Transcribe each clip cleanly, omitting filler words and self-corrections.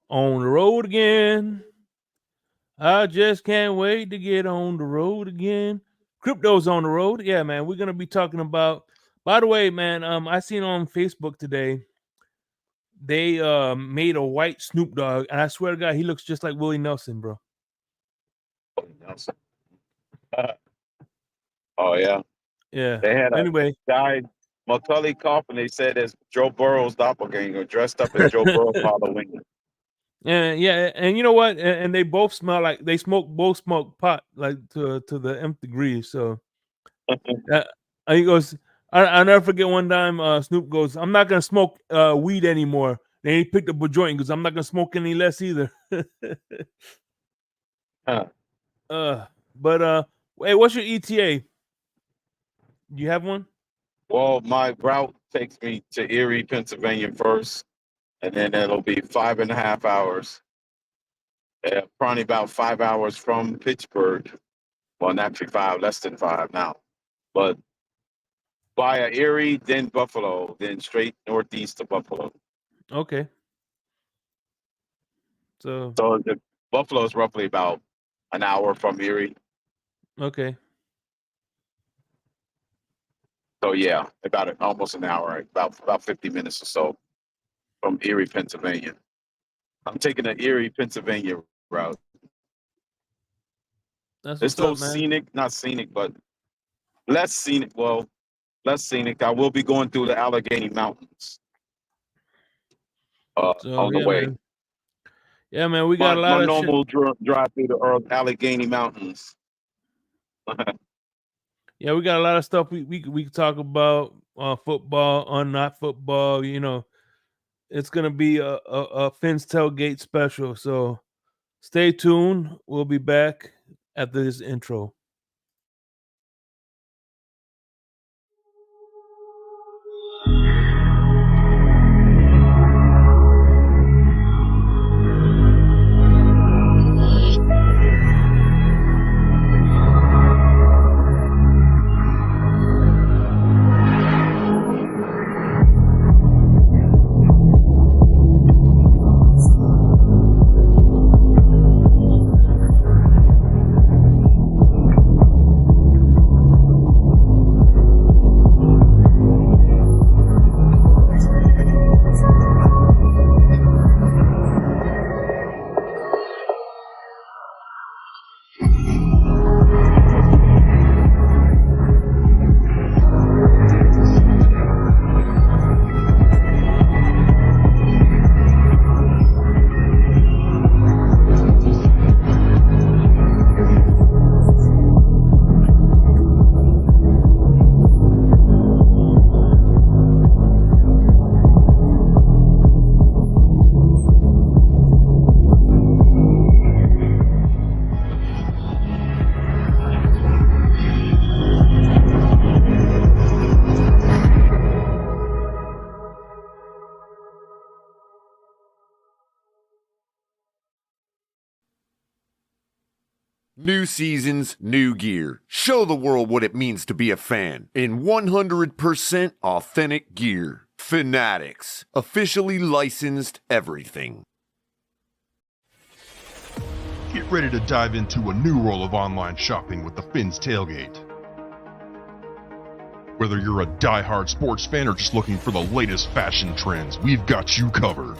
On the road again. I just can't wait to get on the road again. Crypto's on the road. Yeah, man. We're gonna be talking about. By the way, man, I seen on Facebook today they made a white Snoop Dogg, and I swear to God, he looks just like Willie Nelson, bro. Nelson. Oh yeah, Yeah. they had a Anyway, guy, Macaulay Culkin. They said it's Joe Burrow's doppelganger, dressed up as Joe Burrow for Halloween. and you know what? And they both smell like they both smoke pot like to the nth degree. So uh, he goes, I never forget one time Snoop goes, I'm not gonna smoke weed anymore. Then he picked up a joint and goes, I'm not gonna smoke any less either. Huh. But hey, what's your ETA? Do you have one? Well, my route takes me to Erie, Pennsylvania first, and then it'll be 5.5 hours. Probably about 5 hours from Pittsburgh. Well, actually less than five now. But via Erie, then Buffalo, then straight northeast of Buffalo. Okay. So So Buffalo is roughly about an hour from Erie. okay. So yeah, about almost an hour, about 50 minutes or so from Erie, Pennsylvania. I'm taking the Erie, Pennsylvania route. That's It's what's so up, man. scenic, not scenic, but less scenic. Well, less scenic. I will be going through the Allegheny Mountains So on the yeah, way. man. Yeah, man, we got My a my lot of shit. normal drive through the Allegheny Mountains. Yeah, we got a lot of stuff we can talk about football, on not football. You know, it's gonna be a Finn's tailgate special. So stay tuned. We'll be back after this intro. New seasons, new gear. Show the world what it means to be a fan in 100% authentic gear. Fanatics. Officially licensed everything. Get ready to dive into a new world of online shopping with the Finn's Tailgate. Whether you're a die-hard sports fan or just looking for the latest fashion trends, we've got you covered.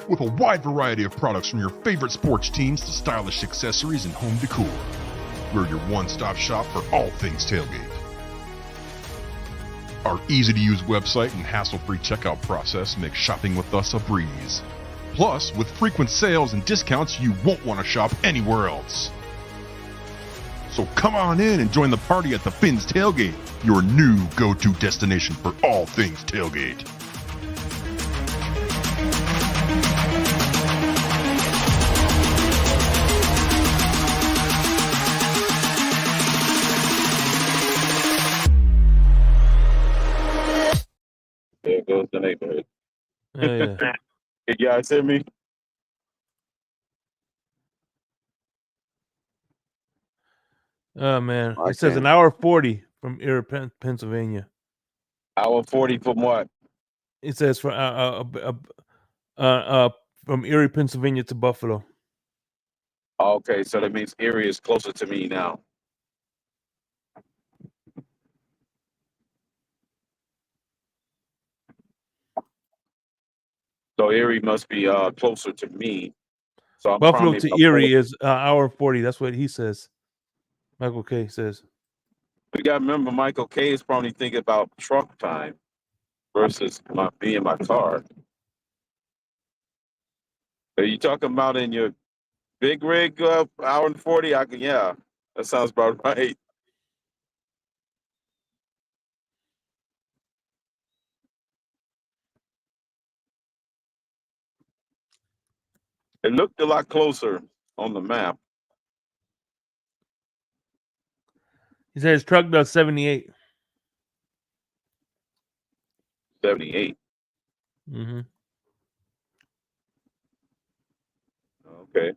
With a wide variety of products from your favorite sports teams to stylish accessories and home decor, we're your one-stop shop for all things tailgate. Our easy-to-use website and hassle-free checkout process make shopping with us a breeze. Plus, with frequent sales and discounts, you won't want to shop anywhere else. So come on in and join the party at the Finn's Tailgate, your new go-to destination for all things tailgate. There goes the neighborhood. Oh, yeah. Can you guys hear me? Oh man, I it says can. an hour 40 from Erie, Pennsylvania. Hour 40 from what? It says for from Erie, Pennsylvania to Buffalo. Okay, so that means Erie is closer to me now. So Erie must be closer to me. So I'm Buffalo probably to Erie is hour 40. That's what he says. Michael K says. We got to remember Michael K is probably thinking about truck time versus me and my car. Are you talking about in your big rig hour and 40? Yeah, that sounds about right. It looked a lot closer on the map. He says his truck does 78. 78. Mm-hmm. Okay.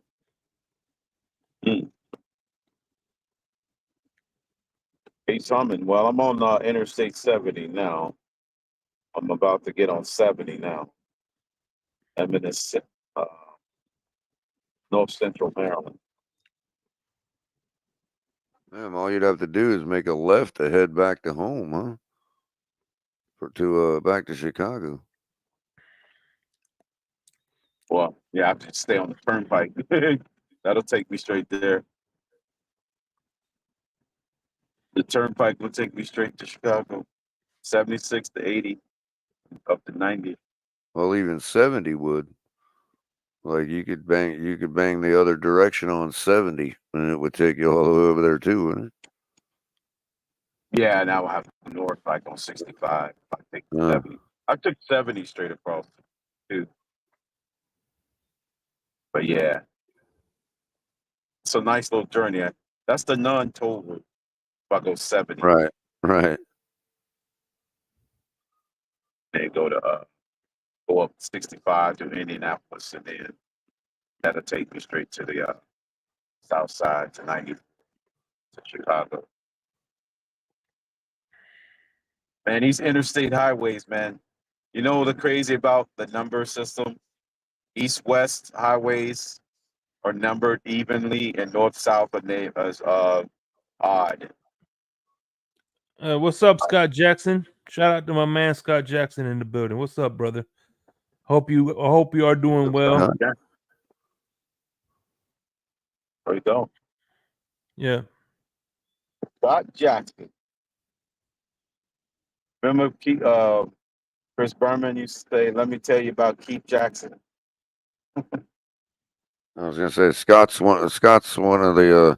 Hey, Simon. Well, I'm on Interstate 70 now. I'm about to get on 70 now. I'm in North Central Maryland. Damn, all you'd have to do is make a left to head back to home, huh? Back to Chicago. Well, yeah, I have to stay on the turnpike. That'll take me straight there. The turnpike will take me straight to Chicago. 76 to 80, up to 90. Well, even 70 would. Like you could bang the other direction on 70, and it would take you all the way over there too, wouldn't it? Yeah, now I have to go north like on 65. I take 70. I took 70 straight across too. But yeah, it's a nice little journey. That's the non-toll route. If I go 70, Right. then go up 65 to Indianapolis, and then that'll take me straight to the south side to 90 to Chicago. Man, these interstate highways, man. You know the crazy about the number system? East-west highways are numbered evenly, and north-south are named as odd. What's up, Scott Jackson? Shout out to my man Scott Jackson in the building. What's up, brother? I hope you are doing well. Yeah. There you go. Yeah. Scott Jackson. Remember Chris Berman used to say, "Let me tell you about Keith Jackson." I was gonna say Scott's one of the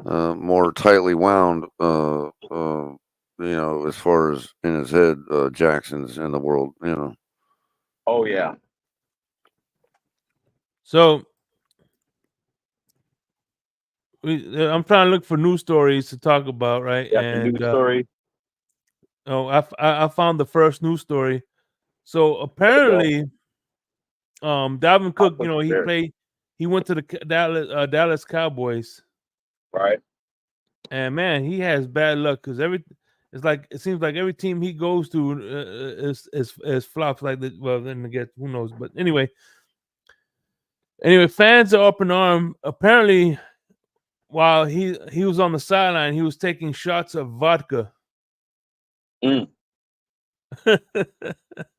more tightly wound, as far as in his head, Jacksons in the world, Oh yeah. So I'm trying to look for news stories to talk about, right? That's a news story. I found the first news story. So apparently, Dalvin Cook, he went to the Dallas Cowboys, right? And man, he has bad luck because it seems like every team he goes to is flops. Then again, who knows? But anyway, fans are up in arm. Apparently, while he was on the sideline, he was taking shots of vodka.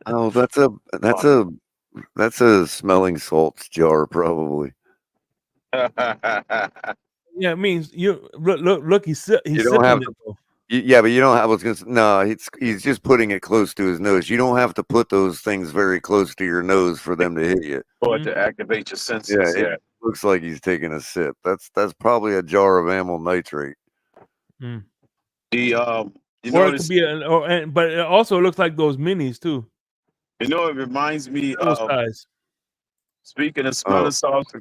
Oh, that's a smelling salts jar, probably. Yeah, it means you look. He's don't have sipping it. Yeah, but you don't have. I was gonna say, no, he's just putting it close to his nose. You don't have to put those things very close to your nose for them to hit you. Or to activate your senses. Yeah, it looks like he's taking a sip. That's probably a jar of amyl nitrate. Mm. Or it could be but it also looks like those minis too. It reminds me those of size. Speaking of smelling sauce,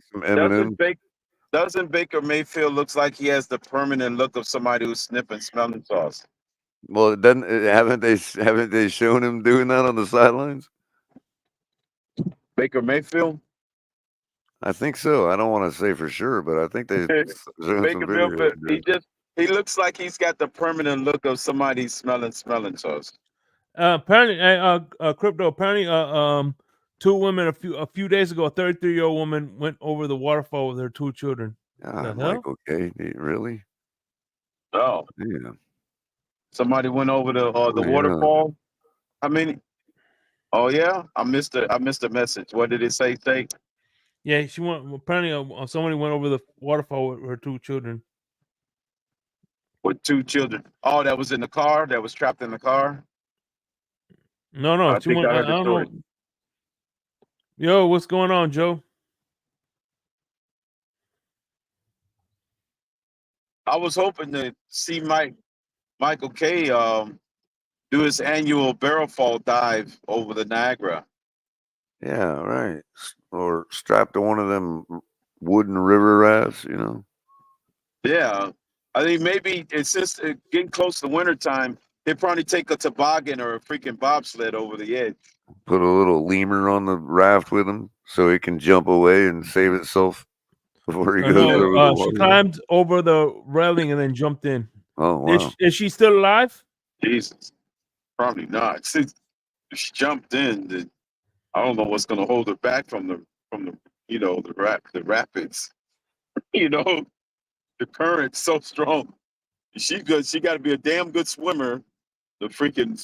doesn't Baker Mayfield looks like he has the permanent look of somebody who's sniffing smelling sauce? Well, haven't they shown him doing that on the sidelines? Baker Mayfield? I think so. I don't want to say for sure, but I think they Baker Mayfield. He looks like he's got the permanent look of somebody smelling sauce. Apparently, crypto. Apparently, two women a few days ago. A 33-year-old woman went over the waterfall with her two children. The hell? Michael K. Really? Oh, Yeah. somebody went over the yeah. waterfall. How many? Oh yeah, I missed the message. What did it say? Say Yeah, she went. Apparently, somebody went over the waterfall with her two children. with two children. Oh, that was in the car. That was trapped in the car. No, I she think went. I I heard the don't story. know. Yo, what's going on, Joe? I was hoping to see Michael K. Do his annual barrel fall dive over the Niagara. Yeah, right. Or strapped to one of them wooden river rafts, you know. Yeah, I think maybe it's just getting close to wintertime. He'd probably take a toboggan or a freaking bobsled over the edge. Put a little lemur on the raft with him so it can jump away and save itself before he goes over the water. She climbed over the railing and then jumped in. Oh, wow. Is she still alive? Jesus, probably not. If she jumped in, then I don't know what's going to hold her back from the the rapids. The current's so strong. She good. She got to be a damn good swimmer to freaking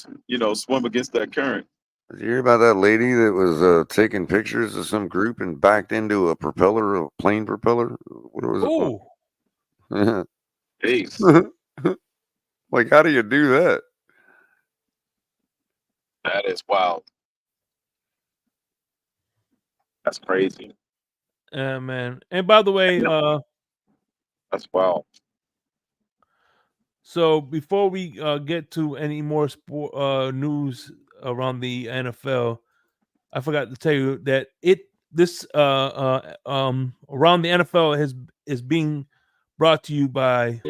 swim against that current. Did you hear about that lady that was taking pictures of some group and backed into a plane propeller? What was it? Jeez, Like, how do you do that? that is wild. That's crazy. Man. And by the way, That's wild. so before we get to any more sport news around the NFL, I forgot to tell you that around the NFL is being brought to you by.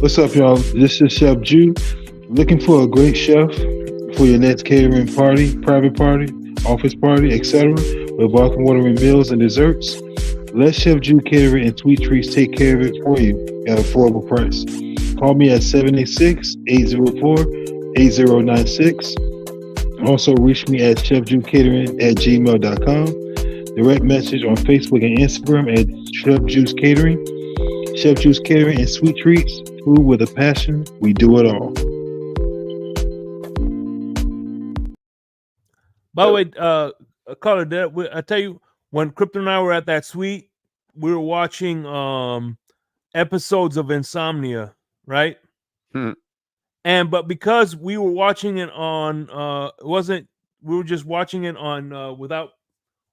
What's up, y'all? This is Chef Jew. Looking for a great chef for your next catering party, private party, office party, etc. with welcome watering meals and desserts? Let Chef Jew Catering and Sweet Treats take care of it for you at an affordable price. Call me at 786-804-8096. Also reach me at chefjewcatering@gmail.com. Direct message on Facebook and Instagram at Chef Juice Catering. Chef Juice Catering and Sweet Treats. Food with a passion. We do it all. By the way, caller, I tell you, when Crypto and I were at that suite, we were watching episodes of Insomnia, right? But because we were watching it on, we were just watching it on without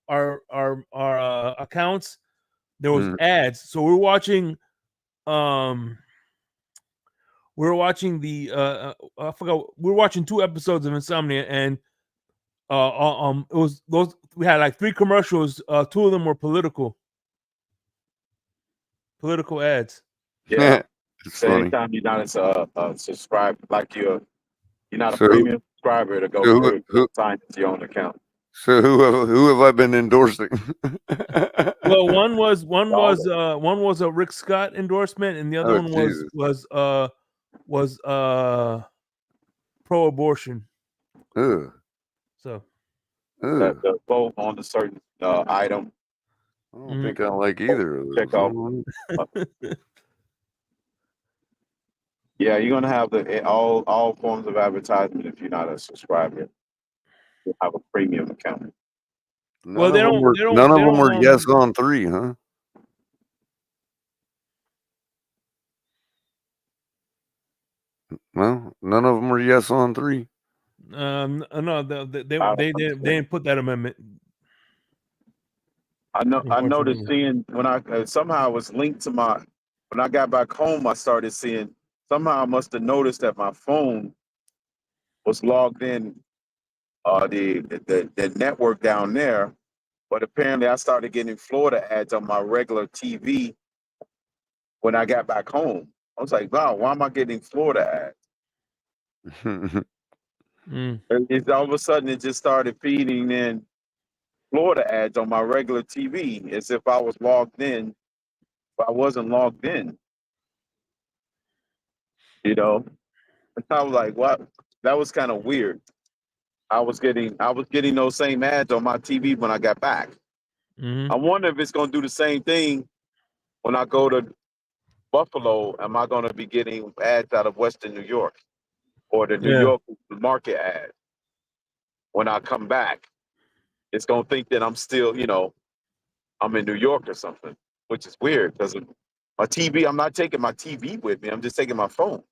our accounts. There was ads, so we were watching. We were watching I forgot. We were watching 2 episodes of Insomnia, and it was those. We had like 3 commercials. 2 of them were political ads. Yeah. It's So funny. anytime you're not subscribed, like you're not a premium subscriber to go through it, sign into your own account. So who have I been endorsing? Well, one was a Rick Scott endorsement, and the other one was pro-abortion. Ugh. So the vote on a certain item. I don't think I like either of those. Check out. Yeah, you're gonna have all forms of advertisement if you're not a subscriber. You have a premium account. None of them were yes on 3, huh? Well, none of them were yes on 3. No, they didn't put that amendment. I noticed seeing when I somehow it was linked to when I got back home. I started seeing somehow I must have noticed that my phone was logged in the network down there, but apparently I started getting Florida ads on my regular TV when I got back home. I was like, wow, why am I getting Florida ads? It's all of a sudden it just started feeding in Florida ads on my regular TV as if I was logged in, but I wasn't logged in. I was like, what? That was kind of weird. I was getting those same ads on my TV when I got back. Mm-hmm. I wonder if it's going to do the same thing when I go to Buffalo. Am I going to be getting ads out of Western New York or the New Yeah. York market ad when I come back? It's going to think that I'm still, I'm in New York or something, which is weird because my TV, I'm not taking my TV with me. I'm just taking my phone,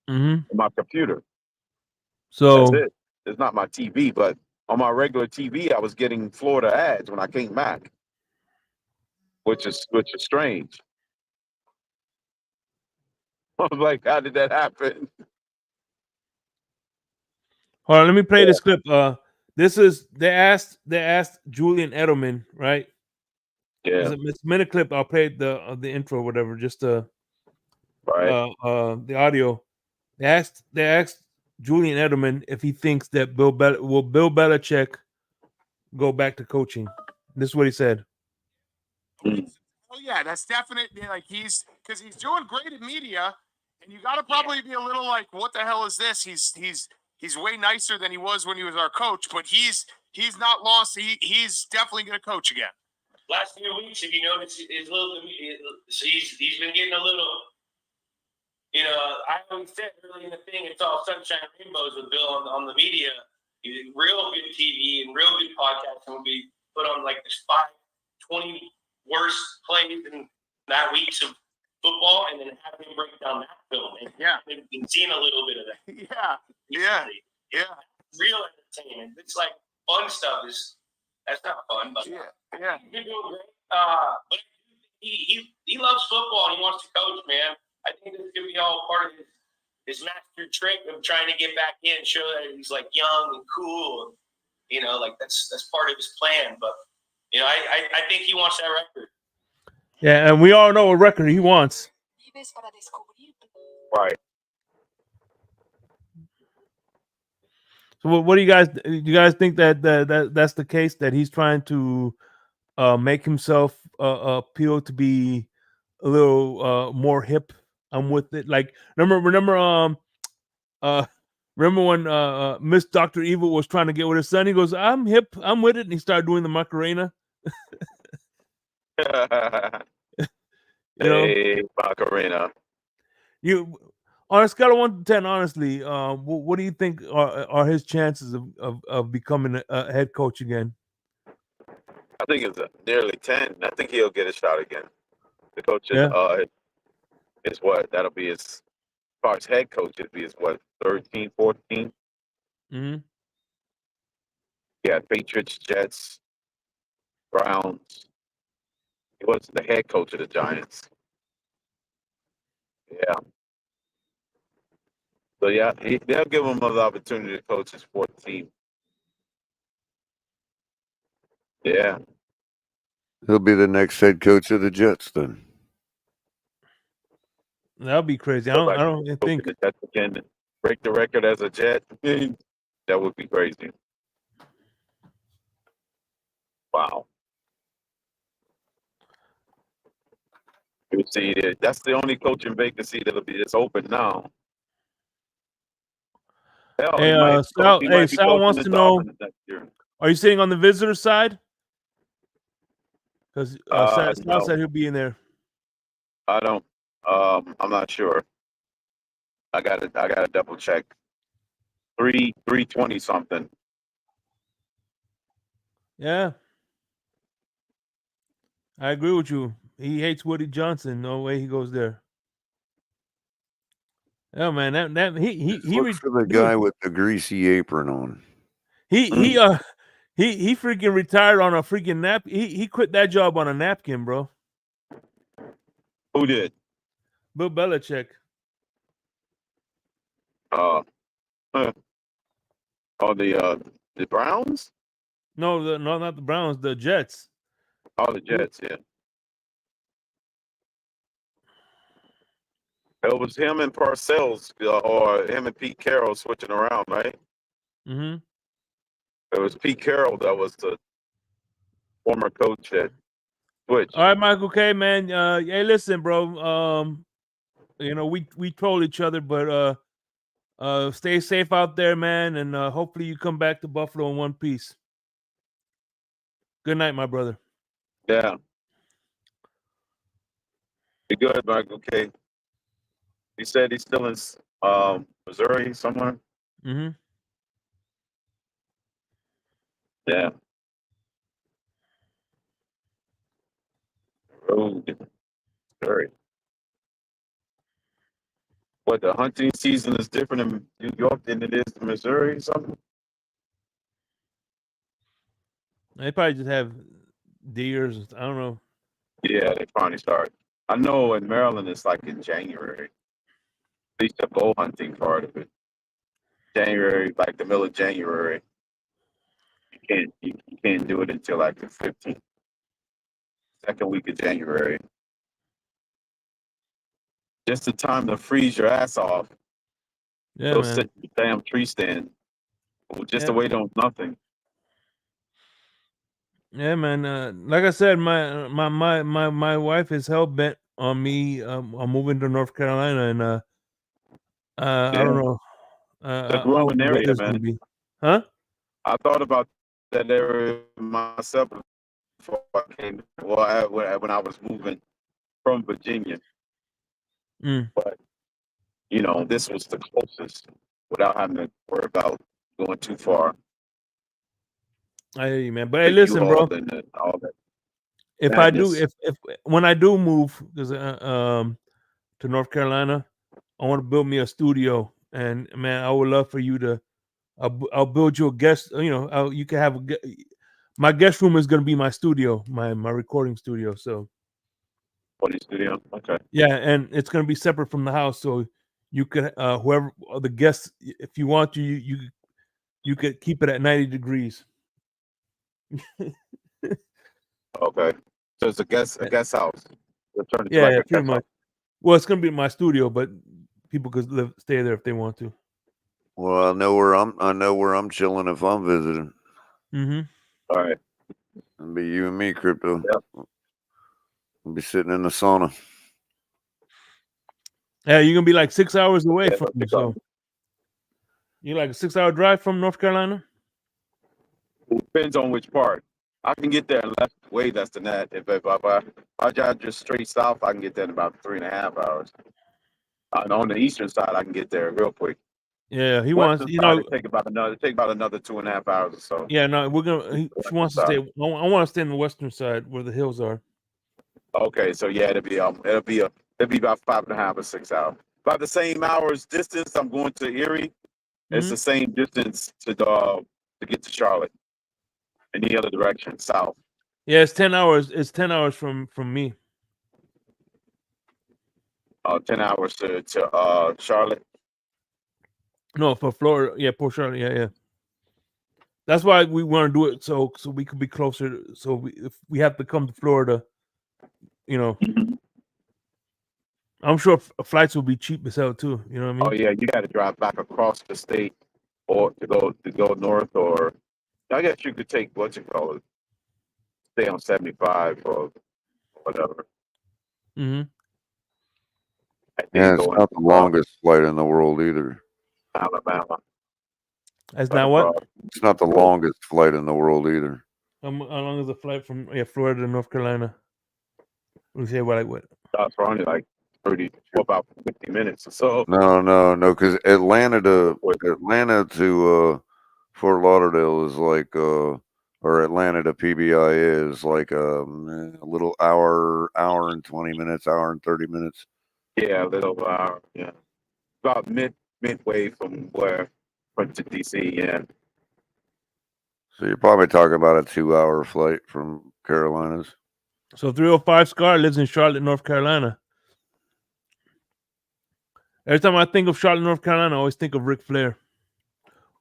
Mm-hmm. my computer. That's So it. It's not my TV, but on my regular TV, I was getting Florida ads when I came back, which is strange. I was like, how did that happen? hold on, let me play this clip. This is they asked Julian Edelman, right? Yeah, It's a minute clip. I'll play the intro or whatever, just right. the audio. They asked Julian Edelman if he thinks that Bill Belichick go back to coaching. This is what he said. Mm. Oh yeah, that's definitely like he's doing great in media, and you got to probably be a little like, what the hell is this? He's way nicer than he was when he was our coach, but he's not lost. He's definitely going to coach again. Last few weeks, if you notice, his little he's been getting a little. You know, I always said early in the thing, it's all sunshine and rainbows with Bill on the media. Real good TV and real good podcasting will be put on like this 20 worst plays in that weeks of football, and then have him break down that film. And Yeah, we've been seeing a little bit of that. Yeah. Real entertainment. It's like fun stuff. That's not fun, but Yeah. he's been doing great. But he loves football and he wants to coach, man. I think this could be all part of his master trick of trying to get back in, show that he's like young and cool. And, like that's part of his plan. But I think he wants that record. Yeah, and we all know what record he wants. Right. So what do you guys think that's the case, that he's trying to make himself appeal to be a little more hip? I'm with it. Like remember when Miss Dr. Evil was trying to get with his son? He goes, "I'm hip, I'm with it," and he started doing the Macarena. Hey, Macarena. You, on a scale of 1 to 10, honestly, what do you think are his chances of becoming a head coach again? I think it's nearly 10. I think he'll get a shot again. The coach Yeah. is what? That'll be his, as far as head coach, it'd be his what, 13, 14? Mm-hmm. Yeah, Patriots, Jets, Browns. He was the head coach of the Giants. Yeah. So yeah, they'll give him another opportunity to coach his fourth team. Yeah. He'll be the next head coach of the Jets then. That'll be crazy. I don't think. The Jets again, break the record as a Jet. That would be crazy. Wow. You see, that's the only coaching vacancy that's open now. Hell, Hey, Sal wants to know: are you sitting on the visitor side? Because Sal no. said he'll be in there. I don't. I'm not sure. I gotta double check. 320 something. Yeah, I agree with you. He hates Woody Johnson. No way he goes there. Oh man, that he Look for the guy with the greasy apron on. He freaking retired on a freaking nap. He quit that job on a napkin, bro. Who did? Bill Belichick. Oh, the Browns? No, not the Browns. The Jets. Oh, the Jets. Yeah. It was him and Parcells, or him and Pete Carroll switching around, right? Mm-hmm. It was Pete Carroll that was the former coach that switched. All right, Michael K, man. Hey, listen, bro. We troll each other, but Stay safe out there, man, and hopefully you come back to Buffalo in one piece. Good night, my brother. Yeah. Be good, Mike. Okay. He said he's still in Missouri somewhere. Mm-hmm. Yeah. Road. Missouri. What, the hunting season is different in New York than it is in Missouri or something? They probably just have deers. I don't know. Yeah, they finally start. I know in Maryland it's like in January. At least the bow hunting part of it. January, like the middle of January. You can't do it until like the 15th, second week of January. Just the time to freeze your ass off. Yeah, Go man. sit in the damn tree stand. Just to Yeah. wait on nothing. Yeah, man. Like I said, my wife is hell bent on me. I'm moving to North Carolina, and I don't know It's a how growing the area, weather's man. gonna be, huh? I thought about that area myself before I came. Well, when I was moving from Virginia, Mm. but this was the closest without having to worry about going too far. I hear you, man. But hey, The listen, bro. U-Haul and all that If I do, madness. if when I do move, because to North Carolina, I want to build me a studio, and man, I would love for you to. I'll build you a guest. You can have my guest room is gonna be my studio, my recording studio. So Funny studio. Okay. yeah, and it's gonna be separate from the house, so you could whoever the guests, if you want to, you could keep it at 90 degrees. Okay. So it's a guest house. They'll turn it to Yeah, like yeah, a pretty guest house. much. Well, it's gonna be my studio, but people could stay there if they want to. Well, I know where I'm chilling if I'm visiting. Mm-hmm. All right. It'll be you and me, Crypto. Yep. We'll be sitting in the sauna. Yeah, you're gonna be like 6 hours away Yeah, from no me, pickup. so you're like a 6 hour drive from North Carolina. Depends on which part. I can get there in way less than that. If I drive just straight south, I can get there in about 3.5 hours. And on the eastern side, I can get there real quick. Yeah, he wants, Western side, it take about another 2.5 hours or so. Yeah, no, she wants to stay. I want to stay on the western side where the hills are. Okay, so yeah, it'll be about 5.5 or 6 hours. About the same hours distance. I'm going to Erie. It's the same distance to get to Charlotte. In the other direction, south. Yeah, it's 10 hours. It's 10 hours from me. 10 hours to Charlotte. No, for Florida. Yeah, Port Charlotte. Yeah. That's why we want to do it so we could be closer. So if we have to come to Florida, I'm sure flights will be cheap as hell too. You know what I mean? Oh yeah, you got to drive back across the state, or to go north, or I guess you could take what you call it, stay on 75 or whatever. Mm-hmm. Yeah, it's not the longest flight in the world either. Alabama. That's not what? It's not the longest flight in the world either. How long is the flight from Florida to North Carolina? We say what? That's probably like 30, about 50 minutes or so. No, because Atlanta to Fort Lauderdale is like or Atlanta to PBI is like a little hour and 20 minutes, hour and 30 minutes. Yeah, a little yeah, about midway from to DC. Yeah. So you're probably talking about a 2-hour flight from Carolinas. So 305 Scar lives in Charlotte, North Carolina. Every time I think of Charlotte, North Carolina, I always think of Ric Flair.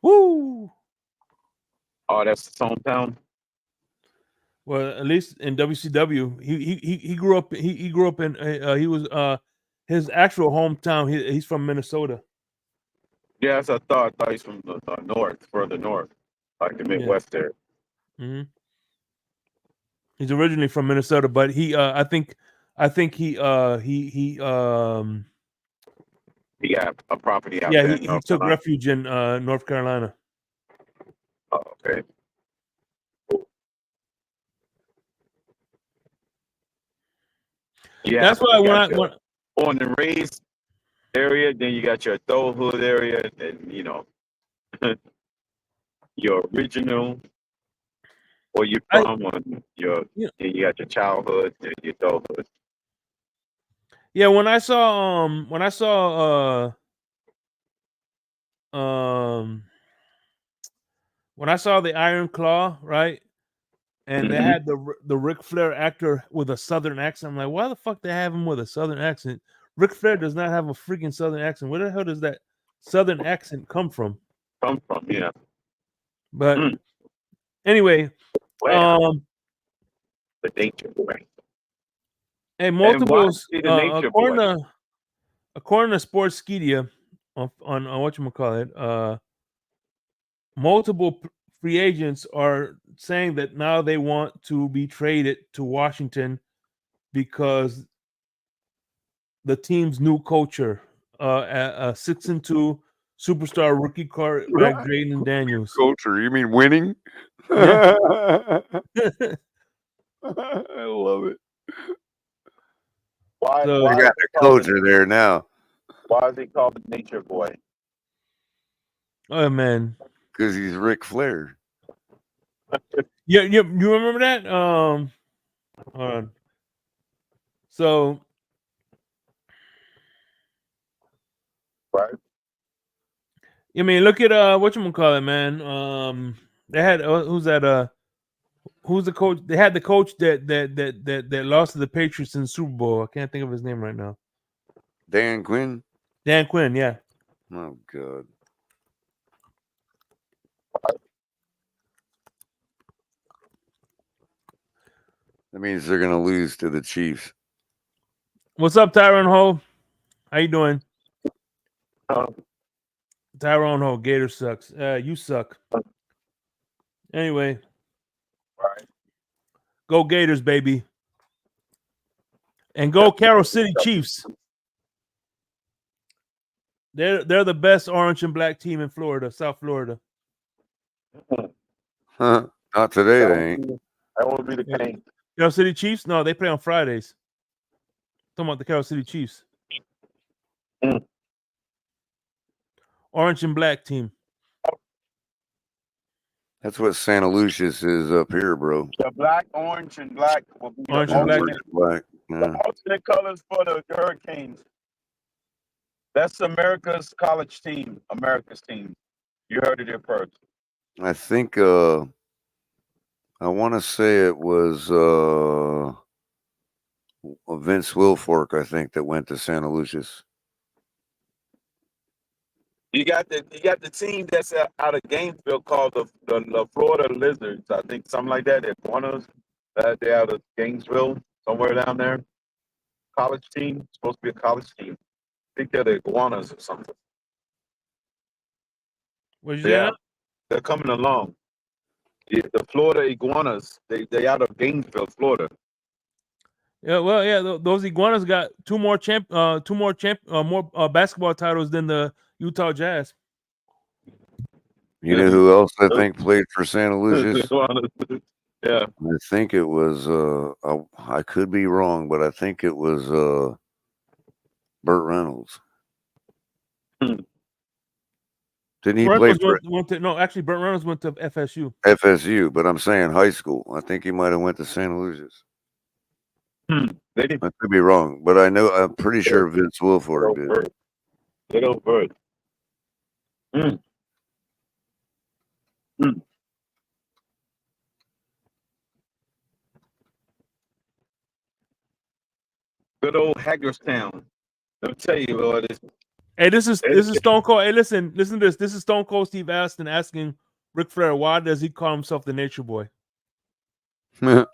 Woo! Oh, that's his hometown. Well, at least in WCW, he grew up. He grew up in. He was his actual hometown. He's from Minnesota. Yes, I thought he's from the north, further north, like the Midwest there. Mm-hmm. He's originally from Minnesota, but I think he He got a property out Yeah, there. he North took Carolina. refuge in North Carolina. Oh, okay. Yeah, That's why you when got I your when, born and raised area, then you got your adulthood area, and your original, where you're I from, and yeah, then you got your childhood and your adulthood. yeah when I saw when I saw the Iron Claw, right? And they Mhm. had the Ric Flair actor with a Southern accent. I'm like, why the fuck they have him with a Southern accent? Ric Flair does not have a freaking Southern accent. Where the hell does that Southern accent come from? Come from, yeah. But Mm. anyway, Wow, the nature boy. hey, And why multiple is he the nature boy? according to Sportskeeda on whatchamacallit, multiple free agents are saying that now they want to be traded to Washington because the team's new culture, a 6-2 superstar rookie quarterback Jalen Daniels. Culture, you mean winning? Yeah. I love it. Why So I why is got he the called culture there now why is he called the nature boy? oh man. because he's Ric Flair. Yeah, you remember that? Hold on. So Right? I mean, look at whatchamacallit, man. They had who's that? Who's the coach? They had the coach that lost to the Patriots in the Super Bowl. I can't think of his name right now. Dan Quinn. Dan Quinn, yeah. Oh God. That means they're gonna lose to the Chiefs. What's up, Tyrone Ho? How you doing? Um, Tyrone Ho, Gator sucks. You suck. Anyway, right. go Gators, baby. And go Carroll City Chiefs. They're the best orange and black team in Florida, South Florida. Huh? Not today, they ain't. That would be the Yeah. case. Carroll City Chiefs? No, they play on Fridays. Talking about the Carroll City Chiefs. Mm. Orange and black team. That's what Santa Lucius is up here, bro. The black, orange, and black will be Orange the and black. Orange and black. the Yeah. alternate colors for the Hurricanes. That's America's college team, America's team. You heard it here first. I think I want to say it was Vince Wilfork, I think, that went to Santa Lucius. You got the team that's out of Gainesville called the Florida Lizards. I think something like that. They're Iguanas. They're out of Gainesville, somewhere down there. College team. Supposed to be a college team. I think they're the Iguanas or something. What you say Yeah, now? they're coming along. The Florida Iguanas. They out of Gainesville, Florida. Yeah, well, yeah, those Iguanas got more basketball titles than the Utah Jazz. You know who else I think played for Santa Lucius? Yeah. I think it was I could be wrong, but I think it was Burt Reynolds. Didn't he Burt play Reynolds for actually Burt Reynolds went to FSU. FSU? But I'm saying high school. I think he might have went to Santa Lucius. They didn't. I could be wrong, but I'm pretty sure Vince Wilfork did. Little bird. Good old Hagerstown. Let me tell you, Lord, Hey, this is Stone Cold. Hey, listen to this. This is Stone Cold Steve Austin asking Ric Flair, why does he call himself the Nature Boy? that's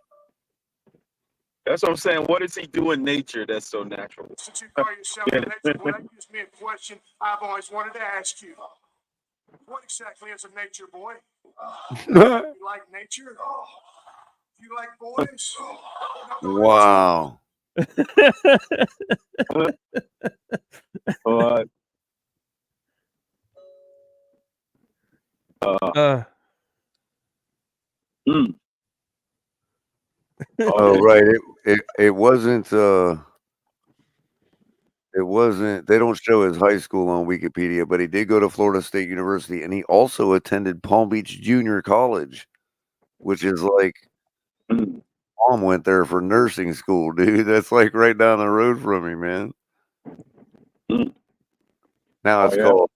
what I'm saying. What does he do in nature that's so natural? Since you call yourself a nature boy, that gives me a question I've always wanted to ask you. What exactly is a nature boy? You like nature? You like boys? Wow. What? Mm. Oh, Okay. right. It wasn't. It wasn't. They don't show his high school on Wikipedia, but he did go to Florida State University, and he also attended Palm Beach Junior College, which is like Mm. mom went there for nursing school, dude. That's like right down the road from me, man. Mm. Now Oh, it's yeah. called.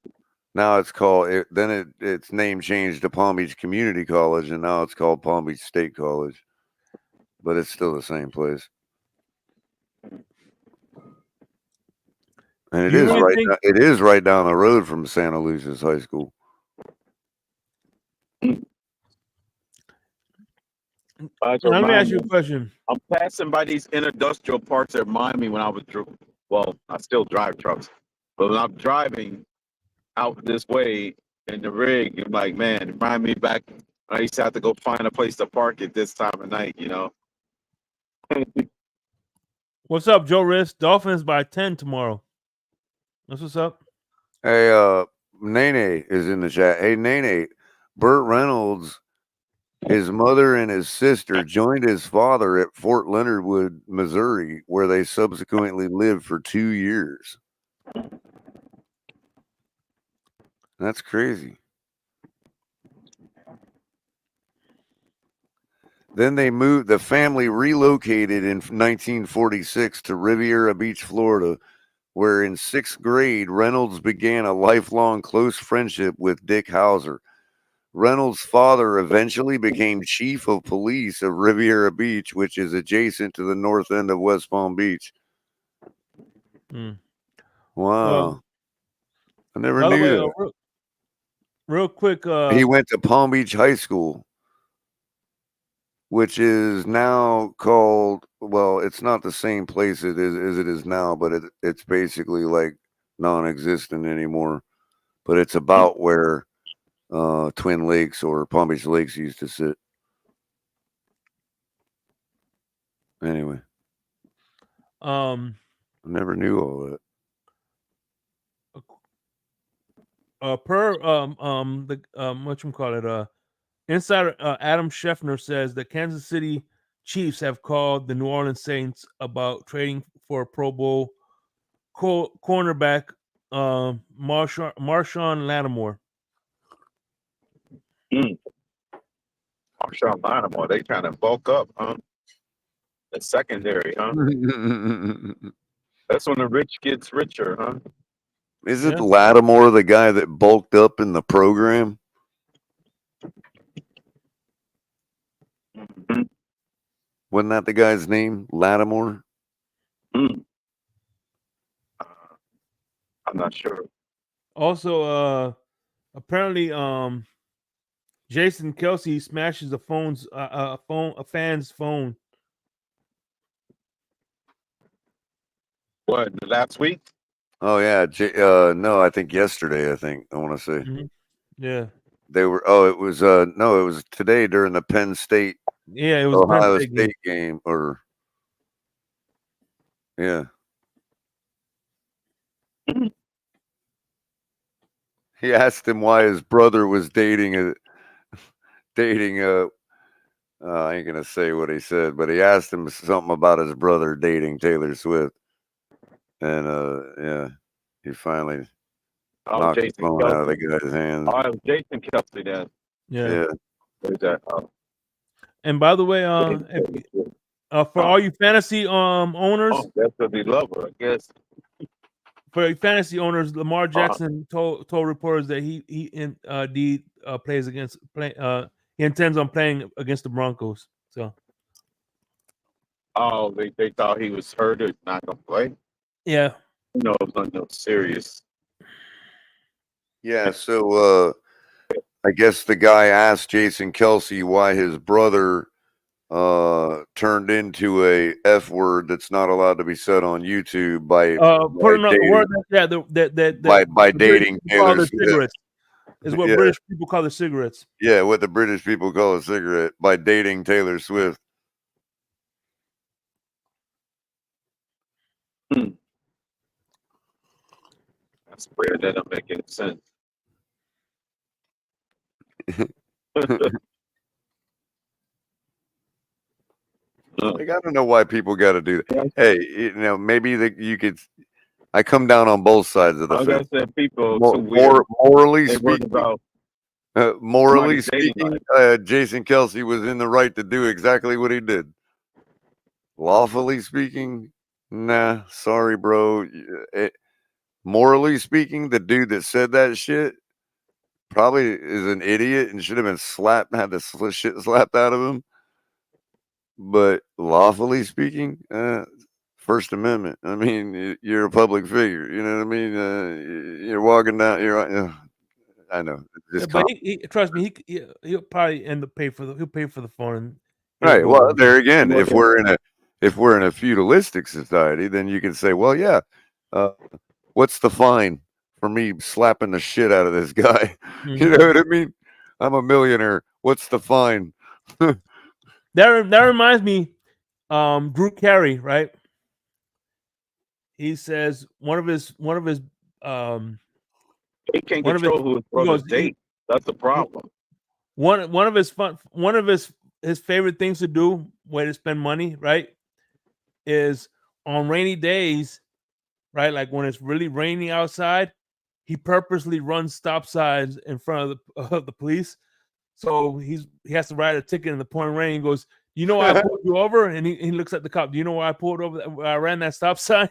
Now it's called. Its name changed to Palm Beach Community College, and now it's called Palm Beach State College, but it's still the same place. And Do you really think? it is right down the road from Santa Lucia's high school. Guys, Let me remind ask you me, a question. I'm passing by these industrial parks that remind me when I was, well, I still drive trucks, but when I'm driving out this way in the rig, I'm like, man, it remind me back when I used to have to go find a place to park at this time of night, you know? What's up, Joe Riss? Dolphins by 10 tomorrow. That's what's up. Hey, Nene is in the chat. Hey, Nene, Burt Reynolds, his mother and his sister joined his father at Fort Leonard Wood, Missouri, where they subsequently lived for 2 years. That's crazy. Then the family relocated in 1946 to Riviera Beach, Florida, where in 6th grade, Reynolds began a lifelong close friendship with Dick Hauser. Reynolds' father eventually became chief of police of Riviera Beach, which is adjacent to the north end of West Palm Beach. Mm. Wow. I never By the knew way, that. real quick. He went to Palm Beach High School, which is now called, well, it's not the same place as it is now, but it's basically like non-existent anymore. But it's about where Twin Lakes or Palm Beach Lakes used to sit. Anyway, I never knew all that. Per what you call it, insider Adam Scheffner says that Kansas City Chiefs have called the New Orleans Saints about trading for Pro Bowl cornerback Marshawn Lattimore. Marshawn Lattimore, they trying to bulk up, huh? The secondary, huh? That's when the rich gets richer, huh? Isn't Lattimore the guy that bulked up in the program? Mm-hmm. Wasn't that the guy's name, Lattimore? I'm not sure. Also, apparently, Jason Kelsey smashes a fan's phone. What, last week? Oh yeah, no, I think yesterday. I want to say. Mm-hmm. Yeah. They were. Oh, it was. No, it was today during the Penn State. Yeah, it was Ohio a Penn State game. Or yeah. He asked him why his brother was dating. I ain't gonna say what he said, but he asked him something about his brother dating Taylor Swift, and yeah, he finally knocked the phone out of the guy's hands. Oh, Jason Kelsey, then. Yeah. Where's that? And by the way, for all you fantasy owners, that's what they love her, I guess. For fantasy owners, Lamar Jackson told reporters that he plays against he intends on playing against the Broncos. So. Oh, they thought he was hurt or not gonna play. Yeah. No, it was nothing serious. Yeah, so I guess the guy asked Jason Kelsey why his brother turned into a F word that's not allowed to be said on YouTube by dating Taylor Swift. Cigarettes is what British people call the cigarettes. Yeah, what the British people call a cigarette, by dating Taylor Swift. That's weird. That don't make any sense. Like, I don't know why people got to do that. Hey, maybe you could. I come down on both sides of the Like I fence. said, people are too weird. Morally They worried speaking, about morally somebody's dating speaking, Jason Kelsey was in the right to do exactly what he did. Lawfully speaking, nah, sorry, bro. Morally speaking, the dude that said that shit probably is an idiot and should have been slapped, had the shit slapped out of him. But lawfully speaking, First Amendment. I mean, you're a public figure. You know what I mean? You're walking down. I know. Yeah, but trust me, he'll probably end up he'll pay for the phone. Right. Well, there again, if we're in a feudalistic society, then you can say, well, yeah, what's the fine for me slapping the shit out of this guy? You know what I mean? I'm a millionaire. What's the fine? That reminds me, Drew Carey, right? He says one of his he can't control who his brothers date. That's the problem. One of his favorite things to do, way to spend money, right, is on rainy days, right? Like when it's really raining outside, he purposely runs stop signs in front of the police. So he has to write a ticket in the pouring rain. He goes, "You know why I pulled you over?" And he looks at the cop. "Do you know why I pulled over? I ran that stop sign."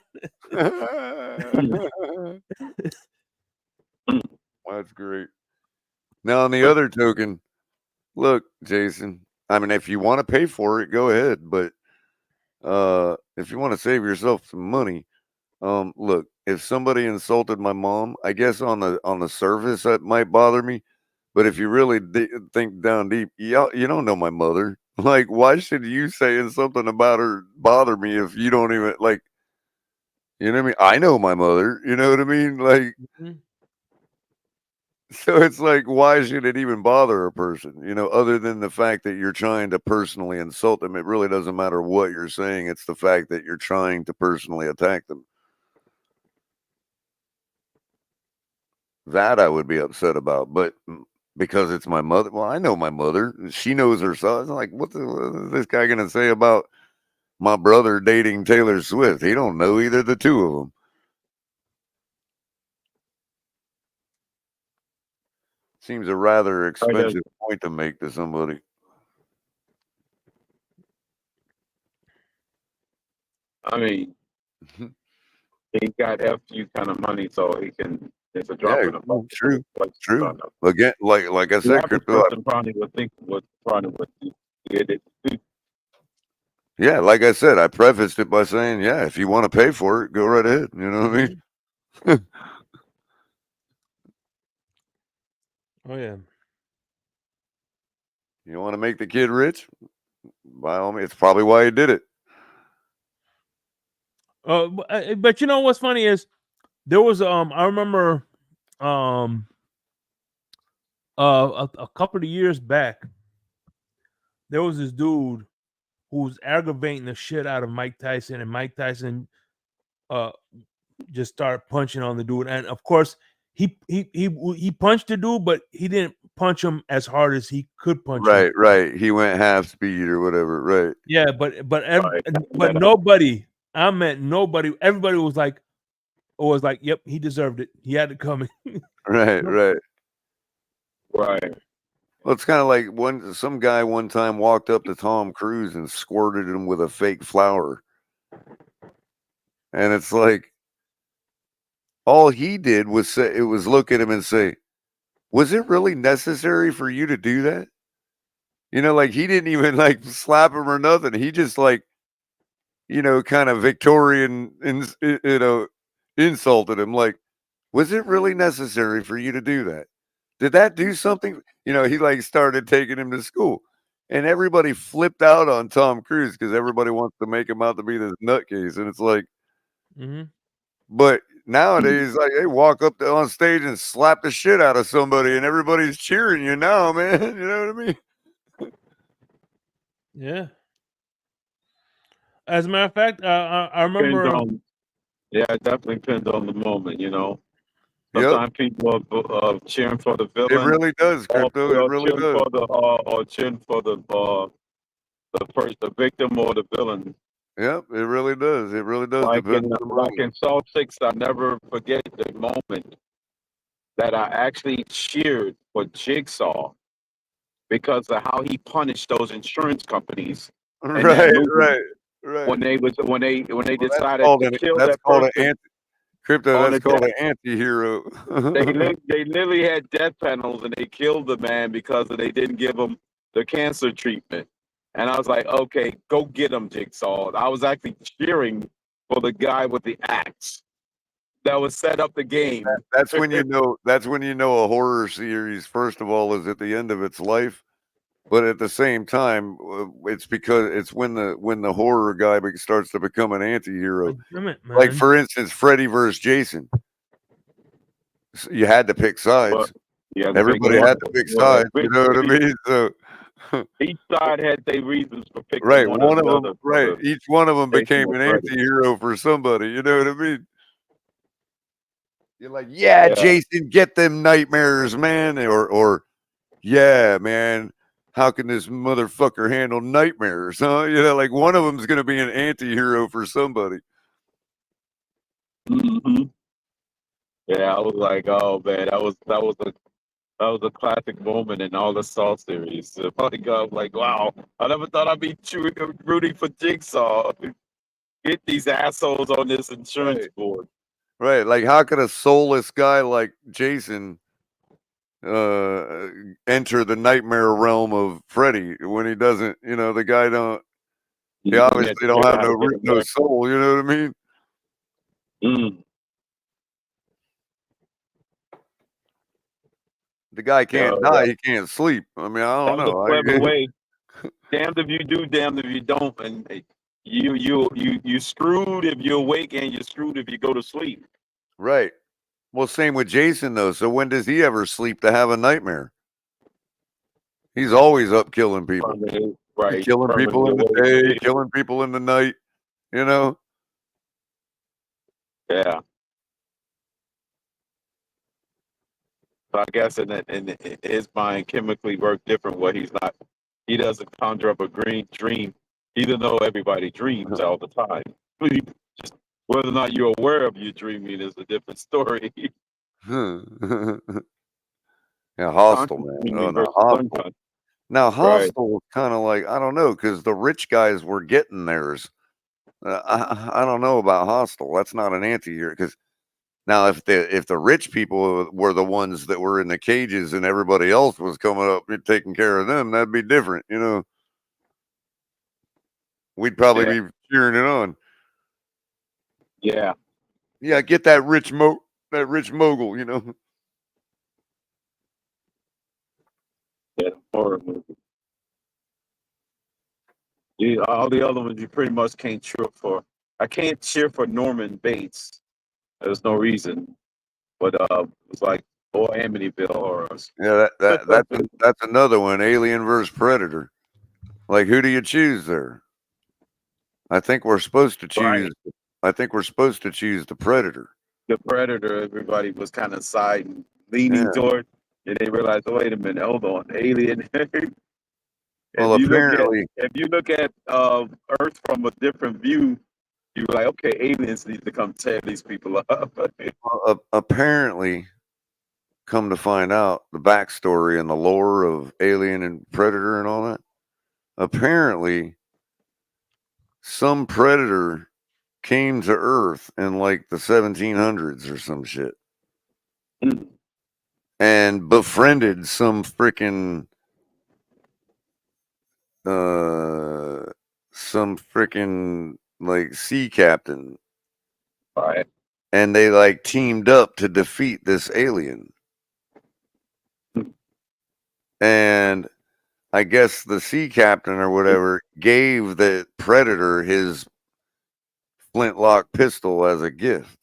That's great. Now, on the other token, look, Jason, I mean, if you want to pay for it, go ahead. But if you want to save yourself some money, look, if somebody insulted my mom, I guess on the surface that might bother me. But if you really think down deep, you don't know my mother. Like, why should you saying something about her bother me if you don't even like? You know what I mean? I know my mother. You know what I mean? Like. So it's like, why should it even bother a person? Other than the fact that you're trying to personally insult them, it really doesn't matter what you're saying. It's the fact that you're trying to personally attack them. That I would be upset about. But because it's my mother, well, I know my mother. She knows her son. Like, what is this guy going to say about my brother dating Taylor Swift? He don't know either the two of them. Seems a rather expensive point to make to somebody. I mean, he got FU kind of money, so he can. It's a drop in the bucket. True. Again, like I said, crypto. Probably would get it. Yeah, like I said, I prefaced it by saying, yeah, if you want to pay for it, go right ahead. You know what I mean? Oh yeah. You want to make the kid rich? By all means, it's probably why he did it. But you know what's funny is there was I remember a couple of years back there was this dude who was aggravating the shit out of Mike Tyson, and Mike Tyson just started punching on the dude, and of course he punched the dude, but he didn't punch him as hard as he could punch him. Right. He went half speed or whatever. Right. Yeah, but nobody. I meant nobody. Everybody was like, yep, he deserved it. He had it coming. Right. Right. Well, it's kind of like some guy one time walked up to Tom Cruise and squirted him with a fake flower. And it's like, all he did was look at him and say, was it really necessary for you to do that? Like he didn't even like slap him or nothing. He just like, kind of Victorian, insulted him. Like, was it really necessary for you to do that? Did that do something? He like started taking him to school, and everybody flipped out on Tom Cruise because everybody wants to make him out to be this nutcase. And it's like, but nowadays, like, they walk up on stage and slap the shit out of somebody, and everybody's cheering you now, man. You know what I mean? Yeah. As a matter of fact, I remember. Yeah, it definitely depends on the moment, Sometimes people are cheering for the It villain, really does, Crypto. It really cheering does. for the or cheering for the victim or the villain. Yep, it really does. It really does depend on the Like moment. in Saw 6, I never forget the moment that I actually cheered for Jigsaw because of how he punished those insurance companies in that Right, movie right. when they Well, decided to kill that's that called person Crypto. on That's the called death. an anti-hero. They literally had death panels and they killed the man because they didn't give him the cancer treatment. And I was like, okay, go get him, Jigsaw. I was actually cheering for the guy with the axe that was set up the game. That's when you know. That's when you know a horror series. First of all, is at the end of its life, but at the same time, it's because it's when the horror guy starts to become an anti-hero. Damn it, man. Like for instance, Freddy versus Jason. You had to pick sides. Yeah, Everybody had to pick sides. You know what I mean? So, each side had their reasons for picking right, one or one of the them, other. right, each one of them Jason became or an Freddy. anti-hero for somebody. You know what I mean? You're like, yeah, Yeah. Jason, get them nightmares, man, or yeah, man, how can this motherfucker handle nightmares? Huh? You know, like one of them's gonna be an anti-hero for somebody. Mm-hmm. Yeah, I was like, oh man, that was a classic moment in all the Saw series. Like, I was like, wow, I never thought I'd be rooting for Jigsaw. Get these assholes on this insurance Right. board. Right. Like how could a soulless guy like Jason enter the nightmare realm of Freddy when he doesn't, you know, the guy don't he You had obviously to don't figure have out how no to get him no there. soul, you know what I mean? Mm. The guy can't die, Yeah. he can't sleep. I mean, I That don't was a know. clever way. Damned if you do, damned if you don't. And you screwed if you awake, and you're screwed if you go to sleep. Right. Well, same with Jason though. So when does he ever sleep to have a nightmare? He's always up killing people. Right. Killing people in the Permanently day, awake. killing people in the night, you know? Yeah. So I guess in his mind chemically work different. What he doesn't conjure up a green dream, even though everybody dreams all the time. Just whether or not you're aware of your dreaming is a different story. Yeah, Hostile, Conscious man. Oh dreaming no, versus Hostile. unconscious. Now, Right. Hostile was kind of like I don't know because the rich guys were getting theirs. I don't know about Hostile. That's not an anti-hero because now if the rich people were the ones that were in the cages and everybody else was coming up and taking care of them, that'd be different. You know, we'd probably Yeah. be cheering it on. Yeah. Yeah, get that rich mogul. You know. Yeah. Horror movie. All the other ones you pretty much can't cheer for. I can't cheer for Norman Bates. There's no reason. But it's like Amityville Horrors. Yeah, that's another one. Alien versus Predator. Like, who do you choose there? I think we're supposed to Right. choose. I think we're supposed to choose the Predator. The Predator, everybody was kind of siding, leaning Yeah. toward, and they realized, oh, wait a minute, hold on, Alien. Well, apparently, if you look at Earth from a different view, you're like, okay, aliens need to come tear these people up. apparently, come to find out the backstory and the lore of Alien and Predator and all that. Apparently, some predator came to Earth in like the 1700s or some shit and befriended some freaking like sea captain, Right. and they like teamed up to defeat this alien. And I guess the sea captain or whatever gave the predator his flintlock pistol as a gift.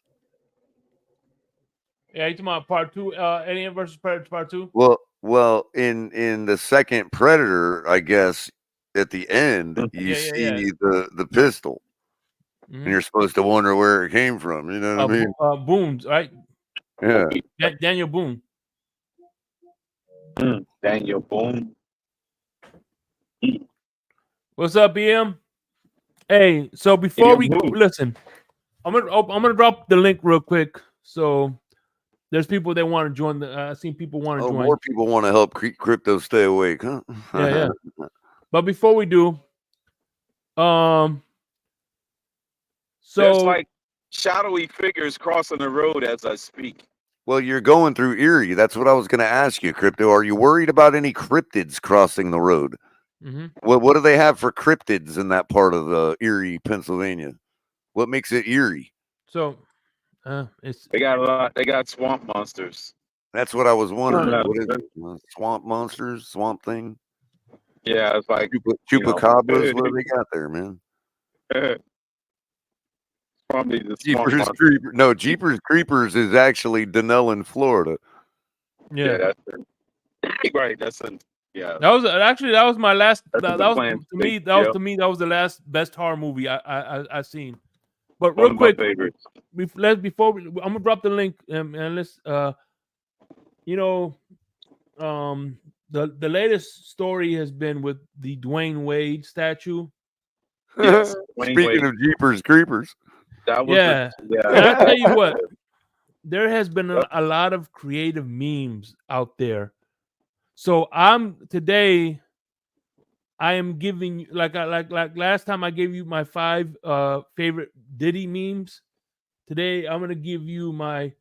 Yeah, you talking about part two, Alien versus Predator part two? Well, in the second Predator, I guess at the end you see the pistol, and you're supposed to wonder where it came from. You know what I mean? Booms, right? Yeah. Daniel Boone. Daniel Boone. What's up, BM? Hey, so before we go, listen, I'm gonna drop the link real quick. So there's people that want to join the. I've seen people want to join. More people want to help crypto stay awake, huh? Yeah. But before we do, so there's like shadowy figures crossing the road as I speak. Well, you're going through Erie. That's what I was going to ask you, Crypto. Are you worried about any cryptids crossing the road? Mm-hmm. What do they have for cryptids in that part of Erie, Pennsylvania? What makes it eerie? So, they got a lot. They got swamp monsters. That's what I was wondering. What is it? Swamp monsters, swamp thing? Yeah, it's like chupacabras. What do they got there, man? Probably the Jeepers Creepers. No, Jeepers Creepers is actually Denellen, Florida. Yeah, that's right. That's yeah. That was my last. That was to me. That was the last best horror movie I seen. But real quick, before I'm gonna drop the link and let's the latest story has been with the Dwayne Wade statue. Yes, Speaking of Jeepers Creepers, that was And I tell you what, there has been a lot of creative memes out there. So today I am giving you like last time I gave you my 5 favorite Diddy memes. Today I'm gonna give you my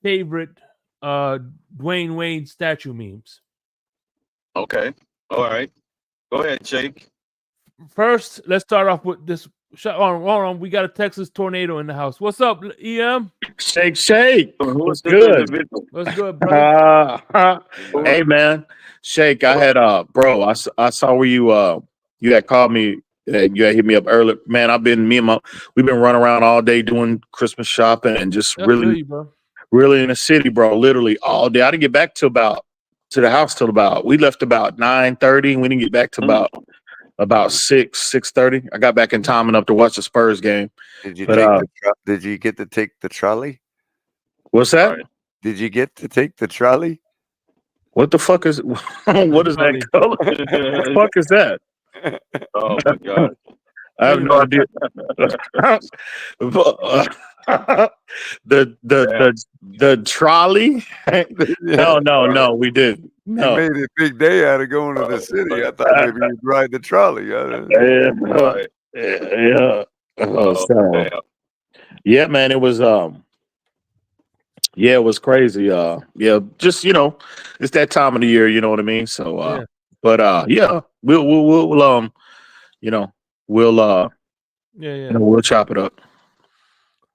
favorite Dwayne Wade statue memes. Okay. All right. Go ahead, Jake. First, let's start off with this. Hold on. We got a Texas tornado in the house. What's up, EM? Shake. What's good? What's good, brother? Hey, man. Shake, I had bro, I saw where you had called me. You had hit me up early. Man, we've been running around all day doing Christmas shopping and just really in the city, bro. Literally all day. I didn't get back to the house till we left about 9:30. We didn't get back to about 6:30. I got back in time enough to watch the Spurs game. Did you get to take the trolley? What's that? Did you get to take the trolley? What the fuck is what is that color? What the fuck is that? Oh my god. I have no idea. The trolley? No, we didn't. No. You made a big day out of going to the city. I thought maybe you'd ride the trolley. Yeah. Yeah, man, it was it was crazy. Just it's that time of the year, you know what I mean? So we'll chop it up.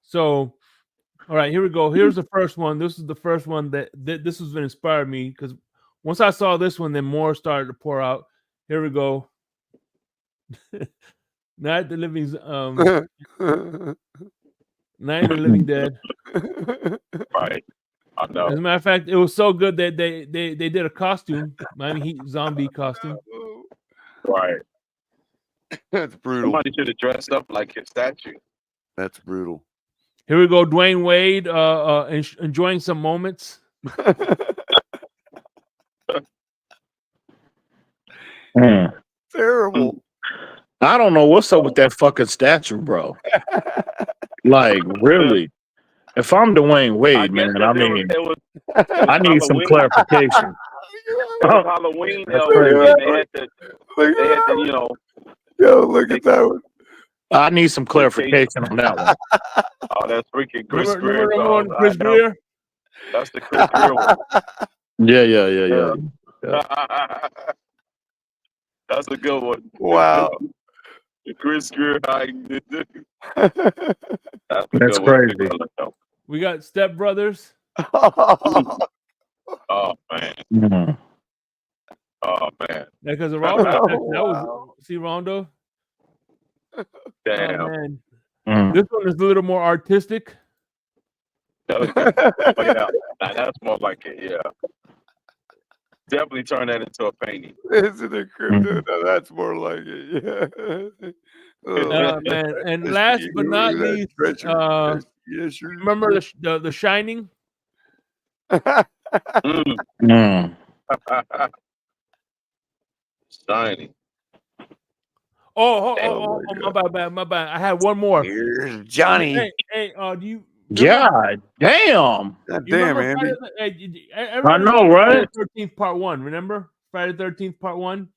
So all right, here we go. Here's the first one. This is the first one that this has been inspired me because once I saw this one, then more started to pour out. Here we go. Night the Living Night of the Living Dead. Right. I know. As a matter of fact, it was so good that they did a costume, Miami Heat zombie costume. Right. That's brutal. Somebody should have dressed up like his statue. That's brutal. Here we go, Dwayne Wade enjoying some moments. Terrible. I don't know what's up with that fucking statue, bro. Like, really? If I'm Dwayne Wade, man, I mean, I need some clarification. Halloween, they had to, look at that one. I need some clarification on that one. Oh, that's freaking Chris Greer. Chris Greer? That's the Chris Greer one. Yeah. That's a good one. Wow. Chris Greer. That's crazy. We got Step Brothers. Oh man. Mm-hmm. Oh man. Yeah, because Rondo. That was see Rondo. Damn. Oh, man. This one is a little more artistic. That's more like it. Yeah. Definitely turn that into a painting. Isn't it crypto? No, that's more like it. Yeah. Man. And last but not least, remember the Shining? Mm. Shiny. Oh, my bad. I had one more. Here's Johnny. Hey, do you remember? God damn. God You damn, remember Andy. I know, right? Friday the 13th part 1, remember? Friday the 13th part 1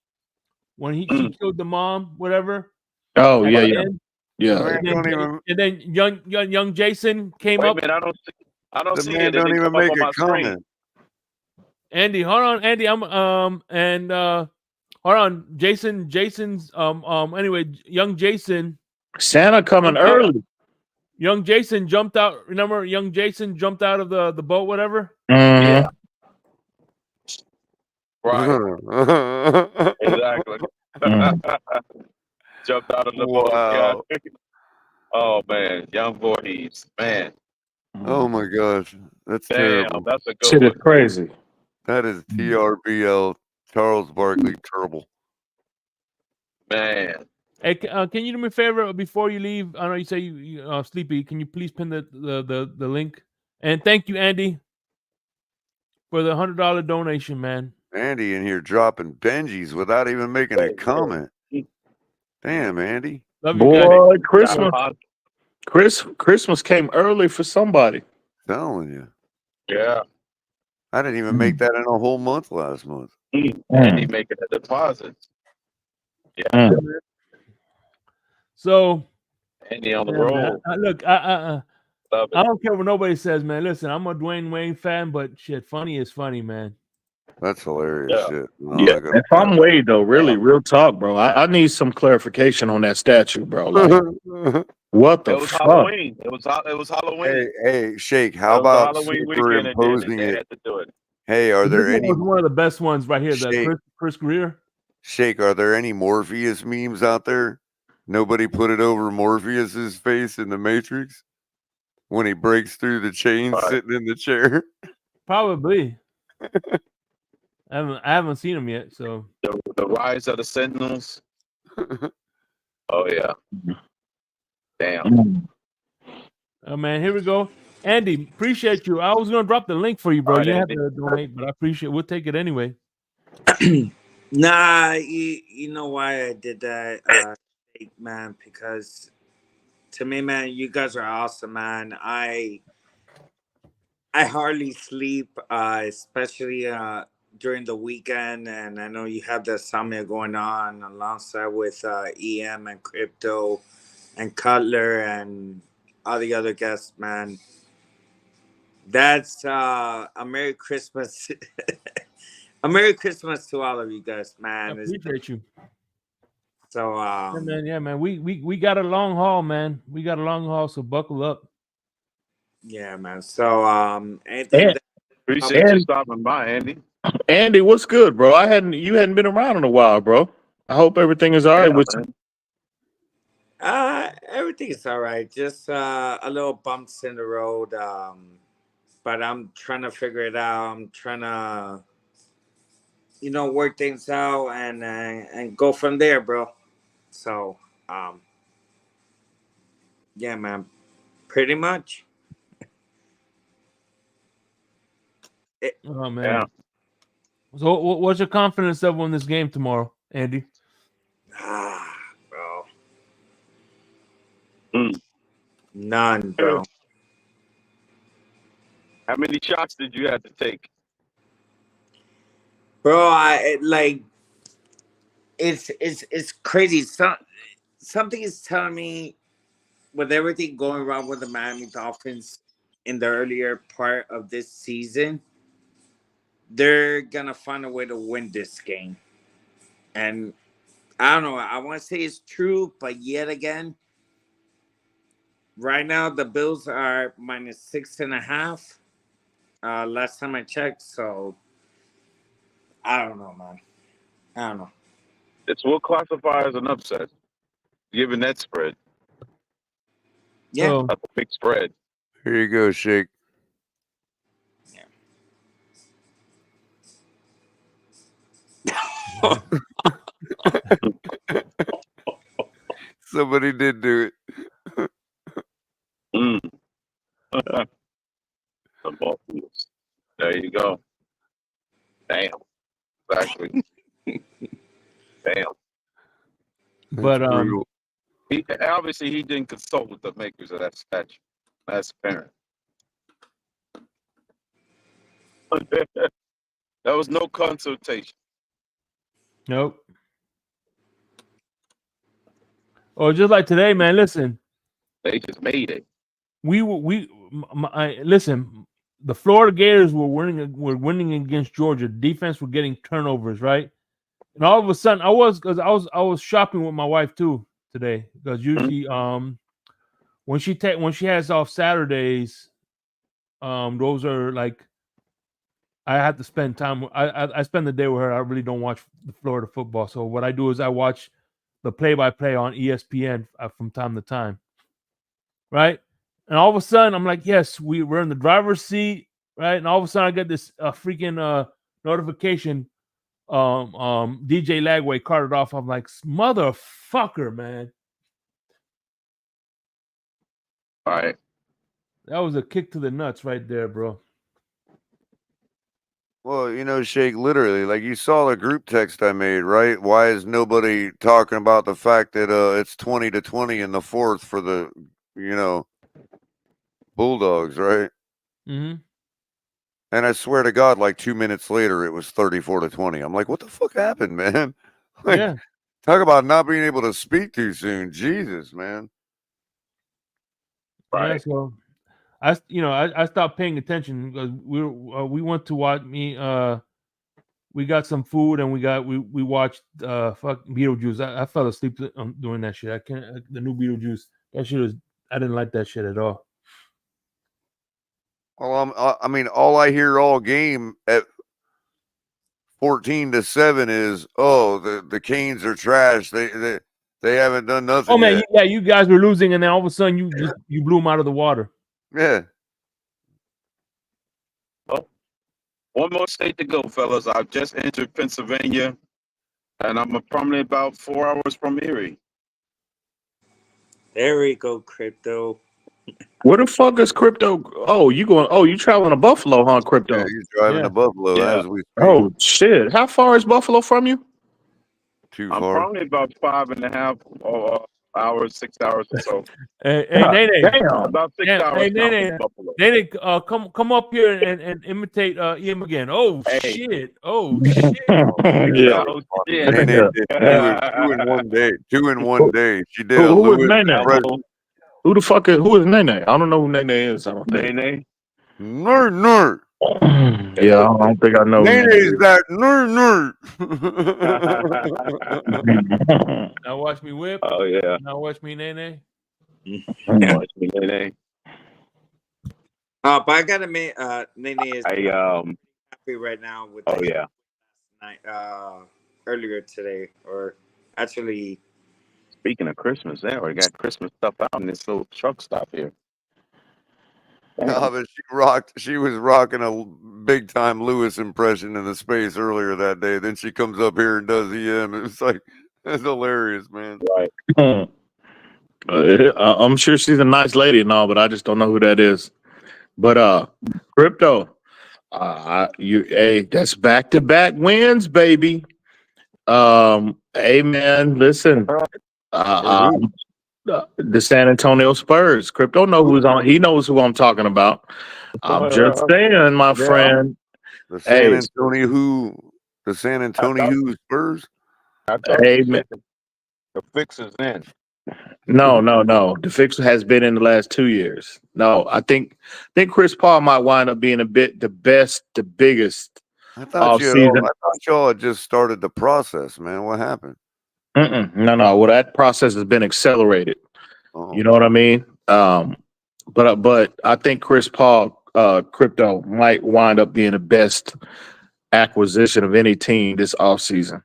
when she killed the mom, whatever. Oh, at yeah, the yeah. end. Yeah. Man, don't even, And then young Jason came Wait a up. minute, I don't the see man it. It don't didn't even come up make on a my screen. comment. Andy, hold on, Andy. I'm and hold on, Jason's anyway, young Jason Santa coming early. Young Jason jumped out. Remember, young Jason jumped out of the boat, whatever. Mhm. Yeah. Right. Exactly. Jumped out of the boat. Yeah. Wow. Oh man, young Voorhees. Man, Oh my gosh. That's damn, terrible. that's a good Shit is one. crazy. That is TRBL, Charles Barkley terrible. Man, Hey, can you do me a favor before you leave? I know you say you sleepy. Can you please pin the link? And thank you, Andy, for the $100 donation, man. Andy in here dropping Benjis without even making a comment. Damn, Andy. Love you guys. Boy, Christmas came early for somebody. Telling you. Yeah. I didn't even make that in a whole month last month. And he making a deposit. Yeah. So, Andy on the yeah, road. man, look, Love I it. don't care what nobody says, man. Listen, I'm a Dwayne Wayne fan, but shit, funny is funny, man. That's hilarious Yeah. shit. No, Yeah, I gotta if I'm say Wade though, really, real talk, bro. I need some clarification on that statue, bro. Like, that. what It the was fuck? Halloween. It was Halloween. Hey, Shake, It how was a about Halloween weekend and superimposing they it? had to do it. Hey, are This there one any was one of the best ones right here. The Shake, Chris Greer. Shake, are there any Morpheus memes out there? Nobody put it over Morpheus's face in the Matrix when he breaks through the chain Right. sitting in the chair. Probably. I haven't seen him yet, so The Rise of the Sentinels. Oh yeah. Damn. oh man, here we go. Andy, appreciate you. I was gonna drop the link for you, bro. All right, You have Andy. to donate, but I appreciate. We'll take it anyway. Nah, you know why I did that, man? Because to me, man, you guys are awesome, man. I hardly sleep, especially during the weekend, and I know you have the Insomnia going on alongside with EM and Crypto and Cutler and all the other guests, man. That's a Merry Christmas. A Merry Christmas to all of you guys, I man. appreciate you. So Yeah, man. We got a long haul, man. We got a long haul, so buckle up. yeah, man. So anything And, Appreciate you and stopping by, Andy. Andy, what's good, bro? You hadn't been around in a while, bro. I hope everything is all right Yeah, with man. everything is all right. Just a little bumps in the road. But I'm trying to figure it out. I'm trying to, work things out and go from there, bro. So, yeah, man. Pretty much. Oh man. Yeah. So what's your confidence level in this game tomorrow, Andy? Bro. Mm. None, bro. How many shots did you have to take? Bro, it's crazy. Something is telling me with everything going wrong with the Miami Dolphins in the earlier part of this season, they're gonna find a way to win this game. And I don't know, I want to say it's true, but yet again, right now the Bills are -6.5. Last time I checked, so I don't know, man. I don't know. It's what classify as an upset, given that spread. Yeah. So That's a big spread. Here you go, Shake. Somebody did do it. The ball fields. There you go. Damn. Exactly. Damn. But brutal. He obviously he didn't consult with the makers of that statue. That's apparent. There was no consultation. nope. Or just like today, man. Listen, They just made it. listen. The Florida Gators were winning against Georgia. Defense were getting turnovers, right? And all of a sudden, I was shopping with my wife too today because usually when she has off Saturdays, those are like I have to spend time. I spend the day with her. I really don't watch the Florida football. So what I do is I watch the play-by-play on ESPN from time to time, right? And all of a sudden, I'm like, yes, we're in the driver's seat, right? And all of a sudden, I get this freaking notification. DJ Lagway carted off. I'm like, motherfucker, man. All right. That was a kick to the nuts right there, bro. Well, you know, Shake, literally, like you saw the group text I made, right? Why is nobody talking about the fact that it's 20-20 in the fourth for the, you know, Bulldogs, right? Mm-hmm. And I swear to God, like 2 minutes later, it was 34-20. I'm like, what the fuck happened, man? Like, Yeah. talk about not being able to speak too soon. Jesus, man. Right. Yeah, so I stopped paying attention because we went to watch we got some food and we watched fuck Beetlejuice. I fell asleep doing that shit. I can't the new Beetlejuice. That shit was I didn't like that shit at all. Well, I mean, all I hear all game at 14-7 is, oh, the Canes are trash. They haven't done nothing. Oh man, yet. yeah, you guys were losing, and then all of a sudden you blew them out of the water. Yeah. Well, one more state to go, fellas. I've just entered Pennsylvania, and I'm probably about 4 hours from Erie. There we go, Crypto. Where the fuck is Crypto? Oh, you traveling to Buffalo, huh, Crypto? Yeah, he's driving to Buffalo as we speak. Oh shit! How far is Buffalo from you? Too I'm far. probably about 5.5 hours, 6 hours or so. Hey, Nene. Damn. About 6 hours. Hey, Nene, come up here and imitate Ian again. Oh shit! Oh shit! Yeah. Oh, shit. Nene did two in one day. 2 in 1 day. She did a Who is Lewis Nene? impression. Who the fuck is Nene? I don't know who Nene is. I don't think. Nene. Nerd. Yeah, I don't think I know. Nene's that nerd. Now watch me whip. Oh yeah. Now watch me Nene. Watch me, Nene. But I gotta admit, Nene is happy right now with night earlier today, or actually. Speaking of Christmas, we got Christmas stuff out in this little truck stop here. No, but she was rocking a big time Lewis impression in the space earlier that day. Then she comes up here and does EM. It's like, that's hilarious, man. Right. I'm sure she's a nice lady and all, but I just don't know who that is. But Crypto, that's back-to-back wins, baby. Hey man, listen. The San Antonio Spurs. Crypto know who's on. He knows who I'm talking about. I'm just saying, my friend. The San Antonio Spurs. Hey, man. The fix is in. No. The fix has been in the last 2 years. No, I think Chris Paul might wind up being the biggest. I thought y'all had just started the process, man. What happened? No. Well, that process has been accelerated. Oh. You know what I mean? But I think Chris Paul, Crypto, might wind up being the best acquisition of any team this offseason.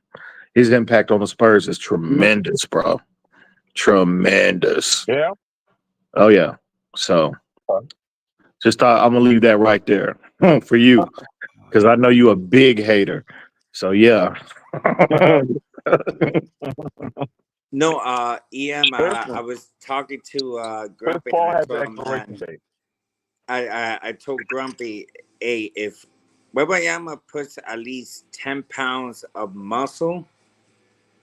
His impact on the Spurs is tremendous, bro. Tremendous. Yeah. Oh yeah. So just thought I'm gonna leave that right there for you, because I know you a big hater. So yeah. No, EM. I was talking to Grumpy. I told Grumpy, hey, if Wembanyama puts at least 10 pounds of muscle.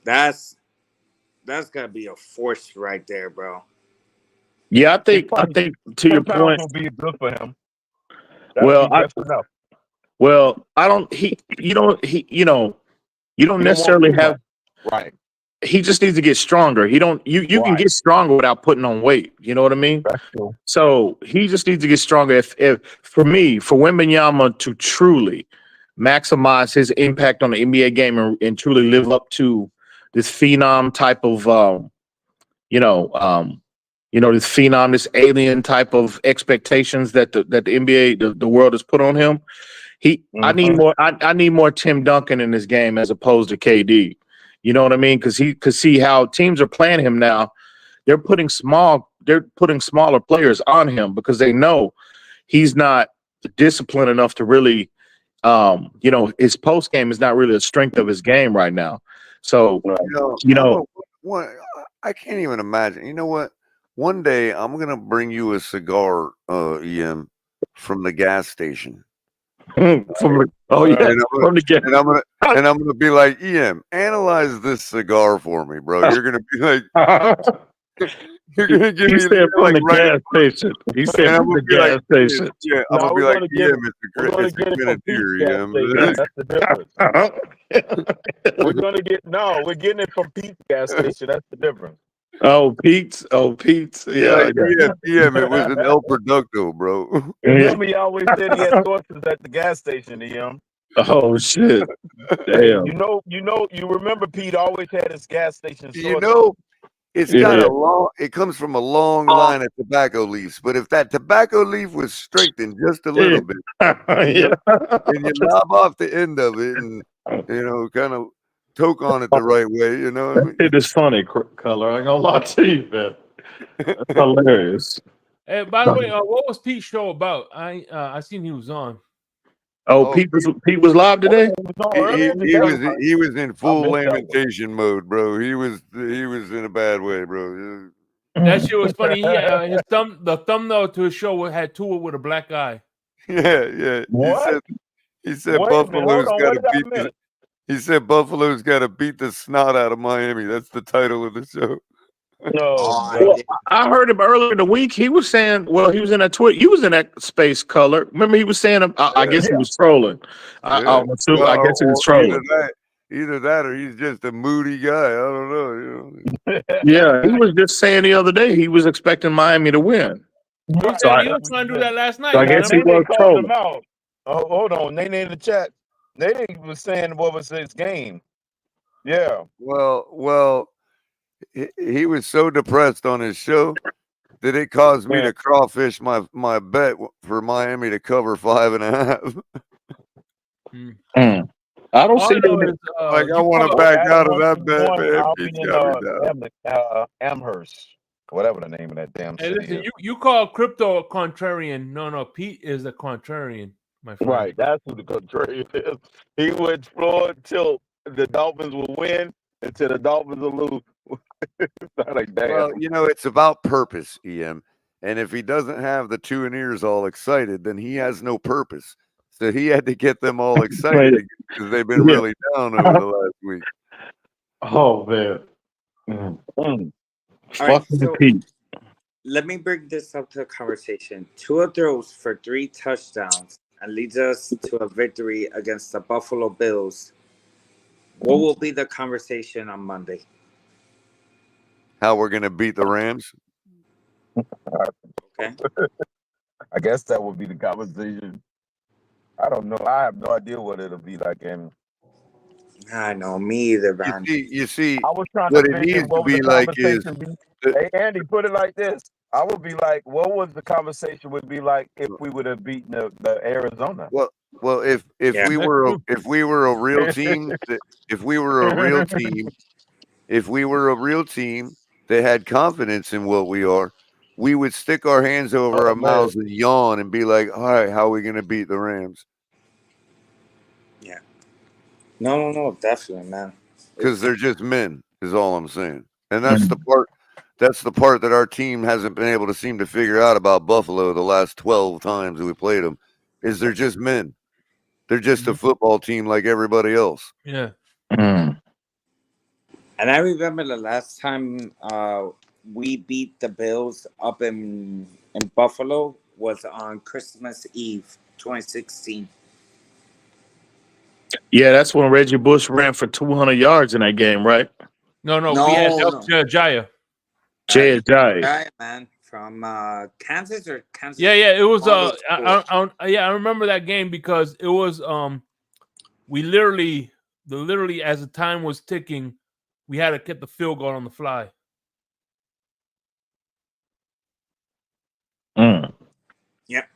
That's gotta be a force right there, bro. Yeah, I think to your 10 pounds point. will be good for him. That'll Well, be just enough. I don't. You don't necessarily You don't want too have. much. Right. He just needs to get stronger. He don't. You can Right. get stronger without putting on weight. You know what I mean? That's true. So he just needs to get stronger. If for Wembanyama to truly maximize his impact on the NBA game and truly live up to this phenom type of this phenom, this alien type of expectations that the NBA, the world has put on him. I need more. I need more Tim Duncan in this game as opposed to KD. You know what I mean? Because he could see how teams are playing him now. They're putting smaller players on him because they know he's not disciplined enough to really, his post game is not really the strength of his game right now. So, I can't even imagine. You know what? One day I'm gonna bring you a cigar, EM, from the gas station. from the gas. And I'm gonna be like, EM, analyze this cigar for me, bro. You're gonna be like, you're gonna give He me said from like the gas station. He said from the gas station. Yeah, I'm gonna be like, EM, it's a grenadier, EM. That's the difference. We're getting it from Pete's gas station. That's the difference. Oh, Pete's. Yeah. EM, it was an El Producto, bro. Remember, he always said he had sources at the gas station, EM. Oh shit! Damn. You remember Pete always had his gas station sources. You know, it's got it comes from a long line of tobacco leaves. But if that tobacco leaf was strengthened just a little bit, and you lob off the end of it and, kind of toke on it the right way, you know what I mean? It is funny, Color. I ain't gonna lie to you, man. That's hilarious. Hey, by the way, what was Pete's show about? I seen he was on. Oh, Pete was live today. He was in full lamentation mode, bro. He was in a bad way, bro. That shit was funny. The thumbnail to his show had Tua with a black eye. Yeah. What? He said Buffalo's got to beat. He said Buffalo's got to beat the snot out of Miami. That's the title of the show. No, I heard him earlier in the week. He was saying, he was in that tweet. He was in that space, Color. Remember, he was saying, I guess he was trolling. I guess he was trolling. Either that or he's just a moody guy. I don't know. Yeah, he was just saying the other day he was expecting Miami to win. He was trying to do that last night. So I guess he was trolling. Oh, hold on. Nene in the chat. Nene was saying what was his game. Yeah. Well, he was so depressed on his show that it caused me to crawfish my bet for Miami to cover 5.5. I don't see that. I want to back out of that bet, Amherst, whatever the name of that damn city. Listen, you call crypto a contrarian. No, Pete is a contrarian, my friend. Right, that's who the contrarian is. He would explore until the Dolphins will win, until the Dolphins will lose. Like, damn. Well, it's about purpose, EM. And if he doesn't have the two and ears all excited, then he has no purpose. So he had to get them all excited because they've been really down over the last week. Oh, man. All right, so let me bring this up to a conversation. Tua throws for 3 touchdowns and leads us to a victory against the Buffalo Bills. What will be the conversation on Monday? How we're going to beat the Rams? Okay. I guess that would be the conversation. I don't know. I have no idea what it'll be like. And I know, me either, man. You see, I was trying what to it needs to be like is. Hey, Andy, put it like this. I would be like, what was the conversation would be like if we would have beaten the Arizona? Well, if we were a real team, if we were a real team that had confidence in what we are, we would stick our hands over our mouths and yawn and be like, all right, how are we going to beat the Rams? Yeah. No, definitely, man. Because they're just men, is all I'm saying. And that's the part that our team hasn't been able to seem to figure out about Buffalo the last 12 times that we played them, is they're just men. They're just a football team like everybody else. Yeah. Mm. And I remember the last time we beat the Bills up in Buffalo was on Christmas Eve, 2016. Yeah, that's when Reggie Bush ran for 200 yards in that game, right? No, we had No, Jaya. Jay Ajayi. Guy, man, from Kansas or Kansas. Yeah, it was One of those four. I remember that game because it was we literally as the time was ticking, we had to get the field goal on the fly. Mm. Yep,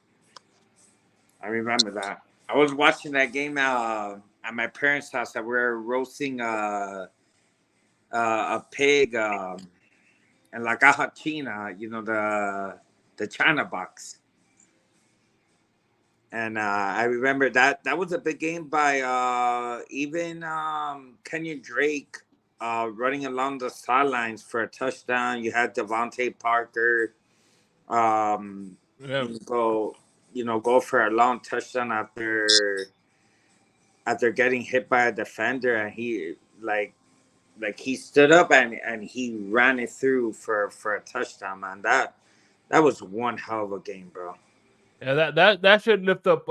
I remember that. I was watching that game at my parents' house. That we were roasting a pig and la caja china, the China box. And I remember that was a big game by even Kenyon Drake running along the sidelines for a touchdown. You had Devontae Parker Yeah. go for a long touchdown after getting hit by a defender, and he he stood up and he ran it through for a touchdown, man. That was one hell of a game, bro. Yeah, that should lift up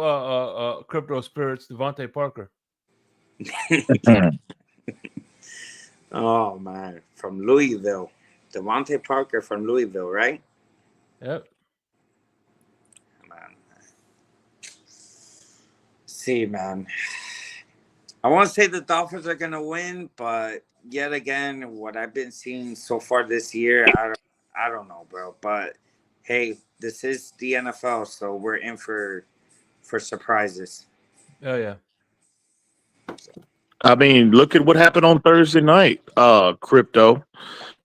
crypto spirits, Devontae Parker. Oh man, from Louisville, Devontae Parker from Louisville, right? Yep. Man, see, man, I want to say the Dolphins are gonna win, but yet again, what I've been seeing so far this year, I don't know, bro. But hey, this is the NFL, so we're in for surprises. Oh yeah. I mean, look at what happened on Thursday night, crypto.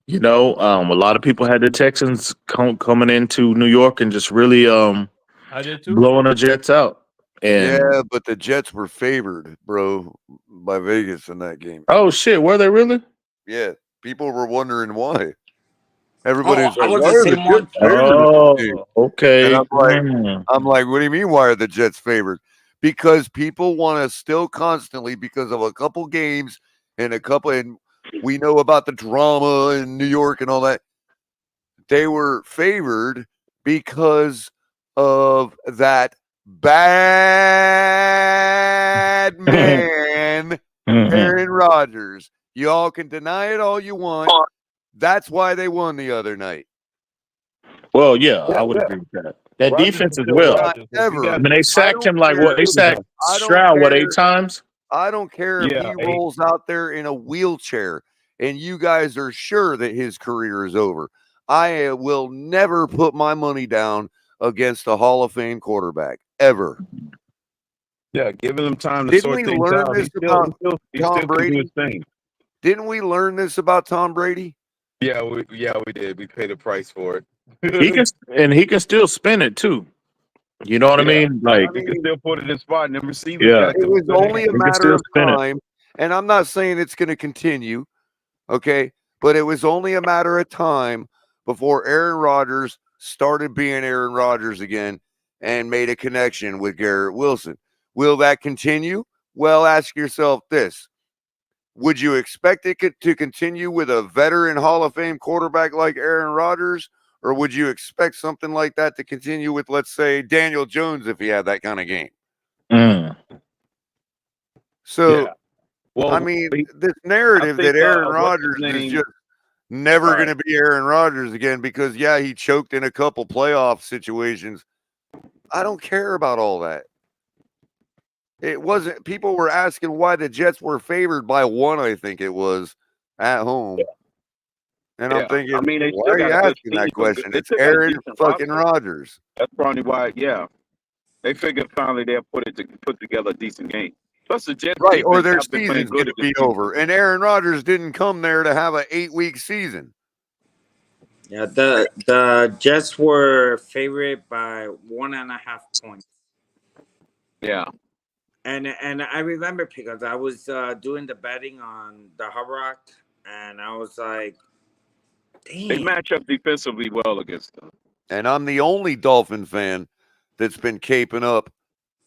A lot of people had the Texans coming into New York and just really I did too. blowing the Jets out. And Yeah, but the Jets were favored, bro, by Vegas in that game. oh shit, were they really? Yeah, people were wondering why. Everybody was I like, was "Why the are the same one. Jets favored in this game?" Oh, okay. And Mm. I'm like, what do you mean? Why are the Jets favored? Because people want to still constantly, because of a couple games and we know about the drama in New York and all that. They were favored because of that bad man, Mhm. Aaron Rodgers. You all can deny it all you want. That's why they won the other night. Well, yeah, I would agree with that. That Rodgers defense is as still well. Rodgers. Ever. I mean, they sacked him like care. what? They sacked I don't Stroud what, 8 care. times? I don't care if Yeah, he 8. rolls out there in a wheelchair and you guys are sure that his career is over. I will never put my money down against a Hall of Fame quarterback ever. Yeah, giving him time to Didn't sort we things learn out. this He about still Tom can do Brady? his thing. Didn't we learn this about Tom Brady? Yeah, we did. We paid a price for it. He can still spin it too. You know what I Yeah. mean? Like, He can still put it in spot, and then receivers yeah, got It to was good only hands. a he can matter still of spin it. time, and I'm not saying it's going to continue, okay? But it was only a matter of time before Aaron Rodgers started being Aaron Rodgers again and made a connection with Garrett Wilson. Will that continue? Well, ask yourself this. Would you expect it to continue with a veteran Hall of Fame quarterback like Aaron Rodgers? Or would you expect something like that to continue with, let's say, Daniel Jones if he had that kind of game? Mm. So, Yeah. Well, I mean, this narrative think, that Aaron what's his Rodgers is name? just never Right. going to be Aaron Rodgers again because, yeah, he choked in a couple playoff situations. I don't care about all that. It wasn't, people were asking why the Jets were favored by 1, I think it was, at home. And I'm thinking, I mean, they why still are you got a good asking team. that question? They It's still got a Aaron decent fucking roster. Rodgers. That's probably why. Yeah, they figured finally they'll put together a decent game. Plus the Jets Right, or defense their have been playing season's good going to this be season. over. And Aaron Rodgers didn't come there to have an 8-week season. Yeah, the Jets were favored by 1.5 points. Yeah. And I remember because I was doing the betting on the Hard Rock, and I was like, They damn. match up defensively well against them. And I'm the only Dolphin fan that's been caping up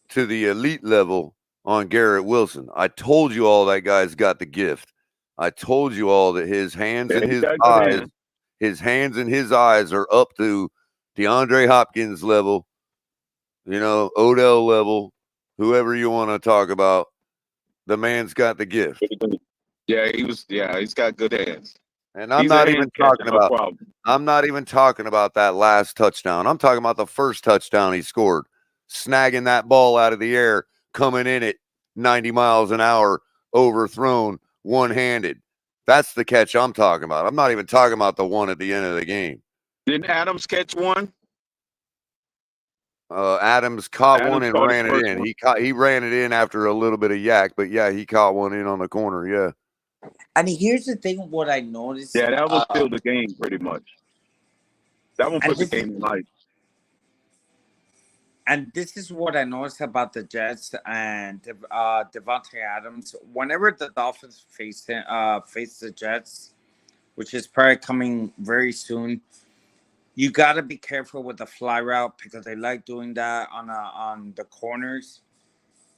to the elite level on Garrett Wilson. I told you all that guy's got the gift. I told you all that his hands Yeah, and he his got good eyes, hands. his hands and his eyes are up to DeAndre Hopkins level, Odell level, whoever you want to talk about. The man's got the gift. Yeah, he's got good hands. And I'm He's a not hand even catcher, talking no about problem. I'm not even talking about that last touchdown. I'm talking about the first touchdown he scored, snagging that ball out of the air, coming in at 90 miles an hour, overthrown, one-handed. That's the catch I'm talking about. I'm not even talking about the one at the end of the game. Didn't Adams catch one? Adams caught Adams one and caught his ran it first in. one. He ran it in after a little bit of yak, but yeah, he caught one in on the corner. Yeah. And here's the thing: what I noticed, Yeah, that was still the game, pretty much. That one and put the this is, game in life. and this is what I noticed about the Jets and Devontae Adams. Whenever the Dolphins face the Jets, which is probably coming very soon, you got to be careful with the fly route because they like doing that on the corners.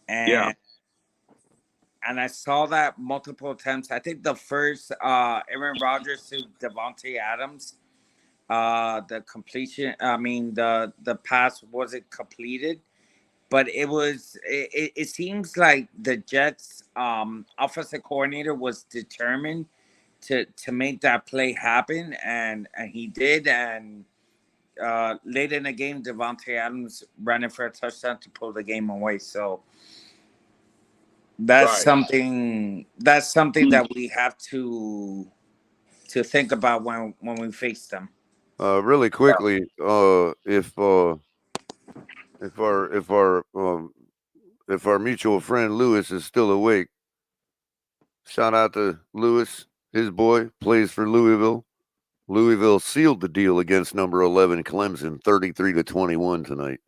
Yeah. And I saw that multiple times. I think the first Aaron Rodgers to Devontae Adams, the completion. I mean, the pass wasn't completed, but it seems like the Jets offensive coordinator was determined to make that play happen, and he did. And late in the game, Devontae Adams ran it for a touchdown to pull the game away. So that's Right. something that we have to think about when we face them. Really quickly, if our mutual friend Lewis is still awake, shout out to Lewis. His boy plays for Louisville. Louisville sealed the deal against number 11 Clemson, 33-21 tonight.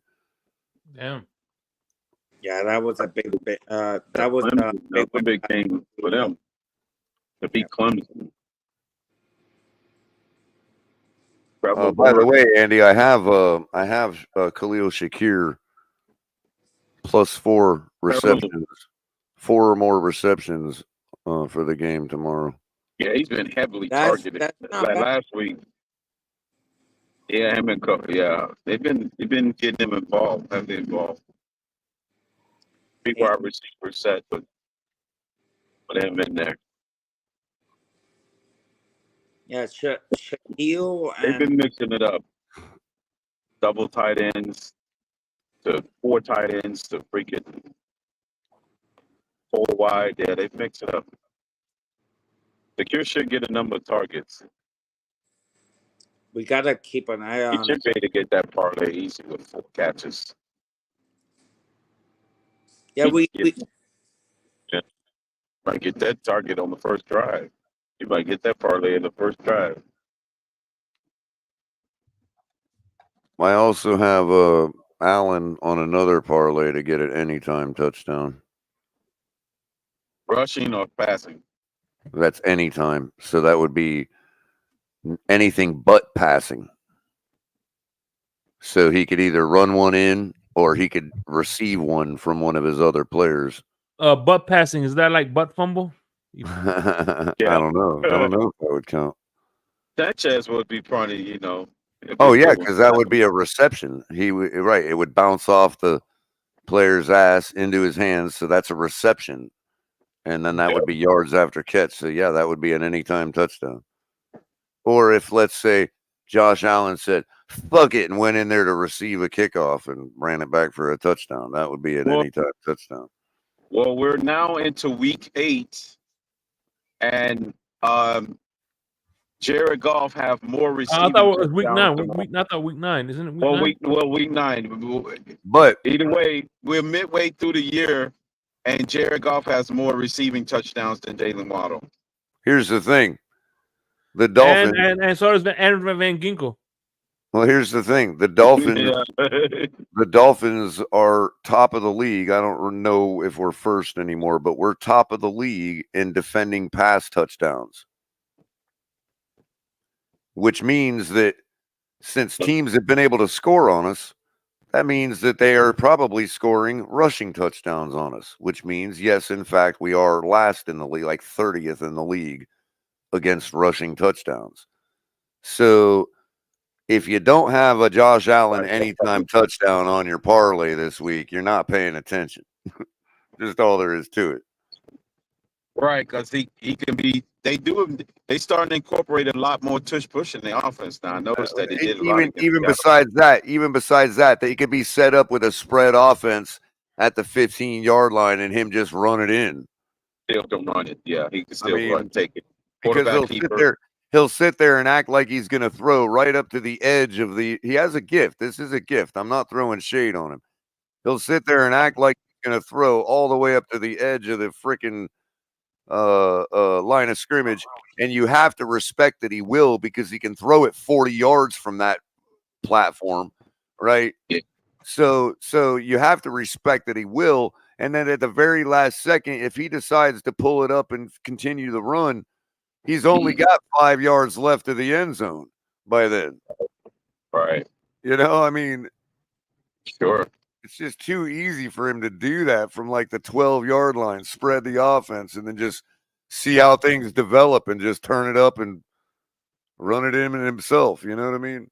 Damn. Yeah, that was a big. That was a That's a big game for them to beat Clemson. By the way, Andy, I have Khalil Shakir +4 receptions, 4 or more receptions for the game tomorrow. Yeah, he's been heavily targeted. Like last week. Yeah, him and Cook. Yeah, they've been getting him involved, heavily involved. Big wide receiver set, but put him in there. Yeah, Shaquille. They've been mixing it up. Double tight ends to 4 tight ends to freaking 4 wide. Yeah, they've mixed it up. The Cure should get a number of targets. We gotta keep an eye He on. should be able to get that parlay easy with 4 catches. Yeah, we might get that target on the first drive. You might get that parlay in the first drive. I also have Allen on another parlay to get an anytime touchdown. Rushing or passing? That's anytime. So that would be anything but passing. So he could either run one in or he could receive one from one of his other players. Butt passing, is that like butt fumble? I don't know. I don't know if that would count. Sanchez would be probably, Oh yeah, because that would be a reception. He would right. It would bounce off the player's ass into his hands, so that's a reception, and then that would be yards after catch. So yeah, that would be an anytime touchdown. Or if, let's say, Josh Allen said "fuck it" and went in there to receive a kickoff and ran it back for a touchdown, that would be an anytime touchdown. Well, we're now into week 8, and Jared Goff have more receiving. I thought it was week 9. I thought week 9, isn't it? Week 9. But either way, we're midway through the year, and Jared Goff has more receiving touchdowns than Jalen Waddle. Here's the thing: the Dolphins and so does Andrew Van Ginkel. Well, here's the thing: the Dolphins are top of the league. I don't know if we're first anymore, but we're top of the league in defending pass touchdowns, which means that since teams have been able to score on us, that means that they are probably scoring rushing touchdowns on us, which means, yes, in fact, we are last in the league, like 30th in the league against rushing touchdowns. So if you don't have a Josh Allen anytime touchdown on your parlay this week, you're not paying attention. Just all there is to it. Right, because he can be. They starting to incorporate a lot more tush push in the offense now. I noticed that they did a lot. Even besides that, they could be set up with a spread offense at the 15-yard line and him just run it in. Still can run it. Yeah, he can still run, take it. Because he'll sit there and act like he's going to throw right up to the edge of the. He has a gift. This is a gift. I'm not throwing shade on him. He'll sit there and act like he's going to throw all the way up to the edge of the freaking line of scrimmage, and you have to respect that he will, because he can throw it 40 yards from that platform, right? Yeah. So you have to respect that he will, and then at the very last second, if he decides to pull it up and continue the run, he's only got 5 yards left of the end zone by then. Right. You know, I mean, sure. It's just too easy for him to do that from like the 12-yard line, spread the offense, and then just see how things develop and just turn it up and run it in himself. You know what I mean?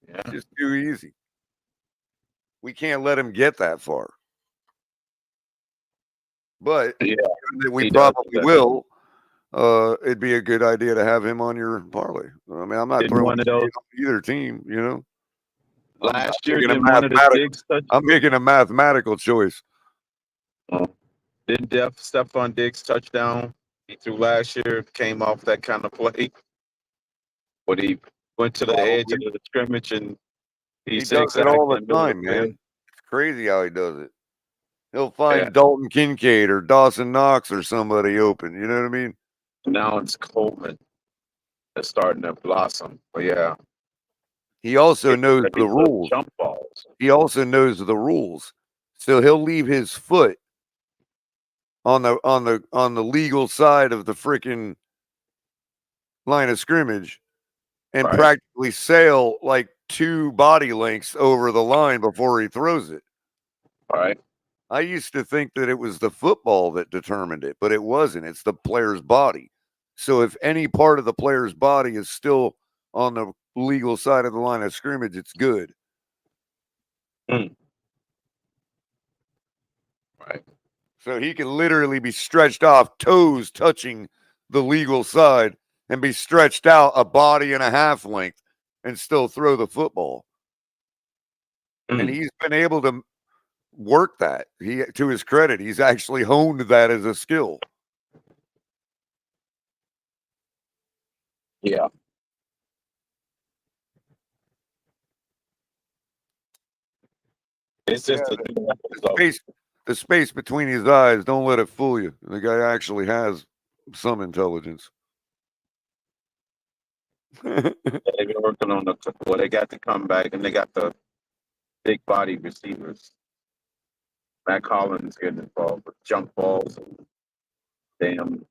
Yeah. It's just too easy. We can't let him get that far. But yeah, we probably will. It'd be a good idea to have him on your parlay. I mean, I'm not throwing shade on either team, you know. Last year, I'm making a mathematical choice. Didn't Stephon Diggs touchdown he threw last year came off that kind of play? But he went to the edge of the scrimmage and he does it all the time, man. It's crazy how he does it. He'll find Dalton Kincaid or Dawson Knox or somebody open. You know what I mean? Now it's Coleman that's starting to blossom. But yeah. He also knows the rules. Jump balls. He also knows the rules. So he'll leave his foot on the legal side of the freaking line of scrimmage and practically sail like 2 body lengths over the line before he throws it. All right. I used to think that it was the football that determined it, but it wasn't. It's the player's body. So if any part of the player's body is still on the legal side of the line of scrimmage, it's good. Right. So he can literally be stretched off, toes touching the legal side, and be stretched out a body and a half length and still throw the football. And he's been able to work that. To his credit, he's actually honed that as a skill. Yeah. It's just the space between his eyes. Don't let it fool you. The guy actually has some intelligence. They've been working on they got to come back, and they got the big body receivers. Matt Collins getting involved with jump balls. And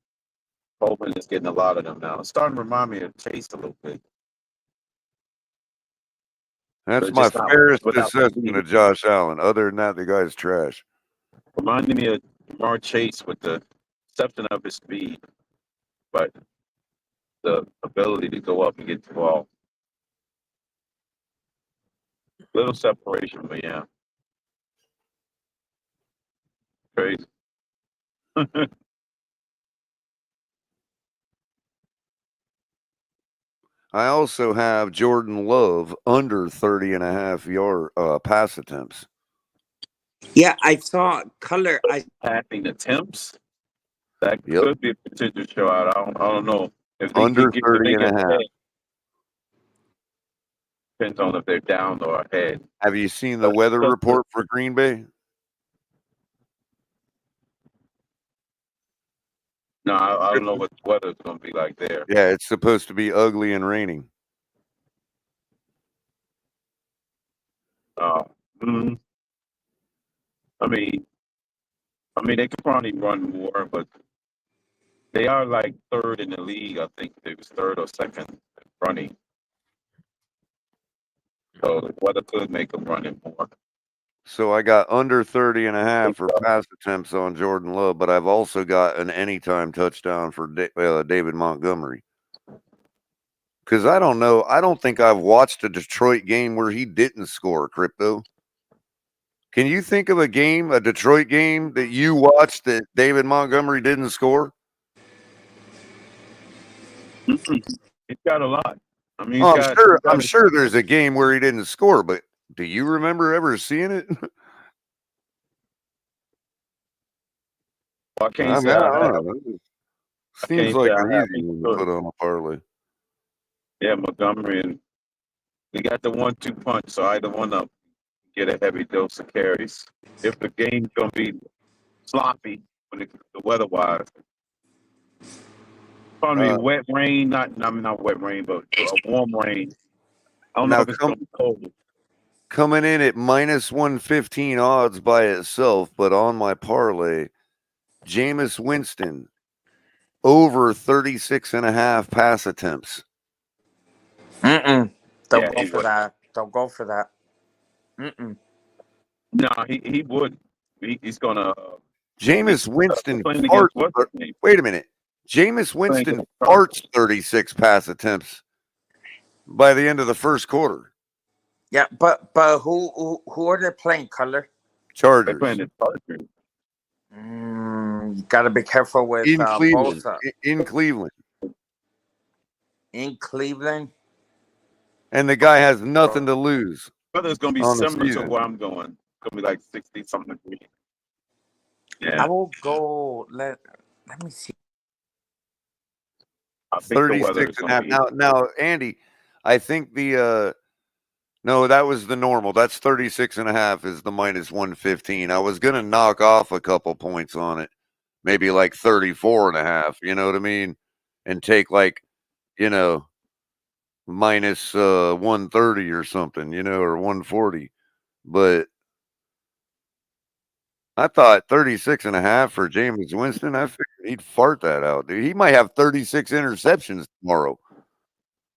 Coleman is getting a lot of them now. It's starting to remind me of Chase a little bit. That's my fairest assessment of Josh Allen. Other than that, the guy's trash. Reminding me of Jamar Chase with the exception of his speed, but the ability to go up and get the ball. Little separation, but yeah. Crazy. I also have Jordan Love under 30.5 yard pass attempts. Yeah, I saw color. Passing attempts. That could be a potential show out. I don't know if they under 30.5. Depends on if they're down or ahead. Have you seen the weather report for Green Bay? No, I don't know what the weather's going to be like there. Yeah, it's supposed to be ugly and raining. I mean, they could probably run more, but they are like third in the league. I think it was third or second running. So the weather could make them running more. So I got under 30 and a half for pass attempts on Jordan Love, but I've also got an anytime touchdown for David Montgomery. Because I don't know. I don't think I've watched a Detroit game where he didn't score, Crypto. Can you think of a Detroit game that you watched that David Montgomery didn't score? He's got a lot. I mean, Oh, I'm sure there's a game where he didn't score, but do you remember ever seeing it? I can't say I have. Seems like an easy one to put on a parlay. Yeah, Montgomery, and we got the 1-2 punch, so either one of them get a heavy dose of carries. If the game's gonna be sloppy when the weather-wise, probably wet rain, not wet rain, but a warm rain. I don't know if it's gonna be cold. Coming in at minus 115 odds by itself, but on my parlay, Jameis Winston over 36 and a half pass attempts. Don't go for that. Don't go for that. No, he would. He's gonna. Jameis Winston farts. Wait a minute. Jameis Winston farts 36 pass attempts by the end of the first quarter. Yeah, but who are they playing? Color Chargers. They're playing the Chargers. You gotta be careful with Cleveland. Bosa. In Cleveland. In Cleveland. And the guy has nothing to lose. Whether it's gonna be similar to where I'm going. It's gonna be like 60-something degrees. Yeah. I will go. Let me see. 36 and a half. Now, Andy, I think no, that was the normal. That's 36 and a half is the minus 115. I was going to knock off a couple points on it. Maybe like 34 and a half, you know what I mean? And take like, minus 130 or something, or 140. But I thought 36 and a half for Jameis Winston. I figured he'd fart that out, dude. He might have 36 interceptions tomorrow.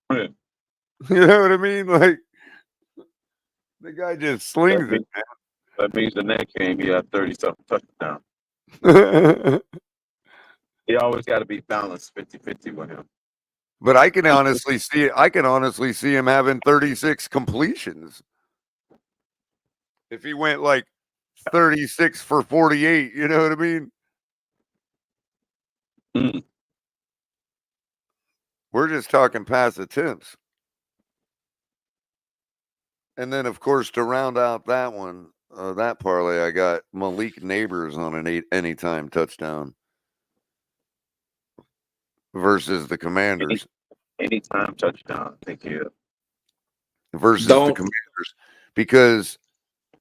Yeah. You know what I mean? Like, the guy just slings it, man. That means the next game he had 30-something touchdowns. He always got to be balanced 50-50 with him. But I can honestly see him having 36 completions. If he went like 36 for 48, you know what I mean? We're just talking pass attempts. And then, of course, to round out that one, that parlay, I got Malik Neighbors on an anytime touchdown versus the Commanders. Anytime touchdown, thank you. Versus the Commanders. Because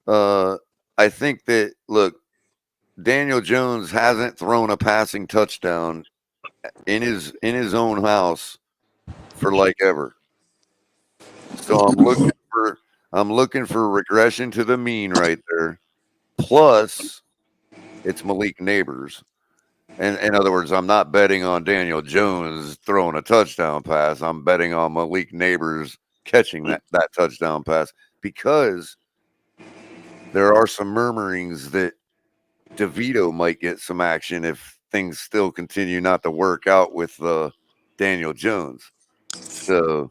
I think that, look, Daniel Jones hasn't thrown a passing touchdown in his own house for like ever. So I'm looking for regression to the mean right there. Plus, it's Malik Neighbors. And in other words, I'm not betting on Daniel Jones throwing a touchdown pass. I'm betting on Malik Neighbors catching that touchdown pass, because there are some murmurings that DeVito might get some action if things still continue not to work out with Daniel Jones. So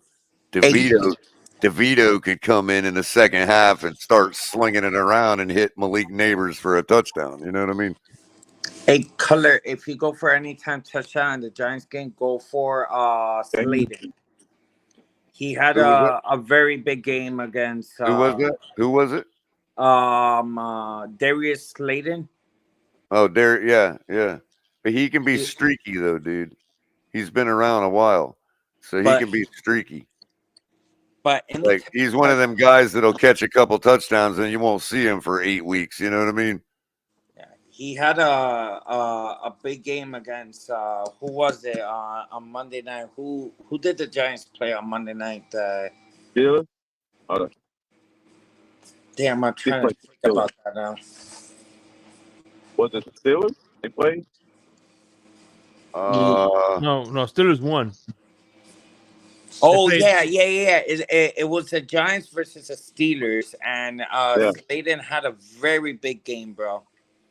DeVito could come in the second half and start slinging it around and hit Malik Neighbors for a touchdown. You know what I mean? Hey, Color, if you go for anytime touchdown in the Giants game, go for Slayton. He had a very big game against Who was that? Who was it? Darius Slayton. Oh, yeah. But he can be streaky though, dude. He's been around a while, so he can be streaky. But he's one of them guys that'll catch a couple touchdowns and you won't see him for 8 weeks. You know what I mean? Yeah, he had a big game against who was it on Monday night? Who did the Giants play on Monday night? Steelers. Damn, I'm trying to think about that now. Was it the Steelers they played? No, Steelers won. Oh played- yeah. It was the Giants versus the Steelers, and Yeah. Slayton had a very big game, bro.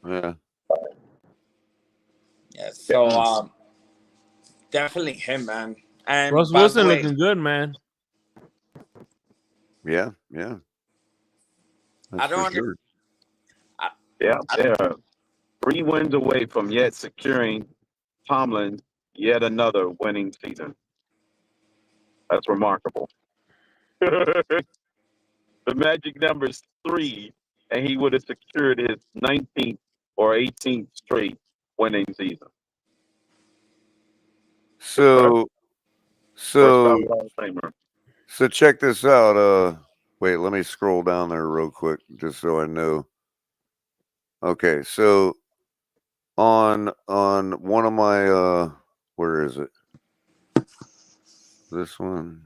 Yeah. Yeah. So definitely him, man. And Russ by the Wilson way, looking good, man. Yeah. Yeah. That's I don't for under- sure. Yeah, they're 3 wins away from yet securing Tomlin yet another winning season. That's remarkable. The magic number is 3, and he would have secured his 19th or 18th straight winning season. So, First so, ballot Hall of Famer. so check this out. Wait, let me scroll down there real quick just so I know. Okay, so on one of my where is it? This one?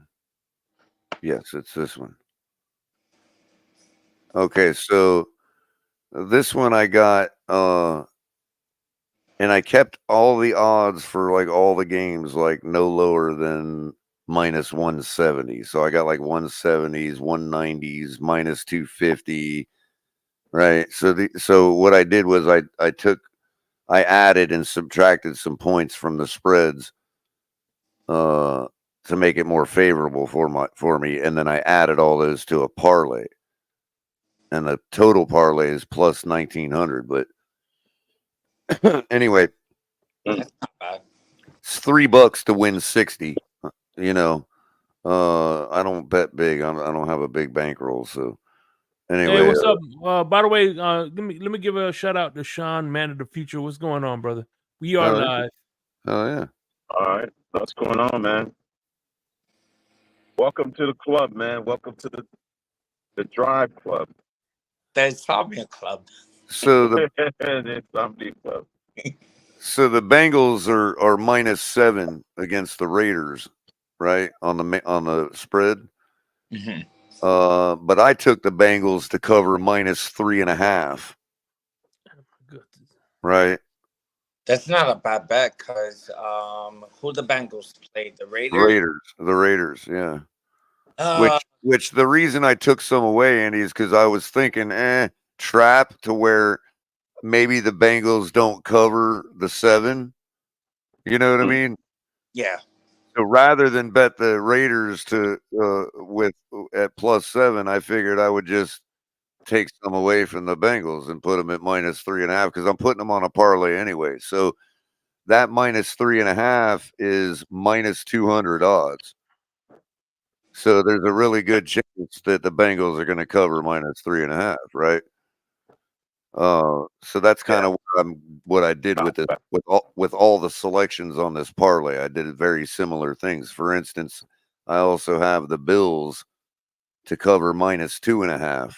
Yes, it's this one. Okay, so this one I got and I kept all the odds for like all the games like no lower than minus 170. So I got like 170s, 190s, minus 250, right? So what I did was I added and subtracted some points from the spreads to make it more favorable for me, and then I added all those to a parlay. And the total parlay is plus 1900, but anyway, That's not bad. it's $3 to win 60. You know, I don't bet big. I don't have a big bankroll. So anyway, Hey, what's up? By the way, let me give a shout out to Sean, man of the future. What's going on, brother? We are live. Oh yeah. All right, what's going on, man? Welcome to the club, man. Welcome to the Drive Club. The Insomnia Club. So the The Insomnia Club. so the Bengals are minus 7 against the Raiders, right on the spread. Mm-hmm. But I took the Bengals to cover minus 3.5. Right. That's not a bad bet because who the Bengals played? The Raiders. The Raiders, yeah. Uh, Which the reason I took some away, Andy, is because I was thinking, trap to where maybe the Bengals don't cover the 7. You know what I mean? yeah. So rather than bet the Raiders at plus 7, I figured I would just take some away from the Bengals and put them at minus 3.5 because I'm putting them on a parlay anyway. So that minus 3.5 is minus 200 odds. So there's a really good chance that the Bengals are going to cover minus 3.5, right? So that's kind of what I did with it with all the selections on this parlay. I did very similar things. For instance, I also have the Bills to cover minus 2.5,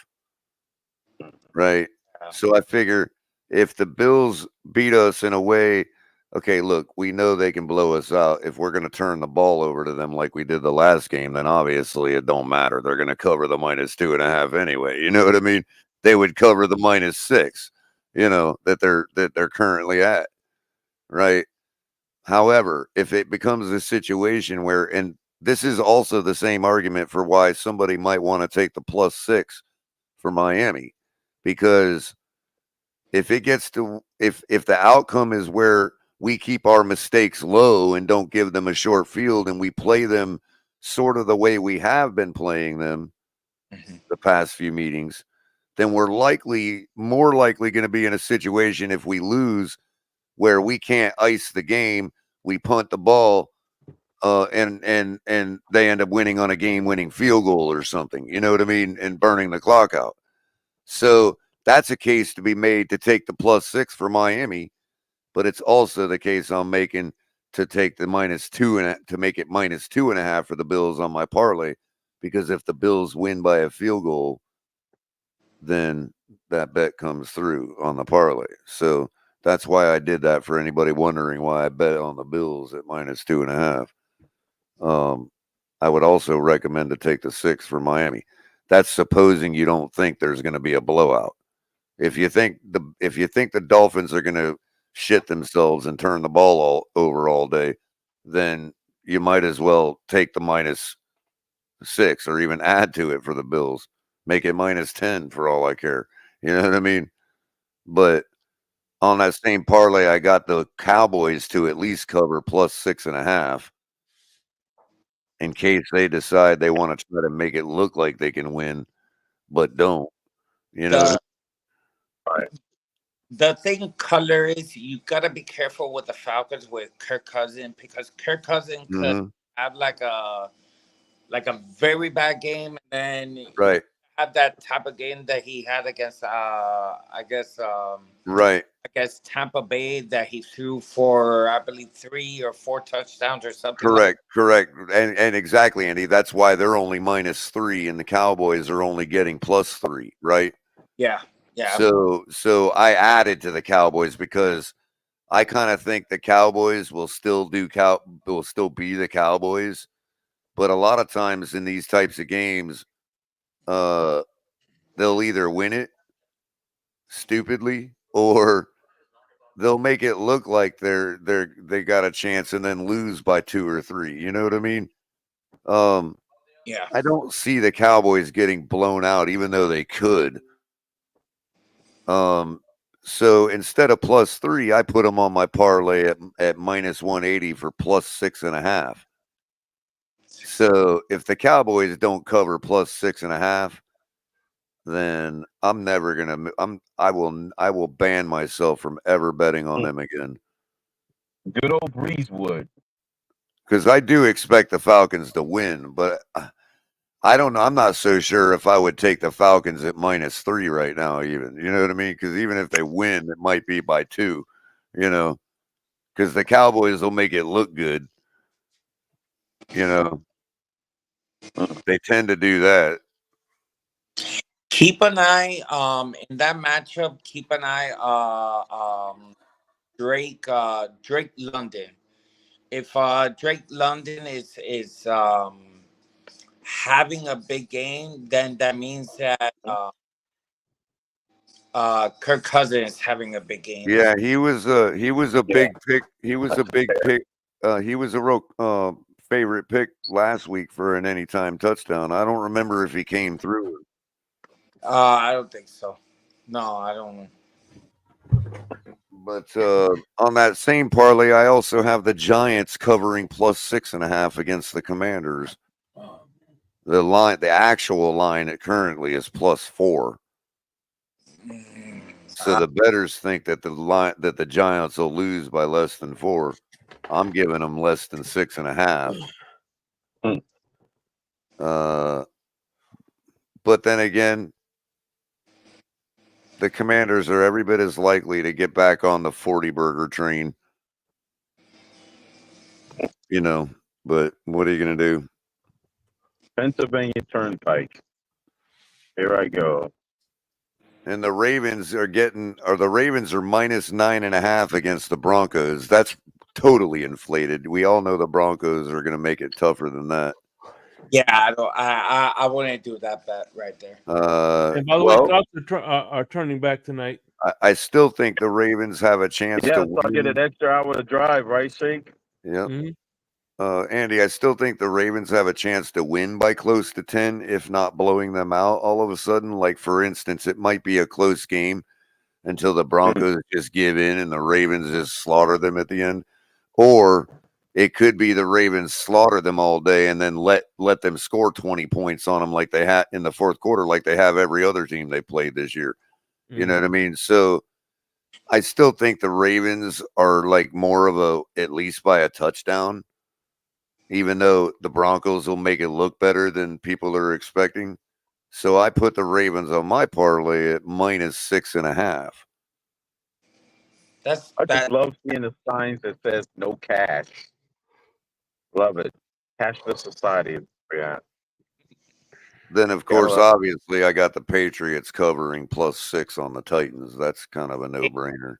right? So I figure if the Bills beat us in a way, okay, look, we know they can blow us out. If we're going to turn the ball over to them like we did the last game, then obviously it don't matter. They're going to cover the minus 2.5 anyway. You know what I mean? They would cover the minus 6, that they're currently at, right? However, if it becomes a situation where, and this is also the same argument for why somebody might want to take the plus 6 for Miami, because if it gets to if the outcome is where we keep our mistakes low and don't give them a short field and we play them sort of the way we have been playing them the past few meetings, then we're more likely going to be in a situation if we lose where we can't ice the game, we punt the ball, and they end up winning on a game-winning field goal or something. You know what I mean? And burning the clock out. So that's a case to be made to take the plus 6 for Miami, but it's also the case I'm making to take the minus 2 and to make it minus 2.5 for the Bills on my parlay, because if the Bills win by a field goal, then that bet comes through on the parlay. So that's why I did that, for anybody wondering why I bet on the Bills at minus 2.5. I would also recommend to take the 6 for Miami. That's supposing you don't think there's going to be a blowout. If you think the Dolphins are going to shit themselves and turn the ball over all day, then you might as well take the -6 or even add to it for the Bills. Make it -10 for all I care. You know what I mean? But on that same parlay, I got the Cowboys to at least cover +6.5 in case they decide they want to try to make it look like they can win, but don't. You know what I The thing, color, is you gotta be careful with the Falcons with Kirk Cousins, because Kirk Cousins could Mhm. have like a very bad game, and then you Right. have that type of game that he had against Right. against Tampa Bay, that he threw for, I believe, 3 or 4 touchdowns or something like. Correct. And exactly, Andy. That's why they're only -3 and the Cowboys are only getting +3, right? Yeah, yeah, So I added to the Cowboys because I kind of think the Cowboys will still be the Cowboys, but a lot of times in these types of games, uh, they'll either win it stupidly or they'll make it look like they got a chance and then lose by 2 or 3. You know what I mean? Um, yeah. I don't see the Cowboys getting blown out, even though they could. So instead of +3, I put them on my parlay at -180 for +6.5. So if the Cowboys don't cover +6.5, then I'm never gonna. I will ban myself from ever betting on them again. Good old Breeze would. Because I do expect the Falcons to win, but I don't know. I'm not so sure if I would take the Falcons at -3 right now, even. You know what I mean? Because even if they win, it might be by 2, you know, because the Cowboys will make it look good. You know, they tend to do that. Keep an eye in that matchup. Keep an eye Drake London. If Drake London is having a big game, then that means that Kirk Cousins is having a big game. Yeah, he was a big pick. He was a big pick. He was a real favorite pick last week for an anytime touchdown. I don't remember if he came through. I don't think so. No, I don't. But on that same parlay, I also have the Giants covering +6.5 against the Commanders. The actual line it currently is +4. So the bettors think that the Giants will lose by less than 4. I'm giving them less than 6.5. But then again, the Commanders are every bit as likely to get back on the 40 burger train. You know, but what are you going to do? Pennsylvania Turnpike. Here I go. And the Ravens are -9.5 against the Broncos. That's totally inflated. We all know the Broncos are going to make it tougher than that. Yeah, I don't. I wouldn't do that bet right there. And by the way, thoughts are turning back tonight. I still think the Ravens have a chance to so I get an extra hour to drive, right, Shake? Yeah. Mhm. Andy, I still think the Ravens have a chance to win by close to 10, if not blowing them out all of a sudden. Like, for instance, it might be a close game until the Broncos just give in and the Ravens just slaughter them at the end. Or it could be the Ravens slaughter them all day and then let them score 20 points on them like they had in the fourth quarter, like they have every other team they played this year. You know what I mean? So I still think the Ravens are like more of at least by a touchdown, even though the Broncos will make it look better than people are expecting. So I put the Ravens on my parlay at -6.5. I just love seeing the signs that says no cash. Love it. Cashless society. Yeah. Then, of course, obviously, I got the Patriots covering +6 on the Titans. That's kind of a no-brainer.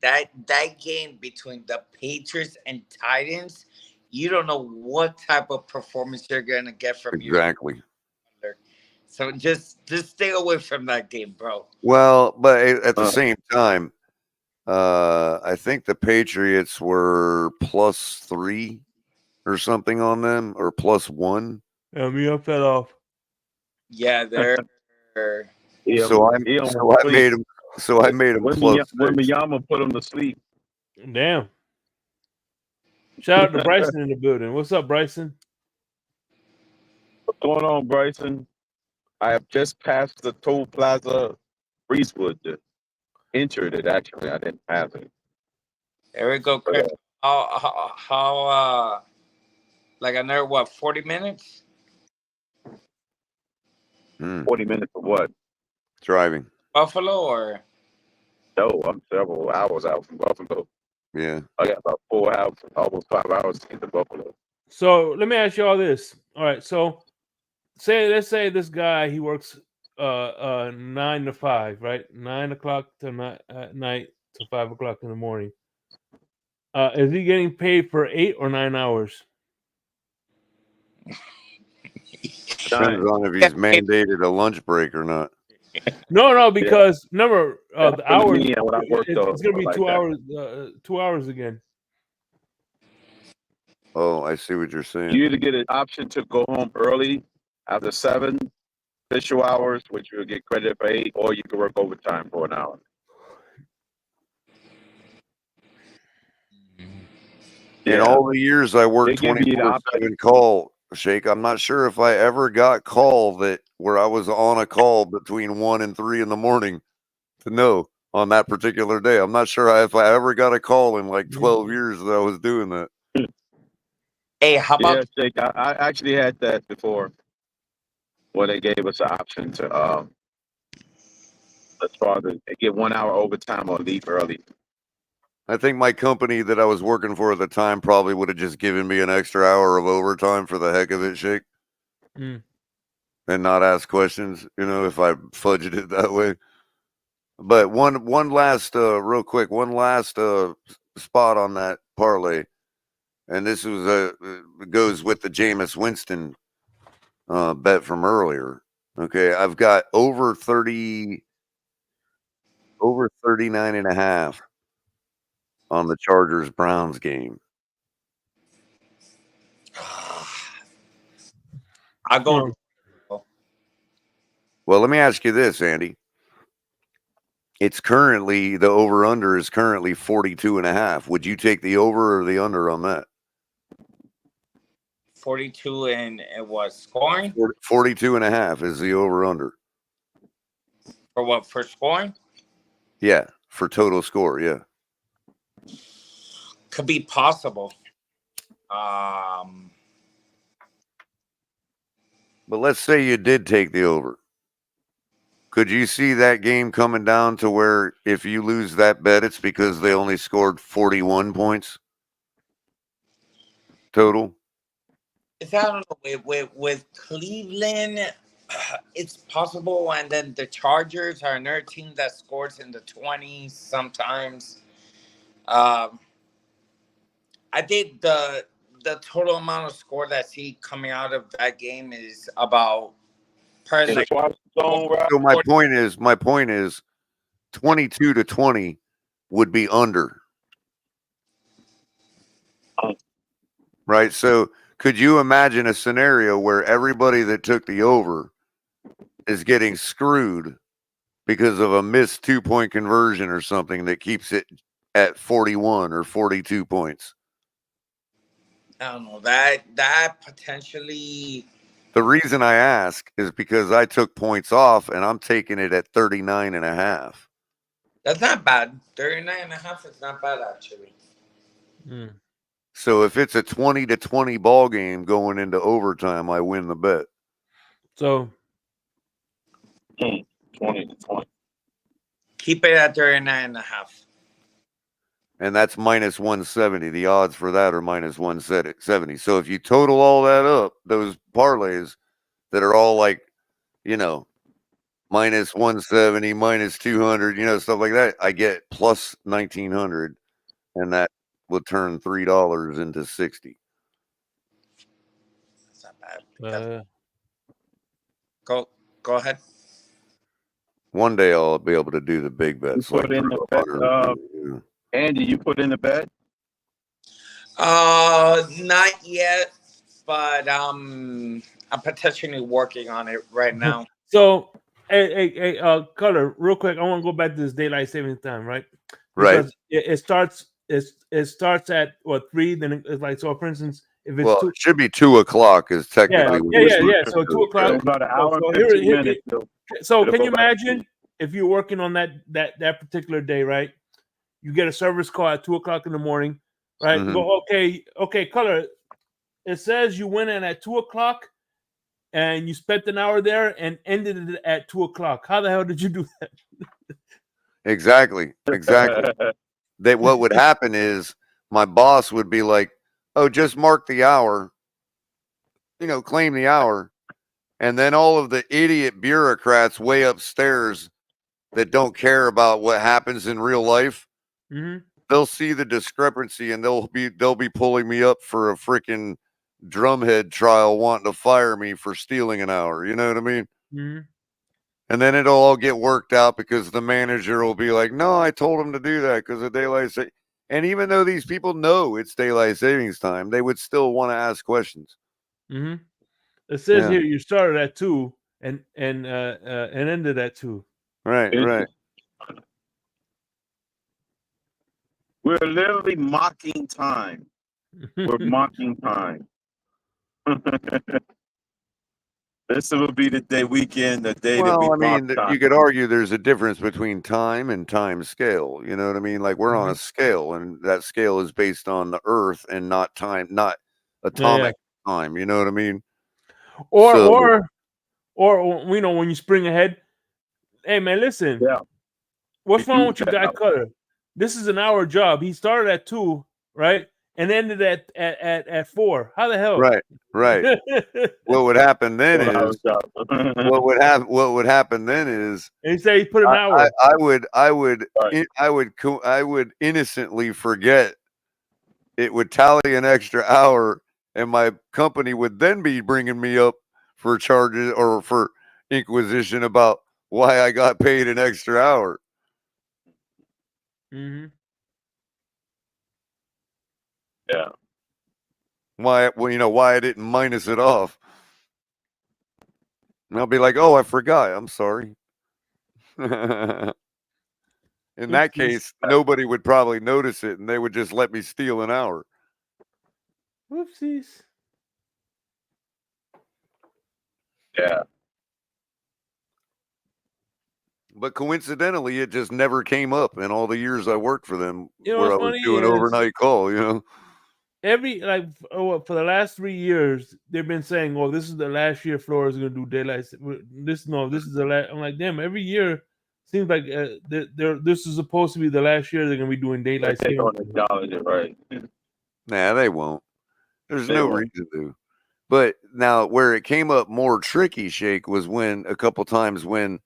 That game between the Patriots and Titans, you don't know what type of performance you're gonna get from Exactly. So just stay away from that game, bro. Well, but at the same time, I think the Patriots were +3 or something on them, or +1. Me fell off. Yeah, they're So I made him. So I made him When +6. Miyama put him to sleep. Damn. Shout out to Bryson in the building. What's up, Bryson? What's going on, Bryson? I have just passed the Toll Plaza Breezewood. Entered it, actually. I didn't have it. there we go, Chris. How like another what 40 minutes? 40 minutes for what? Driving. Buffalo or No, I'm several hours out from Buffalo. Yeah. I got about 4 hours, almost 5 hours to get to Buffalo. So let me ask you all this. All right, so let's say this guy, he works 9 to 5, right? 9 o'clock to at night to 5 o'clock in the morning. Is he getting paid for 8 or 9 hours? Depends on if he's mandated a lunch break or not. No, because remember the hours. Me, when I worked It's going to be like 2 that. hours. 2 hours again. Oh, I see what you're saying. You either get an option to go home early after 7 official hours, which you'll get credit for 8, or you can work overtime for an hour. In all the years I worked They give you the 24/7 call, Shake, I'm not sure if I ever got call that where I was on a call between 1 and 3 in the morning to know on that particular day. I'm not sure if I ever got a call in like 12 years that I was doing that. Hey, how about Jake, I actually had that before, where they gave us an option to as far as get 1 hour overtime or leave early. I think my company that I was working for at the time probably would have just given me an extra hour of overtime for the heck of it, Shake. Mm. And not ask questions, if I fudged it that way. But one last real quick, one last spot on that parlay. And this was goes with the Jameis Winston bet from earlier. Okay, I've got over 39.5 on the Chargers Browns game. I'll go. Well, let me ask you this, Andy. It's currently the over under is currently 42.5. Would you take the over or the under on that? 42 and it was scoring 42.5 is the over under. for what? For scoring? Yeah, for total score. Yeah. Could be possible. But let's say you did take the over. Could you see that game coming down to where if you lose that bet, it's because they only scored 41 points total? I don't know. With Cleveland, it's possible, and then the Chargers are another team that scores in the 20s sometimes. I think the total amount of score that I see coming out of that game is about So my point is 22-20 would be under. Right? So could you imagine a scenario where everybody that took the over is getting screwed because of a missed 2-point conversion or something that keeps it at 41 or 42 points? I don't know. That potentially. The reason I ask is because I took points off and I'm taking it at 39.5. That's not bad. 39.5 is not bad, actually. Mm. So if it's a 20-20 ball game going into overtime, I win the bet. So 20-20. Keep it at 39.5. And that's minus 170. The odds for that are minus 170. So if you total all that up, those parlays that are all like, minus 170, minus 200, stuff like that, I get plus 1,900, and that will turn $3 into 60. That's not bad. Go ahead. One day I'll be able to do the big bets. Andy, you put in the bet? Not yet, but I'm potentially working on it right now. So, hey, Color, real quick, I want to go back to this daylight savings time, right? Right. Because it starts at what 3, then it's like, so for instance, if it's Well, 2, it should be 2 o'clock is yeah, technically when yeah, it yeah, yeah. starts. So 2 o'clock. So about an hour So and here, 15 minutes. so it'll can go you back to imagine if you're working on that particular day, right? You get a service call at 2 o'clock in the morning, right? Mhm. Go, okay, Color. It says you went in at 2 o'clock and you spent an hour there and ended it at 2 o'clock. How the hell did you do that? Exactly. That what would happen is my boss would be like, "Oh, just mark the hour, claim the hour." And then all of the idiot bureaucrats way upstairs that don't care about what happens in real life, Mm-hmm. they'll see the discrepancy and they'll be pulling me up for a freaking drumhead trial wanting to fire me for stealing an hour. You know what I mean? Mm-hmm. And then it'll all get worked out because the manager will be like, "No, I told him to do that because of daylight savings." And even though these people know it's daylight savings time, they would still want to ask questions. Mm-hmm. It says Yeah. here you started at 2 and ended at 2. Right, right. We're literally mocking time. We're mocking time. This will be the day weekend, the day that we Well, I mock mean, time. you could argue there's a difference between time and time scale. You know what I mean? Like we're on a Mhm. scale, and that scale is based on the Earth and not time, not Yeah, atomic time. You know what I mean? Or So, when you spring ahead, hey man, listen, Yeah. what's We wrong do with you, that guy out. Color? This is an hour job. He started at 2, right, and ended at 4. How the hell? right, right. What would happen then 4 hours is job. what would happen then is And he said he put an hour. I would innocently forget. It would tally an extra hour, and my company would then be bringing me up for charges or for inquisition about why I got paid an extra hour. Mm-hmm. Yeah. Why, well, why I didn't minus it off. And I'll be like, "Oh, I forgot. I'm sorry." In that Oopsies. case, nobody would probably notice it, and they would just let me steal an hour. Whoopsies. Yeah. But coincidentally, it just never came up in all the years I worked for them You know where I what's was funny doing is overnight call. every for the last 3 years they've been saying, "Oh, this is the last year Florida's going to do daylight. This is the last." I'm like, damn. Every year seems like this is supposed to be the last year they're going to be doing daylight They savings. don't acknowledge it, right? Nah, they won't. There's They no won't. reason to. But now where it came up more tricky, Shake, was when a couple times when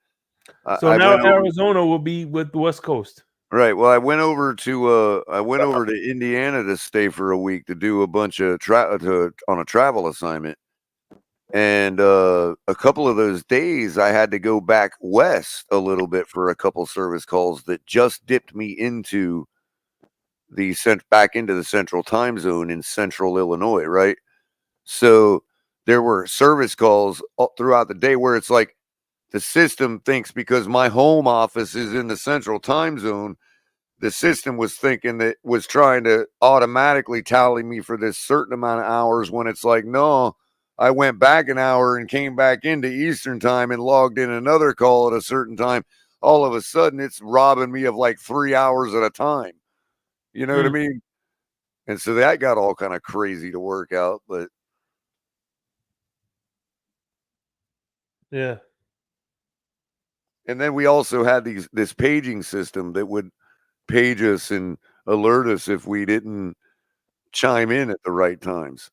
So I now went over. Arizona will be with the West Coast. Right. Well, I went over to Indiana to stay for a week to do a bunch of on a travel assignment. And a couple of those days I had to go back west a little bit for a couple service calls that just dipped me into back into the central time zone in central Illinois, right? So there were service calls throughout the day where it's like the system thinks because my home office is in the central time zone, the system was thinking that was trying to automatically tally me for this certain amount of hours when it's like, no, I went back an hour and came back into Eastern time and logged in another call at a certain time. All of a sudden, it's robbing me of like 3 hours at a time. You know what I mean? And so that got all kind of crazy to work out. But Yeah. and then we also had this paging system that would page us and alert us if we didn't chime in at the right times.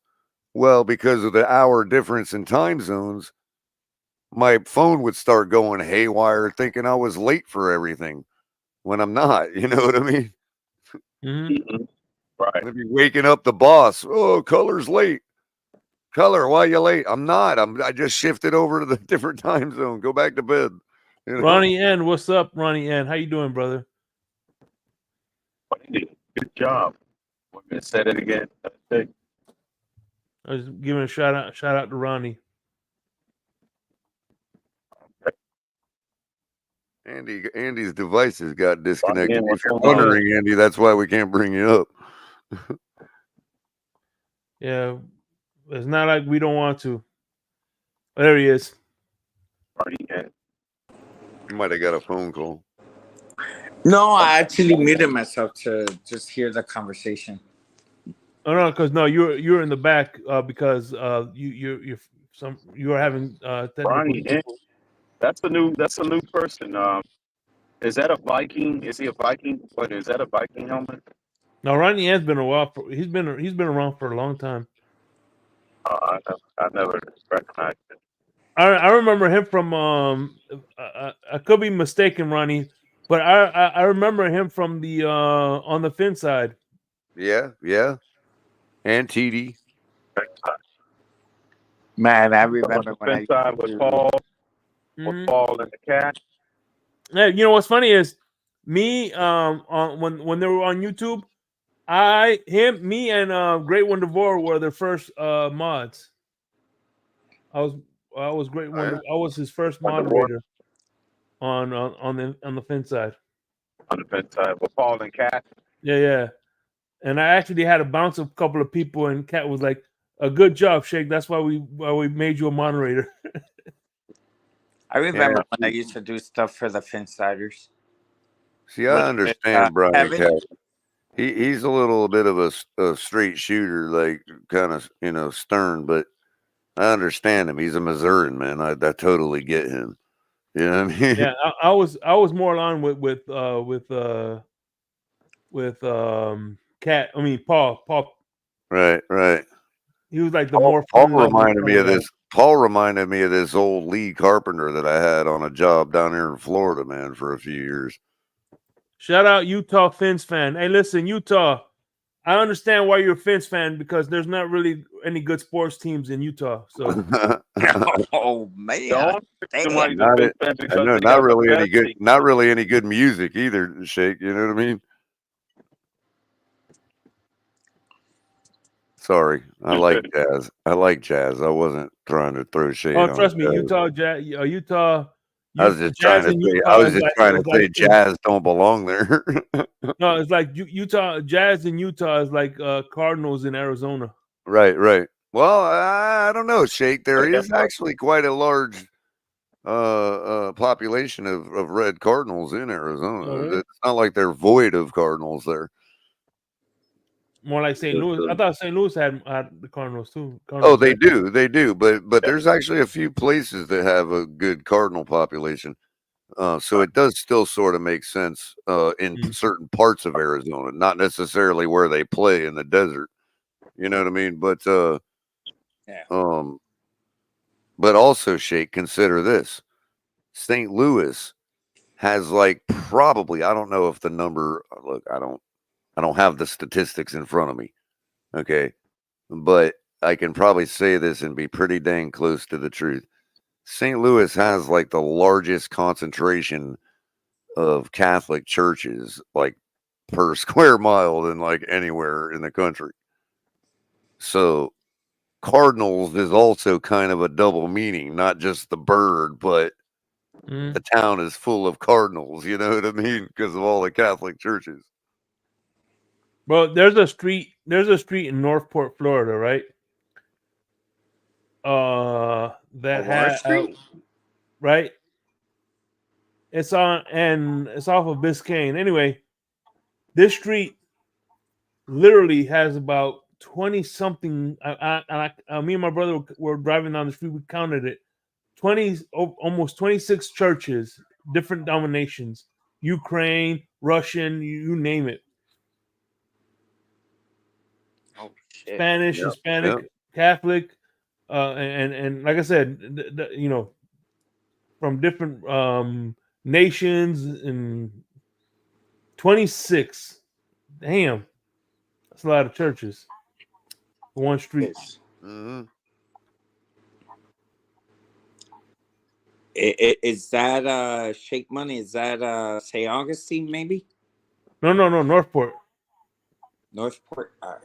Well, because of the hour difference in time zones, my phone would start going haywire thinking I was late for everything when I'm not. You know what I mean? Mm-hmm. Right. I'd be waking up the boss. "Oh, Color's late. Color, why you late?" "I'm not. I just shifted over to the different time zone. Go back to bed." Ronnie N, what's up, Ronnie N? How you doing, brother? Good job. Say that again. I was giving a shout out to Ronnie. Andy's devices got disconnected. Ronnie, If what's you're going on? wondering, Andy, that's why we can't bring you up. Yeah, it's not like we don't want to. There he is. Ronnie, yeah. You might have got a phone call. No, I actually muted myself to just hear the conversation. Oh no, because no, you're in the back because you are having technical. Ronnie, yeah. That's a new person. Is that a Viking? Is he a Viking? What is that, a Viking helmet? No, Ronnie has been a while. He's been around for a long time. I never recognized it. I remember him from I could be mistaken, Ronnie, but I remember him from the on the Finn side. Yeah. And TD. Man, I remember when I Side with Paul, with Paul and the cat. Yeah, you know what's funny is me on when they were on YouTube, me and Great Wonder Vor were their first mods. I was Great Wonder. I was his first moderator on the Finn side. On the Finn side with Paul and Cat. Yeah. And I actually had to bounce a couple of people, and Cat was like, "A good job, Shake. That's why we made you a moderator." I remember when I used to do stuff for the Finsiders. See, I understand Brian Evan? Cat. He's a little bit of a straight shooter, like kind of stern, but I understand him. He's a Missourian, man. I totally get him. You know what I mean? Yeah, I was more along with Cat. I mean Paul. Right. He was like the Paul, more Paul fun loving reminded me kind of guy. this. Paul reminded me of this old Lee Carpenter that I had on a job down here in Florida, man, for a few years. Shout out Utah Fins fan. Hey, listen, Utah. I understand why you're a Fins fan because there's not really any good sports teams in Utah. So, oh man, not really any good. Not really any good music either. Shake, you know what I mean? Sorry, I like jazz. I wasn't trying to throw shade. oh, on trust me, jazz. Utah. I was just trying to say jazz don't belong there. No, it's like Utah jazz in Utah is like Cardinals in Arizona. Right. Well, I don't know, Shake. There is actually quite a large population of red cardinals in Arizona. Oh, really? It's not like they're void of cardinals there. More like St. Louis. I thought St. Louis had the Cardinals too. They do. But there's actually a few places that have a good cardinal population. So it does still sort of make sense in certain parts of Arizona, not necessarily where they play in the desert. You know what I mean? But but also, Shake, consider this: St. Louis has like probably, I don't know if the number. Look, I don't have the statistics in front of me. Okay, but I can probably say this and be pretty dang close to the truth. St. Louis has like the largest concentration of Catholic churches, like per square mile, than like anywhere in the country. So Cardinals is also kind of a double meaning, not just the bird, but the town is full of Cardinals. You know what I mean? Because of all the Catholic churches. Well, there's a street in Northport, Florida, right? That has right. It's off of Biscayne. Anyway, this street literally has about 20 something. Me and my brother were driving down the street. We counted it. Almost 26 churches, different denominations, Ukraine, Russian, you name it. Oh, shit. Spanish, Hispanic, Catholic, and like I said, from different nations, and 26. Damn, that's a lot of churches for one street. Mm-hmm. Is that Shake Money? Is that St. Augustine maybe? No, Northport. Northport. All right.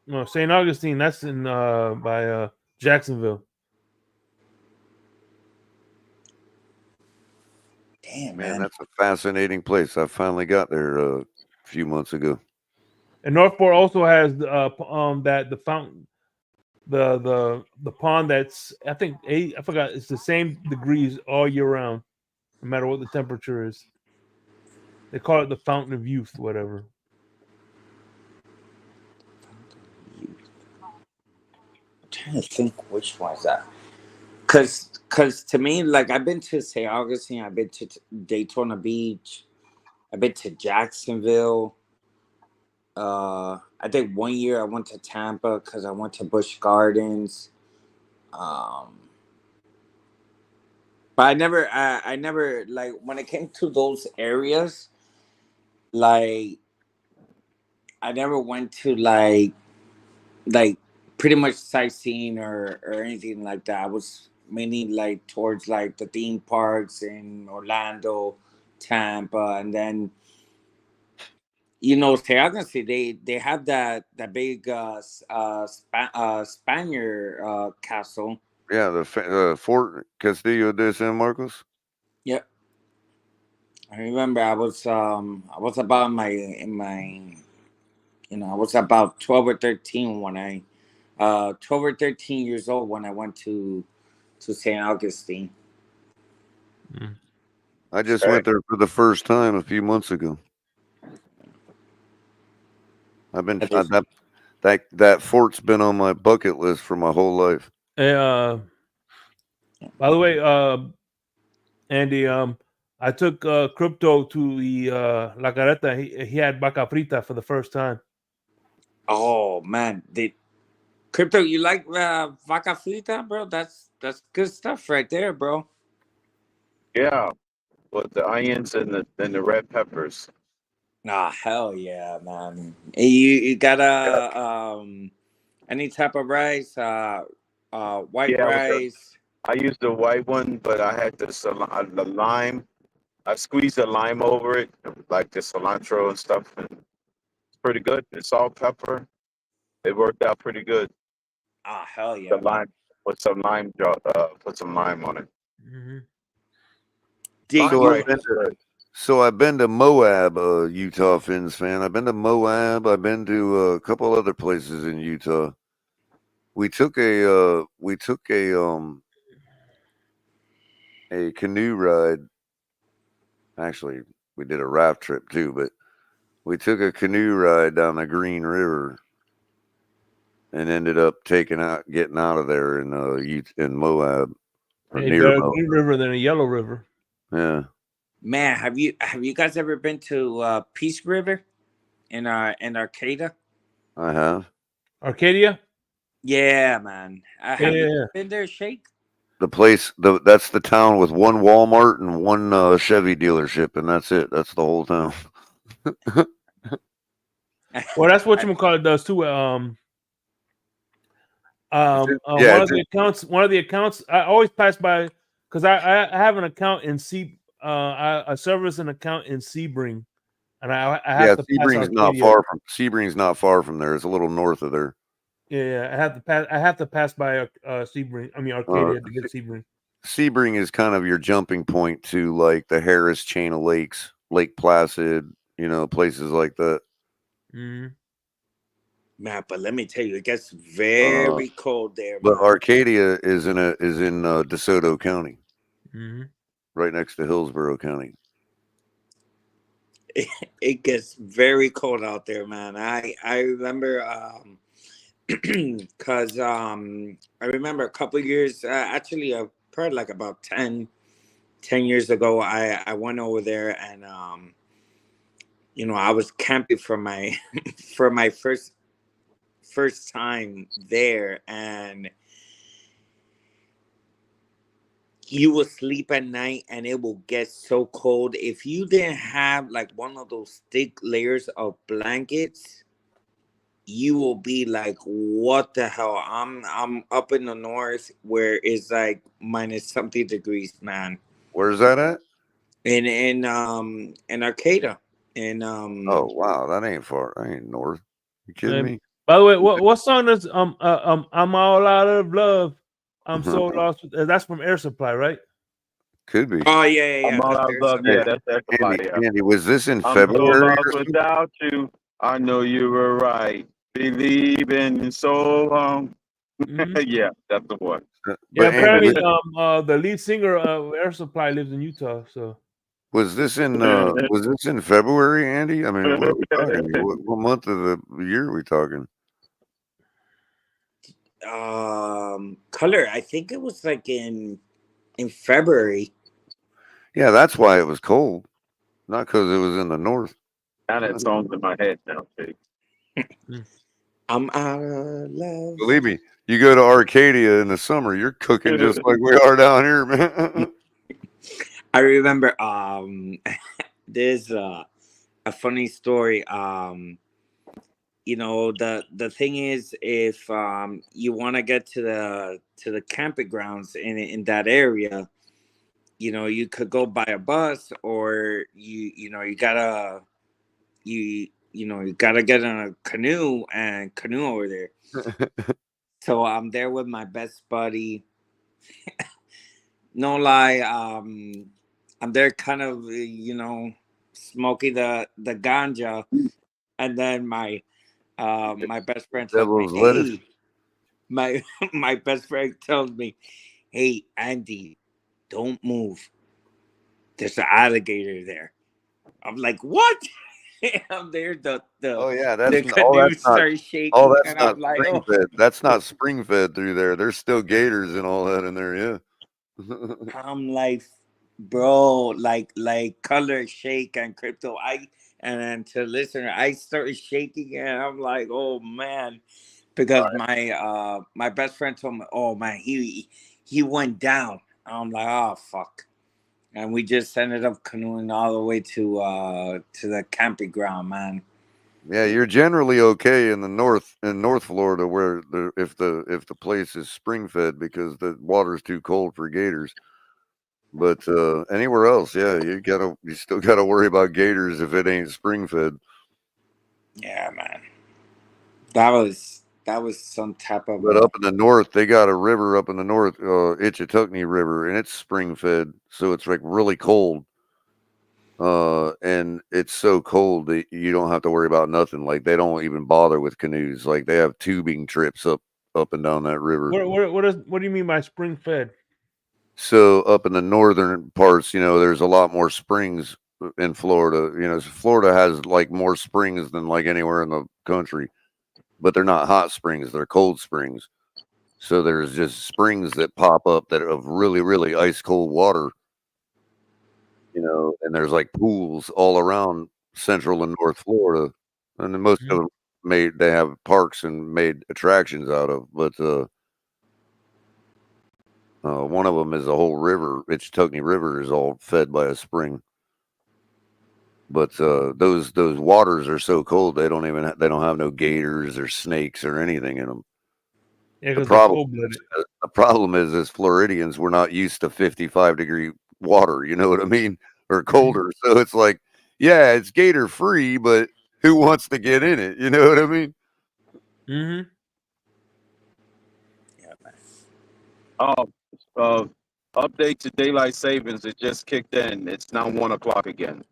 No, St. Augustine. That's in by Jacksonville. Damn, Man, man. that's a fascinating place. I finally got there a few months ago. And Northport also has the fountain, the pond that's I think I forgot, it's the same degrees all year round, no matter what the temperature is. They call it the Fountain of Youth, whatever. I'm trying to think which one's that. Cause to me, like I've been to St. Augustine, I've been to Daytona Beach, I've been to Jacksonville. I think one year I went to Tampa because I went to Busch Gardens. Um, but I never like when it came to those areas, like I never went to like pretty much sightseeing or anything like that. I was mainly like towards like the theme parks in Orlando, Tampa, and then St. Augustine, they have that big Spaniard castle. Yeah, the Fort Castillo de San Marcos. Yep, I remember I was about I was about 12 or 13 when I 12 or 13 years old when I went to St. Augustine. I just went there for the first time a few months ago. I've been That is- that fort's been on my bucket list for my whole life. Hey, by the way, Andy, I took Crypto to the La Carreta. He had vaca frita for the first time. Oh man, Crypto, you like vaca frita, bro? That's good stuff right there, bro. Yeah, with the onions and the red peppers. Nah, hell yeah, man. You got any type of rice, white Yeah, rice. I used the white one, but I had the lime. I squeezed the lime over it, like the cilantro and stuff, and it's pretty good. The salt, pepper, it worked out pretty good. Ah, hell The yeah, man. lime, put some lime on it. Mm-hmm. Did So you? I've been to I've been to Moab, Utah Finns fan. I've been to Moab. I've been to a couple other places in Utah. We took a canoe ride. Actually, we did a raft trip too, but we took a canoe ride down the Green River and ended up getting out of there in Moab or Hey, near better Moab. Green River than a Yellow River. Yeah, Man, have you guys ever been to Peace River in Arcata? I have. Arcadia? Yeah, man. Have you Yeah. been there, Shake? The place, that's the town with one Walmart and one Chevy dealership, and that's it. That's the whole town. Well, that's what you call it does too. Yeah, One of the accounts I always pass by because I have an account in I service an account in Sebring, and I have to pass Arcadia. Sebring's not far from there. It's a little north of there. Yeah, I have to pass by Sebring. I mean Arcadia to get Sebring. Sebring is kind of your jumping point to like the Harris chain of lakes, Lake Placid, places like that. Mm-hmm. Man, but let me tell you, it gets very cold there, But man. Arcadia is in DeSoto County, Mm-hmm. right next to Hillsborough County. It gets very cold out there, man. I remember because I remember a couple of years actually probably like about 10 years ago I went over there and I was camping for my for my first time there, and you will sleep at night and it will get so cold if you didn't have like one of those thick layers of blankets. You will be like, what the hell? I'm up in the north where it's like minus something degrees, man. Where's that at? In Arcata. And Oh wow, that ain't far. That ain't north. You kidding me? By the way, what song is I'm all out of love. I'm so lost. That's from Air Supply, right? Could be. Oh yeah. I'm all That's out of love. Hey, Yeah, that's the Andy, body. Andy, was this in I'm so February? lost without you. I know you were right. Believing so long. Yeah, that's the one. Yeah, But Andy, apparently, the lead singer of Air Supply lives in Utah. So was this in February, Andy? I mean, what are we talking here? What month of the year are we talking? Color. I think it was like in February. Yeah, that's why it was cold, not because it was in the north. Now that song's in my head now, too. I'm out of love. Believe me, you go to Arcadia in the summer, you're cooking just like we are down here, man. I remember there's a funny story. You know, the thing is, if you want to get to the camping grounds in that area, you know, you could go by a bus, or you gotta get on a canoe and canoe over there. So I'm there with my best buddy. No lie, I'm there kind of, smoking the ganja, and then my best friend tells me, hey, my best friend tells me, hey, Andy, don't move. There's an alligator there. I'm like, what? I'm there. The canoe starts shaking. Oh, that's and not I'm like, spring fed. That's not spring fed through there. There's still gators and all that in there. Yeah. I'm like, bro, like Color, Shake, and Crypto. And then to listener, I started shaking, and I'm like, oh man, because my best friend told me, oh man, he went down. I'm like, oh fuck, and we just ended up canoeing all the way to the camping ground, man. Yeah, you're generally okay in North Florida, where if the place is spring fed, because the water's too cold for gators. But anywhere else, yeah, you still gotta worry about gators if it ain't spring fed. Yeah, man. That was some type of. But up in the north, they got a river up in the north, Itchituckney River, and it's spring fed, so it's like really cold. And it's so cold that you don't have to worry about nothing. Like, they don't even bother with canoes. Like, they have tubing trips up and down that river. What do you mean by spring fed? So up in the northern parts, there's a lot more springs in Florida. Florida has like more springs than like anywhere in the country, but they're not hot springs. They're cold springs. So there's just springs that pop up that are of really, really ice cold water, and there's like pools all around Central and North Florida. And then most of them they have parks and made attractions out of, but, one of them is a whole river. Itchituckney River is all fed by a spring. But those waters are so cold they don't have no gators or snakes or anything in them. Yeah, the problem is Floridians, we're not used to 55-degree water. You know what I mean? Or colder. So it's like, yeah, it's gator free, but who wants to get in it? You know what I mean? Mm-hmm. Update to daylight savings. It just kicked in. It's now 1 o'clock again.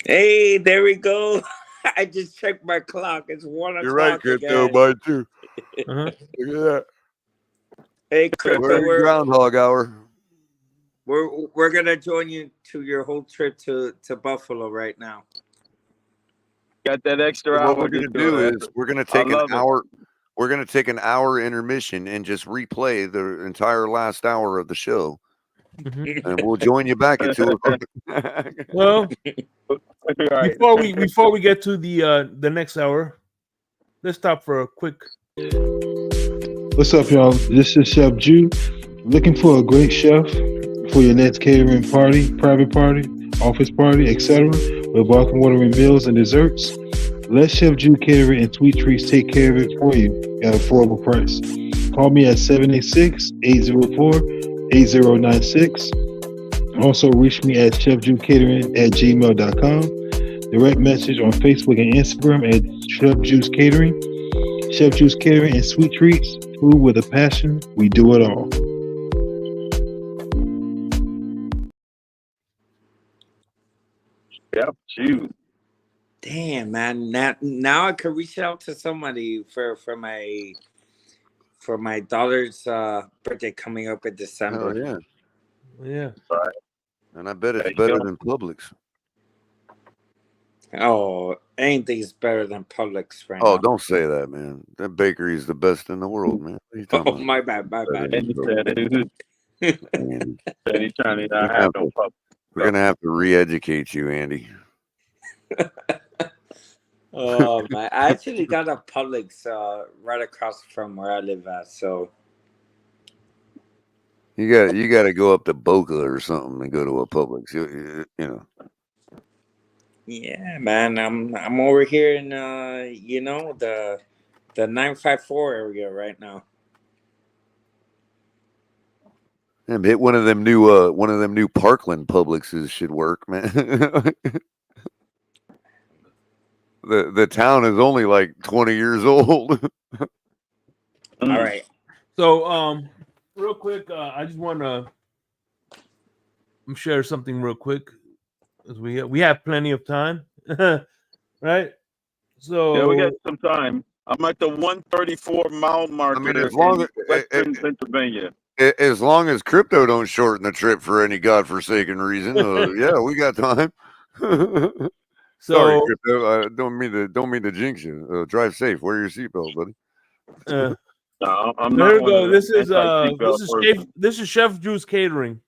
Hey, there we go. I just checked my clock. It's 1 o'clock. You're right, Crypto. Again. Mine too. Uh-huh. Look at that. Hey, Crypto, we're Groundhog Hour. We're gonna join you to your whole trip to Buffalo right now. Got that extra hour. What we're gonna do is we're gonna take an hour. We're gonna take an hour intermission and just replay the entire last hour of the show, and we'll join you back at 2 o'clock. Well, before we get to the next hour, let's stop for a quick. What's up, y'all? This is Chef Jew. Looking for a great chef for your next catering party, private party, office party, etc. with welcome watering meals and desserts. Let Chef Jew Catering and Sweet Treats take care of it for you at an affordable price. Call me at 786-804-8096. Also reach me at chefjewcatering@gmail.com. Direct message on Facebook and Instagram at Chef Juice Catering. Chef Juice Catering and Sweet Treats. Food with a passion. We do it all. Yep, shoot. Damn, man. Now I could reach out to somebody for my daughter's birthday coming up in December. Oh yeah, Yeah. Right. and I bet it's There you better go. than Publix. Oh, anything's better than Publix right Oh, now. don't say that, man. That bakery is the best in the world, man. What are you talking Oh, about? my bad. And he said Andy? he's trying to We're not gonna have have no to, pup. we're gonna have to re-educate you, Andy. Oh man, I actually got a Publix right across from where I live at. So You got to go up to Boca or something and go to a Publix. You know. yeah, man, I'm over here in the 954 area right now. Yeah, hit one of them new Parkland Publixes should work, man. The town is only like 20 years old. All right. So, real quick, I just want to share something real quick, as we have plenty of time, right? So Yeah, we got some time. I'm at the 134 mile marker as long in Western Pennsylvania. as long as crypto don't shorten the trip for any godforsaken reason, yeah, we got time. Sorry, crypto. Don't mean to jinx you. Drive safe. Wear your seatbelt, buddy. No, I'm there not you one go. of This them is anti-seatbelt persons. this is Chef Juice Catering,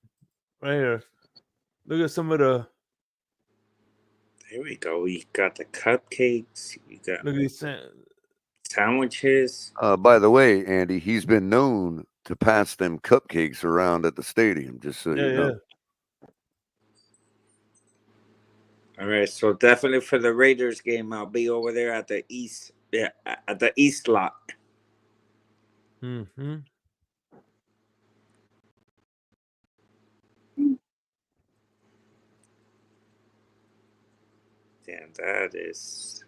right here. Look at some of the. Here we go. You got the cupcakes. You got Look at these sandwiches. By the way, Andy, he's been known to pass them cupcakes around at the stadium. Just so you know. Yeah. All right, so definitely for the Raiders game, I'll be over there at the east. Yeah, at the east lot. Mm-hmm. Damn, that is.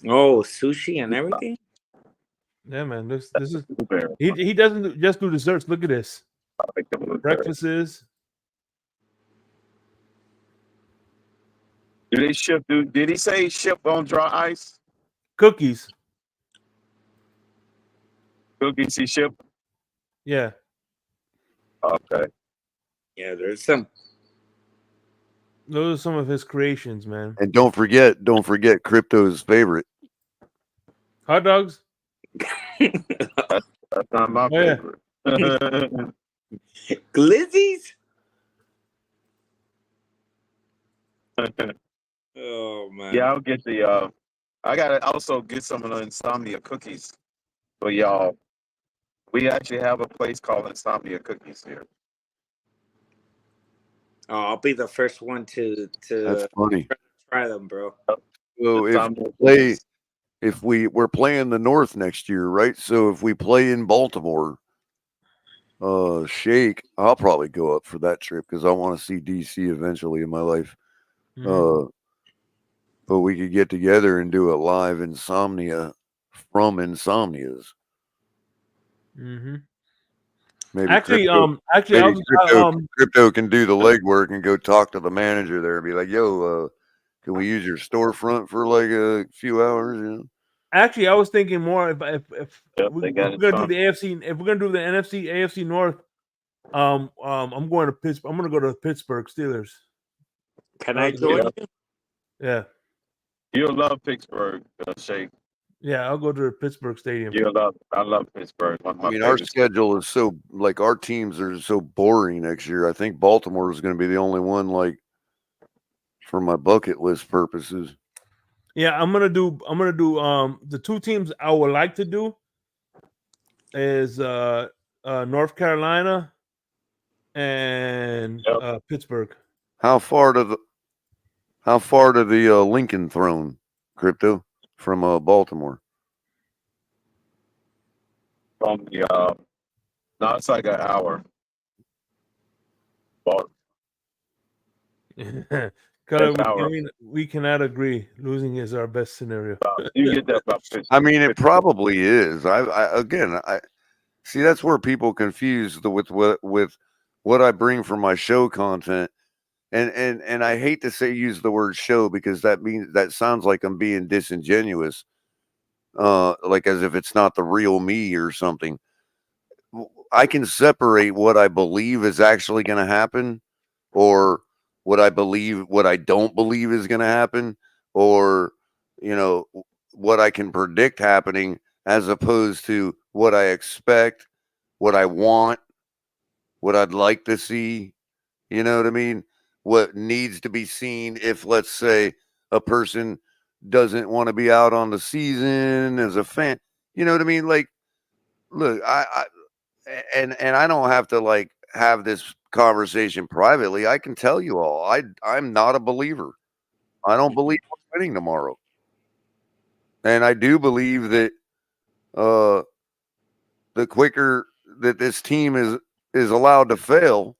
Oh, sushi and everything. Yeah, man. This is he doesn't just do desserts. Look at this. Breakfasts. Do they ship? Did he say ship on dry ice? Cookies. Cookies he ship? Yeah. Okay. Yeah, there's some. Those are some of his creations, man. And don't forget crypto's favorite. Hot dogs. That's not my favorite. Glizzies? Oh man. Yeah, I'll get the I gotta also get some of the Insomnia cookies for y'all. We actually have a place called Insomnia Cookies here. Oh, I'll be the first one to That's funny. try them, bro. So if we're playing the North next year, right? So if we play in Baltimore, Shake, I'll probably go up for that trip because I want to see DC eventually in my life. Mm-hmm. But we could get together and do a live Insomnia from Insomnias. Mm-hmm. Maybe actually, crypto can do the legwork and go talk to the manager there and be like, "Yo, can we use your storefront for like a few hours?" You know? Actually, I was thinking more if we're gonna do the AFC, if we're gonna do the NFC, AFC North, I'm going to Pittsburgh. I'm gonna go to the Pittsburgh Steelers. Can I join you? Yeah. You'll love Pittsburgh, Shake. Yeah, I'll go to the Pittsburgh Stadium. I love Pittsburgh. I mean, our schedule is so like our teams are so boring next year. I think Baltimore is going to be the only one like for my bucket list purposes. Yeah, I'm gonna do the two teams I would like to do is North Carolina and Pittsburgh. How far to the Lincoln Throne, crypto, from Baltimore? From the no, it's like an hour. Color, Best hour. we cannot agree. Losing is our best scenario. You get that about 50. I mean, it probably is. I see that's where people confuse with what I bring for my show content. And I hate to use the word show because that sounds like I'm being disingenuous, like as if it's not the real me or something. I can separate what I believe is actually going to happen, or what I don't believe is going to happen, or what I can predict happening, as opposed to what I expect, what I want, what I'd like to see. You know what I mean? What needs to be seen if, let's say, a person doesn't want to be out on the season as a fan. You know what I mean? Like, look, and I don't have to like have this conversation privately. I can tell you all, I'm not a believer. I don't believe we're winning tomorrow, and I do believe that the quicker that this team is allowed to fail,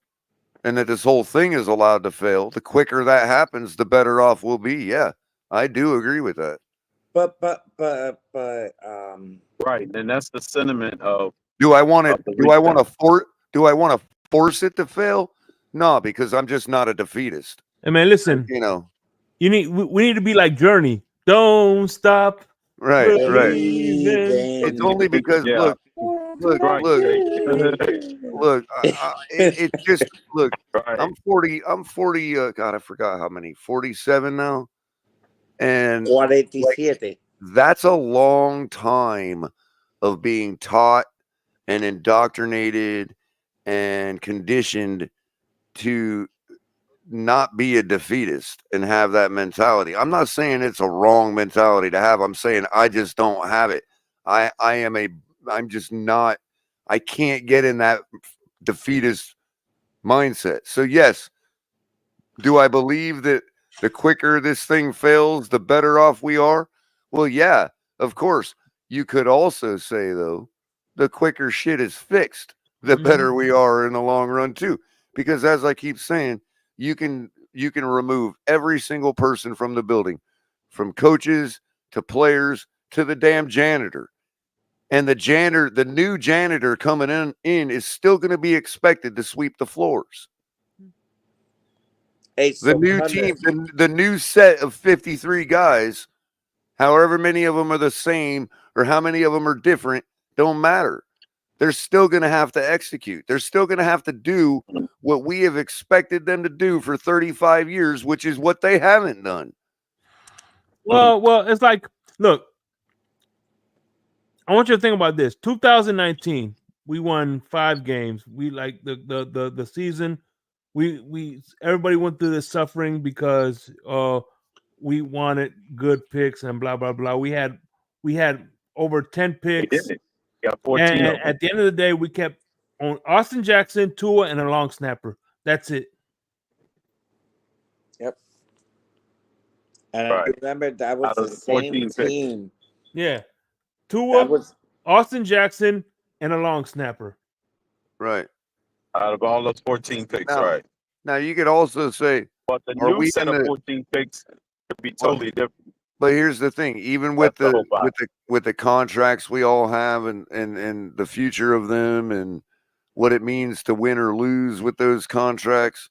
and that this whole thing is allowed to fail, the quicker that happens, the better off we'll be. Yeah, I do agree with that. But Right, and that's the sentiment of. Do I want of it? the Do I want reset. Do I want to force it to fail? No, because I'm just not a defeatist. Hey man, listen. You know, we need to be like Journey. Don't stop right. believing. It's only because Yeah. look. Right. Look, it's just look. Right. I'm 40. God, I forgot how many. 47 now, and 47. that's a long time of being taught and indoctrinated and conditioned to not be a defeatist and have that mentality. I'm not saying it's a wrong mentality to have. I'm saying I just don't have it. I'm just not. I can't get in that defeatist mindset. So yes, do I believe that the quicker this thing fails, the better off we are? Well, yeah, of course. You could also say though, the quicker shit is fixed, the better we are in the long run too. Because as I keep saying, you can remove every single person from the building, from coaches to players to the damn janitor. And the new janitor coming in is still going to be expected to sweep the floors. The new team, the new set of 53 guys, however many of them are the same or how many of them are different, don't matter. They're still going to have to execute. They're still going to have to do what we have expected them to do for 35 years, which is what they haven't done. Well, it's like, look, I want you to think about this. 2019, we won 5 games. We like the season. We everybody went through this suffering because we wanted good picks and blah blah blah. We had over 10 picks. Got 14 and of them. at the end of the day, we kept on Austin Jackson, Tua, and a long snapper. That's it. Yep. And Right. I remember that was Out of the the same 14 picks. team. Yeah. Tua, That was Austin Jackson, and a long snapper. Right. Out of all those 14 picks, Now, right. Now you could also say, But the are new we set in of the- 14 picks could be totally different. but here's the thing, even with That's the whole vibe. with the contracts we all have and the future of them and what it means to win or lose with those contracts,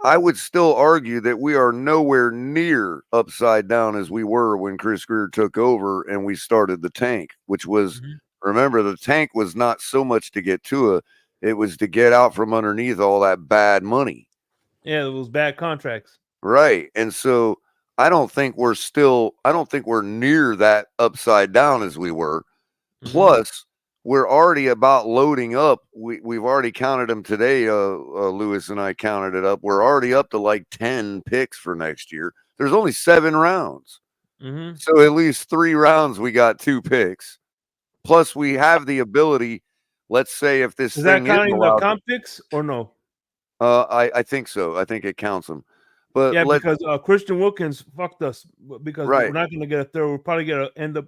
I would still argue that we are nowhere near upside down as we were when Chris Greer took over and we started the tank, which was, remember, the tank was not so much to get Tua, it was to get out from underneath all that bad money. Yeah, those bad contracts. Right. And so I don't think we're near that upside down as we were. Plus, we're already about loading up. We've already counted them today. Lewis and I counted it up. We're already up to like 10 picks for next year. There's only 7 rounds. So at least 3 rounds, we got 2 picks. Plus, we have the ability, let's say if this Is thing that counting is the allowed, comp picks or no? I think so. I think it counts them. But Yeah, because Christian Wilkins fucked us because Right. we're not going to get a third. We're probably going to end up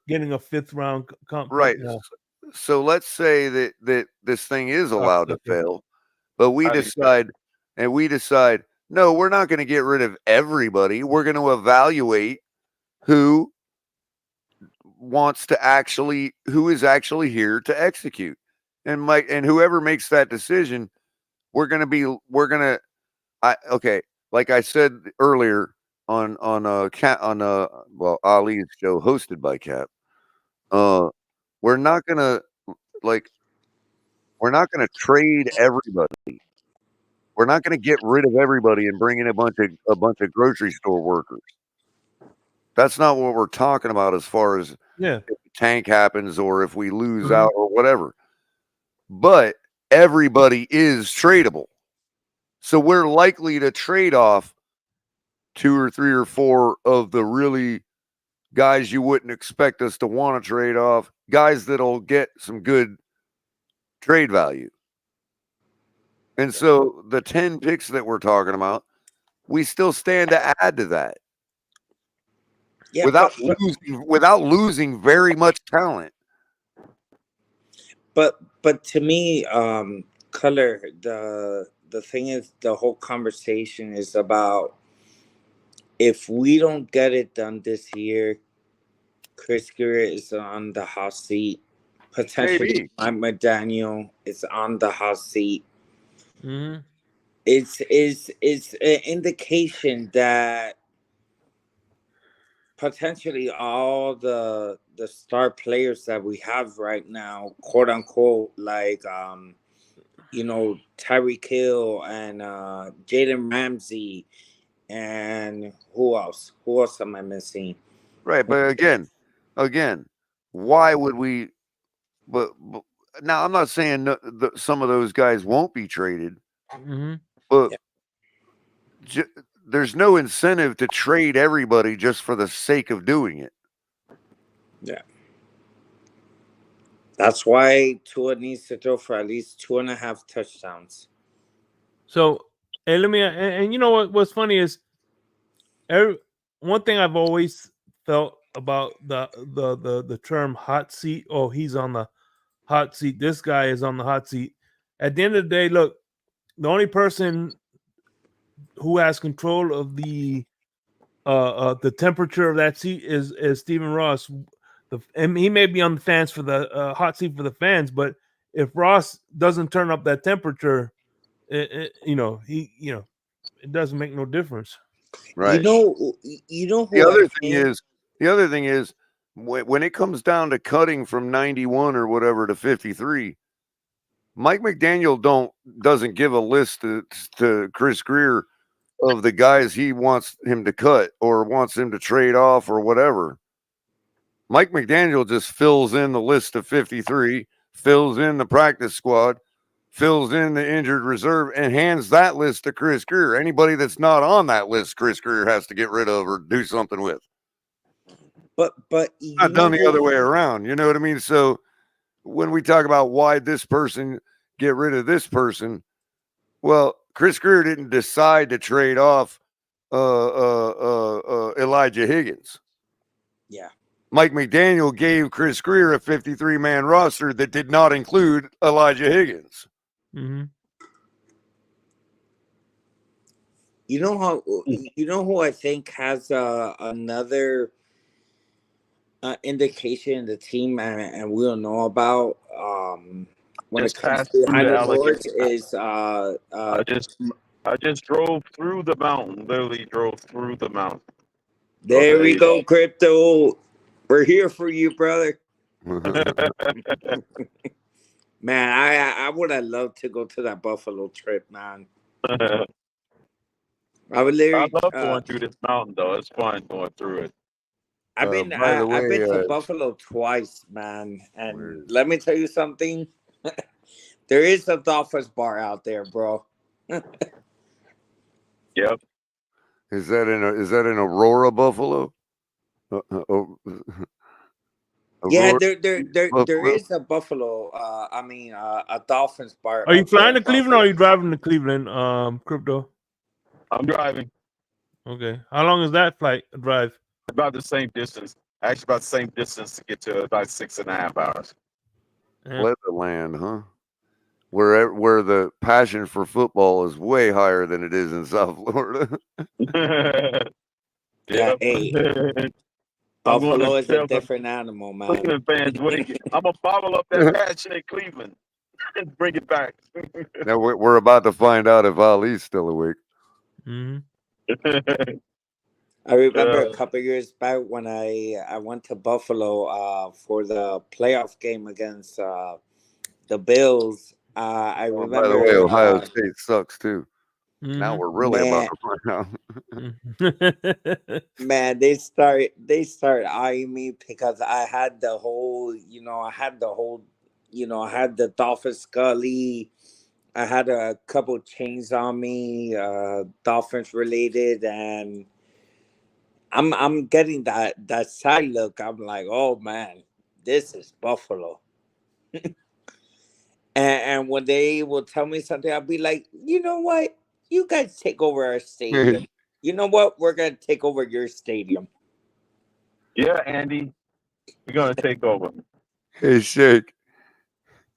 getting a 5th round comp. Right. Pick now. So let's say that this thing is allowed to fail, but we decide No, we're not going to get rid of everybody. We're going to evaluate who who is actually here to execute. And whoever makes that decision, okay, like I said earlier on Ali's show hosted by Cap. We're not gonna trade everybody. We're not gonna get rid of everybody and bring in a bunch of grocery store workers. That's not what we're talking about as far as Yeah. if the tank happens or if we lose out or whatever. But everybody is tradable. So we're likely to trade off 2 or 3 or 4 of the really guys you wouldn't expect us to want to trade off, guys that'll get some good trade value. And so the 10 picks that we're talking about, we still stand to add to that. Yeah, without losing very much talent. But to me, Color, the thing is, the whole conversation is about, if we don't get it done this year, Chris Greer is on the hot seat. Potentially, Mike McDaniel is on the hot seat. Mm-hmm. It's an indication that potentially all the star players that we have right now, quote unquote, like Tyreek Hill and Jalen Ramsey, and who else? Who else am I missing? Right, but again, why would we? But now I'm not saying some of those guys won't be traded, but there's no incentive to trade everybody just for the sake of doing it. Yeah. That's why Tua needs to throw for at least 2.5 touchdowns. So, and let me, and you know what's funny is, one thing I've always felt about the term hot seat. Oh, he's on the hot seat. This guy is on the hot seat. At the end of the day, look, the only person who has control of the temperature of that seat is Stephen Ross. And he may be on the fans for the hot seat for the fans, but if Ross doesn't turn up that temperature, it doesn't make no difference. Right. You know who the other thing is when it comes down to cutting from 91 or whatever to 53, Mike McDaniel doesn't give a list to Chris Greer of the guys he wants him to cut or wants him to trade off or whatever. Mike McDaniel just fills in the list of 53, fills in the practice squad, fills in the injured reserve, and hands that list to Chris Greer. Anybody that's not on that list, Chris Greer has to get rid of or do something with. But not done the other way around. You know what I mean? So when we talk about why this person get rid of this person, well, Chris Greer didn't decide to trade off Elijah Higgins. Yeah. Mike McDaniel gave Chris Greer a 53-man roster that did not include Elijah Higgins. Mm-hmm. You know who I think has another indication in the team, and we don't know about when it comes to behind the doors is I just drove through the mountain. Literally drove through the mountain. There we go, Crypto. We're here for you, brother. Man, I would have loved to go to that Buffalo trip, man. I love going through this mountain, though. It's fun going through it. I've been to Buffalo twice, man, and let me tell you something. There is a Dolphins bar out there, bro. Yep. Is that in Aurora, Buffalo? Yeah, there is a Buffalo. A Dolphins bar. Are you flying to Cleveland or are you driving to Cleveland, Crypto? I'm driving. Okay. How long is that flight drive? About the same distance. Actually, about the same distance to get to about 6.5 hours. Leatherland, huh? where the passion for football is way higher than it is in South Florida. Yeah, Yep. hey, I'm going Buffalo to is a tell the different animal, man. Cleveland fans when I'm gonna bottle up that passion in Cleveland and bring it back. Now we're about to find out if Ali's still awake. Mhm. I remember a couple years back when I went to Buffalo for the playoff game against the Bills. I Oh, by the way, remember, Ohio State sucks too. Now Mhm. we're really about man, to find out. Mhm. man, they start eyeing me because I had the whole, I had the Dolphin Scully. I had a couple chains on me, Dolphins related, and I'm getting that side look. I'm like, oh man, this is Buffalo. And when they will tell me something, I'll be like, you know what? You guys take over our stadium. You know what? We're gonna take over your stadium. Yeah, Andy, we're gonna take over. Hey, Shake.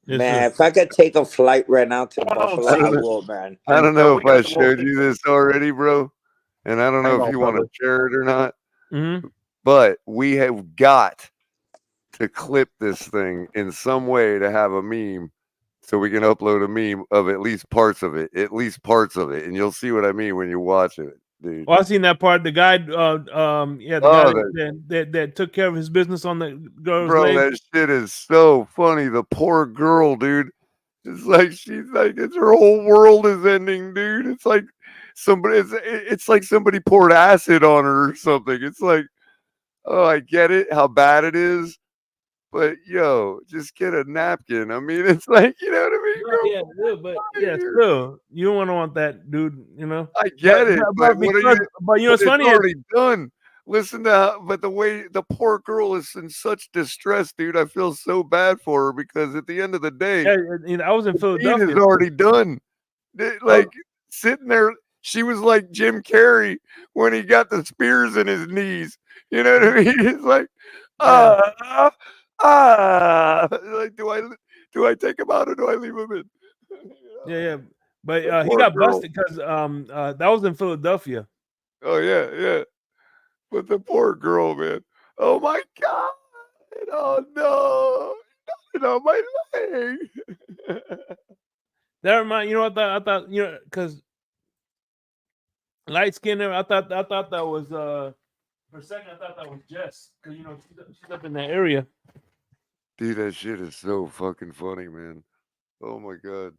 Yes, sir. Man, if I could take a flight right now to Hold on, Buffalo, I I don't Steve. know. will, man. I don't So know we if I got the most. showed you this already, bro, and I don't know Hang if on, you want to fellas. share it or not. Mhm. But we have got to clip this thing in some way to have a meme, so we can upload a meme of at least parts of it, and you'll see what I mean when you watch it, dude. Oh, I seen that part. The guy, yeah, the guy Oh, that took care of his business on the girl's bro, leg. that shit is so funny. The poor girl, dude. It's like it's her whole world is ending, dude. It's like it's like somebody poured acid on her or something. It's like, oh, I get it, how bad it is, but yo, just get a napkin. I mean, it's like, you know what I mean? No, Go yeah, but out yeah, here. still, you don't want that dude, you know. I get it, but what are you? But you know, But what's it's funny is, already done. Listen to but the way the poor girl is in such distress, dude. I feel so bad for her because at the end of the day, yeah, you know, I was in the deed is Philadelphia. already done. Oh, Like sitting there, she was like Jim Carrey when he got the spears in his knees. You know what I mean? It's like, yeah, ah, like do I take him out or do I leave him in? yeah. But The he poor got girl. busted because that was in Philadelphia. Oh yeah, yeah. But the poor girl, man. Oh my god. Oh no. On my leg. That remind you know, I thought you know, because light skin. I thought that was for a second. I thought that was Jess because you know she's up in that area. Dude, that shit is so fucking funny, man. Oh my god.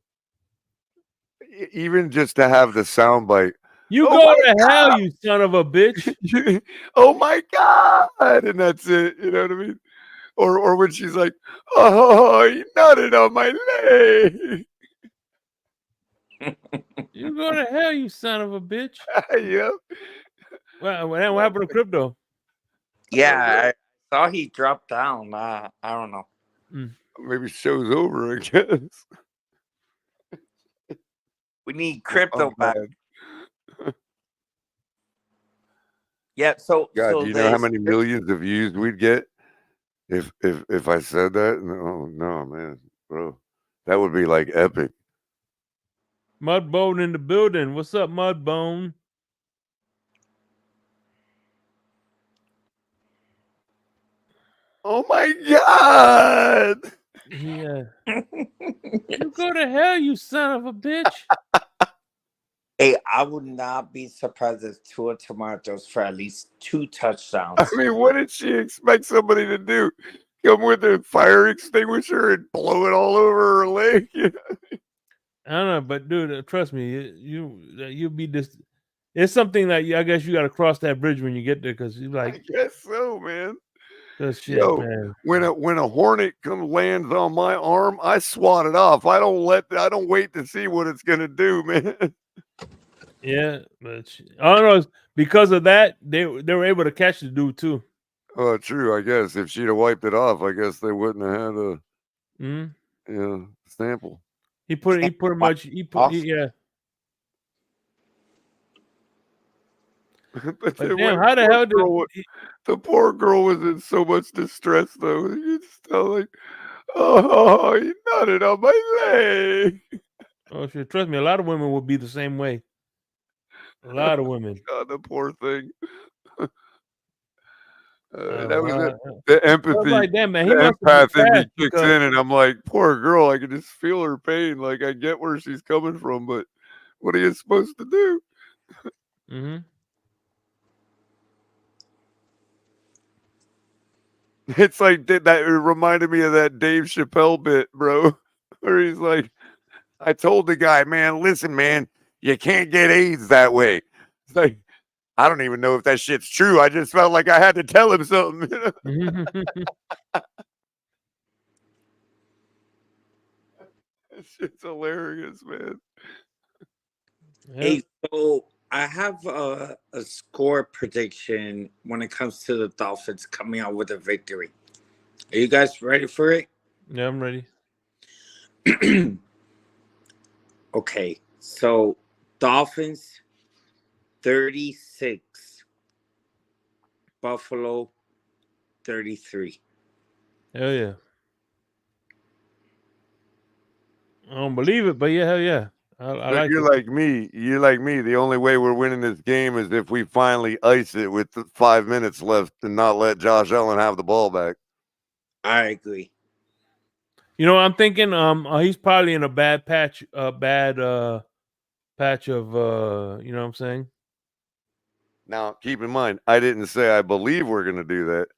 Even just to have the sound bite. You Oh go my to hell, god. you son of a bitch. Oh my god. And that's it. You know what I mean? Or when she's like, oh, you nutted on my leg. You go to hell, you son of a bitch. Yep. Well, what happened to crypto? Yeah, I saw he dropped down. I don't know. Mm. Maybe show's over, I guess. We need I'm crypto back. glad. Yeah. So God, so do you know how this. many millions of views we'd get if I said that? No, no, man, bro, that would be like epic. Mudbone in the building. What's up, Mudbone? Oh my god! Yeah. You go to hell, you son of a bitch. Hey, I would not be surprised if Tua tomorrow throws for at least 2 I touchdowns. mean, what did she expect somebody to do? Come with a fire extinguisher and blow it all over her leg? I don't know, but dude, trust me, you'll be this. It's something that I guess you got to cross that bridge when you get there because you're I like, guess so, man. this shit, Yo, man. when a hornet lands on my arm, I swat it off. I don't wait to see what it's gonna do, man. Yeah, but I don't know. It's because of that, they were able to catch the dude too. Oh, true. I guess if she'd have wiped it off, I guess they wouldn't have had a sample. He pretty much yeah. But But then damn, how the hell did the poor girl was in so much distress, though. You just tell like, Oh, you nutted on my leg. Oh shit! Trust me, a lot of women would be the same way. A lot of women. God, the poor thing. That was it. Wow. The I was empathy, like, damn man, he the must have been empath in me fast kicks because in, and I'm like, poor girl. I can just feel her pain. Like I get where she's coming from, but what are you supposed to do? mm-hmm. It's like that. It reminded me of that Dave Chappelle bit, bro, where he's like, I told the guy, man, listen, man, you can't get AIDS that way. It's like, I don't even know if that shit's true. I just felt like I had to tell him something. That shit's hilarious, man. Yeah. Hey, so I have a score prediction when it comes to the Dolphins coming out with a victory. Are you guys ready for it? Yeah, I'm ready. Okay, so Dolphins 36, Buffalo 33. Hell yeah. I don't believe it, but yeah, hell yeah. I So like you're it. like me. You're like me. The only way we're winning this game is if we finally ice it with 5 minutes left and not let Josh Allen have the ball back. I agree. You know, I'm thinking he's probably in a bad patch patch of you know what I'm saying? Now, keep in mind, I didn't say I believe we're going to do that.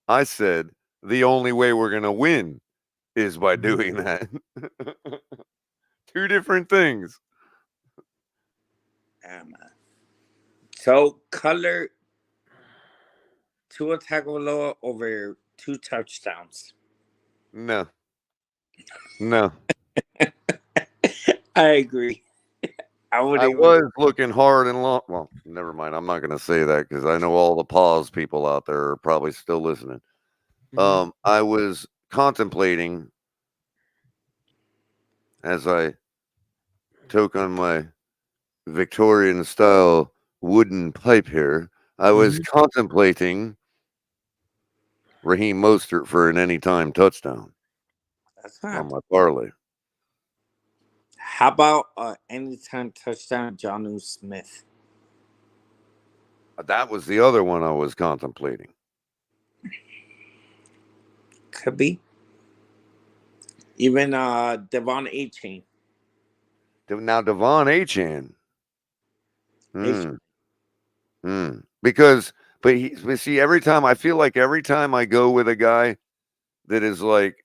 I said the only way we're going to win is by doing that. Two different things. Yeah, man. So color Tua Tagovailoa over 2 touchdowns. No. No. I agree. I would I even was go. looking hard and long. Well, never mind. I'm not going to say that because I know all the pause people out there are probably still listening. I was contemplating as I toke on my Victorian style wooden pipe here. I was contemplating Raheem Mostert for an anytime touchdown That's not. on my parlay. How about anytime touchdown, Jonnu Smith? That was the other one I was contemplating. Could be. Even Devon A-Chain. Now, Devon Achan. Because, but see, every time I feel like every time I go with a guy that is like,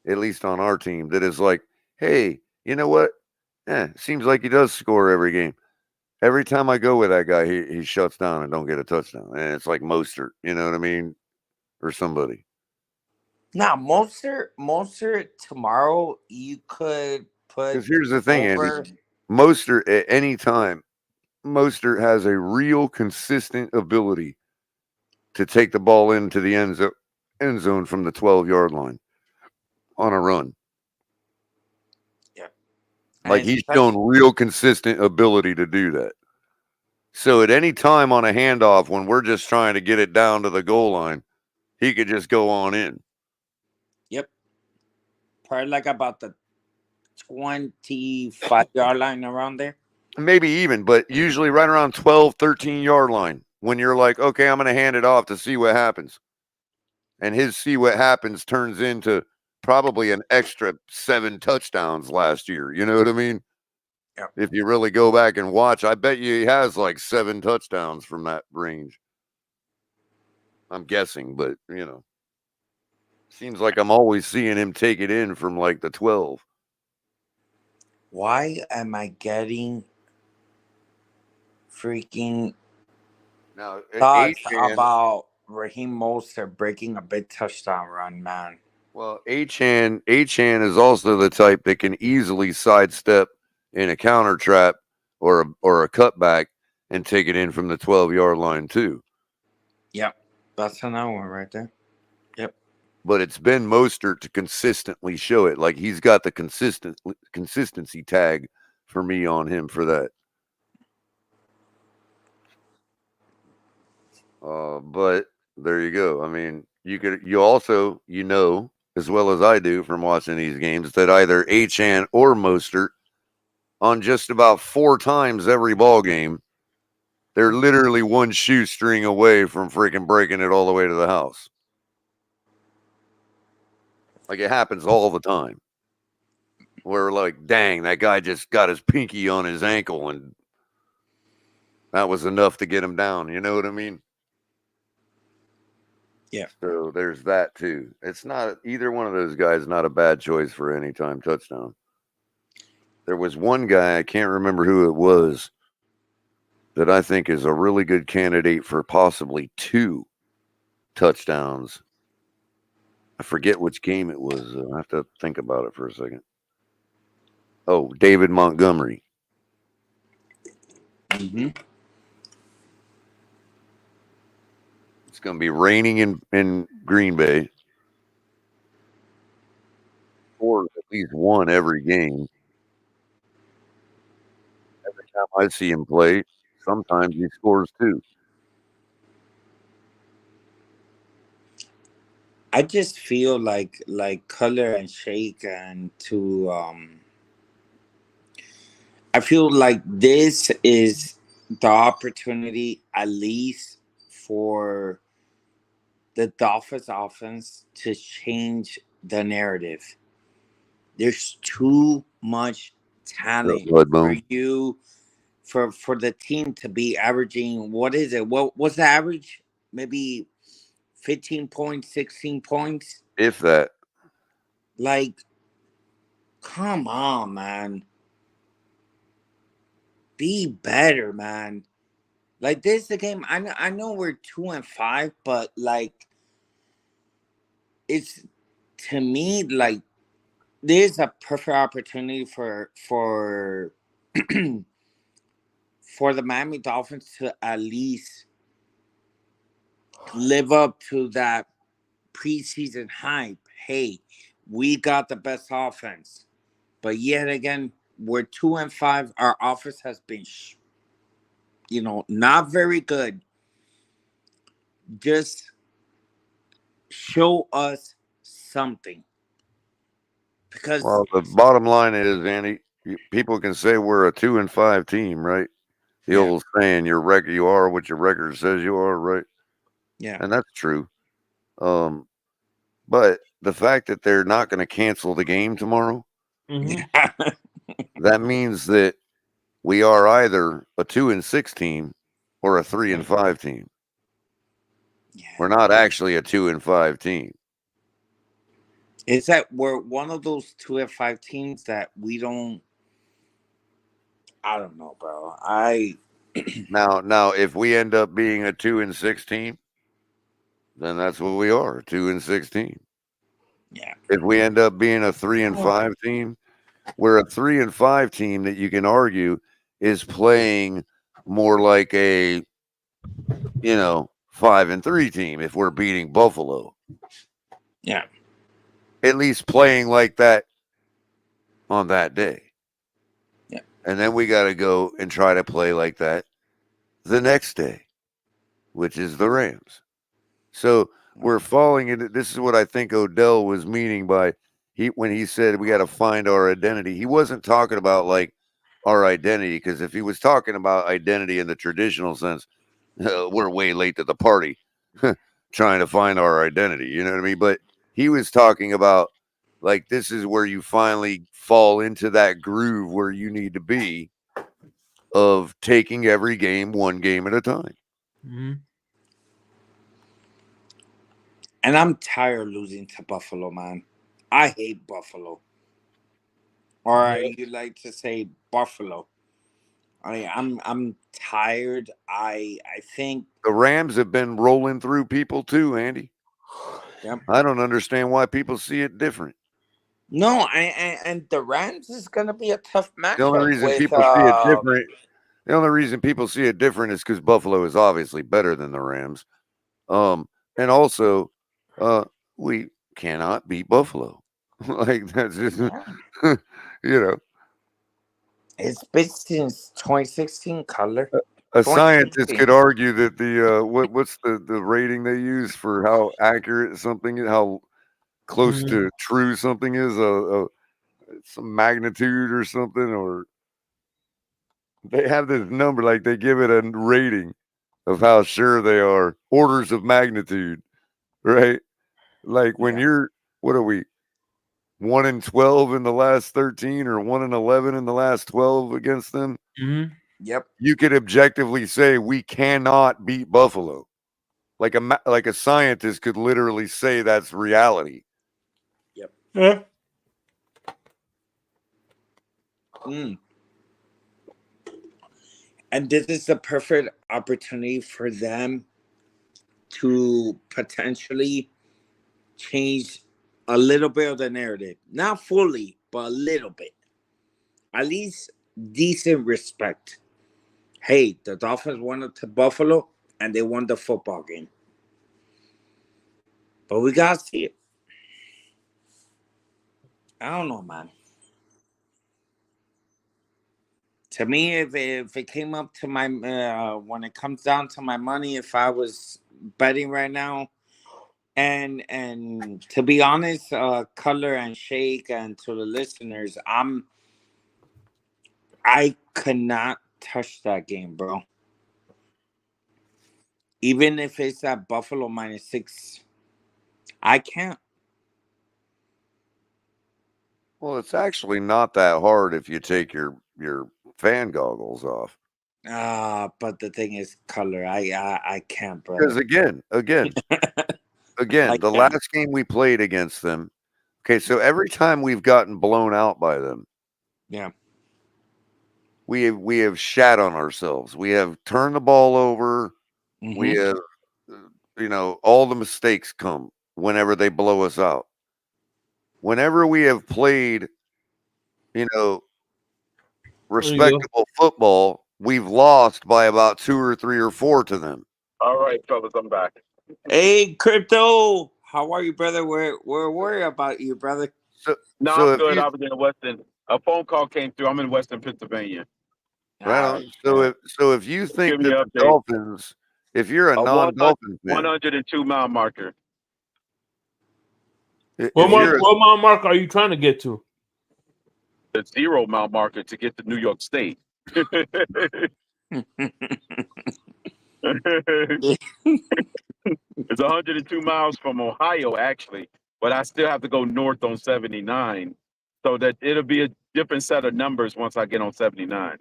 at least on our team, that is like, hey, you know what? Seems like he does score every game. Every time I go with that guy, he shuts down and don't get a touchdown. And it's like Mostert, you know what I mean? Or somebody. Now, Mostert tomorrow, you could put Because here's the thing, over. Andy. Mostert at any time, Mostert has a real consistent ability to take the ball into the end zone from the 12-yard line on a run. Yeah. Like he's shown real consistent ability to do that. So at any time on a handoff, when we're just trying to get it down to the goal line, he could just go on in. Yep. Probably like about the 25-yard line around there. Maybe even, but usually right around 12, 13-yard line when you're like, okay, I'm going to hand it off to see what happens. And his see what happens turns into probably an extra 7 touchdowns last year. You know what I mean? Yep. If you really go back and watch, I bet you he has like 7 touchdowns from that range. I'm guessing, but seems like I'm always seeing him take it in from like the 12. Why am I getting freaking Now, thoughts Achan, about Raheem Mostert breaking a big touchdown run, man? well, Achan is also the type that can easily sidestep in a counter trap or a cutback and take it in from the 12-yard line too. Yep. That's another one right there. Yep. But it's been Mostert to consistently show it. Like he's got the consistency tag for me on him for that. But there you go. I mean, you also as well as I do from watching these games, that either Achane or Mostert, on just about 4 times every ball game, they're literally one shoestring away from freaking breaking it all the way to the house. Like, it happens all the time. Where, like, dang, that guy just got his pinky on his ankle and that was enough to get him down. You know what I mean? Yeah. So there's that too. It's not either one of those guys, not a bad choice for any time touchdown. There was one guy, I can't remember who it was, that I think is a really good candidate for possibly 2 touchdowns. I forget which game it was. I have to think about it for a second. Oh, David Montgomery. Mm-hmm. It's going to be raining in Green Bay. Or at least one every game. Every time I see him play, sometimes he scores 2. I just feel like Color and Shake and I feel like this is the opportunity, at least for the Dolphins offense, to change the narrative. There's too much talent Blood for bone. you for the team to be averaging, what is it? What's the average? Maybe 15 points, 16 points. If that. Like, come on, man. Be better, man. Like, this is the game. I know we're 2-5, but like, it's, to me, like, there's a perfect opportunity for for the Miami Dolphins to at least live up to that preseason hype. Hey, we got the best offense, but yet again, we're 2-5. Our offense has been, not very good. Just show us something, because Well, the bottom line is, Andy, people can say we're a 2-5 team, right? The Yeah. old saying, "Your record, you are what your record says you are," right? yeah, And that's true. But the fact that they're not going to cancel the game tomorrow, Mhm. that means that we are either a 2-6 team or a 3-5 team. We're not actually a 2-5 team. is that we're one of those 2-5 teams that we don't. I don't know, bro. Now, if we end up being a 2-6 team, then that's what we are, a 2-6 team. Yeah. If we end up being a 3-5 team, we're a 3-5 team that you can argue is playing more like a 5-3 team if we're beating Buffalo. Yeah. At least playing like that on that day. Yeah. And then we got to go and try to play like that the next day, which is the Rams. So we're falling into, this is what I think Odell was meaning by when he said we got to find our identity. He wasn't talking about like our identity, because if he was talking about identity in the traditional sense, we're way late to the party trying to find our identity. You know what I mean? But he was talking about like, this is where you finally fall into that groove where you need to be, of taking every game one game at a time. Mhm. And I'm tired of losing to Buffalo, man. I hate Buffalo. Or you like to say Buffalo. I'm tired. I think The Rams have been rolling through people too, Andy. Yep. I don't understand why people see it different. No, and the Rams is gonna be a tough matchup. The only reason with, people see it different, the only reason people see it different is because Buffalo is obviously better than the Rams. And also, we cannot beat Buffalo. Like, that's just, It's been since 2016, Color. a scientist 2016. could argue that the what's the rating they use for how accurate something is, how close Mhm. to true something is, some magnitude or something, or they have this number, like they give it a rating of how sure they are, orders of magnitude, right? Like when Yeah. you're, what are we, 1 in 12 in the last 13 or 1 in 11 in the last 12 against them? Mhm. Yep. You could objectively say we cannot beat Buffalo. Like a scientist could literally say that's reality. Yep. Yeah. Mm. And this is the perfect opportunity for them to potentially change a little bit of the narrative. Not fully, but a little bit. At least decent respect. Hey, the Dolphins won to Buffalo and they won the football game. But we gotta see it. I don't know, man. To me, if it came up to my when it comes down to my money, if I was betting right now, and to be honest, Color and Shake, and to the listeners, I could not touch that game, bro. Even if it's at Buffalo -6, I can't. Well, it's actually not that hard if you take your fan goggles off. But the thing is, Color, I can't, Because brother. again, I the can't. last game we played against them. Okay, so every time we've gotten blown out by them, Yeah. we have shat on ourselves. We have turned the ball over. We Mm-hmm. have, all the mistakes come whenever they blow us out. Whenever we have played, you know, There you go. respectable football, we've lost by about 2 or 3 or 4 to them. All right, fellas, I'm back. Hey, Crypto, how are you, brother? We're worried about you, brother. So No, so I'm if good. you I was in Western. A phone call came through. I'm in Western Pennsylvania. right Ah, on. So if you think Give me that an the update. Dolphins, if you're a A non-Dolphin fan, 102-mile marker. What if mark? you're a, What mile mark are you trying to get to? The 0-mile marker to get to New York State. It's 102 miles from Ohio, actually, but I still have to go north on 79. So that it'll be a different set of numbers once I get on 79,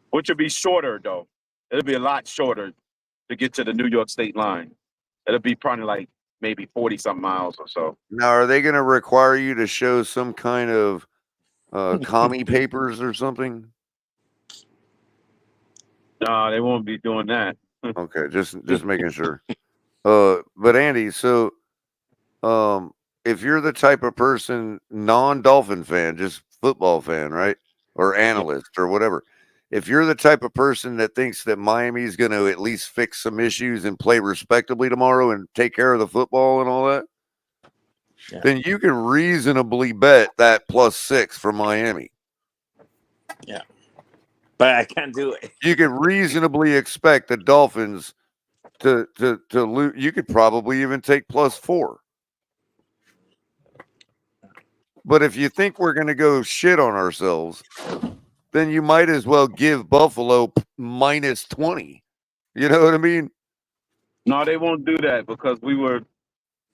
which will be shorter, though. It'll be a lot shorter to get to the New York State line. It'll be probably like maybe 40 something miles or so. now are they going to require you to show some kind of commie papers or something? No, they won't be doing that. Okay, just making sure. But Andy, so if you're the type of person, non-Dolphin fan, just football fan, right? Or analyst or whatever. If you're the type of person that thinks that Miami's going to at least fix some issues and play respectably tomorrow and take care of the football and all that, Yeah. then you can reasonably bet that +6 for Miami. Yeah. But I can't do it. You can reasonably expect the Dolphins to lose. You could probably even take +4. But if you think we're going to go shit on ourselves, then you might as well give Buffalo -20. You know what I mean? No, they won't do that because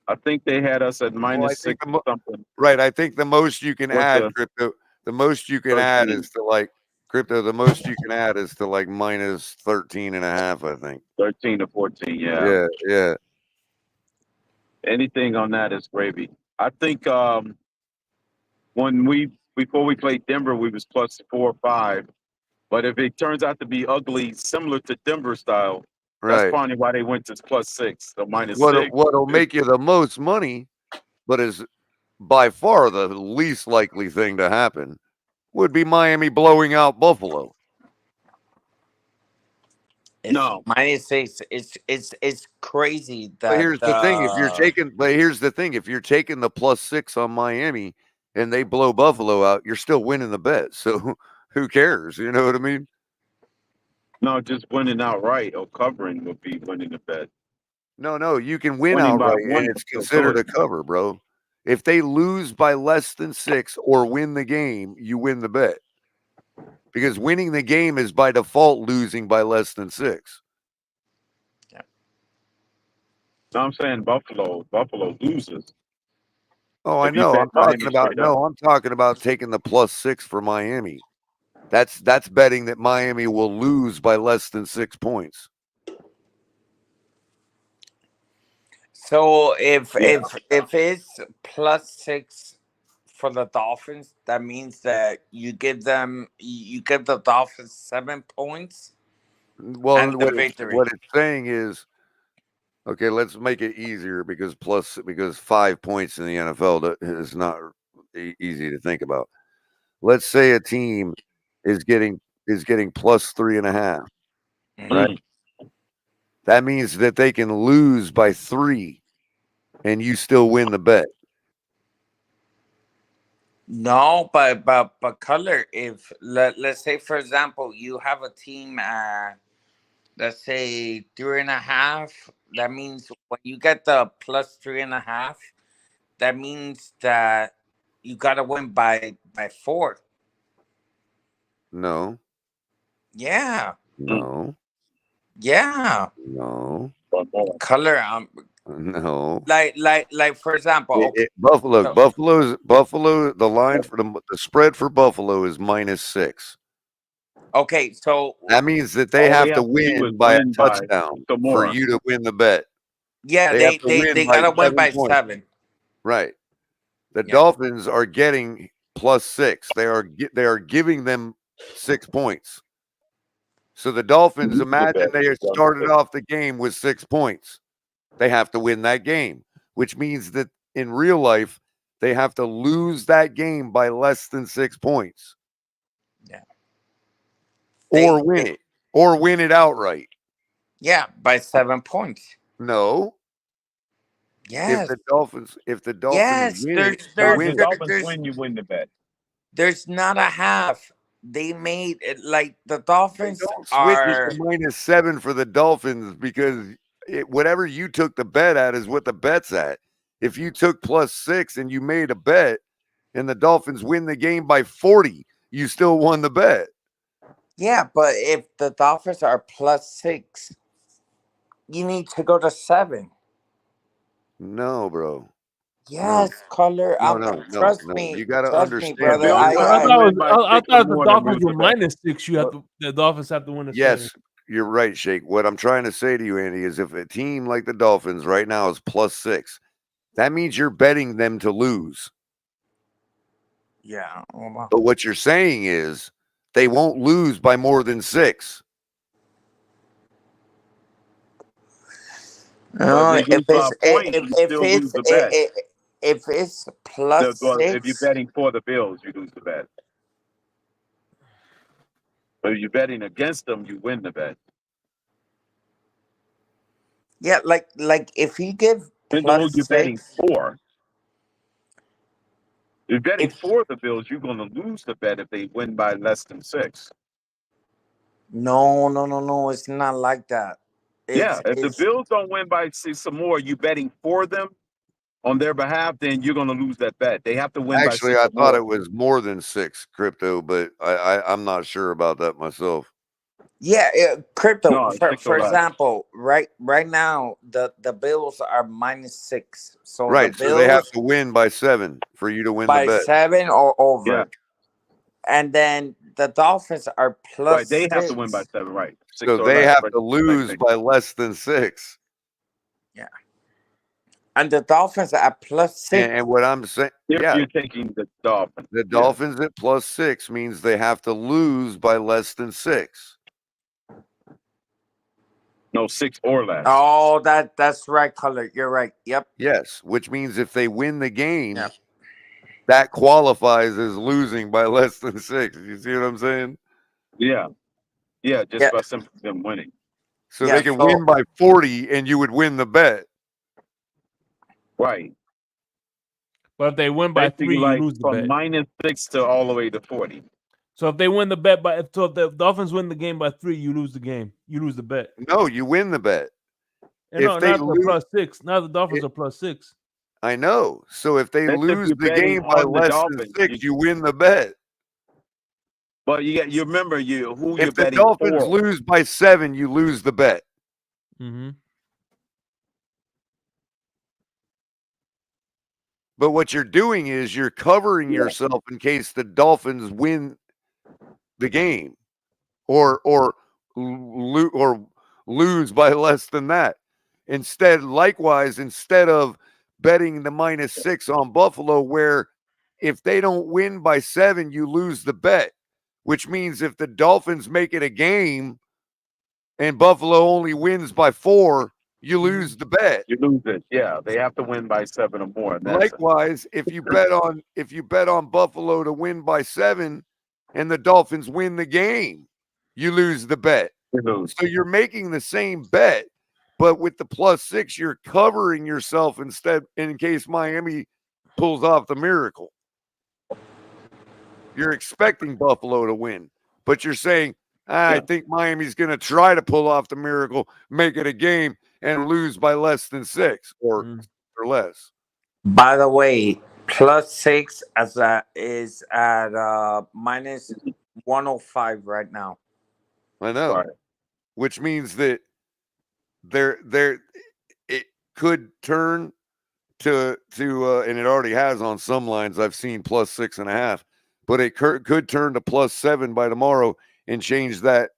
I think they had us at Well, I think -6 or something. right. I think the most you can What's add, the crypto, the most you can add 13? is to like crypto, the most you can add is to like -13.5, I think. 13 to 14, yeah. Yeah, yeah. Anything on that is gravy. I think before we played Denver, we was +4 or 5. But if it turns out to be ugly, similar to Denver style, that's Right. probably why they went to +6 or -6. What'll make you the most money, but is by far the least likely thing to happen, would be Miami blowing out Buffalo. It's No, -6. It's crazy But that here's the thing: if you're taking the +6 on Miami and they blow Buffalo out, you're still winning the bet. So who cares? You know what I mean? no, just winning outright or covering would be winning the bet. No, you can win Winning by outright, one and it's is still considered a good. cover, bro. If they lose by less than 6 or win the game, you win the bet. Because winning the game is by default losing by less than 6. No, I'm saying Buffalo loses. Oh, I If you know. bet I'm talking Miami about straight up. I'm talking about taking the +6 for Miami. That's betting that Miami will lose by less than 6 points. So if Yeah. it's +6 for the Dolphins, that means that you give the Dolphins 7 points Well, and the victory. what it's saying is, okay, let's make it easier because 5 points in the NFL is not easy to think about. Let's say a team is getting +3.5, right? Mm. That means that they can lose by 3 and you still win the bet. No, but color. If let's say for example you have a team let's say 3.5, that means when you get the +3.5, that means that you gotta win by 4. No, Yeah, no, yeah. no, Color. no. Like for example, okay. Buffalo, So, Buffalo. The line for the spread for Buffalo is -6. okay, so That means that they All they have to have to do is win by a win by touchdown some for more. you to win the bet. yeah, They have to they win they by gotta win 7 by points. 7. Right. The Yeah. Dolphins are getting +6. They are giving them 6 points. So the Dolphins, imagine they started off the game with 6 points. They have to win that game, which means that in real life, they have to lose that game by less than 6 points. Yeah. Or win it outright. Yeah, by 7 points. No. If Yes. the Dolphins Yes, win it, No, you if the win it. Dolphins win, you win the bet. there's not a half. They made it like the They Dolphins don't switch it are. to -7 for the Dolphins because whatever you took the bet at is what the bet's at. If you took +6 and you made a bet and the Dolphins win the game by 40, you still won the bet. Yeah, but if the Dolphins are +6, you need to go to 7. No, bro. Yes, color. No. Trust me, You got to The brother. understand. Bills I, will I have to thought win it by was, I 6 or thought the more to Dolphins lose were the bet. -6. The Dolphins have to win a 7. Yes, you're right, Shake. What I'm trying to say to you, Andy, is if a team like the Dolphins right now is +6, that means you're betting them to lose. Yeah. Oh, wow. But what you're saying is they won't lose by more than 6. No, But if they lose by a point, you if still lose it's the bet. if it's Well, if you're +6, betting for the Bills, you lose the bet. But if you're betting against them, you win the bet. yeah, like if you give Depends on who you're betting +6, for. If you're betting if for the Bills, you're going to lose the bet if they win by less than 6. no, it's not like that. Yeah, if the It's Bills don't win by 6 or more, you betting for them on their behalf, then you're going to lose that bet. They have to win by Actually, 6 I or thought more. it was more than 6 crypto, but I'm not sure about that myself. yeah, crypto. No, it's 6 For or less. example, right now the Bills are -6, so the Right, so they have Bills to win by 7 for you to win the by bet. 7 or over, Yeah, and then the Dolphins are right. They have to win by +6. 7, right? 6 So or they less. have But to lose by less than 6. Yeah, and the Dolphins are +6. And what I'm saying, if yeah, you're taking the Dolphins, the yeah. Dolphins at +6 means they have to lose by less than 6. No, 6 or less. Oh, that's right, color. You're right. Yep. Yes, which means if they win the game, Yep. that qualifies as losing by less than 6. You see what I'm saying? Yeah, yeah, just Yeah. by simply them winning. So Yeah. they can So win by 40 and you would win the bet. Right. But if they win by Basically, 3, you like lose the from bet. -6 to all the way to 40. So if they win the bet by, so if the Dolphins win the game by 3, you lose the game. You lose the bet. No, you win the bet. No, if they not the lose, +6. Now the Dolphins are +6. I know. So if they That's if lose you're the betting game by on the less Dolphins. than 6, you win the bet. But you remember who you're If the betting Dolphins for. lose by 7, you lose the bet. Mm-hmm. But what you're doing is you're covering yourself in case the Dolphins win the game or lose by less than that. Likewise, instead of betting the -6 on Buffalo, where if they don't win by 7, you lose the bet, which means if the Dolphins make it a game and Buffalo only wins by 4, you lose the bet. You lose it. Yeah, they have to win by 7 or more. And that's Likewise, if you bet on Buffalo to win by 7 and the Dolphins win the game, you lose the bet. you lose. So you're making the same bet, but with the +6, you're covering yourself instead in case Miami pulls off the miracle. You're expecting Buffalo to win, but you're saying, I think Miami's going to try to pull off the miracle, make it a game, and lose by less than 6 or less. By the way, +6 is at -105 right now. I know, Right. which means that it could turn to and it already has on some lines. I've seen +6.5, but it could turn to +7 by tomorrow and change that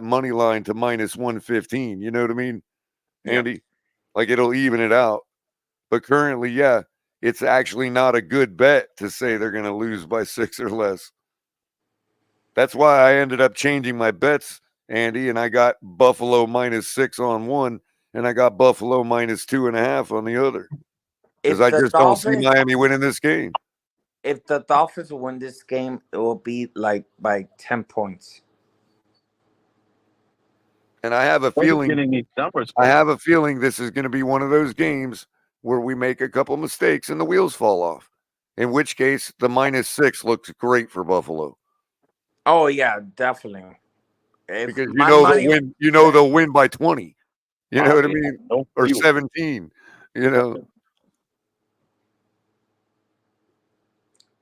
money line to -115. You know what I mean, Andy? Like it'll even it out. But currently, yeah, it's actually not a good bet to say they're going to lose by 6 or less. That's why I ended up changing my bets, Andy, and I got Buffalo -6 on one, and I got Buffalo -2.5 on the other. Because I just don't see Miami winning this game. If the Dolphins win this game, it will be like by 10 points. And I have a feeling getting these numbers. I have a feeling this is going to be one of those games where we make a couple mistakes and the wheels fall off. In which case, the -6 looks great for Buffalo. Oh yeah, definitely. Because they'll win by 20. You know what I mean? Or 17. You know.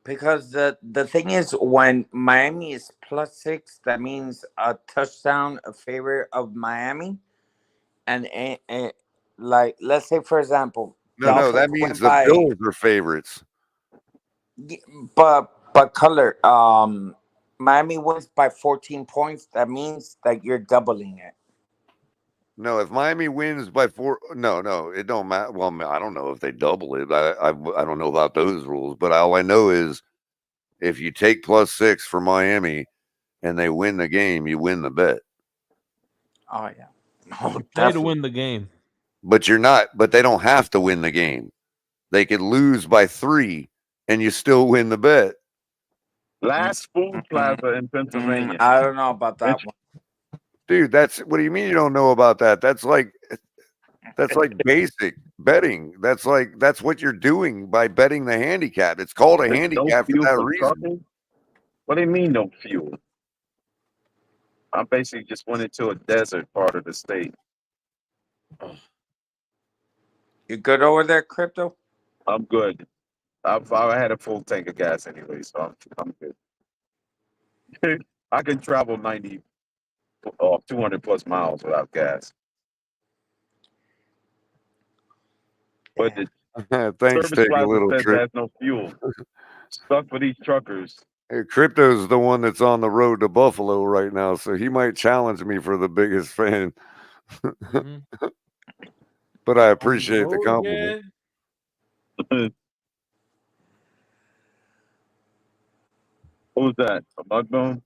Because the thing is, when Miami is +6, that means a touchdown a favor of Miami, and like let's say for example, No, that means the Bills are favorites. But color, Miami wins by 14 points. That means that you're doubling it. No, if Miami wins by 4, no, it don't matter. Well, I don't know if they double it. I don't know about those rules, but all I know is if you take +6 for Miami and they win the game, you win the bet. Oh yeah, Play to win the game. But they don't have to win the game. They could lose by 3 and you still win the bet. Last Food Plaza in Pennsylvania. I don't know about that one. Dude, what do you mean you don't know about that? That's like basic betting. That's what you're doing by betting the handicap. It's called a handicap for that reason. Trucking? What do you mean no fuel? I basically just went into a desert part of the state. You good over there, Crypto? I'm good. I had a full tank of gas anyway, so I'm good. I can travel 200 plus miles without gas. But the thanks, service take a plaza little says trip. has no fuel. Stuck for these truckers. Hey, Crypto's the one that's on the road to Buffalo right now, so he might challenge me for the biggest fan. But I appreciate the compliment. Who's that? A Mudbone?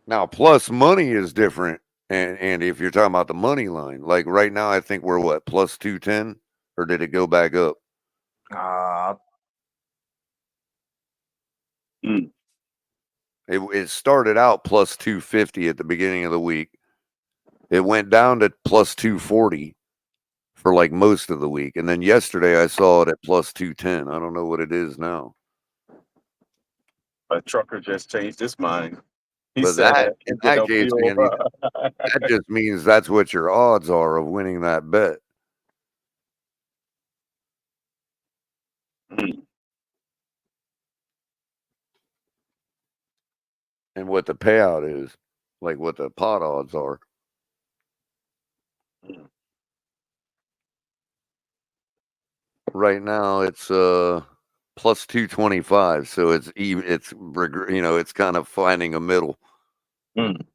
Now, plus money is different. And if you're talking about the money line, like right now, I think we're what, plus 210? Or did it go back up? It started out plus 250 at the beginning of the week. It went down to plus 240 for like most of the week. And then yesterday I saw it at plus 210. I don't know what it is now. A trucker just changed his mind. He But said that, in that they'll case, feel. Andy, that just means that's what your odds are of winning that bet. And what the payout is, like what the pot odds are. Right now, it's plus 225, so it's even. It's it's kind of finding a middle. Mm.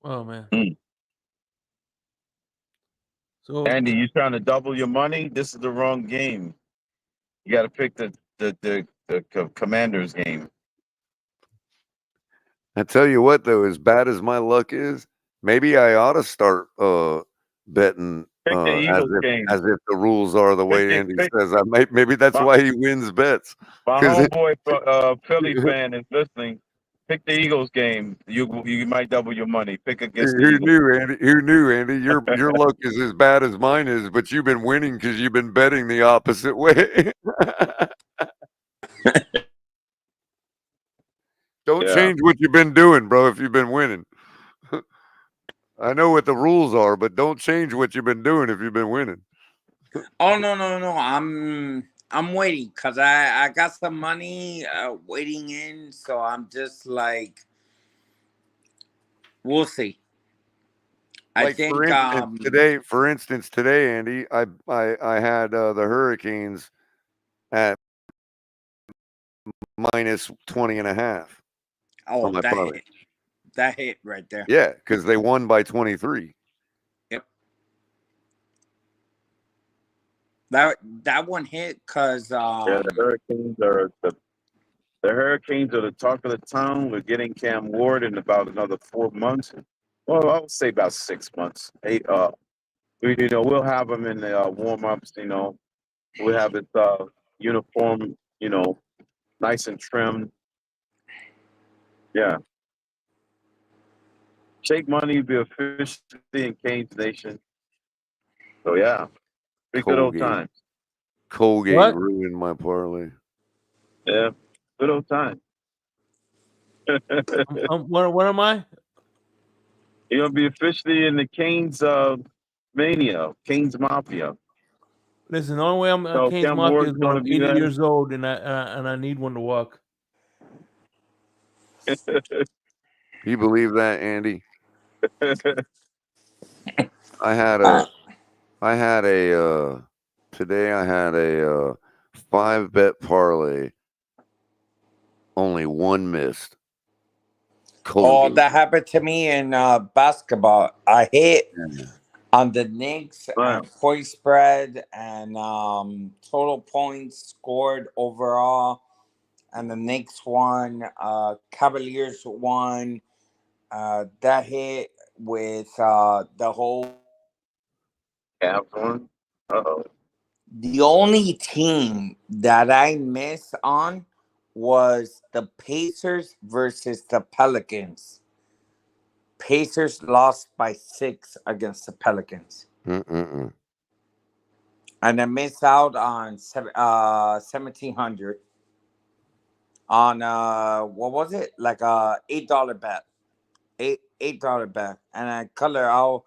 Oh man. Mm. So Andy, you trying to double your money? This is the wrong game. You got to pick the Commanders game. I tell you what, though, as bad as my luck is, maybe I ought to start betting Pick the Eagles game. as if the rules are the way Andy says. Maybe that's My- why he wins bets. My 'Cause homeboy, Philly fan, is listening. Pick the Eagles game. You might double your money. Pick against the Who Eagles. knew, Andy? Who knew, Andy? Your luck is as bad as mine is, but you've been winning because you've been betting the opposite way. Don't Yeah. change what you've been doing, bro. If you've been winning, I know what the rules are, but don't change what you've been doing if you've been winning. Oh no! I'm waiting because I got some money waiting in, so I'm just like, we'll see. I Like think for instance, today, Andy, I had the Hurricanes at minus 20.5 oh, on my parlay. that hit right there. Yeah, because they won by 23. Yep. That one hit because Yeah, the Hurricanes are the talk of the town. We're getting Cam Ward in about another 4 months. Well, I would say about 6 months. We'll have him in the warm ups. We'll have his uniform. Nice and trimmed. Yeah. Shake Money will be officially in Canes Nation. So yeah, be good old times. Colgate What? ruined my parlay. Yeah, good old times. what am I? You're gonna be officially in the Canes mania, Canes Mafia. Listen, the only way I'm So Kane's Cam Mafia Ward's is when gonna I'm be 80 there. years old and I need one to walk. You believe that, Andy? I had a today I had a 5-bet parlay. Only one missed. Colgate. that happened to me in basketball. I hit Yeah. on the Knicks Right. and point spread and total points scored overall, and the Knicks won. Cavaliers won. That hit with the whole. Cavs one. Uh-oh. The only team that I missed on was the Pacers versus the Pelicans. Pacers lost by 6 against the Pelicans. Mm-mm-mm. And I missed out on 1,700 on what was it? Like a $8 bet. $8 bet. And I color I'll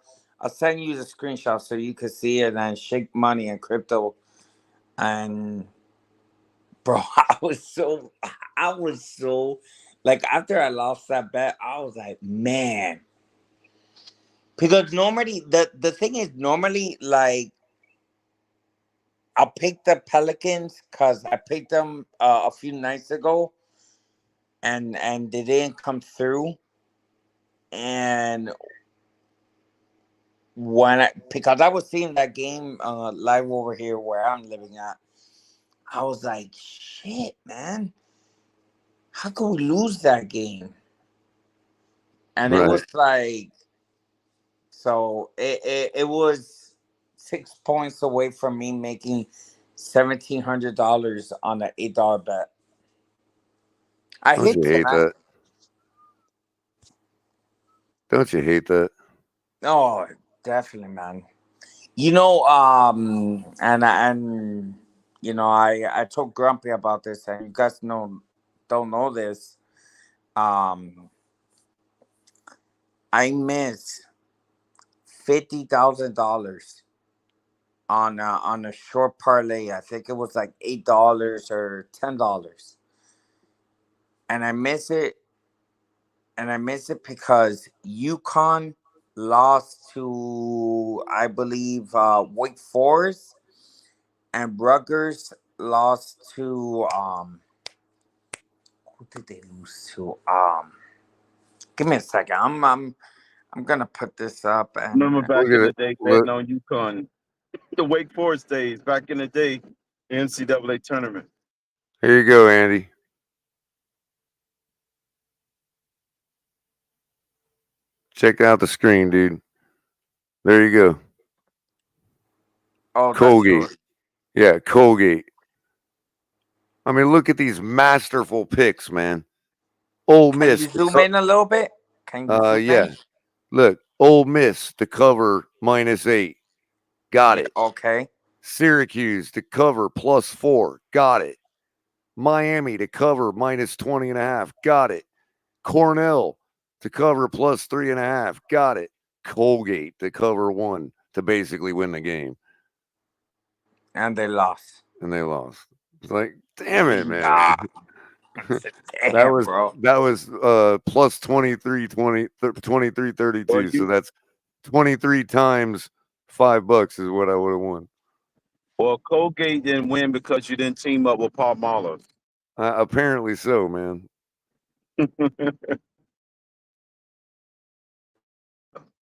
send you the screenshot so you can see it and Shake Money and crypto. And bro, I was so like after I lost that bet, I was like, man. Because normally the thing is normally like I'll pick the Pelicans because I picked them a few nights ago, and they didn't come through. And because I was seeing that game live over here where I'm living at, I was like, shit, man, how could we lose that game? And it Right. was like, so it was 6 points away from me making $1,700 on an $8 bet. I Don't hit you hate tonight. that? Don't you hate that? Oh, definitely, man. You know, and you know, I told Grumpy about this, and you guys don't know this. Um, I missed $50,000 on a short parlay. I think it was like $8 or $10, and I miss it. And I miss it because UConn lost to, I believe, Wake Forest, and Rutgers lost to who did they lose to? Give me a second. I'm gonna put this up and Remember back Look in at the it. day, Look, betting on UConn, the Wake Forest days, back in the day, NCAA tournament. here you go, Andy. Check out the screen, dude. There you go. oh, that's Colgate. yours. Yeah, Colgate. I mean, look at these masterful picks, man. Ole Can Miss. you zoom in a little bit? Can you zoom Yeah. in? Look, Ole Miss to cover -8. Got Yeah. it. Okay. Syracuse to cover +4. Got it. Miami to cover -20.5. Got it. Cornell to cover +3.5. Got it. Colgate to cover 1 to basically win the game. And they lost. And they lost. It's like, damn it, man. Nah. Damn, bro. that was plus 23.32. Well, So that's 23 times $5 is what I would have won. well, Colgate didn't win because you didn't team up with Paul Mahler. Apparently so, man.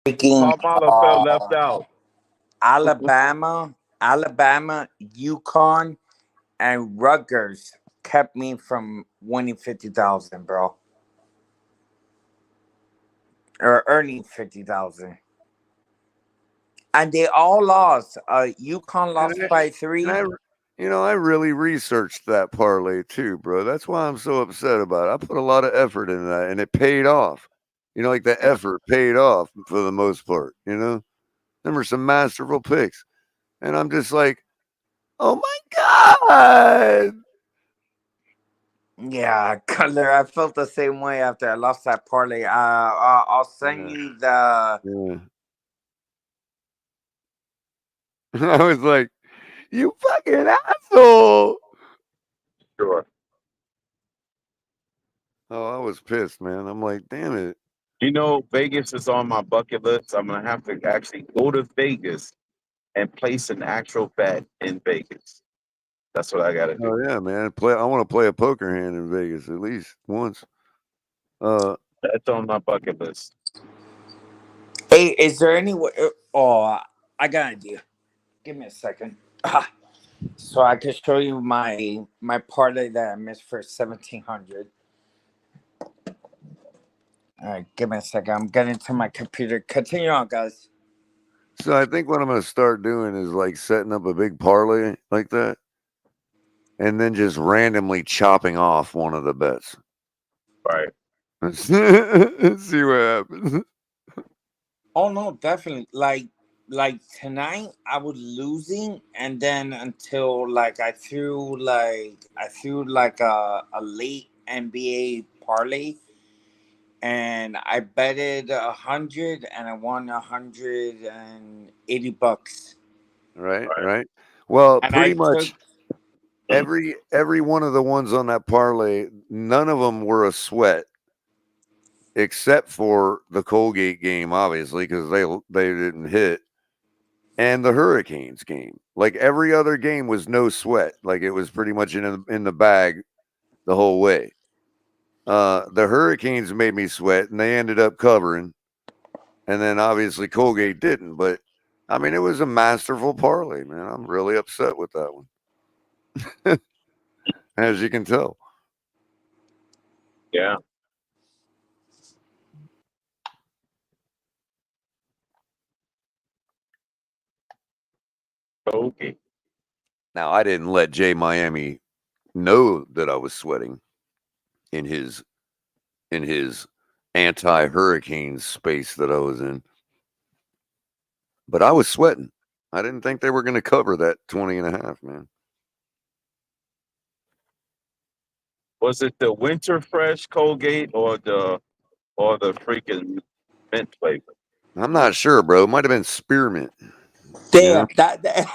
Freaking Paul Mahler felt left out. Alabama, UConn, and Rutgers kept me from winning 50,000, bro, or earning 50,000. And they all lost. UConn lost And I, by 3. and I really researched that parlay too, bro. That's why I'm so upset about it. I put a lot of effort into that, and it paid off. Like the effort paid off for the most part. Them were some masterful picks, and I'm just like, oh my god. Yeah, Cutler, I felt the same way after I lost that parlay. I'll send Yeah. you the. Yeah. I was like, you fucking asshole. Sure. Oh, I was pissed, man. I'm like, damn it. Vegas is on my bucket list. I'm gonna have to actually go to Vegas and place an actual bet in Vegas. That's what I gotta do. Oh yeah, man. I want to play a poker hand in Vegas at least once. That's on my bucket list. Hey, is there any way? Oh, I got an idea. Give me a second. So I can show you my parlay that I missed for 1,700. All right, give me a second. I'm getting to my computer. Continue on, guys. So I think what I'm going to start doing is like setting up a big parlay like that, and then just randomly chopping off one of the bets. Right. See what happens. Oh no, definitely. Like tonight, I was losing, and then until like I threw like a late NBA parlay, and I betted 100, and I won $180. Right. Well, And I pretty took. much every one of the ones on that parlay, none of them were a sweat, except for the Colgate game, obviously, because they didn't hit, and the Hurricanes game. Like every other game was no sweat. Like it was pretty much in the bag the whole way. The Hurricanes made me sweat, and they ended up covering. And then obviously Colgate didn't, but I mean, it was a masterful parlay, man. I'm really upset with that one, as you can tell. Yeah. Okay. Now, I didn't let Jay Miami know that I was sweating in his anti-hurricane space that I was in, but I was sweating. I didn't think they were going to cover that 20.5, man. Was it the Winter Fresh Colgate or the freaking mint flavor? I'm not sure, bro. It might have been spearmint. Damn, that that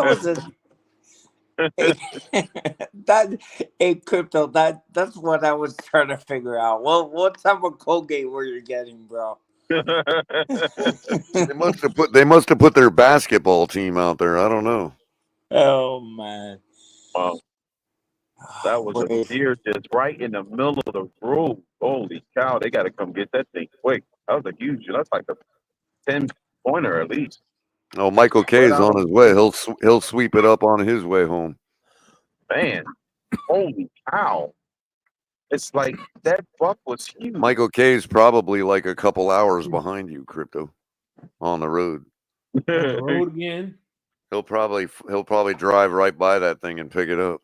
was a that a crypto. That's what I was trying to figure out. What type of Colgate were you getting, bro? They must have put their basketball team out there. I don't know. Oh man, Wow, that was a deer just right in the middle of the road. Holy cow! They got to come get that thing quick. That was a huge. That's like a 10-pointer at least. Oh, Michael K is on his way. He'll sweep it up on his way home. Man, holy cow! It's like that buck was huge. Michael K is probably like a couple hours behind you, Crypto, on the road. On the road again. He'll probably drive right by that thing and pick it up.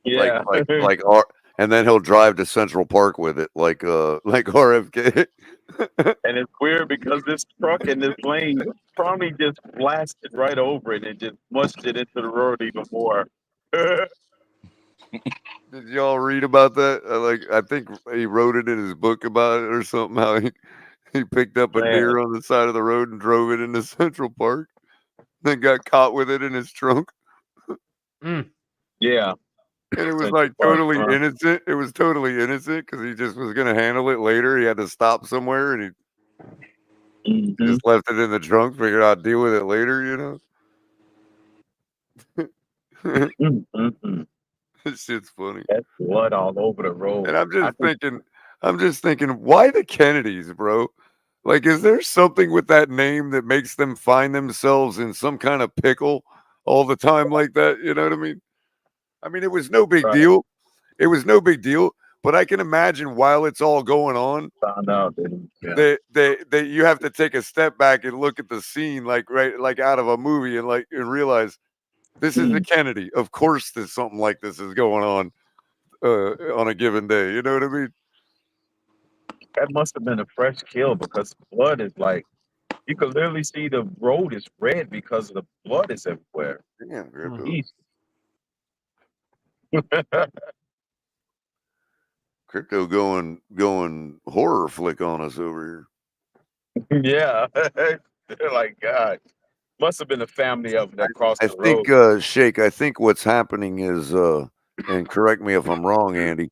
Yeah, and then he'll drive to Central Park with it, like RFK. And it's weird because this truck in this lane probably just blasted right over it and just mushed it into the road even more. Did y'all read about that? I think he wrote it in his book about it or something. How he picked up a deer on the side of the road and drove it into Central Park, then got caught with it in his trunk. Yeah. And it was like totally innocent. It was totally innocent because he just was going to handle it later. He had to stop somewhere and he just left it in the trunk, figured out deal with it later, This shit's funny. That's blood all over the road. And I'm just thinking, why the Kennedys, bro? Like, is there something with that name that makes them find themselves in some kind of pickle all the time like that? You know what I mean? I mean, it was no big deal. It was no big deal. But I can imagine while it's all going on, that you have to take a step back and look at the scene like out of a movie and realize this is the Kennedy. Of course, there's something like this is going on a given day. You know what I mean? That must have been a fresh kill because blood is like you can literally see the road is red because the blood is everywhere. Yeah, Crypto going horror flick on us over here. Yeah. They're like, God. Must have been a family of them that crossed the road. I think, Shake, I think what's happening is, and correct me if I'm wrong, Andy,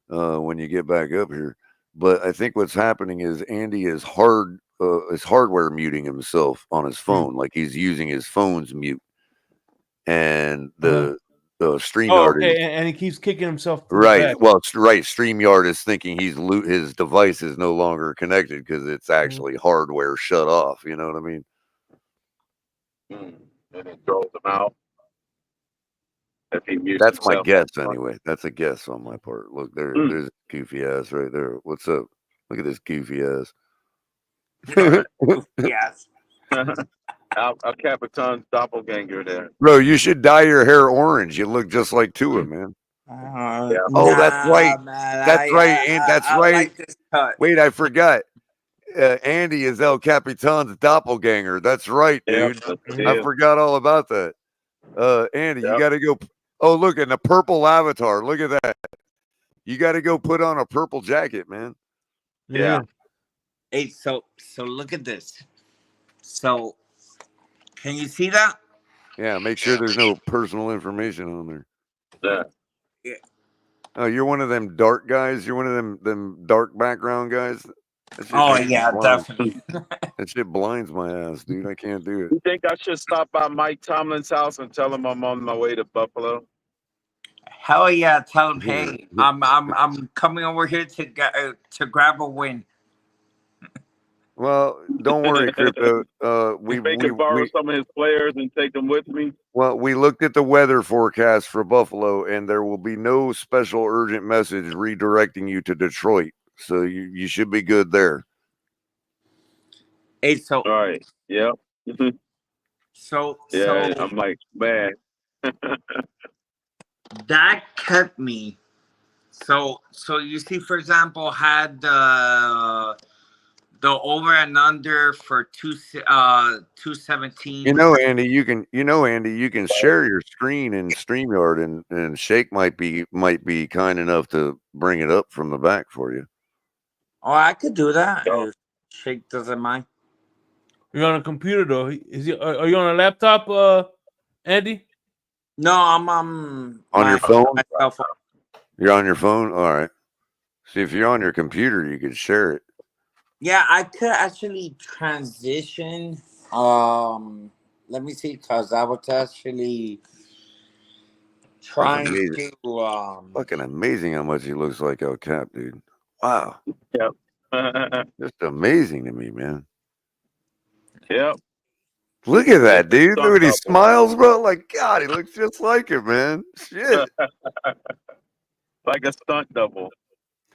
when you get back up here, but I think what's happening is Andy is hardware muting himself on his phone, like he's using his phone's mute, and the StreamYard and he keeps kicking himself. Right. Well, StreamYard is thinking his device is no longer connected because it's actually hardware shut off. You know what I mean? And it throws them out. That's my guess, anyway. That's a guess on my part. Look, there's a goofy ass right there. What's up? Look at this goofy ass. Yes. Al Capitan's doppelganger there. Bro, you should dye your hair orange. You look just like Tua, man. That's right. Man, that's right. And that's right. Like this cut. Wait, I forgot. Andy is El Capitan's doppelganger. That's right, dude. I forgot all about that. Andy, you got to go. Oh, look, and the purple avatar. Look at that. You got to go put on a purple jacket, man. Yeah. Hey, so look at this. So, can you see that? Yeah, make sure there's no personal information on there. Yeah. Oh, you're one of them dark guys. You're one of them dark background guys. Oh yeah, definitely. That shit blinds my ass, dude. I can't do it. You think I should stop by Mike Tomlin's house and tell him I'm on my way to Buffalo? Hell yeah! Tell him, hey, I'm coming over here to grab a win. Well, don't worry, Crypto. We can borrow some of his players and take them with me. Well, we looked at the weather forecast for Buffalo, and there will be no special urgent message redirecting you to Detroit. So you should be good there. Hey, so all right, yeah. So I'm like, man. That kept me. So you see, for example, had the the over and under for 217. Andy, you can share your screen in StreamYard, and Shake might be kind enough to bring it up from the back for you. Oh, I could do that if Shake doesn't mind. You're on a computer though. Are you on a laptop, Andy? No, I'm on your phone. My cell phone. You're on your phone. All right. See, if you're on your computer, you could share it. Yeah, I could actually transition. Let me see, cause I was actually trying to. Fucking amazing how much he looks like El Cap, dude. Wow. Yep. Just amazing to me, man. Yep. Look at that, dude. Stunt Look at he double. smiles, bro. Like, God, he looks just like him, man. Shit. Like a stunt double.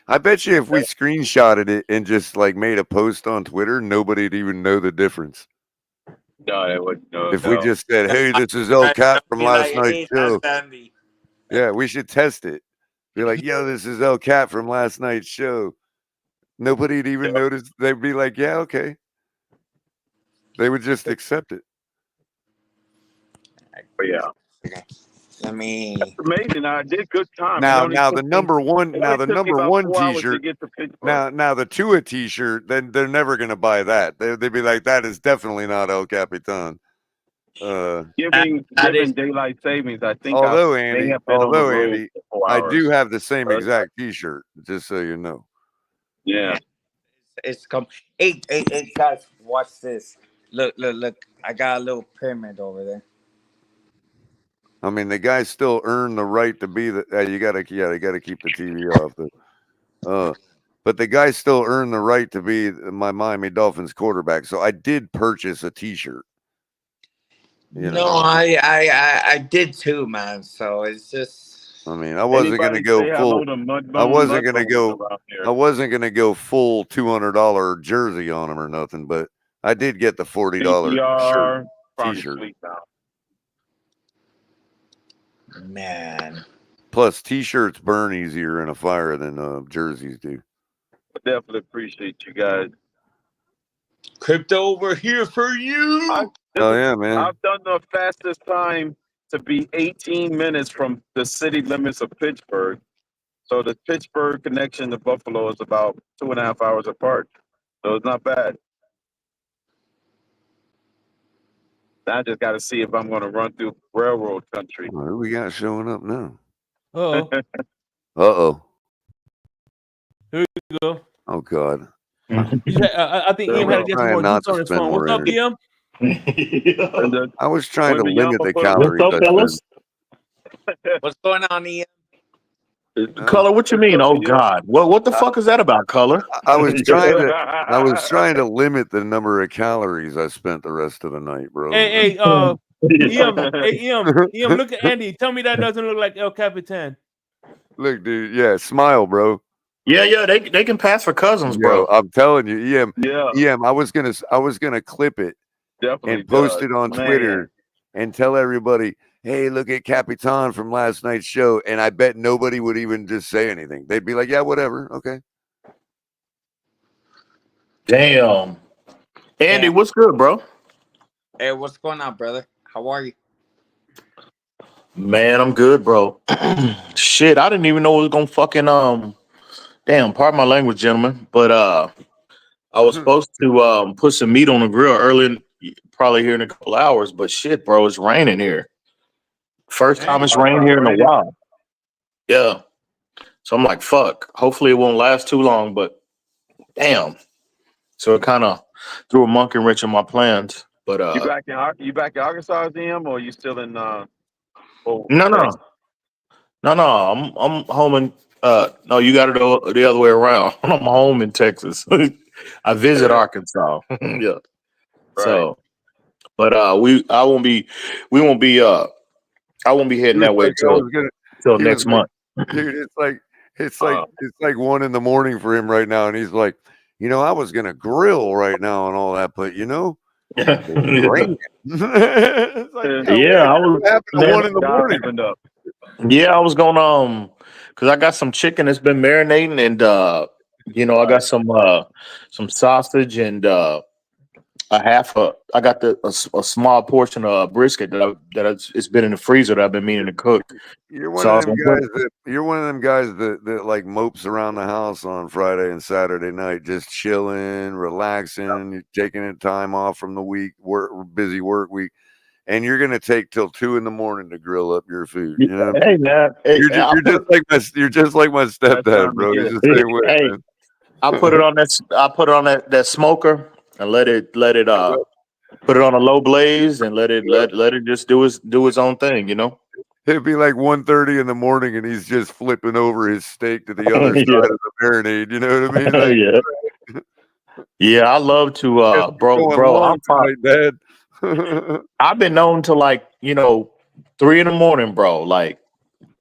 I bet you if we screenshotted it and just like made a post on Twitter, nobody'd even know the difference. No, they wouldn't know. If we just said, "Hey, this is El Cap from last night's show," yeah, we should test it. Be like, "Yo, this is El Cap from last night's show." Nobody'd even notice. They'd be like, "Yeah, okay." They would just accept it. But yeah. Let me. That's amazing. I did good time. Now the number one T-shirt. Now the Tua T-shirt. Then they're never gonna buy that. They'd be like, that is definitely not El Capitan. Giving daylight savings. I think. Andy, I do have the same exact T-shirt. Just so you know. Yeah. It's come. Hey, guys, watch this. Look! I got a little pyramid over there. I mean, the guys still earn the right to be the. You gotta keep the TV off. But the guys still earn the right to be my Miami Dolphins quarterback. So I did purchase a T-shirt. No, I did too, man. So it's just. I mean, I wasn't gonna go full. I wasn't gonna go full $200 jersey on him or nothing. But I did get the $40 shirt T-shirt. Man. Plus, T-shirts burn easier in a fire than jerseys do. I definitely appreciate you guys. Crypto over here for you. Yeah, man. I've done the fastest time to be 18 minutes from the city limits of Pittsburgh. So the Pittsburgh connection to Buffalo is about 2.5 hours apart. So it's not bad. I just got to see if I'm going to run through railroad country. Who we got showing up now? Uh-oh. Uh-oh. Here we go. Oh, God. I think Ian had to get some more juice on his phone. What's up, Ian? I was trying to limit the calories. What's up, fellas? What's going on, Ian? Color, what you mean? Oh God, what the fuck is that about, Color? I was trying to limit the number of calories I spent the rest of the night, bro. Hey, Ian, look at Andy. Tell me that doesn't look like El Capitan. Look, dude, yeah, smile, bro. Yeah, they can pass for cousins, bro. I'm telling you, EM, I was gonna clip it and post it on Twitter and tell everybody, hey, look at Capitan from last night's show. And I bet nobody would even just say anything. They'd be like, yeah, whatever. Okay. Damn. Andy, what's good, bro? Hey, what's going on, brother? How are you? Man, I'm good, bro. Shit, I didn't even know it was gonna fucking damn, pardon my language, gentlemen. But I was supposed to put some meat on the grill early, probably here in a couple hours. But shit, bro, it's raining here. First time it's rained here in a while. Yeah. So I'm like, fuck. Hopefully it won't last too long, but damn. So it kind of threw a monkey wrench in my plans. But you back in Arkansas, DM, or you still in No. I'm home in no, you got it the other way around. I'm home in Texas. I visit Arkansas. Yeah. Right. So but we won't be heading that way till next month. Dude, it's like 1 a.m. for him right now, and he's like, I was gonna grill right now and all that, but it's raining. It's like, I was happened to 1 a.m. Yeah, I was going because I got some chicken that's been marinating, and You know, I got some sausage and I got a small portion of brisket it's been in the freezer that I've been meaning to cook. You're one So I of was them gonna put guys that like mopes around the house on Friday and Saturday night, just chilling, relaxing, you're taking time off from the busy work week, and you're gonna take till 2 in the morning to grill up your food. You know what I hey mean? man, hey, You're just like my stepdad, time to bro. get He's it. the same way, hey, man. I put it on that smoker and let it put it on a low blaze and let it just do its own thing, you know. It'd be like 1:30 in the morning, and he's just flipping over his steak to the other side Yeah, of the marinade. You know what I mean? Like, yeah, yeah. I love to, guess we're going bro. long tonight, Dad. I've been known to, like, 3 in the morning, bro. Like,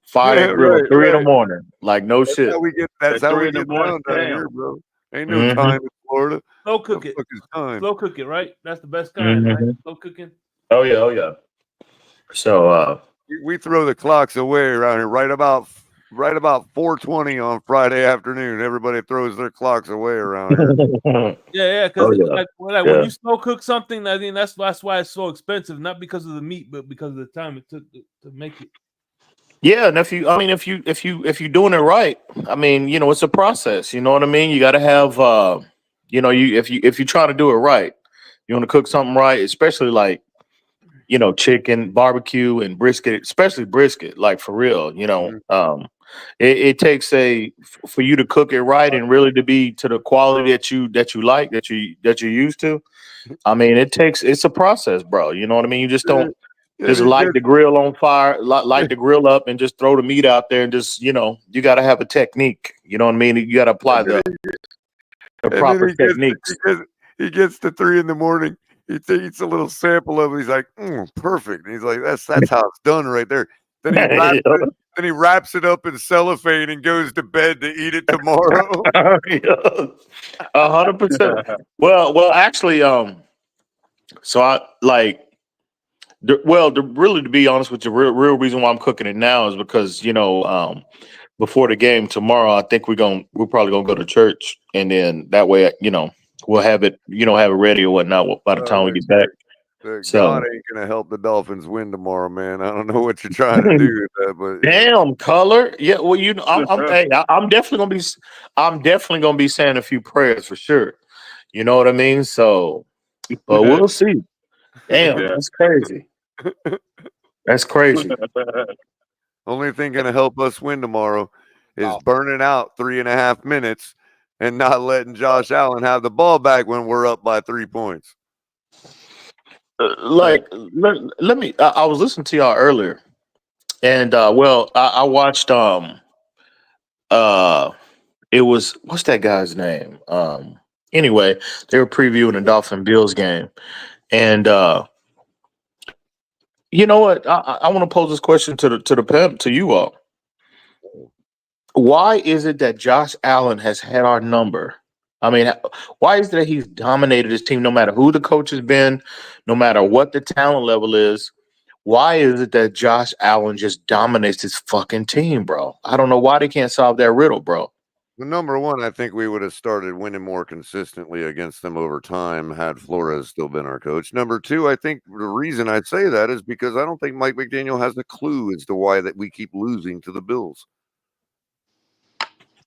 fire Yeah, that grill at 3 in the right. morning. Like, no That's shit. how we get. That's At how three we in the get morning, down down damn. here, bro. Ain't no hmm time in Florida. Slow The cook it. fuck is time? Slow cook it, right? That's the best kind, right? hmm Slow cooking. Oh yeah, oh yeah. So, We throw the clocks away around here right about 4:20 on Friday afternoon. Everybody throws their clocks away around here. oh Yeah, because yeah, like when yeah. you slow cook something, I think that's why it's so expensive, not because of the meat, but because of the time it took to make it. Yeah, and if you're doing it right, I mean, it's a process. You know what I mean? You got to have, you if you try to do it right, you want to cook something right, especially like chicken, barbecue, and brisket, especially brisket, like for real. Mhm. It takes for you to cook it right and really to be to the quality that you like that you're used to. I mean, it's a process, bro. You know what I mean? You just And don't just it light gets the grill on fire, light the grill up, and just throw the meat out there, and just you got to have a technique. You know what I mean? You got to apply the and then proper techniques. he gets to 3 in the morning. He eats a little sample of it. He's like, perfect. And he's like, that's how it's done right there. Then he wraps it up in cellophane and goes to bed to eat it tomorrow. 100%. Well, actually, so I like. Really, to be honest with you, real reason why I'm cooking it now is because before the game tomorrow, I think we're probably gonna go to church, and then that way, we'll have it, have it ready or whatnot by the time we Look, get back. God So, ain't gonna help the Dolphins win tomorrow, man. I don't know what you're trying to do with that, but damn color, yeah. Well, I'm definitely gonna I'm definitely gonna be saying a few prayers for sure. You know what I mean? So, but we'll see. Damn, Yeah. that's crazy. That's crazy. only thing gonna help us win tomorrow is Oh. burning out 3.5 minutes and not letting Josh Allen have the ball back when we're up by 3 points. Like, let me. I was listening to y'all earlier, and I watched. Uh, it was what's that guy's name? Anyway, they were previewing the Dolphin Bills game, and you know what? I want to pose this question to you all. Why is it that Josh Allen has had our number? I mean, why is it that he's dominated his team no matter who the coach has been, no matter what the talent level is? Why is it that Josh Allen just dominates his fucking team, bro? I don't know why they can't solve that riddle, bro. Well, number one, I think we would have started winning more consistently against them over time had Flores still been our coach. Number two, I think the reason I say that is because I don't think Mike McDaniel has a clue as to why that we keep losing to the Bills.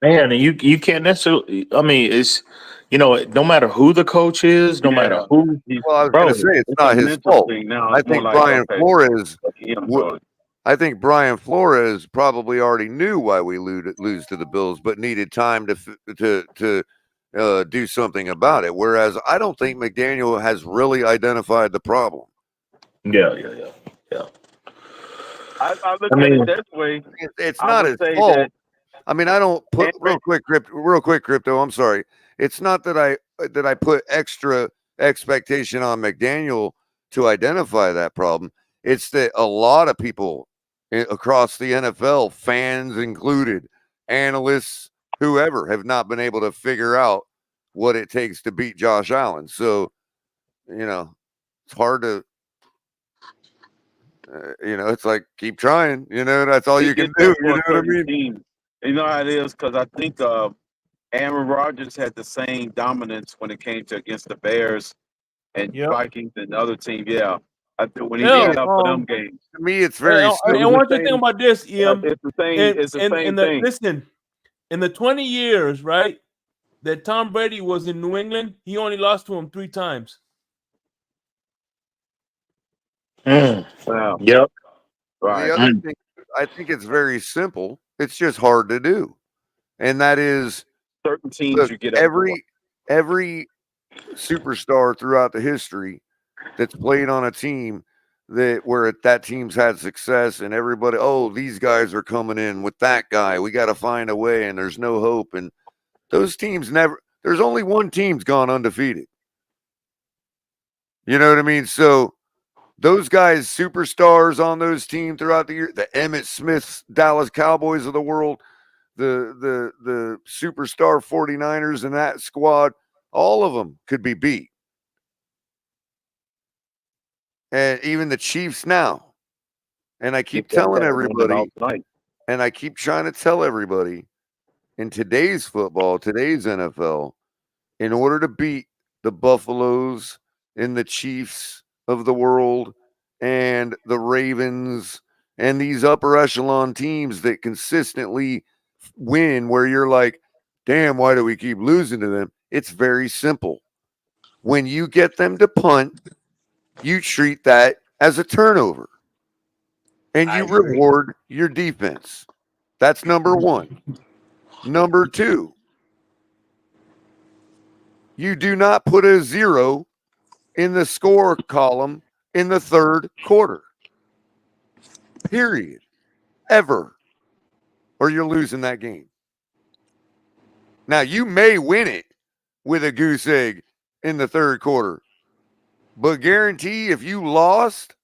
Man, and you can't necessarily. I mean, it's no matter who the coach is, no matter Yeah. who, Well, I was going bro. to say it's It's a not his mental fault. thing now. I It's more think like, Brian okay, Flores. look at him w- doing it. I think Brian Flores probably already knew why we lose to the Bills, but needed time to do something about it. Whereas I don't think McDaniel has really identified the problem. Yeah. I look I at it mean, this way. It's I not would his say fault. that I mean, I don't put Henry, real quick, crypto. I'm sorry. It's not that I put extra expectation on McDaniel to identify that problem. It's that a lot of people across the NFL, fans included, analysts, whoever, have not been able to figure out what it takes to beat Josh Allen. So, it's hard to, it's like keep trying. That's all he you can gets do. that You for know a what I certain mean? team. You know how it is because I think Aaron Rodgers had the same dominance when it came to against the Bears and Yep. Vikings and other teams. Yeah, when he Yeah. needed up for them games, To me, it's And, very and it simple. was one the thing same. about this, Em, It's the same. It's the same and the thing. listen, in the 20 years, right, that Tom Brady was in New England, he only lost to him 3 times. Wow. Yep. Right. The other thing, I think it's very simple. It's just hard to do, and that is, Certain teams look, you get up for. every superstar throughout the history that's played on a team that team's had success, and everybody, oh, these guys are coming in with that guy. We got to find a way, and there's no hope. And those teams never. There's only one team's gone undefeated. You know what I mean? So those guys, superstars on those teams throughout the year, the Emmitt Smiths, Dallas Cowboys of the world, the superstar 49ers and that squad, all of them could be beat. And even the Chiefs now. And I keep telling everybody, and I keep trying to tell everybody, in today's football, today's NFL, in order to beat the Buffaloes and the Chiefs of the world and the Ravens and these upper echelon teams that consistently win, where you're like, damn, why do we keep losing to them? It's very simple. When you get them to punt, you treat that as a turnover and you reward your defense. That's number one. Number two, you do not put a 0 in the score column in the third quarter. Period. Ever. Or you're losing that game. Now, you may win it with a goose egg in the third quarter, but guarantee if you lost,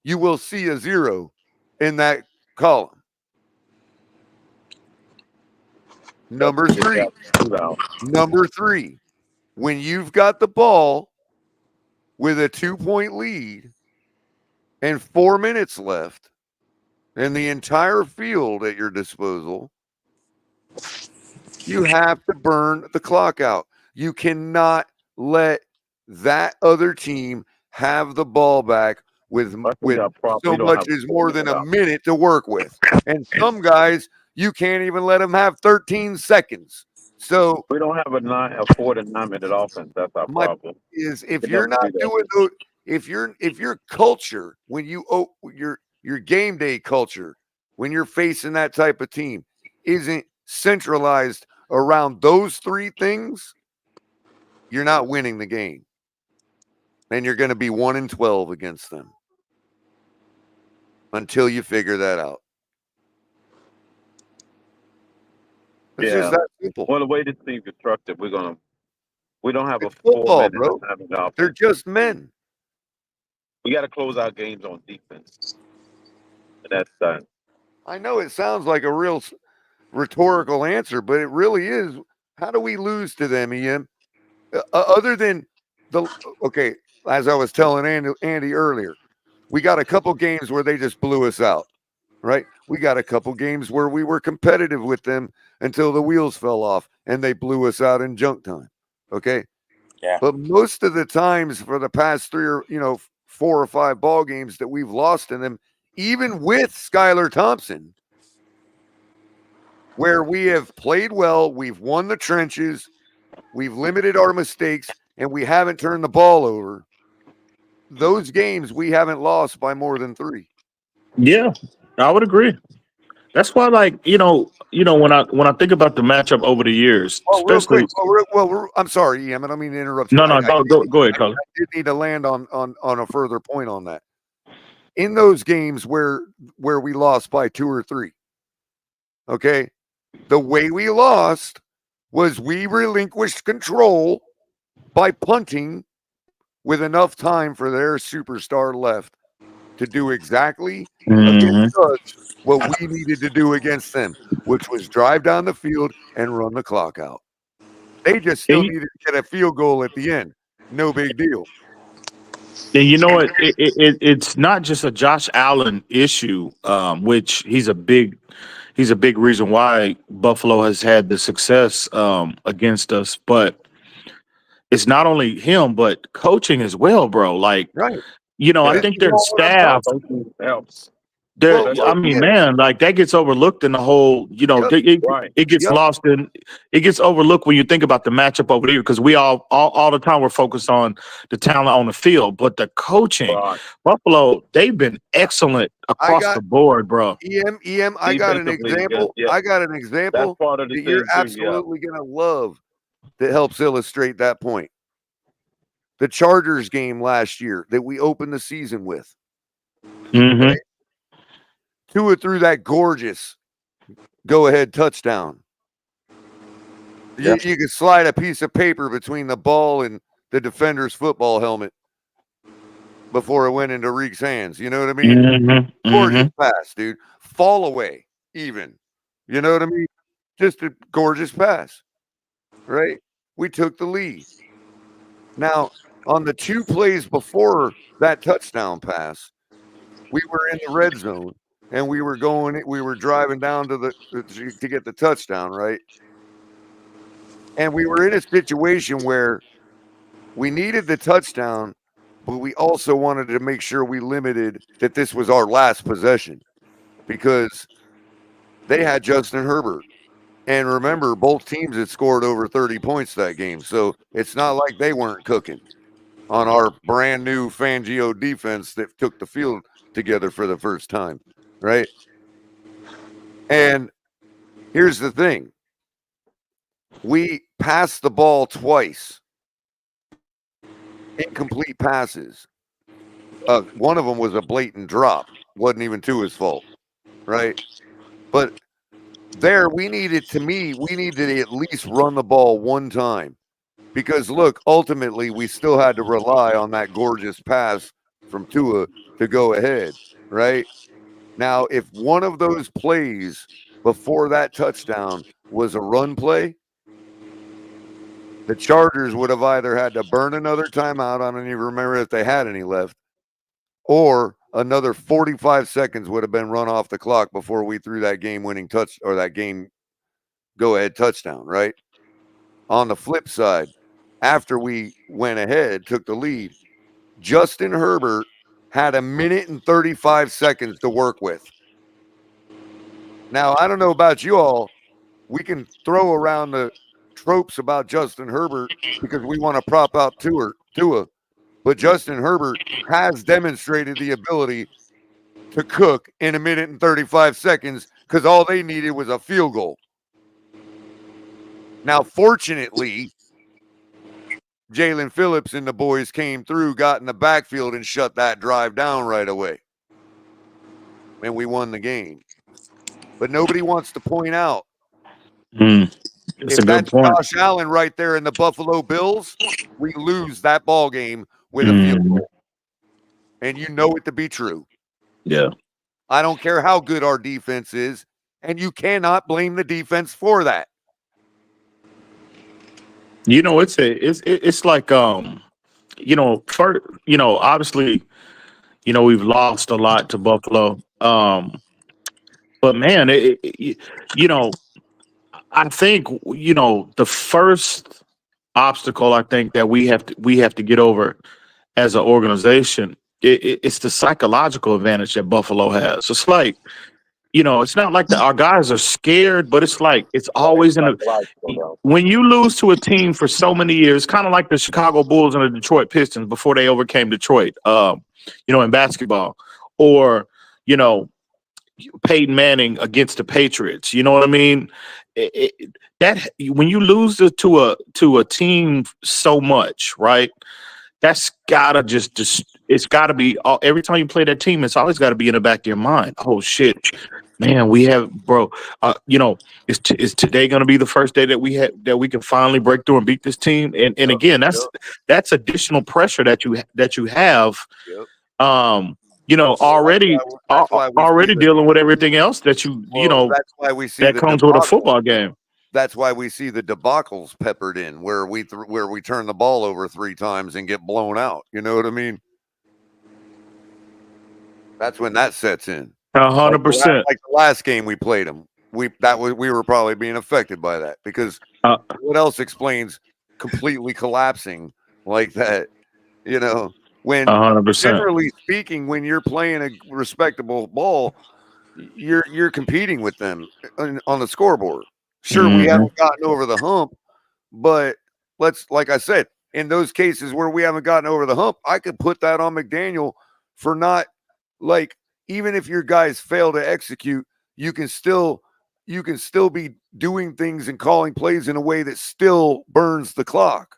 you will see a 0 in that column. Number three, when you've got the ball with a 2-point lead and 4 minutes left and the entire field at your disposal, you have to burn the clock out. You cannot let that other team have the ball back with so much as more than a minute to work with. And some guys, you can't even let them have 13 seconds. So we don't have a 4 to 9 minute offense. That's our problem. Is if you're not doing those, if your culture, when you your game day culture, when you're facing that type of team, isn't centralized around those 3 things, you're not winning the game. And you're going to be 1-12 against them until you figure that out. It's just that simple. Well, the way this team's constructed, we don't have it's a 4 football, minute bro. They're just men. We got to close out games on defense. And that's done. I know it sounds like a real rhetorical answer, but it really is. How do we lose to them, Ian? Other than okay, as I was telling Andy earlier, we got a couple games where they just blew us out, right? We got a couple games where we were competitive with them until the wheels fell off and they blew us out in junk time. Okay. Yeah. But most of the times for the past 4 or 5 ball games that we've lost in them, even with Skylar Thompson, where we have played well, we've won the trenches, we've limited our mistakes, and we haven't turned the ball over. Those games we haven't lost by more than 3. Yeah, I would agree. That's why, like, when I think about the matchup over the years, especially. Real quick, I'm sorry, Ian. I don't mean to interrupt you. No, go ahead, Carlos. I did need to land on a further point on that. In those games where we lost by 2 or 3, okay, the way we lost was we relinquished control by punting with enough time for their superstar left to do exactly against us what we needed to do against them, which was drive down the field and run the clock out. They just still needed to get a field goal at the end. No big deal. And you know what? It's not just a Josh Allen issue, which he's a big, he's a big reason why Buffalo has had the success against us. But it's not only him, but coaching as well, bro. Like, Right. I Yeah. think This is their all what I'm talking staff, Coaching helps. there. Well, I mean, yeah. man, like that gets overlooked in the whole. Yep. Right. It gets Yep. lost in. It gets overlooked when you think about the matchup over there because we all the time we're focused on the talent on the field, but the coaching, Right. Buffalo, they've been excellent I across got the board, bro. EM. I got an Defensively, example. yeah. I got an That's example part of the that you're thing too. Yeah. absolutely gonna love that helps illustrate that point. The Chargers game last year that we opened the season with. Mm-hmm. Tua threw that gorgeous go-ahead touchdown. You could slide a piece of paper between the ball and the defender's football helmet before it went into Reek's hands. You know what I mean? Mm-hmm. Gorgeous pass, dude. Fall away, even. You know what I mean? Just a gorgeous pass, right? We took the lead. Now, on the 2 plays before that touchdown pass, we were in the red zone and we were driving down to get the touchdown, right? And we were in a situation where we needed the touchdown, but we also wanted to make sure we limited that this was our last possession because they had Justin Herbert. And remember, both teams had scored over 30 points that game. So it's not like they weren't cooking on our brand new Fangio defense that took the field together for the first time, right? And here's the thing. We passed the ball twice. Incomplete passes. One of them was a blatant drop. Wasn't even Tua's fault, right? But there, we needed to at least run the ball one time. Because look, ultimately, we still had to rely on that gorgeous pass from Tua to go ahead, right? Now, if one of those plays before that touchdown was a run play, the Chargers would have either had to burn another timeout. I don't even remember if they had any left, or another 45 seconds would have been run off the clock before we threw that game-winning touch or that game go-ahead touchdown, right? On the flip side, after we went ahead, took the lead, Justin Herbert had 1 minute and 35 seconds to work with. Now, I don't know about you all. We can throw around the tropes about Justin Herbert because we want to prop out Tua. But Justin Herbert has demonstrated the ability to cook in 1 minute and 35 seconds because all they needed was a field goal. Now, fortunately, Jalen Phillips and the boys came through, got in the backfield, and shut that drive down right away. And we won the game. But nobody wants to point out That's if a good that's point. Josh Allen right there in the Buffalo Bills, we lose that ball game with a field goal. And you know it to be true. Yeah. I don't care how good our defense is, and you cannot blame the defense for that. It's like first, obviously, we've lost a lot to Buffalo. But man, I think the first obstacle I think that we have to get over as an organization. It's the psychological advantage that Buffalo has. It's like it's not like our guys are scared, but it's like it's always in when you lose to a team for so many years, kind of like the Chicago Bulls and the Detroit Pistons before they overcame Detroit, in basketball, or Peyton Manning against the Patriots. You know what I mean? That when you lose to a team so much, right? That's gotta it's gotta be every time you play that team, it's always gotta be in the back of your mind. Oh shit, man, we have bro. Is today gonna be the first day that we can finally break through and beat this team? And again, that's additional pressure that you have. Already that's why we already dealing with everything else that that's why we see that comes with a football game. That's why we see the debacles peppered in where we turn the ball over 3 times and get blown out. You know what I mean? That's when that sets in. 100%. Like the last game we played them. we were probably being affected by that, because what else explains completely collapsing like that? You know, when 100%. generally speaking, when you're playing a respectable ball, you're competing with them on the scoreboard. Sure, we haven't gotten over the hump, but like I said, in those cases where we haven't gotten over the hump, I could put that on McDaniel for not, like, even if your guys fail to execute, you can still be doing things and calling plays in a way that still burns the clock.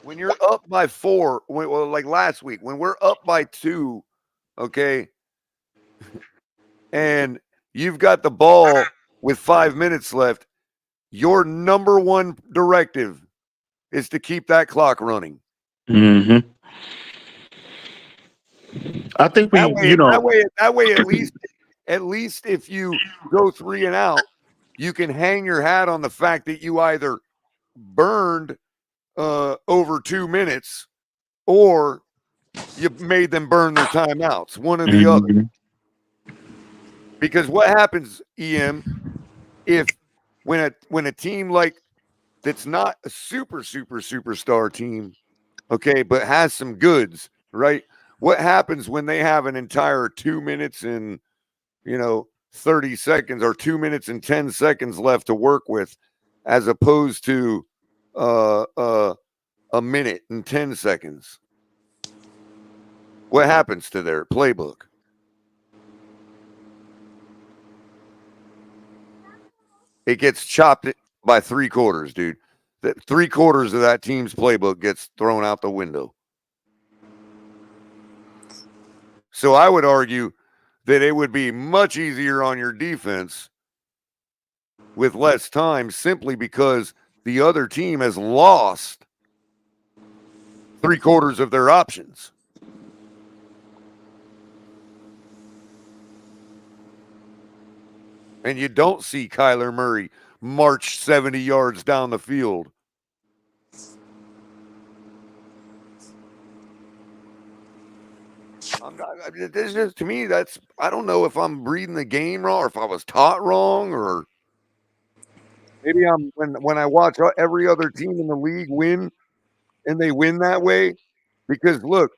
When you're up by 4, like last week, when we're up by 2, okay, and you've got the ball with 5 minutes left, your number one directive is to keep that clock running. Mm-hmm. I think that way at least if you go 3 and out, you can hang your hat on the fact that you either burned over 2 minutes or you made them burn their timeouts, one or the other. Because what happens, EM, if when a team like that's not a superstar team, okay, but has some goods, right? What happens when they have an entire 2 minutes and 30 seconds or 2 minutes and 10 seconds left to work with, as opposed to a minute and 10 seconds? What happens to their playbook? It gets chopped by 3/4, dude. That 3/4 of that team's playbook gets thrown out the window. So I would argue that it would be much easier on your defense with less time, simply because the other team has lost 3/4 of their options. And you don't see Kyler Murray march 70 yards down the field. To me, I don't know if I'm reading the game wrong, or if I was taught wrong, or maybe when I watch every other team in the league win, and they win that way. Because look,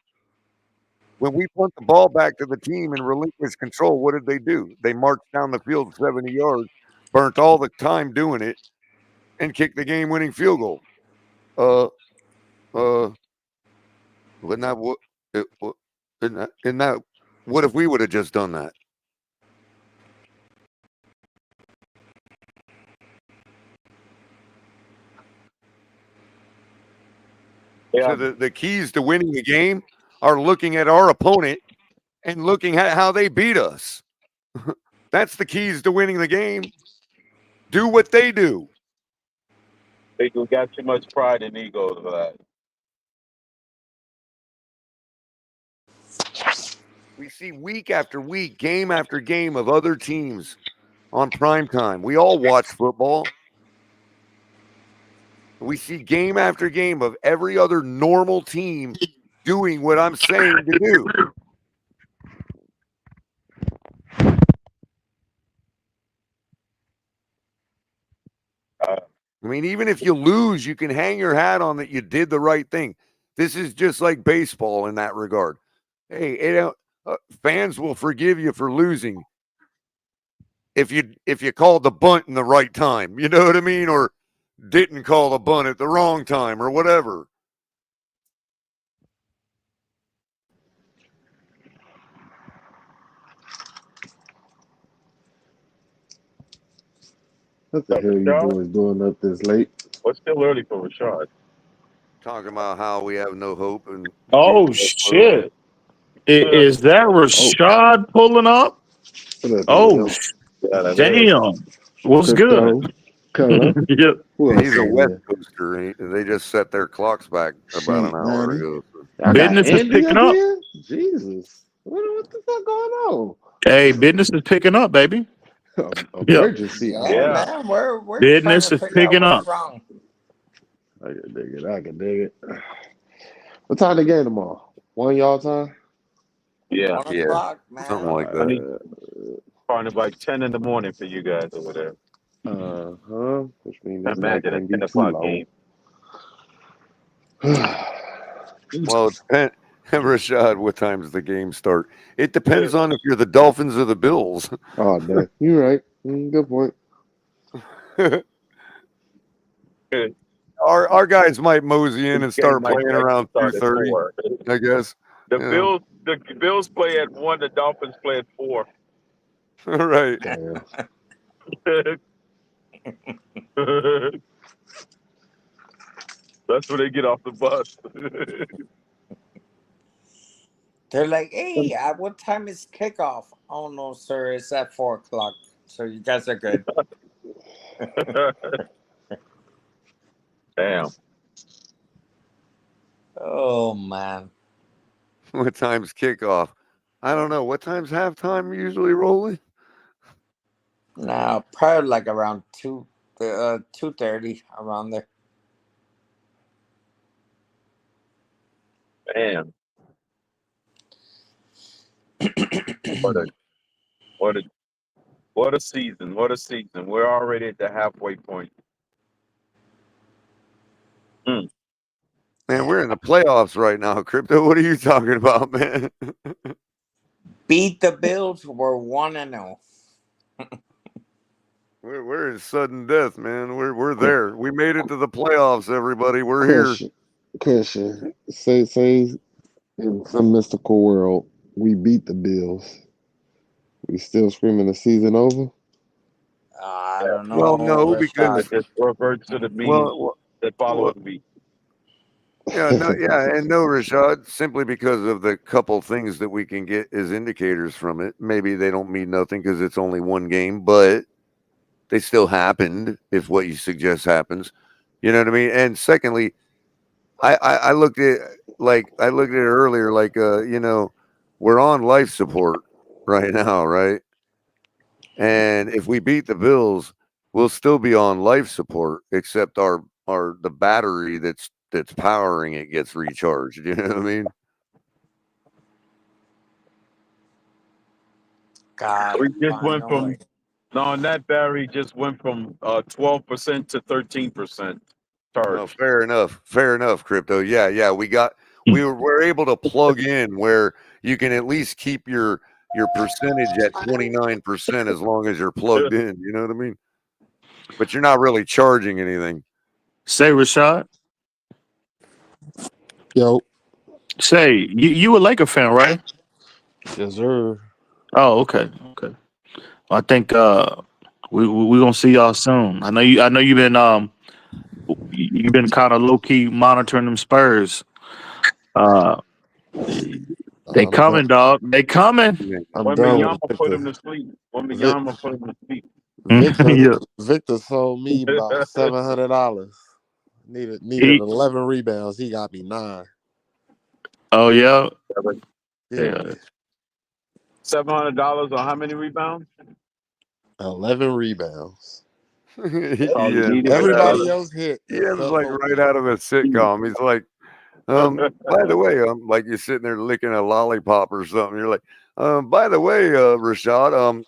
when we punt the ball back to the team and relinquish control, what did they do? They marched down the field 70 yards, burnt all the time doing it, and kicked the game-winning field goal. Wouldn't that what? Isn't that what if we would have just done that? Yeah. So the keys to winning the game are looking at our opponent and looking at how they beat us. That's the keys to winning the game. Do what they do. They got too much pride and ego for that. We see week after week, game after game of other teams on primetime. We all watch football. We see game after game of every other normal team doing what I'm saying to do. I mean, even if you lose, you can hang your hat on that you did the right thing. This is just like baseball in that regard. Hey, fans will forgive you for losing if you called the bunt in the right time. You know what I mean? Or didn't call the bunt at the wrong time, or whatever. What the hell you boys doing up this late? What's still early for Rashad? Talking about how we have no hope. And oh shit! Is that Rashad pulling up? Oh, damn! What's good? Yep. He's a West Coaster. They just set their clocks back about an hour ago. Business is picking up. Jesus, what the fuck going on? Hey, business is picking up, baby. Emergency. Yeah, man, we're business is picking up. I can dig it. What time the game tomorrow? 1 y'all time? Yeah. 1 o'clock, man. Something like I need that. probably like 10 in the morning for you guys over there. Which means I this night imagine a can't 10 be too o'clock low. game. Well, it depends. Rashad, what time's the game start? It depends on if you're the Dolphins or the Bills. Oh, damn. You're right. Good point. Our guys might mosey in This and game start might playing actually around start at 2:30, 4. I guess. The You Bills play at 1, the Dolphins play at 4. know. Right. Damn. That's when they get off the bus. They're like, hey, at what time is kickoff? Oh no, sir, it's at 4 o'clock. So you guys are good. Damn. Oh man. What time's kickoff? I don't know. What time's halftime usually rolling? No, probably like around 2:30 around there. Damn. What a what a what a season. What a season. We're already at the halfway point. Man, we're in the playoffs right now, Crypto. What are you talking about, man? Beat the Bills. We're 1-0. We're in sudden death, man. We're there. We made it to the playoffs, everybody. We're here. Question. Say in some mystical world, we beat the Bills. We still screaming the season over? I don't know. Well, no, because It just reverts to the mean well, that follows me. yeah, and no, Rashad, simply because of the couple things that we can get as indicators from it. Maybe they don't mean nothing because it's only one game, but they still happened if what you suggest happens. You know what I mean? And secondly, I looked at I looked at it earlier, we're on life support right now, right? And if we beat the Bills, we'll still be on life support, except the battery that's powering it gets recharged. You know what I mean? God, We just went finally. from that battery just went from 12% to 13% Oh, charge. fair enough, Crypto. Yeah. We're able to plug in where you can at least keep your percentage at 29% as long as you're plugged in. You know what I mean? But you're not really charging anything. Say, Rashad. Yo. Say, you a Laker fan, right? Yes, sir. Oh, okay. I think we gonna see y'all soon. I know you've been kind of low key monitoring them Spurs. They I'm done. coming, dog. They coming. I'm When done with Yama put him to sleep. Vic, Put him to sleep. Yeah. Victor sold me about $700. Needed He, 11 rebounds. He got me 9. oh yeah. Yeah. $700 on how many rebounds? 11 rebounds. All you Yeah, needed was Everybody 11. else hit yeah, it was except like for right out of a sitcom. He's like, by the way, like you're sitting there licking a lollipop or something. You're like, by the way, Rashad,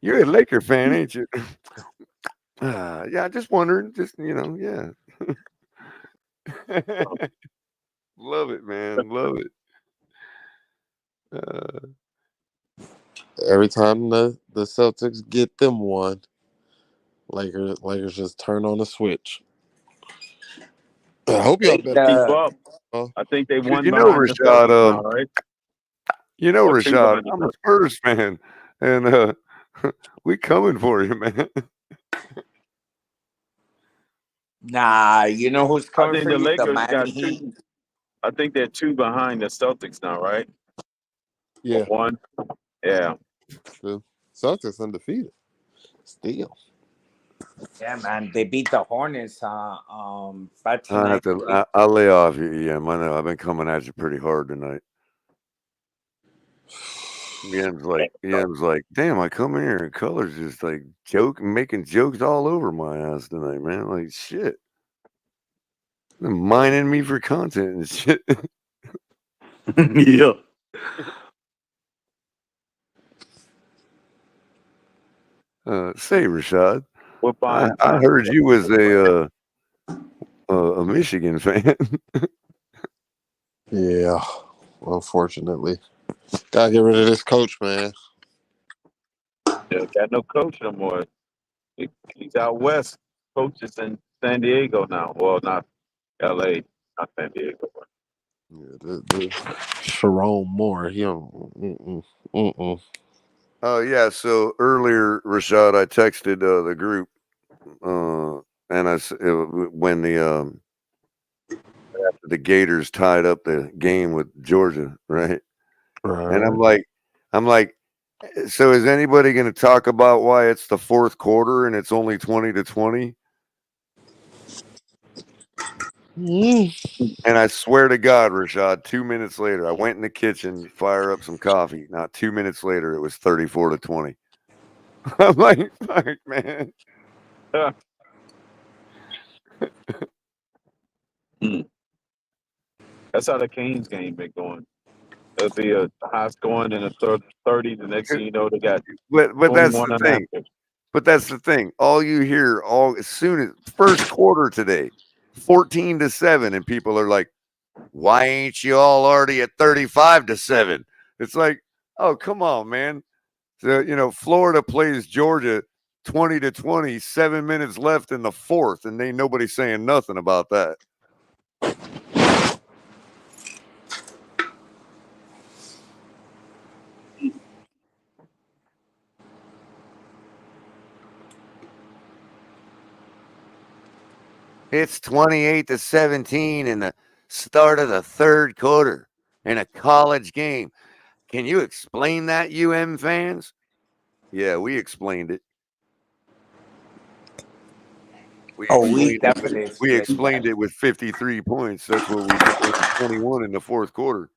you're a Laker fan, ain't you? Yeah, just wondering. Just yeah. Love it, man. Love it. every time the Celtics get them one, Lakers just turn on the switch. I hope y'all Keep better. up. I think they won You know, behind the Rashad. Celtics now, right? Or two Rashad, behind the I'm a Celtics. Spurs fan, and we coming for you, man. Nah, you know who's I coming think for the you? The Lakers Miami got Heat. two. I think they're 2 behind the Celtics now, right? Yeah, Or 1. Yeah. true. Celtics undefeated. Still. Yeah, man. They beat the Hornets by tonight. I'll lay off you, EM. I know I've been coming at you pretty hard tonight. EM's like, damn, I come in here and Color's just like making jokes all over my ass tonight, man. Like shit. Mining me for content and shit. Yeah. Say, Rashad, We're I buying time. heard you was a Michigan fan. Yeah, unfortunately. Gotta get rid of this coach, man. Yeah, got no coach no more. He's out west. Coach is in San Diego now. Well, not L.A., not San Diego. Yeah, Sharon Moore. He don't. Mm-mm. Oh yeah. So earlier, Rashad, I texted the group, and when after the Gators tied up the game with Georgia, right? And Right. I'm like, so is anybody going to talk about why it's the fourth quarter and it's only 20-20? And I swear to God, Rashad, 2 minutes later, I went in the kitchen, fire up some coffee. Not 2 minutes later, it was 34-20. I'm like, fuck, man. That's how the Canes game been going. It'll be a high scoring in the 30. The next thing you know, they got But that's 21 the and a half. thing. But that's the thing. All you hear, as soon as first quarter today, 14-7, and people are like, why ain't you all already at 35-7? It's like, oh, come on, man. So, Florida plays Georgia 20-20, 7 minutes left in the fourth, and ain't nobody saying nothing about that. It's 28-17 in the start of the third quarter in a college game. Can you explain that, fans? Yeah, we explained it. We We explained it. definitely We explained explained that. it with 53 points. That's what we did. 21 in the fourth quarter.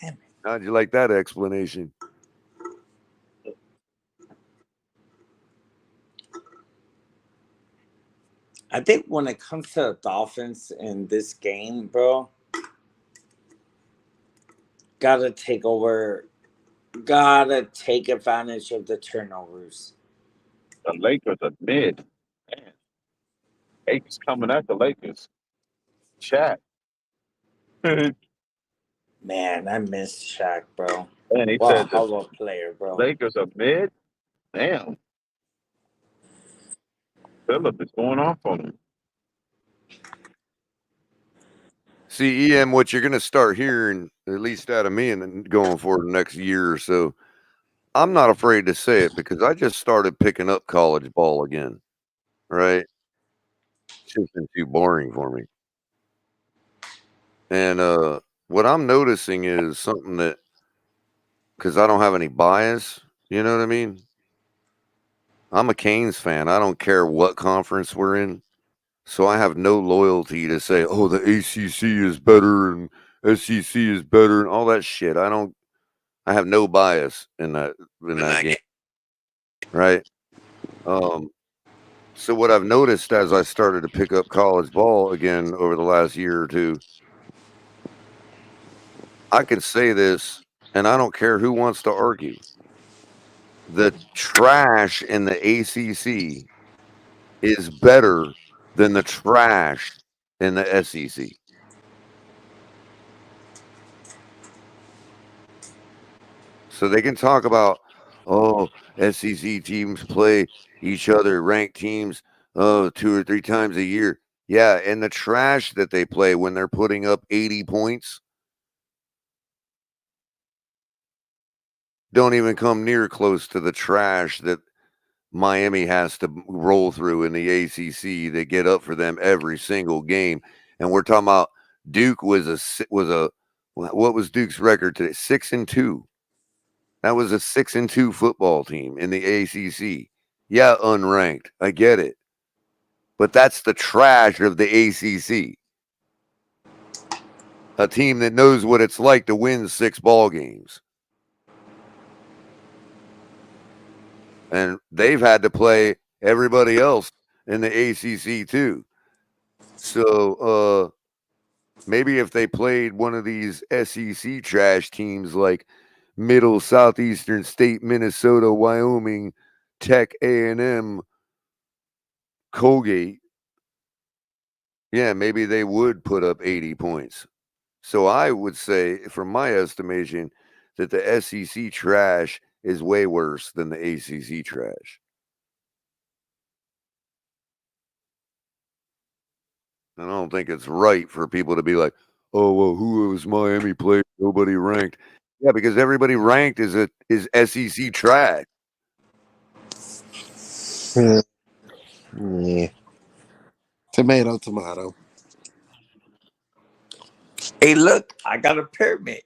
Damn it. How'd you like that explanation? I think when it comes to the Dolphins in this game, bro, gotta take over, gotta take advantage of the turnovers. The Lakers are mid. Man, Lakers coming at the Lakers. Chat. And Man, I miss Shaq, bro. he What a said the hell of a player, bro. Lakers are mid. Damn. Phillip is going off on him. See, EM, what you're going to start hearing, at least out of me, and then going forward the next year or so, I'm not afraid to say it because I just started picking up college ball again, right? It's just been too boring for me. And what I'm noticing is something that, because I don't have any bias, you know what I mean? I'm a Canes fan. I don't care what conference we're in. So I have no loyalty to say, oh, the ACC is better and SEC is better and all that shit. I have no bias in that game, right? So what I've noticed as I started to pick up college ball again over the last year or two, I can say this, and I don't care who wants to argue. The trash in the ACC is better than the trash in the SEC. So they can talk about, oh, SEC teams play each other, ranked teams, 2 or 3 times a year. Yeah, and the trash that they play when they're putting up 80 points don't even come near close to the trash that Miami has to roll through in the ACC. They get up for them every single game. And we're talking about Duke was what was Duke's record today? 6-2. That was a 6-2 football team in the ACC. Yeah, unranked. I get it. But that's the trash of the ACC. A team that knows what it's like to win 6 ball games. And they've had to play everybody else in the ACC too. So maybe if they played one of these SEC trash teams like Middle, Southeastern State, Minnesota, Wyoming, Tech, A&M, Colgate, yeah, maybe they would put up 80 points. So I would say, from my estimation, that the SEC trash is way worse than the ACC trash. I don't think it's right for people to be like, oh, well, who was Miami played? Nobody ranked. Yeah, because everybody ranked is SEC trash. Yeah. Tomato, tomato. Hey, look, I got a pyramid.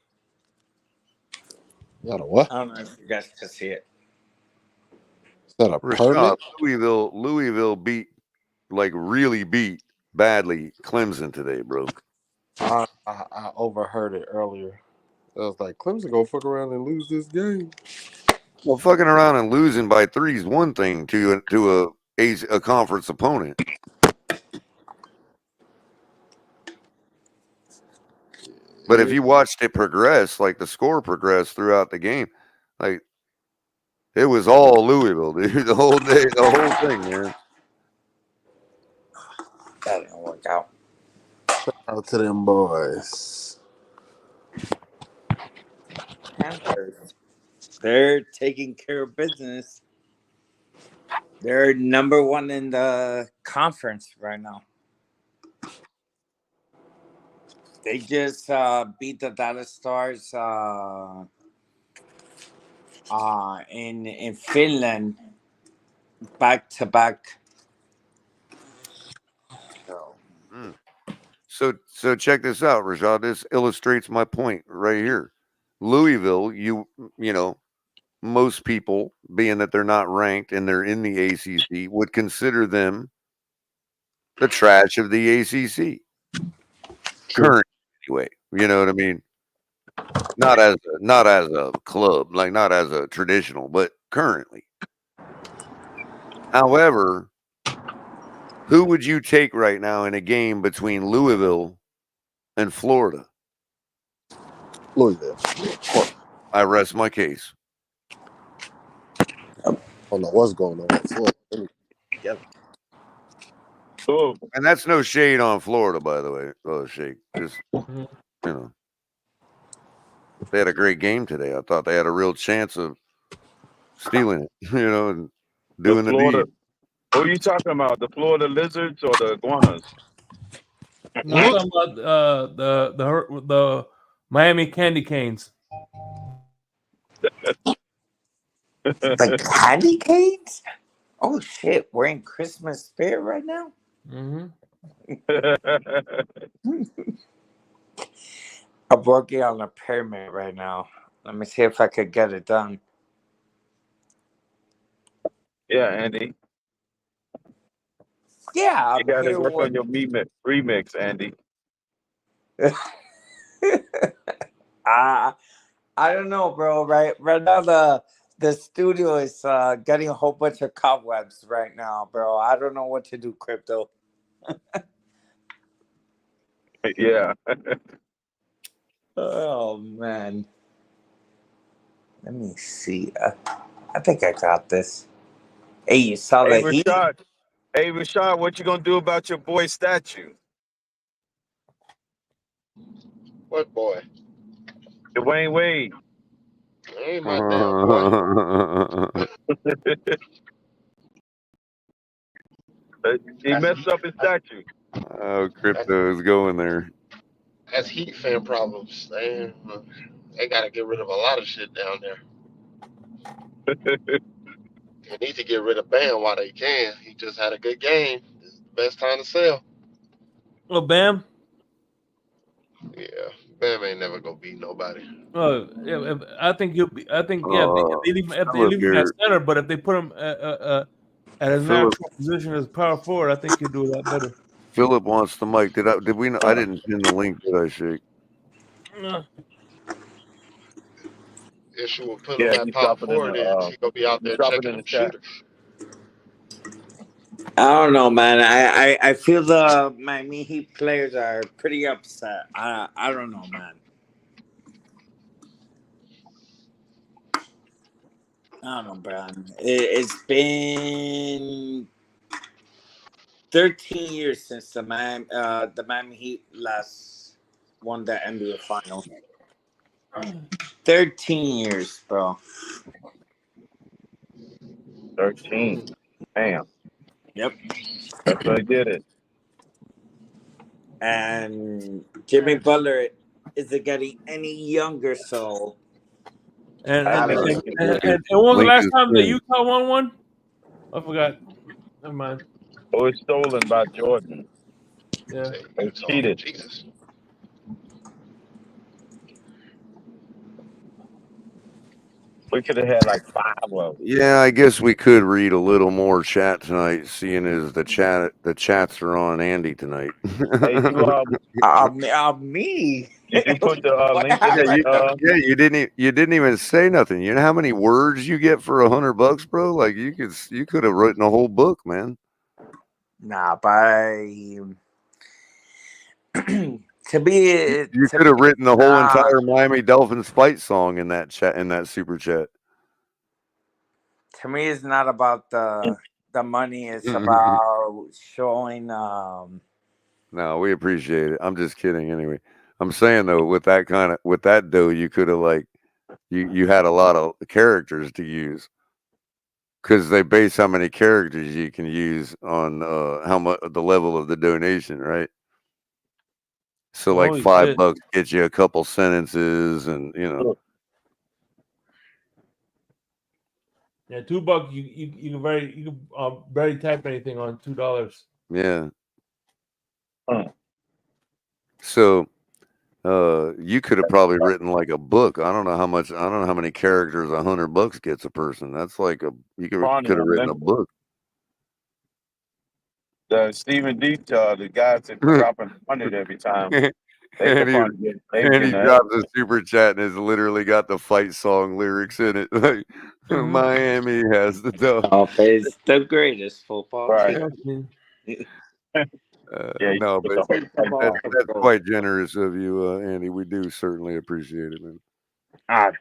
You got a what? I don't know if you guys can see it. Is that a Rashad, permit? Louisville beat, like really beat badly Clemson today, bro. I overheard it earlier. I was like, Clemson gonna fuck around and lose this game. Well, fucking around and losing by 3 is one thing to a conference opponent. But if you watched it progress, like the score progressed throughout the game, like it was all Louisville, dude. The whole day, the whole thing, man. That didn't work out. Shout out to them boys. Panthers. They're taking care of business. They're number one in the conference right now. They just beat the Dallas Stars in Finland back to back. So check this out, Rajah. This illustrates my point right here. Louisville, you know, most people, being that they're not ranked and they're in the ACC, would consider them the trash of the ACC. Current, anyway. You know what I mean? Not as a club, like not as a traditional, but currently. However, who would you take right now in a game between Louisville and Florida? Louisville. I rest my case. I don't know what's going on with Florida. Oh, And that's no shade on Florida, by the way. Oh, shade. Just, you know. They had a great game today. I thought they had a real chance of stealing it, you know, and doing the Florida. deed. Who are you talking about? The Florida Lizards or the Iguanas? No, I'm talking about the Miami Candy Canes. The candy canes? Oh shit, we're in Christmas spirit right now? Mm-hmm. I'm working on a pyramid right now. Let me see if I could get it done. Yeah, Andy. Yeah, You I'm got to here work with... on your remix, Andy. I don't know, bro. Right now, the studio is getting a whole bunch of cobwebs right now, bro. I don't know what to do, crypto. Yeah. Oh man. Let me see. I think I got this. Hey, you saw Hey, the heat? Rashad. Hey, Rashad, what you gonna do about your boy statue? What boy? Dwayne Wade. Ain't my damn boy. He messed up his statue. Oh, crypto is going there. That's Heat fan problems. They got to get rid of a lot of shit down there. They need to get rid of Bam while they can. He just had a good game. This is the best time to sell. Oh, Bam. Yeah, Bam ain't never gonna beat nobody. Yeah, I think he'll be. I think if they leave Philip him at here. center, but if they put him at his natural position as power forward, I think he'll do a lot better. Philip wants the mic. Did we? I didn't pin the link. Did I, Shake? Issue with putting Yeah, him at he's power dropping in forward is he gonna be out he's there dropping checking in them the chat. shooters. I don't know, man. I feel the Miami Heat players are pretty upset. I don't know, man. I don't know, Brian. It's been 13 years since the Miami Heat last won the NBA Finals. 13 years, bro. 13. Damn. Yep. That's what I did it. And Jimmy Butler isn't getting any younger, so And I and, know. and, and, and when was the Link last is time that pinned. Utah won one? I forgot. Never mind. It was stolen by Jordan. Yeah. They cheated. We could have had like 5 of them. Yeah, I guess we could read a little more chat tonight, seeing as the chats are on Andy tonight. Hey, me. did you put the What link in Yeah, the you didn't even say nothing. You know how many words you get for $100, bro? Like you could have written a whole book, man. Nah, but to be You to could have me, written the whole nah. entire Miami Dolphins fight song in that chat, in that super chat. To me, it's not about the money. It's about showing. No, we appreciate it. I'm just kidding. Anyway, I'm saying though, with that dough, you could have like you had a lot of characters to use because they base how many characters you can use on how much the level of the donation, right? So like Holy shit. $5 gets you a couple sentences, and you know. Yeah, $2 you can barely type anything on $2. Yeah. So you could have probably written like a book. I don't know how many characters $100 gets a person. That's like you could have written a book. The Stephen D. The guys that dropping 100 every time. They could probably get And he that. drops a super chat and has literally got the fight song lyrics in it. Like Miami has the dub. It's the greatest football Right. team. No, but that's quite generous of you, Andy. We do certainly appreciate it, man.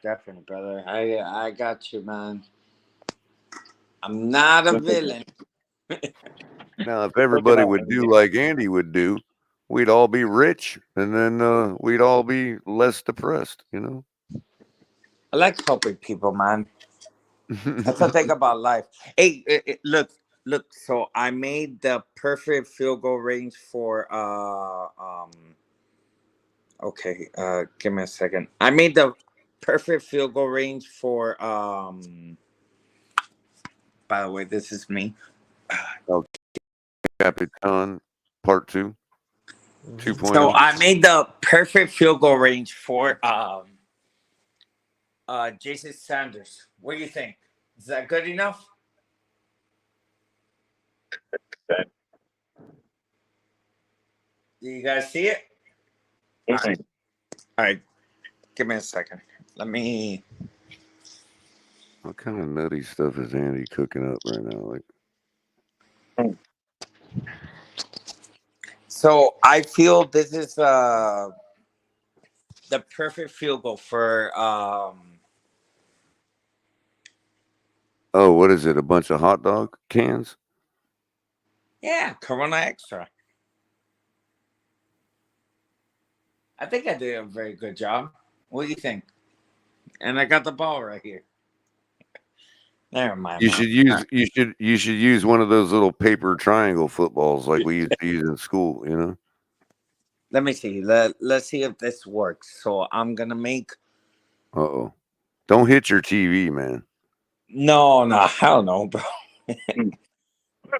Definitely, brother. I got you, man. I'm not a villain. Now, if everybody would do like Andy would do, we'd all be rich, and then we'd all be less depressed. You know. I like helping people, man. That's the thing about life. Hey, look. So I made the perfect field goal range for Okay, give me a second. I made the perfect field goal range for By the way, this is me. Capitan Part 2. 2.0. So I made the perfect field goal range for Jason Sanders. What do you think? Is that good enough? Do you guys see it? All right. Give me a second. Let me. What kind of nutty stuff is Andy cooking up right now? Like, So I feel this is the perfect field goal for oh, what is it? A bunch of hot dog cans? Yeah, Corona Extra. I think I did a very good job. What do you think? And I got the ball right here. Never mind. You should use one of those little paper triangle footballs like we used to use in school, you know? Let me see. Let's see if this works. So I'm gonna make. Uh-oh. Don't hit your TV, man. No, hell no, bro.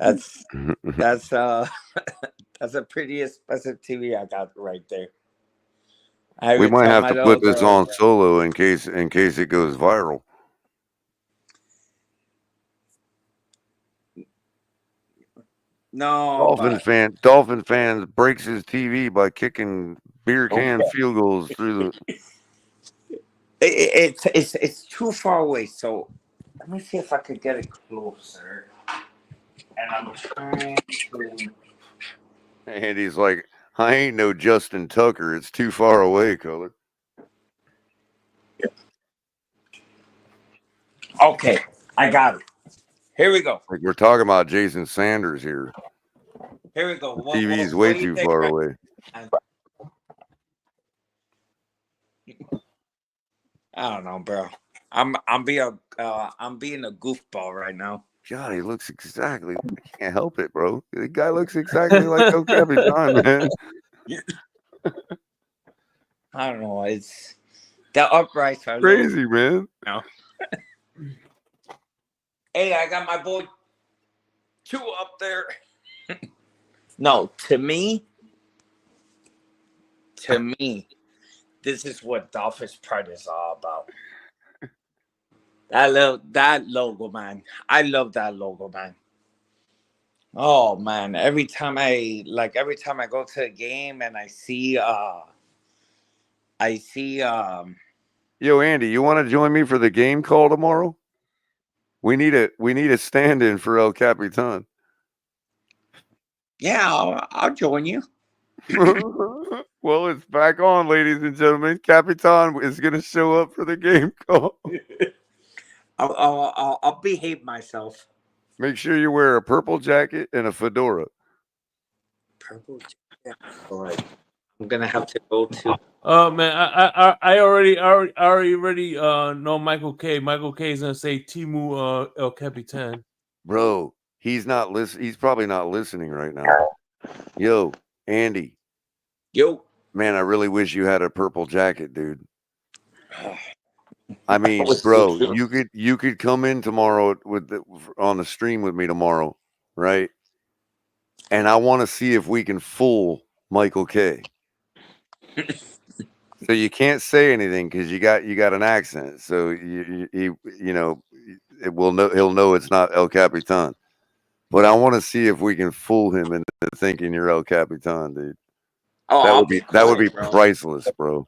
that's that's a pretty expensive TV I got right there. We might have to put this on solo in case it goes viral. No, Dolphin fans breaks his TV by kicking beer can field goals through the. It's too far away. So let me see if I could get it closer. And I'm trying to. And he's like, I ain't no Justin Tucker. It's too far away, Color. Okay, I got it. Here we go. Like we're talking about Jason Sanders here. Here we go. The What TV's way do you too think, far right? away. I don't know, bro. I'm being a goofball right now. God, he looks exactly. I can't help it, bro. The guy looks exactly like El Capitan, man. I don't know. It's the uprights are Crazy, man. No. Hey, I got my boy 2 up there. No, to me, this is what Dolphins Pride is all about. That logo, man. I love that logo, man. Oh man, every time I go to a game and I see Yo, Andy, you want to join me for the game call tomorrow? We need a stand-in for El Capitan. yeah, I'll join you. Well, it's back on, ladies and gentlemen. Capitan is going to show up for the game call. I'll behave myself. Make sure you wear a purple jacket and a fedora. Purple jacket. All right. I'm gonna have to go to. Man, I already know Michael K. Michael K is gonna say Timu El Capitan. Bro, he's not listening. He's probably not listening right now. Yo, Andy. Yo. Man, I really wish you had a purple jacket, dude. I mean, bro, you could come in tomorrow on the stream with me tomorrow, right? And I want to see if we can fool Michael K. So you can't say anything because you got an accent. So he'll know it's not El Capitan. But I want to see if we can fool him into thinking you're El Capitan, dude. Oh, that would be priceless, bro.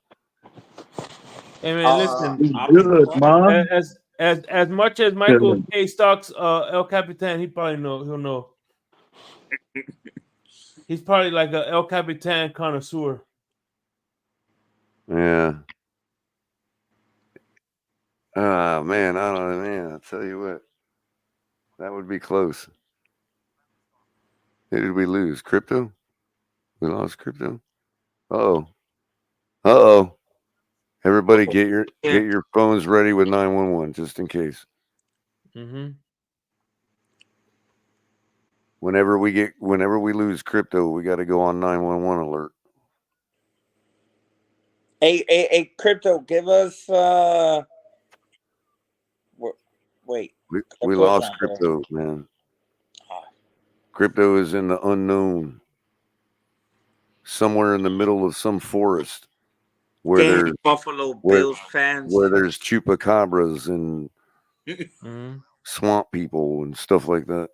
Hey man, listen. Good, Mom. As much as Michael K stalks El Capitan, he'll know. He's probably like a El Capitan connoisseur. Yeah. Man, I don't know, man. I'll tell you what. That would be close. Who did we lose? Crypto? We lost Crypto? Uh-oh. Everybody get your phones ready with 911 just in case. Mm-hmm. Whenever we lose Crypto, we got to go on 911 alert. Hey, Crypto, give us wait. We lost Crypto, man. Crypto is in the unknown. Somewhere in the middle of some forest where there's Buffalo Bills fans. Where there's chupacabras and swamp people and stuff like that.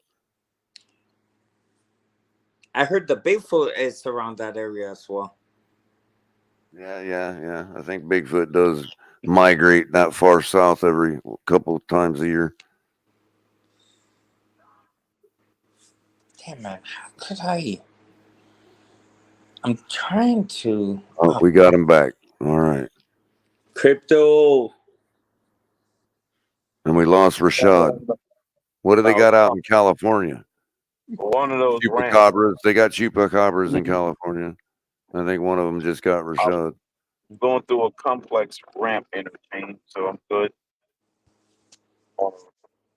I heard the Bigfoot is around that area as well. Yeah. I think Bigfoot does migrate that far south every couple of times a year. Damn, man, how could I? I'm trying to. Oh, we got him back. All right. Crypto. And we lost Rashad. What do they got out in California? One of those chupacabras. They got chupacabras in California. I think one of them just got Rashad. I'm going through a complex ramp interchange, so I'm good.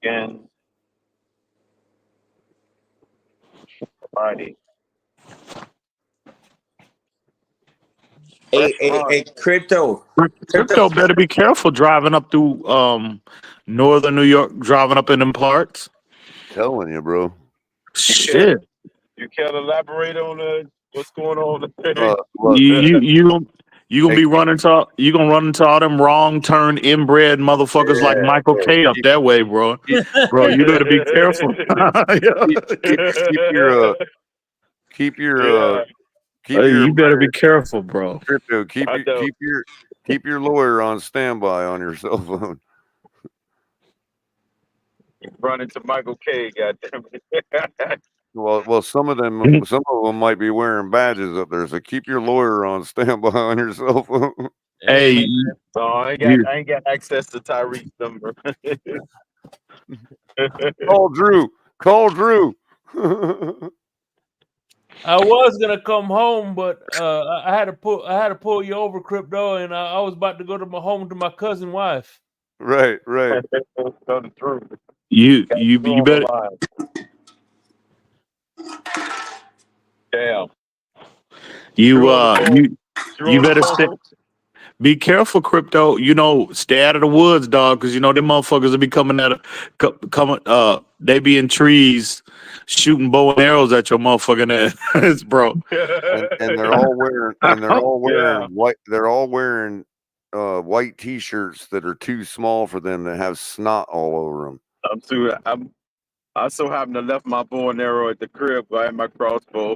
Again. Friday. Hey, Crypto better be careful driving up through northern New York, driving up in them parts. Telling you, bro. Shit. You can't elaborate on what's going on. You gonna be running into all them wrong turn inbred motherfuckers like Michael K up that way, bro. Bro, you better be careful. You better be careful, bro. Crypto, keep your lawyer on standby on your cell phone. Run into Michael K. Goddamn it. Well, some of them might be wearing badges up there. So keep your lawyer on standby on your cell phone. Hey, So I you, ain't got access to Tyreek's number. Call Drew. Call Drew. I was gonna come home, but I had to pull you over, Crypto, and I was about to go to my home to my cousin wife. Right. Tell the truth. you You're on the better line. Damn. you Drew on the phone. Drew you on the better phone. be careful, Crypto. Stay out of the woods, dog, because them motherfuckers will be coming they be in trees shooting bow and arrows at your motherfucking ass, bro. and they're all wearing Yeah. white. They're all wearing white T-shirts that are too small for them that have snot all over them. I so happen to left my bow and arrow at the crib. I had my crossbow.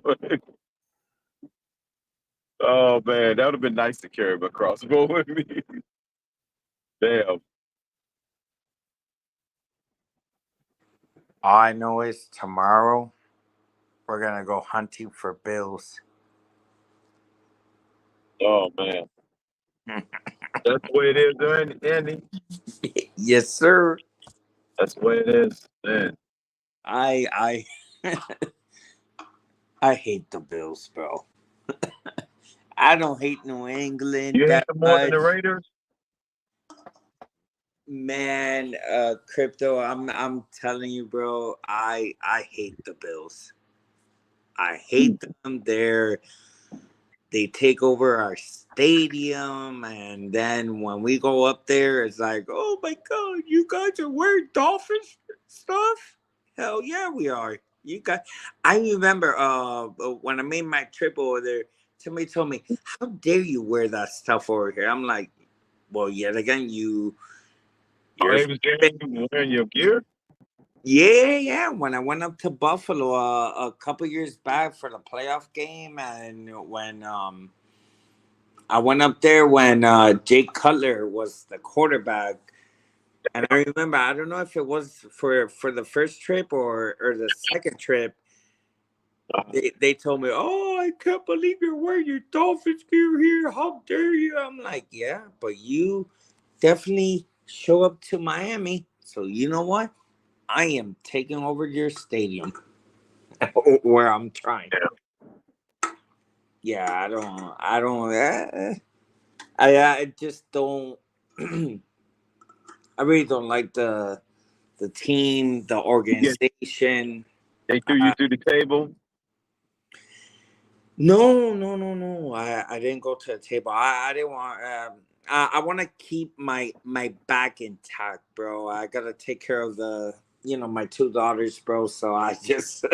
Oh man, that would have been nice to carry my crossbow with me. Damn. All I know is tomorrow we're gonna go hunting for bills. Oh man. That's the way it is, Andy. Yes, sir. That's the way it is, man. I I hate the Bills, bro. I don't hate New England You hate that them more than much. the Raiders? Man, Crypto, I'm telling you, bro, I hate the Bills. I hate them. They take over our stadium, and then when we go up there, it's like, oh my god, you guys are wearing Dolphins stuff? Hell yeah, we are. I remember when I made my trip over there, somebody told me, how dare you wear that stuff over here? I'm like, well, yet again, you're They was wearing your gear? yeah. When I went up to Buffalo a couple years back for the playoff game, and when I went up there when Jake Cutler was the quarterback, and I remember, I don't know if it was for the first trip or the second trip. They told me, "Oh, I can't believe you're wearing your Dolphins gear here. How dare you?" I'm like, "Yeah, but you definitely show up to Miami, so you know what? I am taking over your stadium where I'm trying." Yeah, I just don't. I really don't like the team, the Yeah. organization. They threw you through the table? No. I didn't go to the table. I didn't want. I want to keep my back intact, bro. I gotta take care of my two daughters, bro. So I just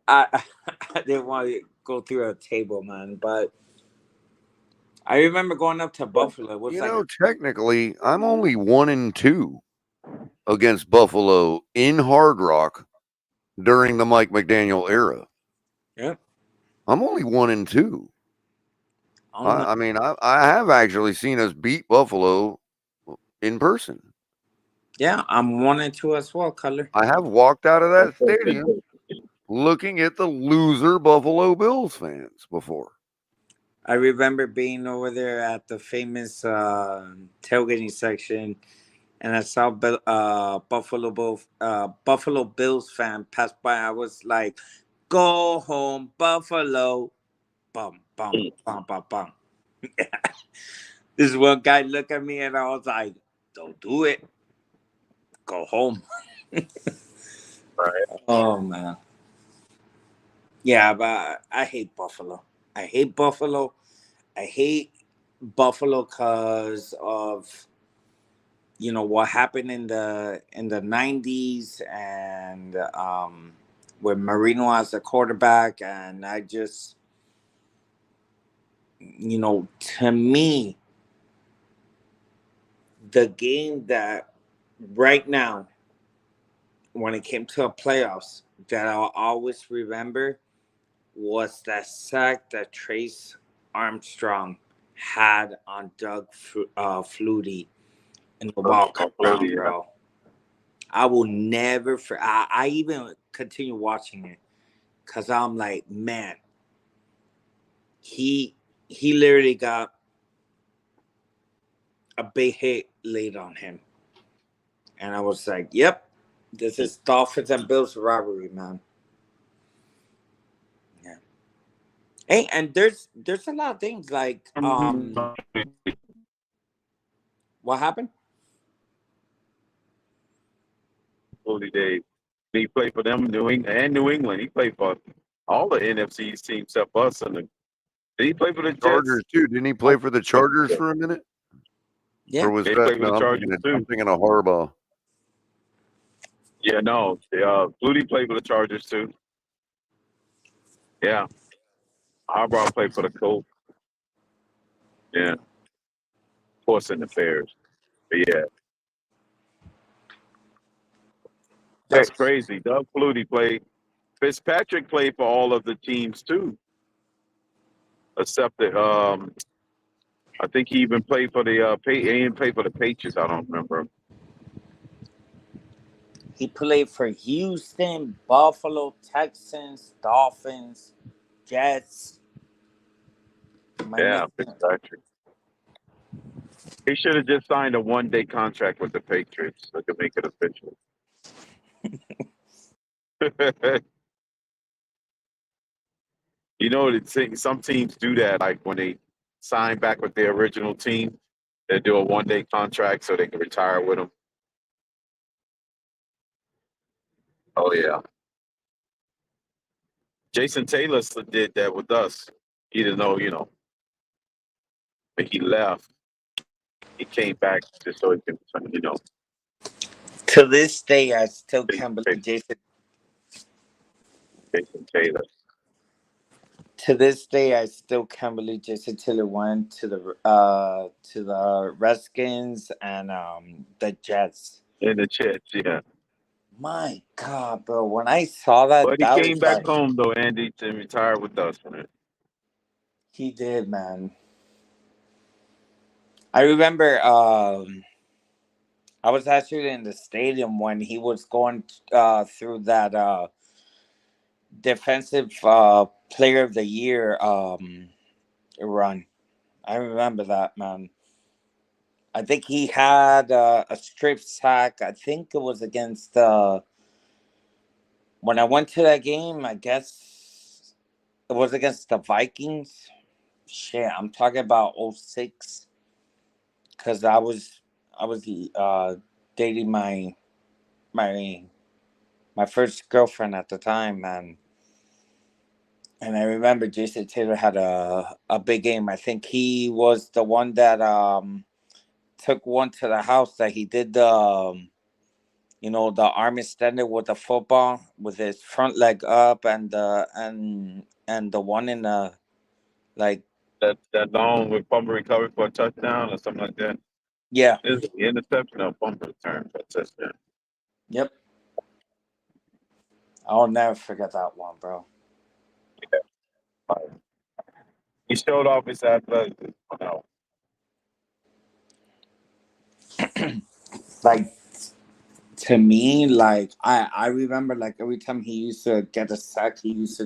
I didn't want to go through a table, man. But I remember going up to Buffalo. It was Technically, I'm only 1-2 against Buffalo in Hard Rock during the Mike McDaniel era. Yeah. I'm only 1-2. Oh, no. I mean, I have actually seen us beat Buffalo in person. Yeah, I'm 1-2 as well, Color. I have walked out of that stadium looking at the loser Buffalo Bills fans before. I remember being over there at the famous tailgating section, and I saw Buffalo Bills fan pass by. I was like, "Go home, Buffalo!" Bum bum bum bum bum. This one guy looked at me, and I was like, "Don't do it. Go home." Right. Oh man. Yeah, but I hate Buffalo. I hate Buffalo. I hate Buffalo because of what happened in the 90s, and with Marino as a quarterback, and I just to me, the game that right now, when it came to a playoffs, that I'll always remember was that sack that Trace Armstrong had on Doug Flutie in the walk-on, bro. I will never. I even continue watching it because I'm like, man, he literally got a big hit laid on him, and I was like, yep, this is Dolphins and Bills rivalry, man. Yeah. Hey, and there's a lot of things like what happened? Holy days. He played for them, New England. He played for all the NFC teams except us. Did he play for the Jets? Chargers too. Didn't he play for the Chargers for a minute? Yeah. Or was He that played for the I'm Chargers thinking, too. I'm thinking of Harbaugh. Yeah, no. Flutie played for the Chargers too. Yeah. Harbaugh played for the Colts. Yeah. Of course, in the Bears. But yeah. That's crazy. Doug Flutie played. Fitzpatrick played for all of the teams too. Except that I think he even played for the he didn't play for the Patriots. I don't remember. He played for Houston, Buffalo, Texans, Dolphins, Jets. Yeah, Fitzpatrick. He should have just signed a one-day contract with the Patriots so they could make it official. You know, some teams do that. Like when they sign back with their original team, they do a one-day contract so they can retire with them. Oh yeah, Jason Taylor did that with us. He didn't know, but he left. He came back just so he can, To this day, I still can't believe Jason Taylor. To this day, I still can't believe Jason Taylor went to the Redskins and the Jets. And the Jets, yeah. My God, bro! When I saw that, But he that came was back like, home though, Andy, to retire with us, man. he did, man. I remember I was actually in the stadium when he was going through that defensive player of the year run. I remember that, man. I think he had a strip sack. I think it was against when I went to that game. I guess it was against the Vikings. Shit, I'm talking about 06 because I was dating my first girlfriend at the time, man. And I remember Jason Taylor had a big game. I think he was the one that took one to the house that he did the the arm extended with the football with his front leg up and the one in the like that long with fumble recovery for a touchdown or something like that. Yeah. Is it the interception or fumble return for a touchdown? Yep. I'll never forget that one, bro. Yeah. He showed off his athleticism. Like to me, like I remember like every time he used to get a sack, he used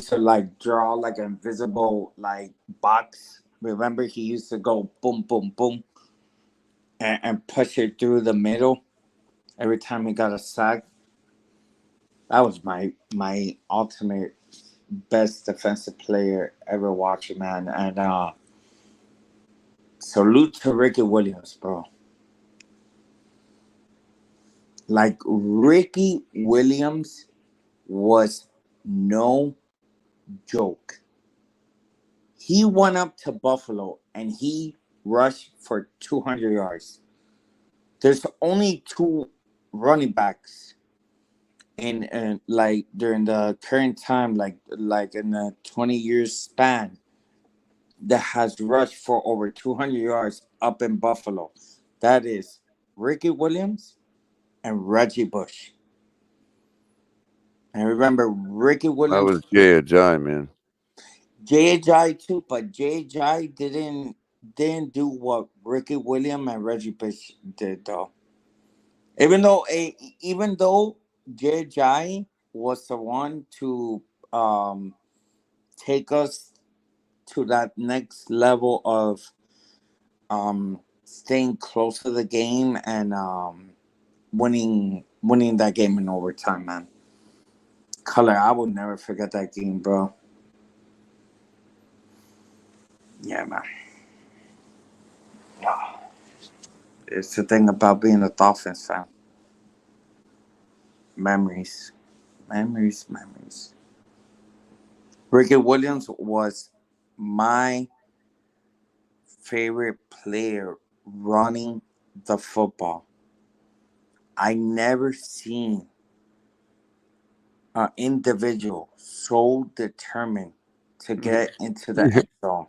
to like draw like an invisible like box. Remember he used to go boom boom boom and push it through the middle every time he got a sack. That was my ultimate best defensive player ever watching, man. And salute to Ricky Williams, bro. Like Ricky Williams was no joke. He went up to Buffalo and he rushed for 200 yards. There's only two running backs in like during the current time, like in a 20 years span, that has rushed for over 200 yards up in Buffalo. That is Ricky Williams and Reggie Bush. And remember, Ricky Williams. That was J.J., man. J.J. too, but J.J. didn't do what Ricky Williams and Reggie Bush did, though. Even though Jai was the one to take us to that next level of staying close to the game and winning that game in overtime, man. Color, I will never forget that game, bro. Yeah, man. It's the thing about being a Dolphins fan. Memories. Memories, memories. Ricky Williams was my favorite player running the football. I never seen an individual so determined to get into the end zone.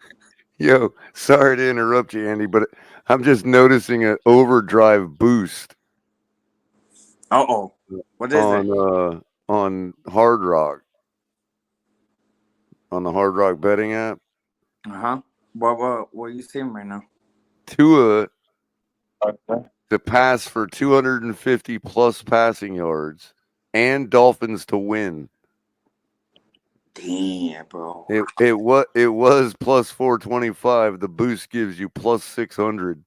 Yo, sorry to interrupt you, Andy, but I'm just noticing an overdrive boost Uh-oh. What is it? on Hard Rock, on the Hard Rock betting app. Uh-huh. What are you seeing right now? Tua to pass for 250 plus passing yards and Dolphins to win. Damn, bro. It was plus 425. The boost gives you plus 600.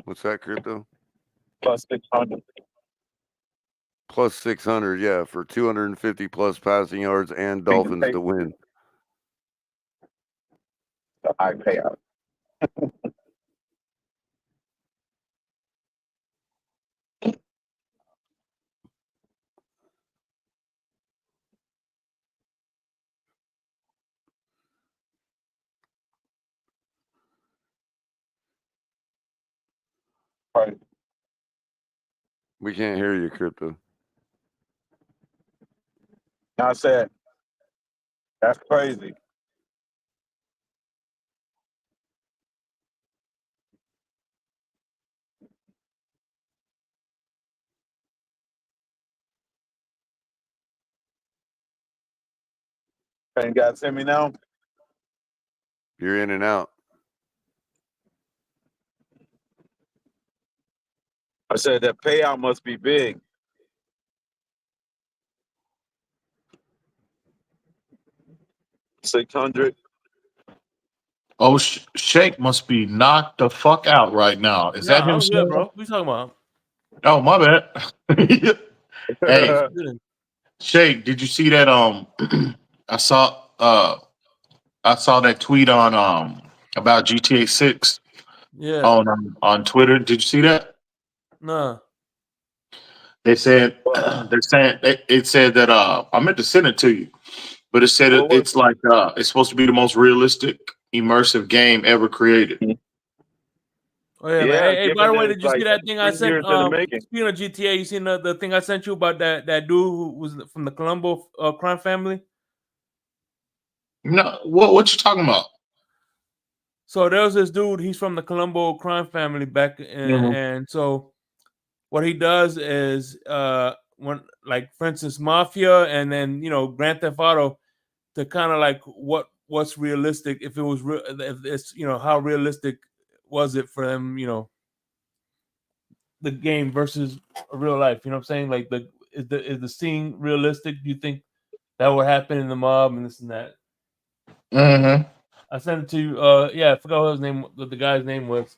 What's that, Crypto? Plus 600. Plus 600, yeah, for 250 plus passing yards and Dolphins to win. The high payout. Right. We can't hear you, Crypto. I said, that's crazy. Can you guys hear me now? You're in and out. I said that payout must be big. $600. Oh, Shake must be knocked the fuck out right now. Is that Nah, him? I'm good, bro. Snoring? What you talking about? Oh, my bad. Hey, Good. Shake, did you see that? I saw that tweet on about GTA 6 Yeah. on Twitter. Did you see that? Nah. They said What, they're saying it said that I meant to send it to you, but it said what was it's like it's supposed to be the most realistic, immersive game ever created. it? Oh yeah, man. Yeah, Hey, by given the that way, it's did you see like that thing I 3 sent? years in the making. Speaking of GTA, you seen the thing I sent you about that dude who was from the Colombo crime family? No, what you talking about? So there was this dude. He's from the Colombo crime family back, and so what he does is when, like, for instance, Mafia, and then Grand Theft Auto, to kind of like what's realistic, if it was real, if it's how realistic was it for them, the game versus real life. You know what I'm saying? Like, is the scene realistic? Do you think that would happen in the mob and this and that? Mm-hmm. I sent it to you. Yeah, I forgot what his name, what the guy's name was.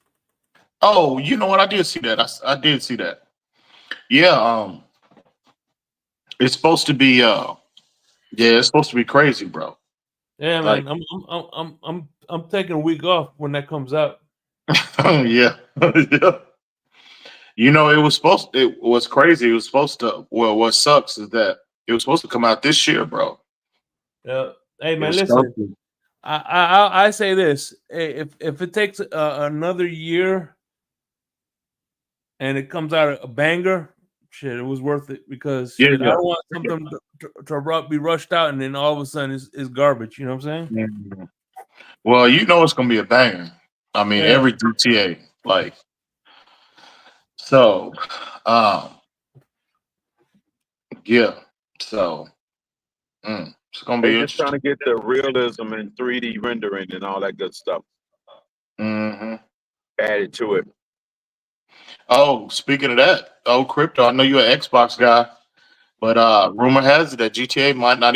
Oh, you know what? I did see that. I did see that. Yeah. It's supposed to be. Yeah, it's supposed to be crazy, bro. Yeah, Like, man. I'm taking a week off when that comes out. yeah, yeah. You know, it was supposed. It was crazy. It was supposed to. Well, what sucks is that it was supposed to come out this year, bro. Yeah. Hey, It man. was Listen. something. I say this: if it takes another year and it comes out a banger, shit, it was worth it, because Yeah, shit, I yeah. don't want something to be rushed out and then all of a sudden it's garbage. You know what I'm saying? Mhm. Well, you know it's gonna be a banger. I mean, Yeah. every GTA, like, so. Um, yeah. So it's gonna They be just trying interesting. to get the realism and 3D rendering and all that good stuff added to it. Oh, speaking of that, crypto. I know you're an Xbox guy, but rumor has it that GTA might not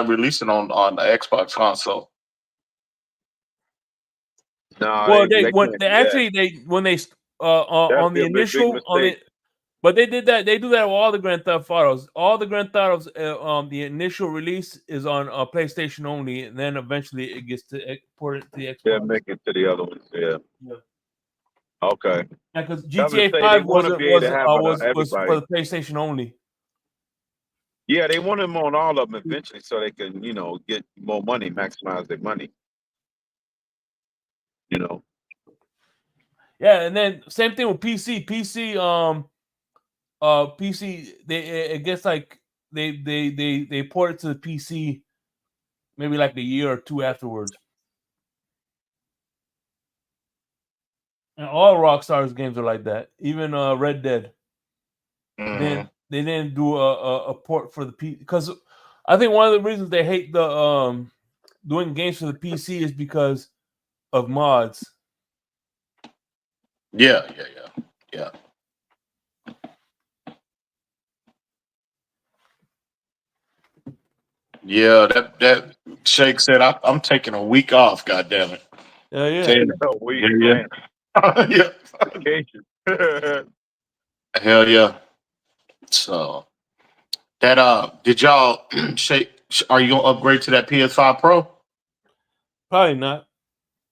release it on the Xbox console. No, Well, they when can't they do that. actually when they That'd on be the a big initial on mistake. the but they did that. They do that with all the Grand Theft Autos. All the Grand Theft Autos, the initial release is on PlayStation only, and then eventually it gets to exported to the Xbox. Yeah, make it to the other ones. Yeah. Okay. Yeah, because I would GTA say they 5 want to be able to have was everybody. for the PlayStation only. Yeah, they want them on all of them eventually, so they can, get more money, maximize their money. Yeah, and then same thing with PC. PC. It gets like they port it to the PC maybe like a year or two afterwards. And all Rockstar's games are like that. Even Red Dead. Then they didn't do a port for the PC because I think one of the reasons they hate the doing games for the PC is because of mods. Yeah. Yeah, that Shake said I'm taking a week off. God damn it! Yeah. Man. Yeah. Vacation. Hell yeah! So that did y'all Shake? Are you gonna upgrade to that PS5 Pro? Probably not.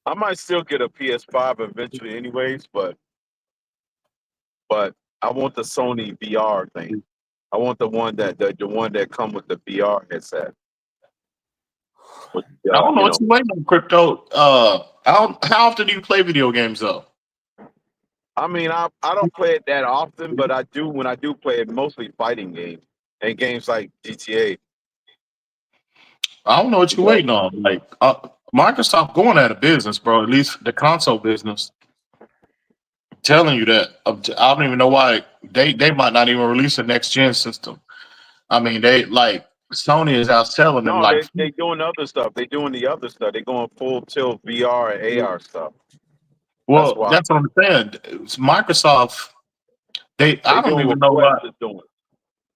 I might still get a PS5 eventually, anyways, but I want the Sony VR thing. I want the one that come with the VR headset. With, I don't know what you waiting on, crypto. How often do you play video games though? I mean, I don't play it that often, but I do when I do play it, mostly fighting games and games like GTA. I don't know what you're waiting on. Like Microsoft going out of business, bro. At least the console business. I'm telling you that. I don't even know why they might not even release a next gen system. I mean, they like Sony is outselling them. No, Like, they doing other stuff. They doing the other stuff. They going full tilt VR and AR stuff. well, that's what I'm saying. It's Microsoft. I don't doing even what know why. Quest is doing.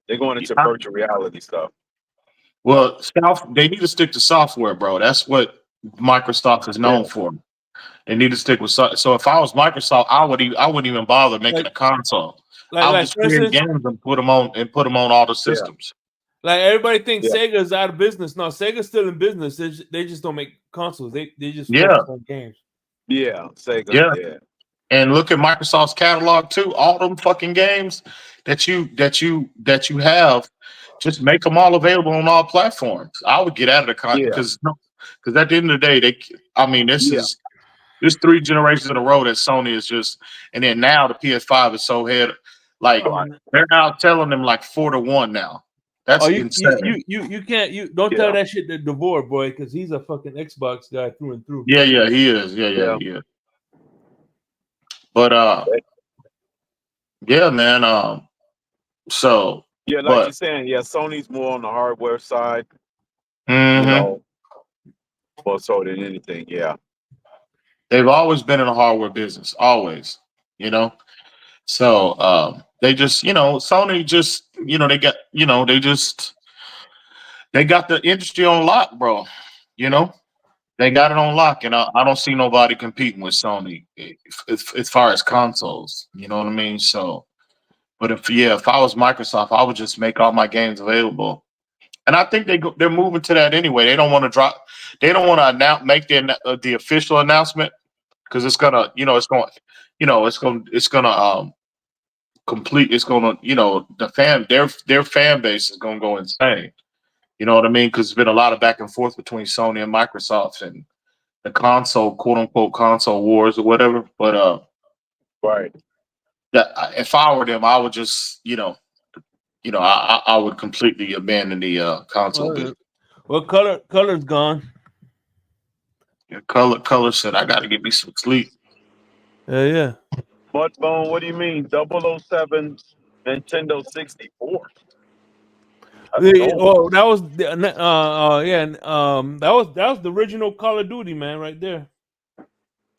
They're going into I- virtual reality stuff. Well, they need to stick to software, bro. That's what Microsoft is known for. They need to stick with so. If I was Microsoft, I wouldn't even bother making a console. I would just for create instance, games and put them on all the systems. Like everybody thinks Sega is out of business. No, Sega's still in business. They just don't make consoles. They just focus on games. Yeah, Sega. Yeah. And look at Microsoft's catalog too. All them fucking games that you have, just make them all available on all platforms. I would get out of the because at the end of the day, this 3 generations in a row that Sony is just, and then now the PS5 is so head like they're now telling them like 4-1 now. That's insane. You can't don't tell that shit to DeVore, boy, because he's a fucking Xbox guy through and through. Yeah, he is. Yeah, he is. But yeah, man. So yeah, like you're saying, Sony's more on the hardware side. More so than anything. Yeah. They've always been in the hardware business, always. So they just, Sony just, they got the industry on lock, bro. They got it on lock, and I don't see nobody competing with Sony as far as consoles. You know what I mean? So, but if I was Microsoft, I would just make all my games available. And I think they're moving to that anyway. They don't want to drop. They don't want to make the official announcement because it's gonna, complete. It's gonna, their fan base is gonna go insane. You know what I mean? Because there's been a lot of back and forth between Sony and Microsoft and the console, quote unquote, console wars or whatever. But right. That if I were them, I would just, I would completely abandon the console business. Well, color's gone. Yeah, color said I got to get me some sleep. Yeah. Mudbone, what do you mean? 007 Nintendo 64. Oh, that was that was the original Call of Duty, man, right there.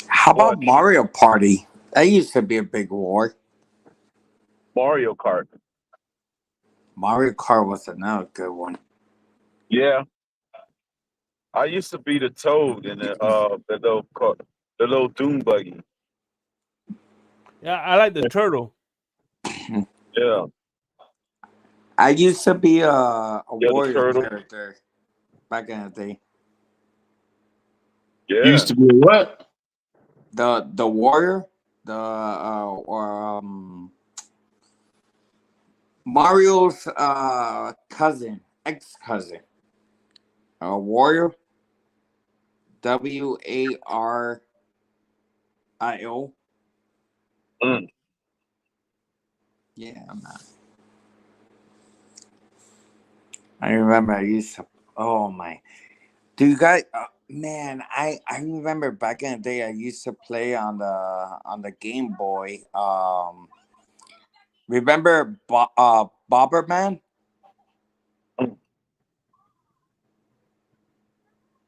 How about What? Mario Party? That used to be a big war. Mario Kart. Mario Kart was another good one. Yeah, I used to be the Toad in the little Doom buggy. Yeah, I like the turtle. Yeah, I used to be a yeah, the warrior turtle. character back in the day. You used Yeah. to be a what? The warrior, Mario's cousin, ex cousin, a warrior. WARIO. Mm. Yeah, man. I remember I used to. Oh my. Do you guys? Man, I remember back in the day I used to play on the Game Boy. Remember Bobberman?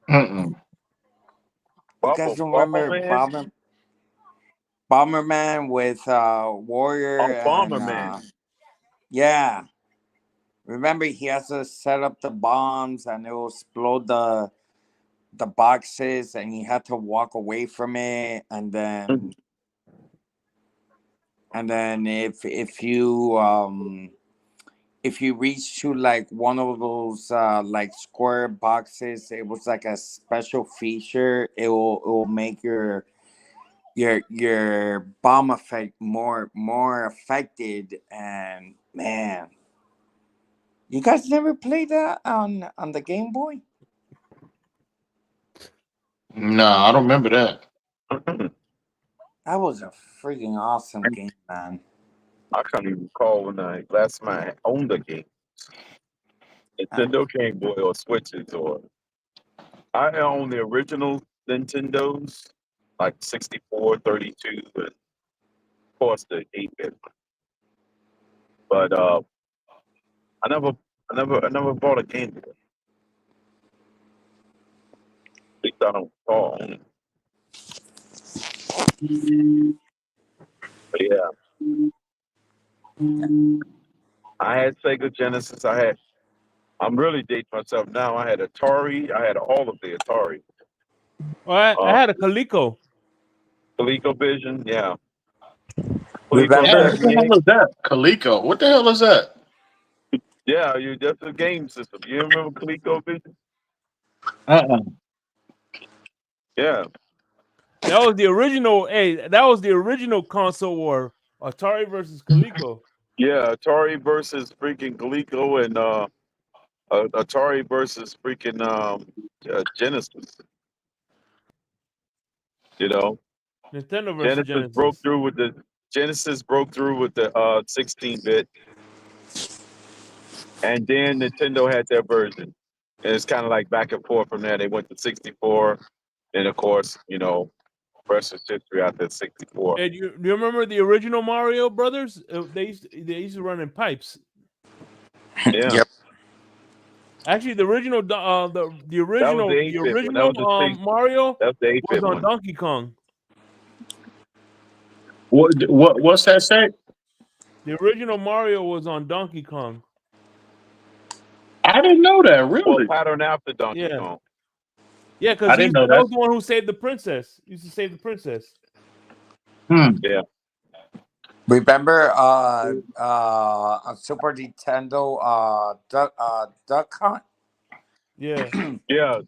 Mm-mm. You guys Bubble remember Man. Bomberman with Warrior Oh, and Bomberman. yeah. Remember he has to set up the bombs and it will explode the boxes and you had to walk away from it and then if you reach to like one of those like square boxes, it was like a special feature. It will make your bomb effect more affected. And man, you guys never played that on the Game Boy? Nah, I don't remember that. That was a freaking awesome game, man. I can't even recall when I last time I owned a game. Nintendo Game Boy or Switches or I own the original Nintendos, like 64, 32, and of course the 8-bit. But I never bought a Game Boy. At least I don't recall. But yeah, I had Sega Genesis. I'm really dating myself now. I had Atari. I had all of the Atari. Well, I had a Coleco. ColecoVision, yeah. Coleco Yeah, Remember? what the 78. hell is that? Coleco. What the hell is that? Yeah, that's a game system. You remember ColecoVision? Uh-uh. Yeah. That was the original. Hey, that was the original console war. Atari versus Coleco. Yeah, Atari versus freaking Coleco and Atari versus freaking Genesis. You know, Nintendo versus Genesis broke through with the 16-bit, and then Nintendo had their version. And it's kind of like back and forth from there. They went to 64, and of course, rest is history after 64. Hey, do you remember the original Mario Brothers? They used to run in pipes. Yeah. Yep. Actually, the original the original the 8-bit one. That was the Mario That's the was 8-bit on one. Donkey Kong. What's that say? The original Mario was on Donkey Kong. I didn't know that. Well, Really? pattern after Donkey Yeah. Kong. Yeah, because I didn't know that that. was the one who saved the princess. He used to save the princess. Yeah. Remember on Super Nintendo Duck Hunt? Yeah. Yeah,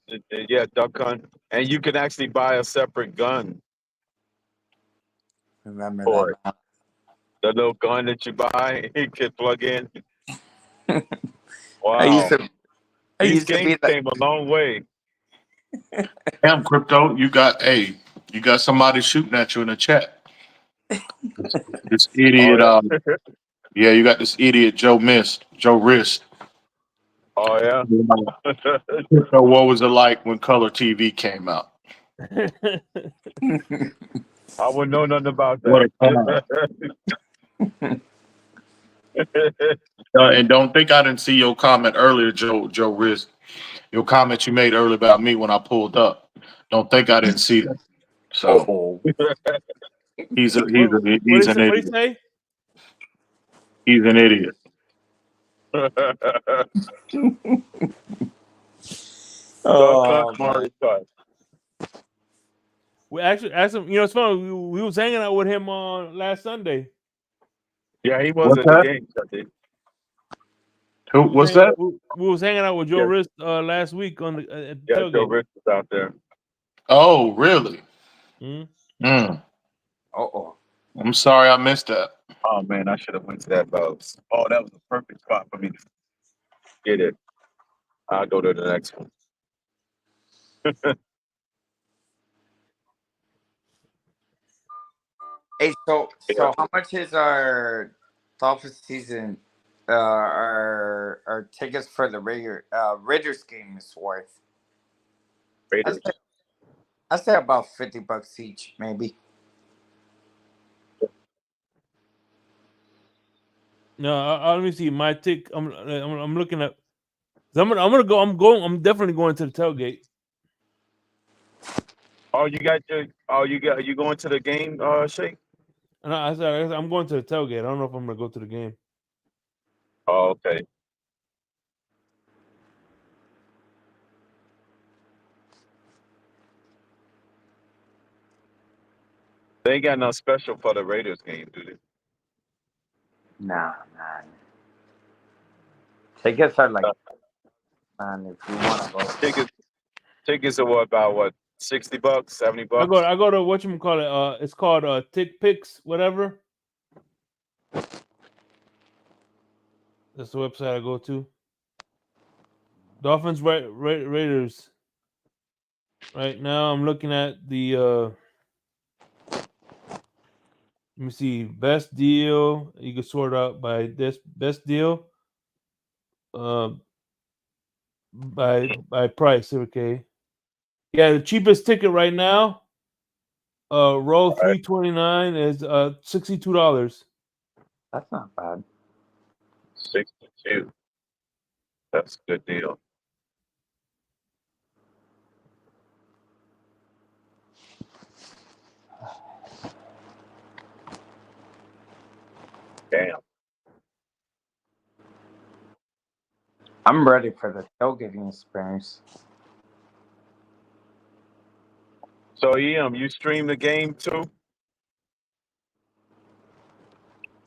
Duck Hunt. And you can actually buy a separate gun Remember for it. that? The little gun that you buy, you can plug in. Wow. I These used to be games came a long way. Damn, Crypto, you got somebody shooting at you in the chat. This idiot, Oh, yeah. yeah, you got this idiot Joe Wrist. Oh, yeah. Crypto, what was it like when color TV came out? I wouldn't know nothing about What that. a time. And don't think I didn't see your comment earlier, Joe Riz. Your comment you made earlier about me when I pulled up. Don't think I didn't see that. So Oh, he's What an what he idiot. say? He's an idiot. Cut, cut, oh man. Marty, cut. We actually asked him. You know, it's funny. We was hanging out with him on last Sunday. Yeah, he was What's at the that? game, I think. Who? What's that? We was hanging out with Joe Yeah, Rist last week on the at the yeah, Joe tailgate. Rich was out there. Oh, really? Mhm. Mm. Oh. I'm sorry I missed that. Oh man, I should have went to that Bubs. Oh, that was a perfect spot for me to get it. I'll go to the next one. Hey, so Yeah, how much is our Dolphins season? Our tickets for the Raiders game is worth. I Raiders. say I say about $50 each, maybe. No, let me see my tick. I'm looking at. I'm gonna go. I'm definitely going to the tailgate. Oh, you got your. Oh, you going to the game, Shake? And I said I'm going to the tailgate. I don't know if I'm gonna go to the game. Oh, okay. They ain't got no special for the Raiders game, do they? Nah, man. Tickets are like, Uh, man, if you want to go. tickets are what, $60, $70? I go to whatchamacallit. It's called Tick Picks, whatever. That's the website I go to. Dolphins Raiders. Right now, I'm looking at the. Let me see. Best deal. You can sort out by this best deal. By price. Okay. Yeah, the cheapest ticket right now. Row 329 is $62. That's not bad. 62. That's a good deal. Damn. I'm ready for the tailgating experience. So, you stream the game too?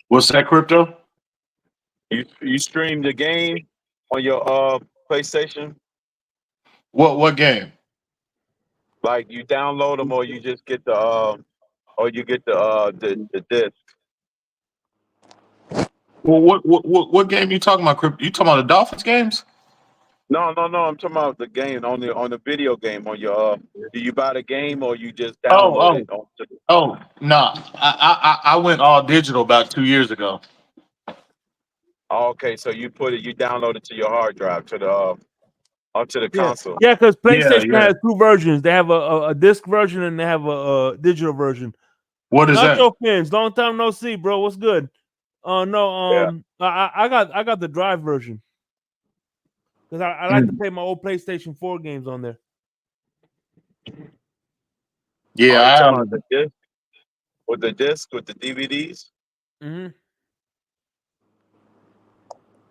What's that, crypto? You stream the game on your PlayStation? What game? Like you download them, or you just get the the disc? Well, what game you talking about, crypto? You talking about the Dolphins games? No, no, no. I'm talking about the game on the video game on your. Do you buy the game or you just Oh, download it? nah. I went all digital about 2 years ago. Oh, okay, so you download it to your hard drive to the onto the Yeah, console. yeah, because Yeah, PlayStation yeah. has two versions. They have a disc version and they have a digital version. What is that? Nacho Fins, long time no see, bro. What's good? No, Yeah. I got the drive version because I like to play my old PlayStation 4 games on there. Yeah, Oh, you I talking have. about the disc with the DVDs? Hmm.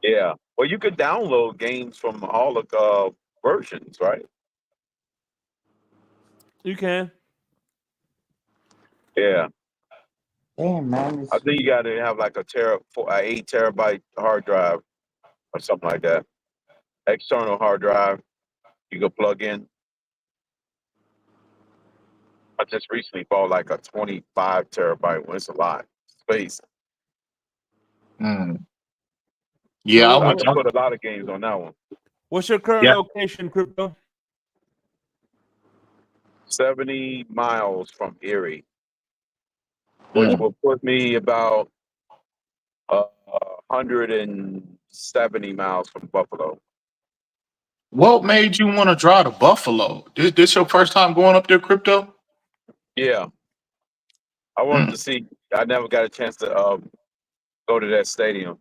Yeah. Well, you could download games from all the versions, right? You can. Yeah. Damn, man. I think you got to have like a 8 terabyte hard drive or something like that. External hard drive you can plug in. I just recently bought like a 25 terabyte one. It's a lot space. Mm. Yeah, So, I can put a lot of games on that one. what's your current Yeah. location, crypto? 70 miles from Erie, which Mm. will put me about 170 miles from Buffalo. What made you want to drive to Buffalo? This your first time going up there, crypto? Yeah, I wanted Mm. to see. I never got a chance to go to that stadium.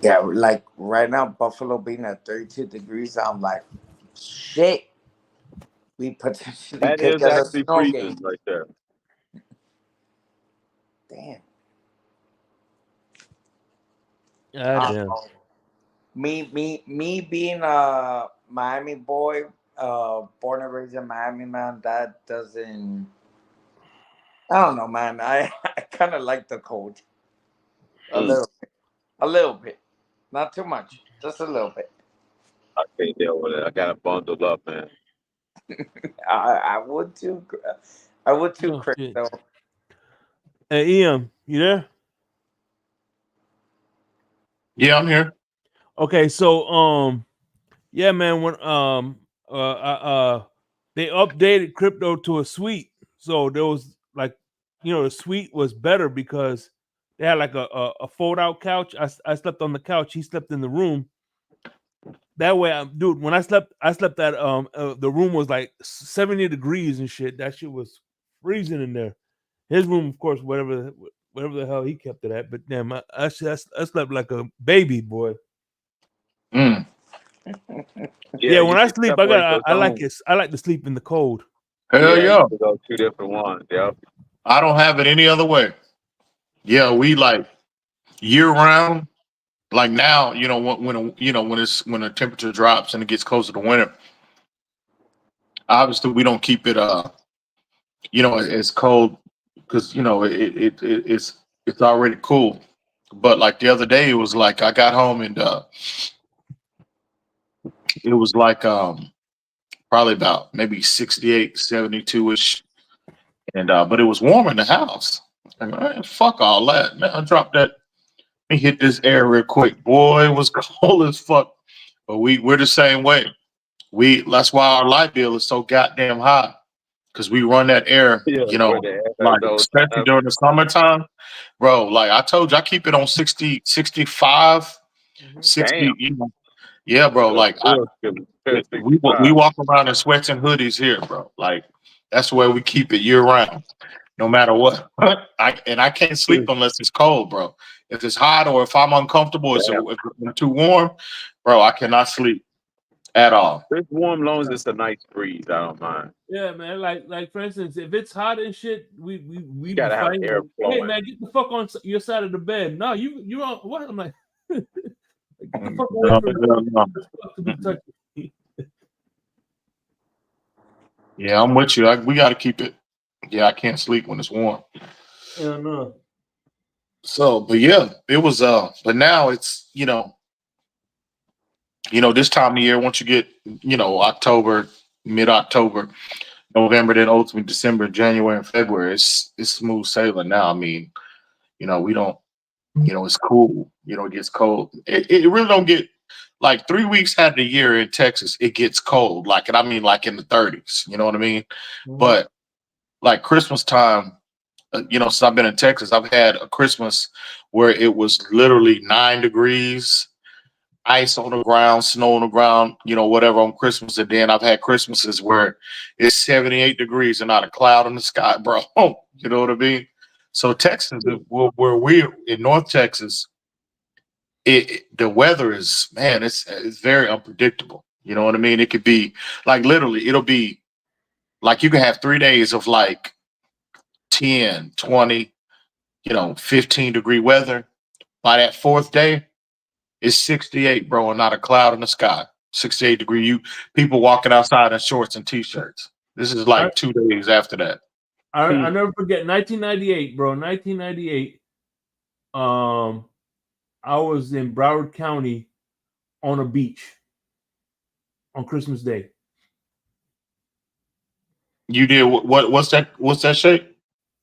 Yeah, like right now, Buffalo being at 32 degrees, I'm like, shit. We potentially That could is get a actually snow game. freezing right there. Damn. God damn. Me being a Miami boy, born and raised in Miami, man, that doesn't. I don't know, man. I kind of like the cold Mm, a little bit, not too much, just a little bit. I can't deal with it. I got to bundle up, man. I would too. I would too, Oh Chris. shit. Though. Hey, Ian, you there? Yeah, I'm here. Okay, so yeah, man. When they updated crypto to a suite, so there was like, the suite was better because they had like a fold out couch. I slept on the couch. He slept in the room. That way, dude. When I slept at the room was like 70 degrees and shit. That shit was freezing in there. His room, of course, whatever the hell he kept it at. But damn, I slept like a baby boy. Mm. Yeah, Yeah, when you I can sleep, separate those I like zones. it. I like to sleep in the cold. Hell Yeah, yeah. you can go two different ones. Yep. I don't have it any other way. Yeah, we like year round. Like now, when the temperature drops and it gets closer to winter, obviously we don't keep it as cold because it's already cool. But like the other day, it was like I got home and it was like probably about maybe 68, 72 ish, and but it was warm in the house. And man, fuck all that, man. I dropped that. Let me hit this air real quick. Boy, it was cold as fuck. But we're the same way. That's why our light bill is so goddamn high because we run that air, Yeah, where they have like those. especially during the summertime, bro. Like I told you, I keep it on 60, 65, Damn. 60. Yeah, bro. So Like still good. we 65. walk around in sweats and hoodies here, bro. Like that's the way we keep it year round, no matter what. I can't sleep unless it's cold, bro. If it's hot or if I'm uncomfortable, Damn. if it's too warm, bro. I cannot sleep at all. It's warm long as it's a nice breeze. I don't mind. Yeah, man. Like for instance, if it's hot and shit, we You be gotta have fighting. air Like, hey, flowing. man, get the fuck on your side of the bed. No, you on what? I'm like, get the fuck away No, from me. no, no. To be touching me. Yeah, I'm with you. We got to keep it. Yeah, I can't sleep when it's warm. Yeah, no. So, but yeah, it was. But now it's this time of year. Once you get October, mid October, November, then ultimately December, January, and February, it's smooth sailing now. I mean, we don't. It's cool. It gets cold. It really don't get like 3 weeks out of the year in Texas. It gets cold. Like, and I mean, like in the 30s. You know what I mean? But like Christmas time. Since I've been in Texas, I've had a Christmas where it was literally 9 degrees, ice on the ground, snow on the ground, whatever on Christmas. And then I've had Christmases where it's 78 degrees and not a cloud in the sky, bro. You know what I mean? So Texas, where we're in North Texas, the weather is, man, it's very unpredictable. You know what I mean? It could be like literally, it'll be like you can have 3 days of like 10, 20, 15-degree weather. By that fourth day, it's 68, bro, and not a cloud in the sky. 68 degree. People walking outside in shorts and t-shirts. This is I, like 2 days after that. I never forget 1998, bro. 1998. I was in Broward County on a beach on Christmas Day. You did what's that? What's that shape?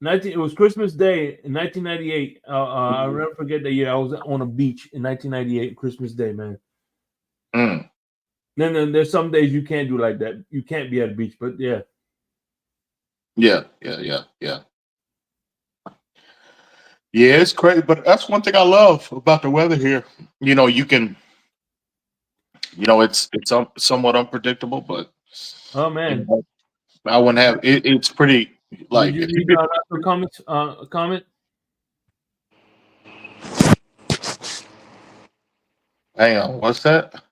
It was Christmas Day in 1998. I'll never forget that year. I was on a beach in 1998, Christmas Day, man. Mm. Then there's some days you can't do like that. You can't be at a beach, but yeah. Yeah. Yeah, it's crazy, but that's one thing I love about the weather here. You can, it's somewhat unpredictable, but Oh man, I wouldn't have it. It's pretty did like you if you read get the comments? Comment? Hang on, what's that?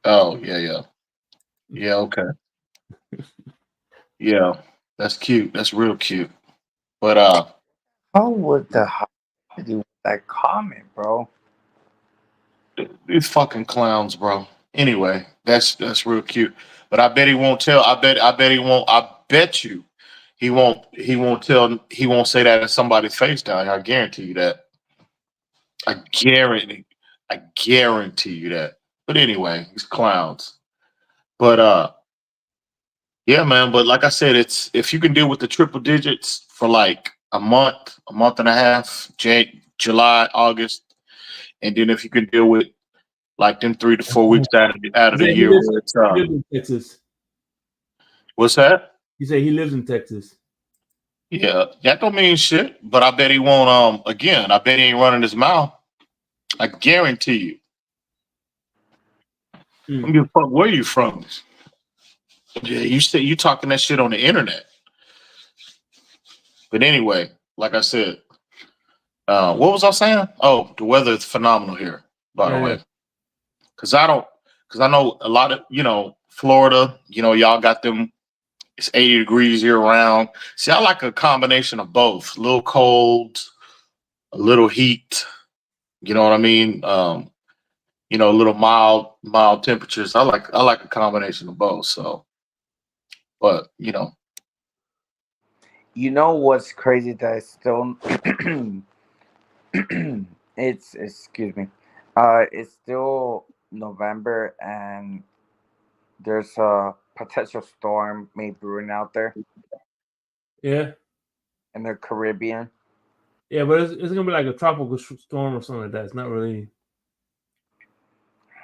Oh, yeah. Okay. Yeah, that's cute. That's real cute. But How would the do with that comment, bro? these fucking clowns, bro. Anyway, that's real cute. But I bet he won't tell. I bet he won't. I bet you he won't. He won't tell. He won't say that in somebody's face down here. I guarantee you that. I guarantee. I guarantee you that. But anyway, these clowns. But yeah, man. But like I said, it's if you can deal with the triple digits for like a month and a half, July, August, and then if you can deal with like them 3 to 4 weeks out He of the said he year lives, where it's he lives in Texas. what's that? He said he lives in Texas. Yeah, that don't mean shit. But I bet he won't. Again, I bet he ain't running his mouth. I guarantee you. I don't give a fuck where you from. Yeah, you say you talking that shit on the internet. But anyway, like I said, what was I saying? Oh, the weather is phenomenal here. By the way, because I know a lot of Florida. Y'all got them. It's 80 degrees year round. See, I like a combination of both. A little cold, a little heat. You know what I mean? A little mild temperatures. I like a combination of both. So, but You know what's crazy that I still it's excuse me. It's still November and there's a potential storm maybe brewing out there Yeah. in the Caribbean. Yeah, but it's gonna be like a tropical storm or something like that. It's not really.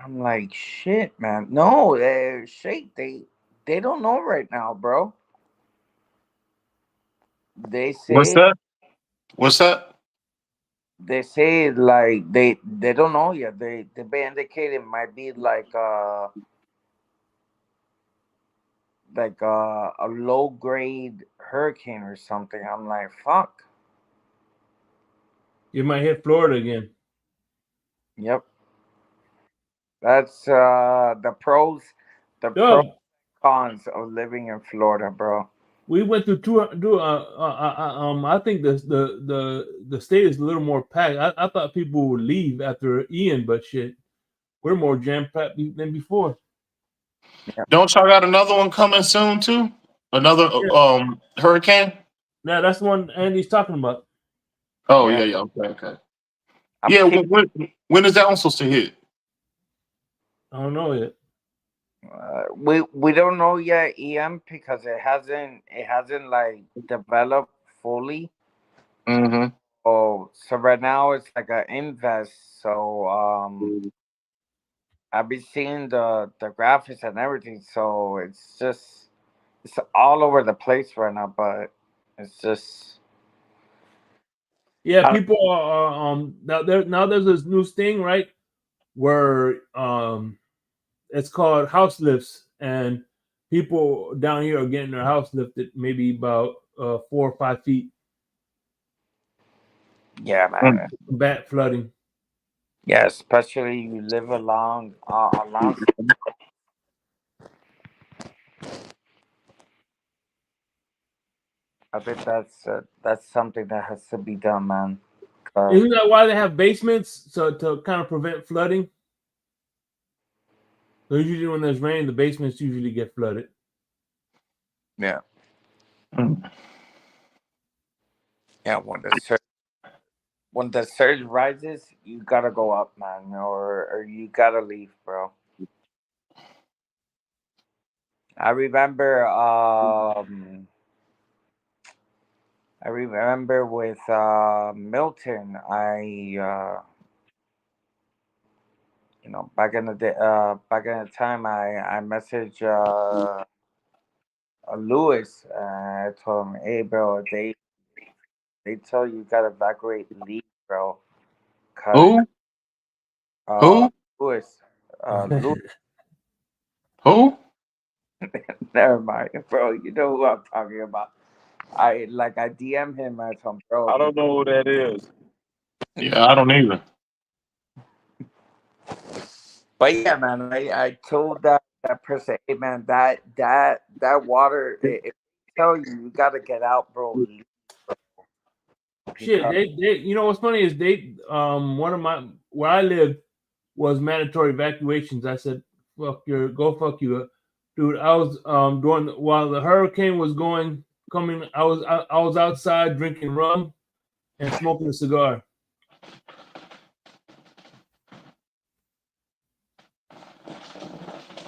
I'm like, shit, man. No, shit, they don't know right now, bro. They what's say that? What's that? like they don't know yet. They been indicated it might be a low grade hurricane or something. I'm like, fuck. You might hit Florida again. Yep. That's the pros Yo, cons of living in Florida, bro. we went through two. I think the state is a little more packed. I thought people would leave after Ian, but shit, we're more jam packed than before. Don't y'all got another one coming soon too? Another hurricane? Yeah, that's the one Andy's talking about. Oh Yeah. yeah. Okay. I'm Yeah, keep, when is that one supposed to hit? I don't know yet. we don't know yet, EM, because it hasn't like developed fully. Mm-hmm. Oh, so right now it's like an invest. So I've been seeing the graphics and everything. So it's all over the place right now. But it's just Yeah, I, people are now there's this new thing, right? Where it's called house lifts, and people down here are getting their house lifted maybe about 4 or 5 feet. yeah, man. Bad flooding. Yeah, especially you live along. I think that's something that has to be done, man. 'Cause- Isn't that why they have basements? So to kind of prevent flooding. So usually when there's rain, the basements usually get flooded. yeah, Mm. yeah. When the surge rises, you gotta go up, man, or you gotta leave, bro. I remember, with Milton. Back in the day, back in the time, I messaged Lewis. I told him, "Hey, bro, they tell you gotta evacuate, leave, bro, cause Who? uh, Who? Lewis, Lewis, Who? never mind, bro. You know who I'm talking about. I DM him. I told him, bro, I don't know who that is. Yeah, I don't either. But yeah, man, I told that person, hey man, that water, it tell you gotta get out, bro. Shit, they you know what's funny is they one of my where I lived was mandatory evacuations. I said, fuck you, go fuck you. Dude, I was during while the hurricane was coming, I was outside drinking rum and smoking a cigar.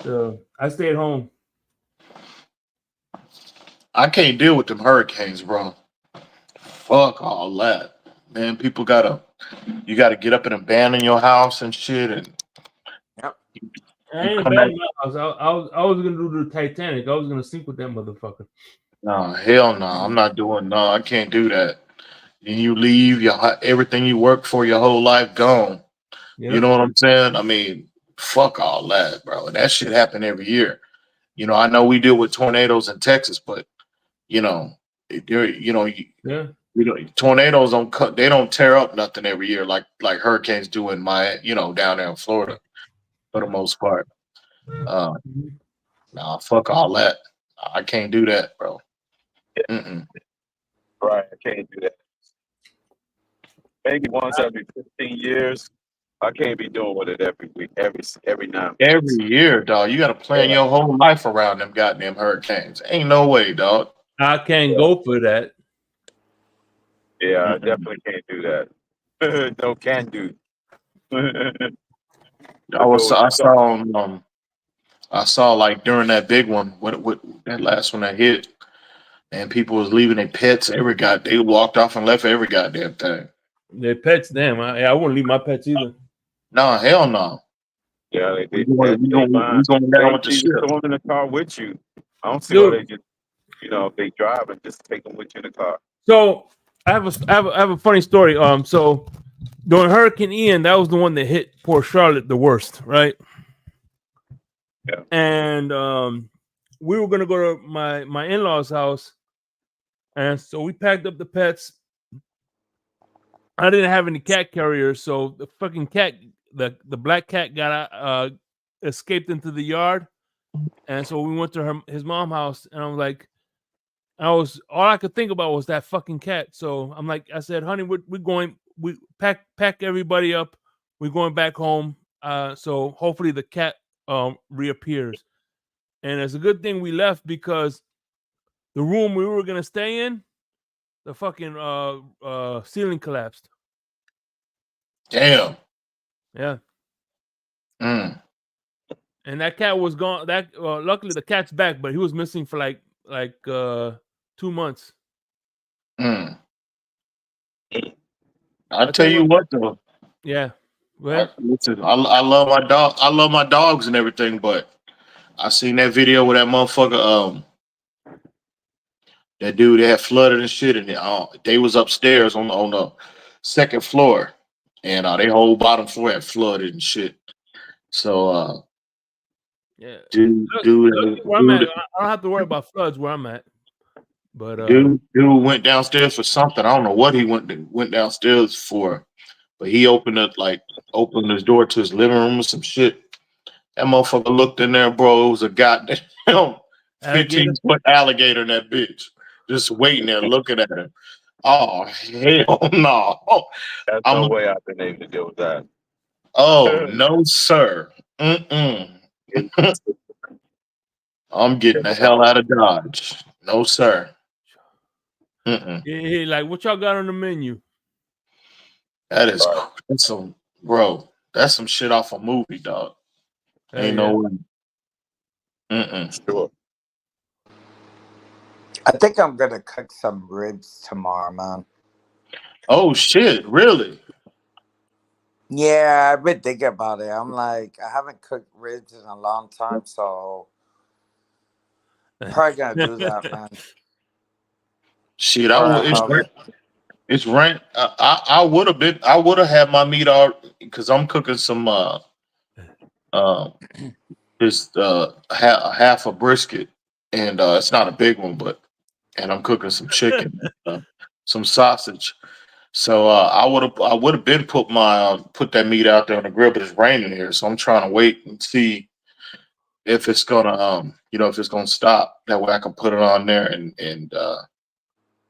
So I stayed home. I can't deal with them hurricanes, bro. Fuck all that, man. You gotta get up and abandon your house and shit, and Yep. I you ain't come back. abandoned my house. I was gonna do the Titanic. I was gonna sink with that motherfucker. No, hell no, I'm not doing. No, I can't do that. And you leave everything you worked for your whole life gone. Yeah. You know what I'm saying? I mean, fuck all that, bro. That shit happen every year. You know, I know we deal with tornadoes in Texas, but you know, Yeah. Tornadoes don't cut. They don't tear up nothing every year like hurricanes do in down there in Florida for the most part. Nah, fuck all that. I can't do that, bro. Mm-mm. Right, I can't do that. Maybe once every 15 years. I can't be doing with it every week, every 9 months. Every year, dog. You got to plan Yeah, your whole life around them goddamn hurricanes. Ain't no way, dog. I can't yeah, go for that. yeah, I Mm-mm. definitely can't do that. No, can do. I But was those, I saw I saw like during that big one, what that last one that hit, and people was leaving their pets. They walked off and left every goddamn thing. Their pets, damn. I wouldn't leave my pets either. No, hell no. yeah, We going we going we fine. going down They with the just ship. throw them in the car with you. I don't see why Dude, they just, if they drive and just take them with you in the car. so I have a funny story. So during Hurricane Ian, that was the one that hit poor Charlotte the worst, right? Yeah. And we were gonna go to my in-laws' house, and so we packed up the pets. I didn't have any cat carriers, so the fucking cat, the black cat, got escaped into the yard, and so we went to his mom's house, and I was like, all I could think about was that fucking cat. So I'm like, I said, honey, we're going, we pack everybody up, we're going back home. So hopefully the cat reappears, and it's a good thing we left because the room we were gonna stay in, the fucking ceiling collapsed. Damn. Yeah. Mm. And that cat was gone. Luckily the cat's back, but he was missing for like 2 months. Mm. I tell you what though. Yeah. Well, Listen, I love my dog. I love my dogs and everything, but I seen that video where that motherfucker that dude that had flooded and shit, and they was upstairs on the second floor, and their whole bottom floor had flooded and shit. So yeah. dude, Where I'm at, I don't have to worry about floods where I'm at. But dude went downstairs for something. I don't know what he went downstairs for, but he opened his door to his living room or some shit. That motherfucker looked in there, bro. It was a goddamn 15-foot alligator in that bitch, just waiting there looking at him. Oh hell no! There's no way I've been able to deal with that. Oh no, sir. Mm-mm. I'm getting the hell out of Dodge. No, sir. Mm-mm. yeah, like what y'all got on the menu? That's some bro. That's some shit off a movie, dog. Ain't no way. Mm-mm. Sure. I think I'm gonna cook some ribs tomorrow, man. Oh shit! Really? Yeah, I've been thinking about it. I'm like, I haven't cooked ribs in a long time, so probably gonna do that, man. Shit, For it's rent. I would have been. I would have had my meat out because I'm cooking some just half a brisket, and it's not a big one, and I'm cooking some chicken, some sausage. So I would have been put that meat out there on the grill, but it's raining here, so I'm trying to wait and see if it's gonna if it's gonna stop. That way I can put it on there and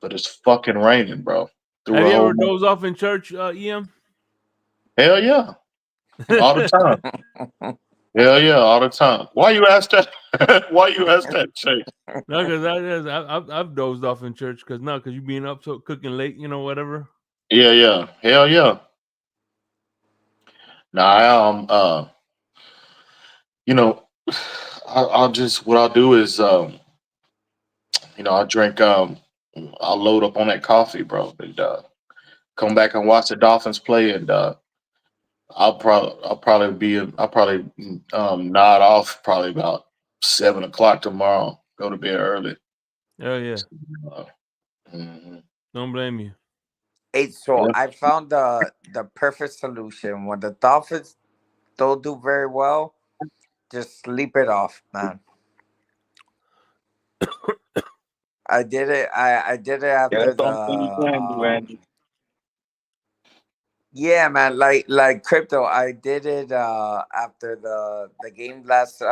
but it's fucking raining, bro. Have Through a you ever whole dozed off in church, EM? hell yeah, all the time. Hell yeah, all the time. Why you ask that? Why you ask that, Shay? No, because I've dozed off in church because you being up so cooking late, whatever. Yeah, hell yeah. Nah, I'll just what I'll do is I'll drink I'll load up on that coffee, bro, and come back and watch the Dolphins play, and I'll probably nod off probably about 7 o'clock tomorrow. Go to bed early. Oh yeah, Uh, mhm. don't blame you. Hey, so Yeah. I found the perfect solution. When the Dolphins don't do very well, just sleep it off, man. I did it. I did it Yeah, after that's the the only thing you can do, Andy. yeah, man. Like crypto. I did it after the game last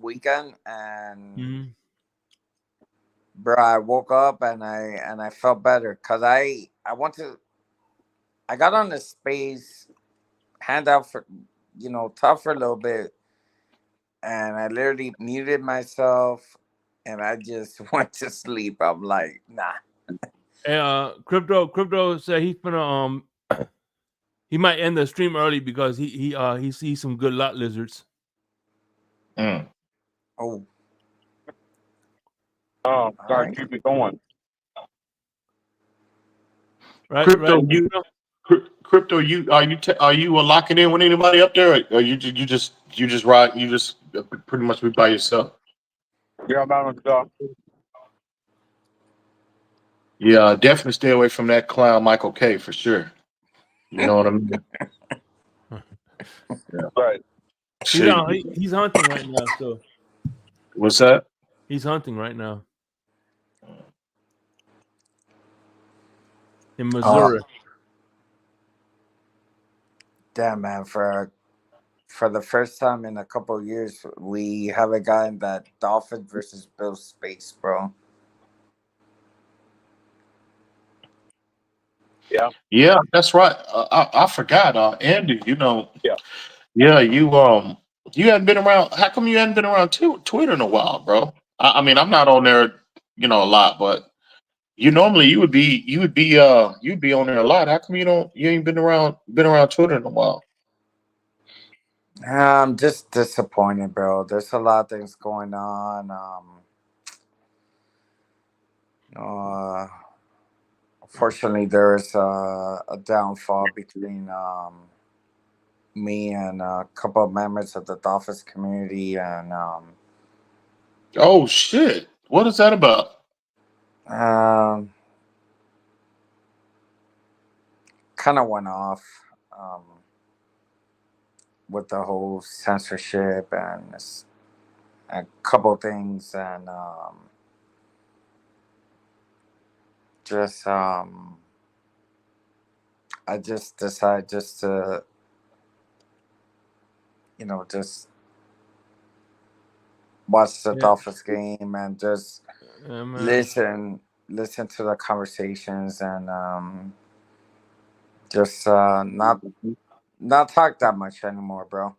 weekend, and Hmm. bro, I woke up and I felt better because I got on the space handout for tough for a little bit, and I literally muted myself, and I just went to sleep. I'm like, nah. Hey, crypto said he's gonna he might end the stream early because he sees some good lot lizards. Mm. Oh, Oh, all God, right. keep it going. Right, Crypto, crypto? crypto, are you locking in with anybody up there, or you just ride you just pretty much be by yourself? Yeah, I'm out on the dog. Yeah, definitely stay away from that clown Michael K for sure. You know what I mean? Yeah. Right. Shit. He's hunting right now, so What's that? he's hunting right now in Oh, Missouri. damn, man. For the first time in a couple of years, we haven't gotten that Dolphins versus Bills space, bro. Yeah. Yeah, that's right. I forgot, Andy. Yeah. Yeah, you hadn't been around. How come you hadn't been around Twitter in a while, bro? I mean, I'm not on there, a lot, but you'd be on there a lot. How come you ain't been around Twitter in a while? I'm just disappointed, bro. There's a lot of things going on. Uh, Unfortunately, there's a downfall between me and a couple of members of the Dolphins community, and Oh shit! What is that about? um, kind of went off with the whole censorship and a couple things, and just I just decided just to just watch the Yeah, Dolphins game and just yeah, man. listen to the conversations, and just not talk that much anymore, bro.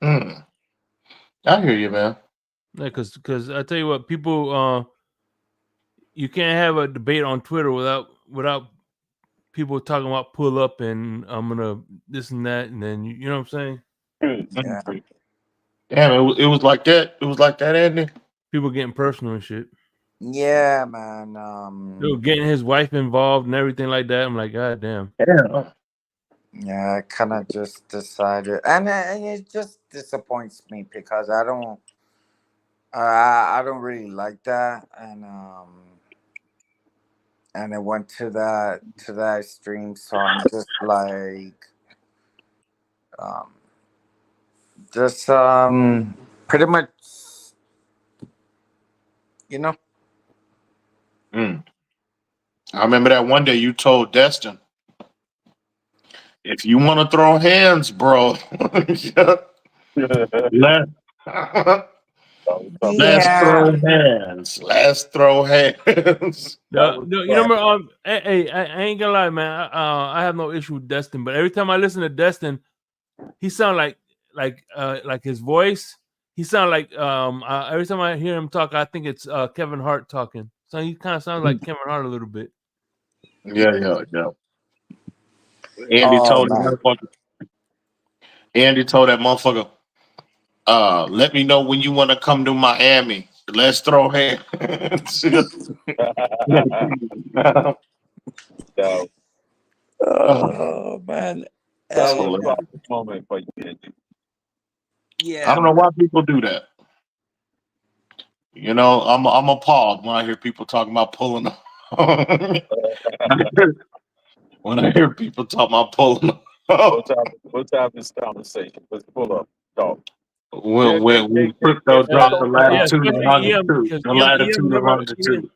Mm, I hear you, man. Yeah, because I tell you what, people, you can't have a debate on Twitter without people talking about pull up and I'm gonna this and that, and then you know what I'm saying. Yeah, Damn, it was like that. It was like that, Andy. People getting personal and shit. yeah, man. They were getting his wife involved and everything like that. I'm like, God damn. Yeah. Yeah, I kind of just decided, and it just disappoints me because I don't really like that, and it went to that extreme, so I'm just like, um, just pretty much, you know. Mm. I remember that one day you told Destin, if you want to throw hands, bro, let, let's Yeah. throw hands. Let's throw hands. No, no, you remember? Hey, I ain't gonna lie, man. I have no issue with Destin, but every time I listen to Destin, he sound like his voice. He sound like every time I hear him talk, I think it's Kevin Hart talking. So he kind of sounds like Kevin Hart a little bit. Yeah. Andy Oh told that man. motherfucker. Andy told that motherfucker, let me know when you want to come to Miami. Let's throw hands. So Oh man. that was a Hilarious. proud moment for you, Andy. I Yeah, don't know man. why people do that. You know, I'm appalled when I hear people talking about pulling up. When I hear people talking about pulling up. What time is conversation? Let's pull up. Talk. When crypto dropped the Yeah, latitude of especially EM longitude, because the EM latitude of never longitude.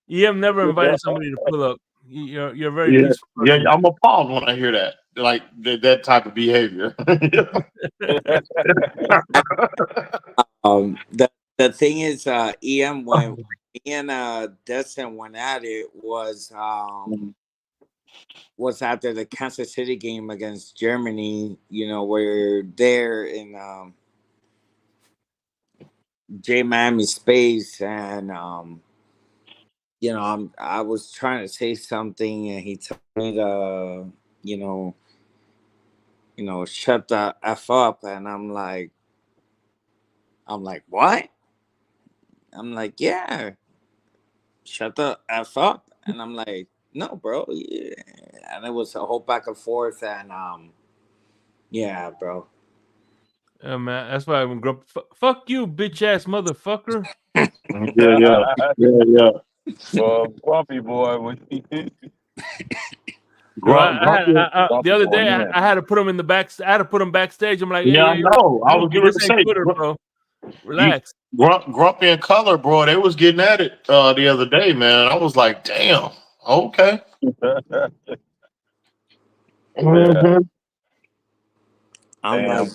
EM never invited somebody to pull up. You're a very Yeah, peaceful yeah, person. I'm appalled when I hear that, like that type of behavior. The thing is, EM when me and Destin went at it was after the Kansas City game against Germany. You know, we're there in J Miami space, and you know, I was trying to say something, and he told me to, you know, shut the f up, and I'm like, what? I'm like, yeah, shut the f up, and I'm like, no, bro, yeah. And it was a whole back and forth, and yeah, bro. Yeah, man. That's why when fuck you, bitch ass motherfucker. Yeah. Well, grumpy boy, when he Yo, Grumpy. the grumpy other boy, day yeah. I had to put him in the back. I had to put him backstage. I'm like, Yeah, I hey, know. I was Groupie, going this to ain't say, Twitter, bro. you Relax. Grumpy and Color, bro. They was getting at it the other day, man. I was like, damn. Okay. Yeah. Mhm. I'm Damn. like,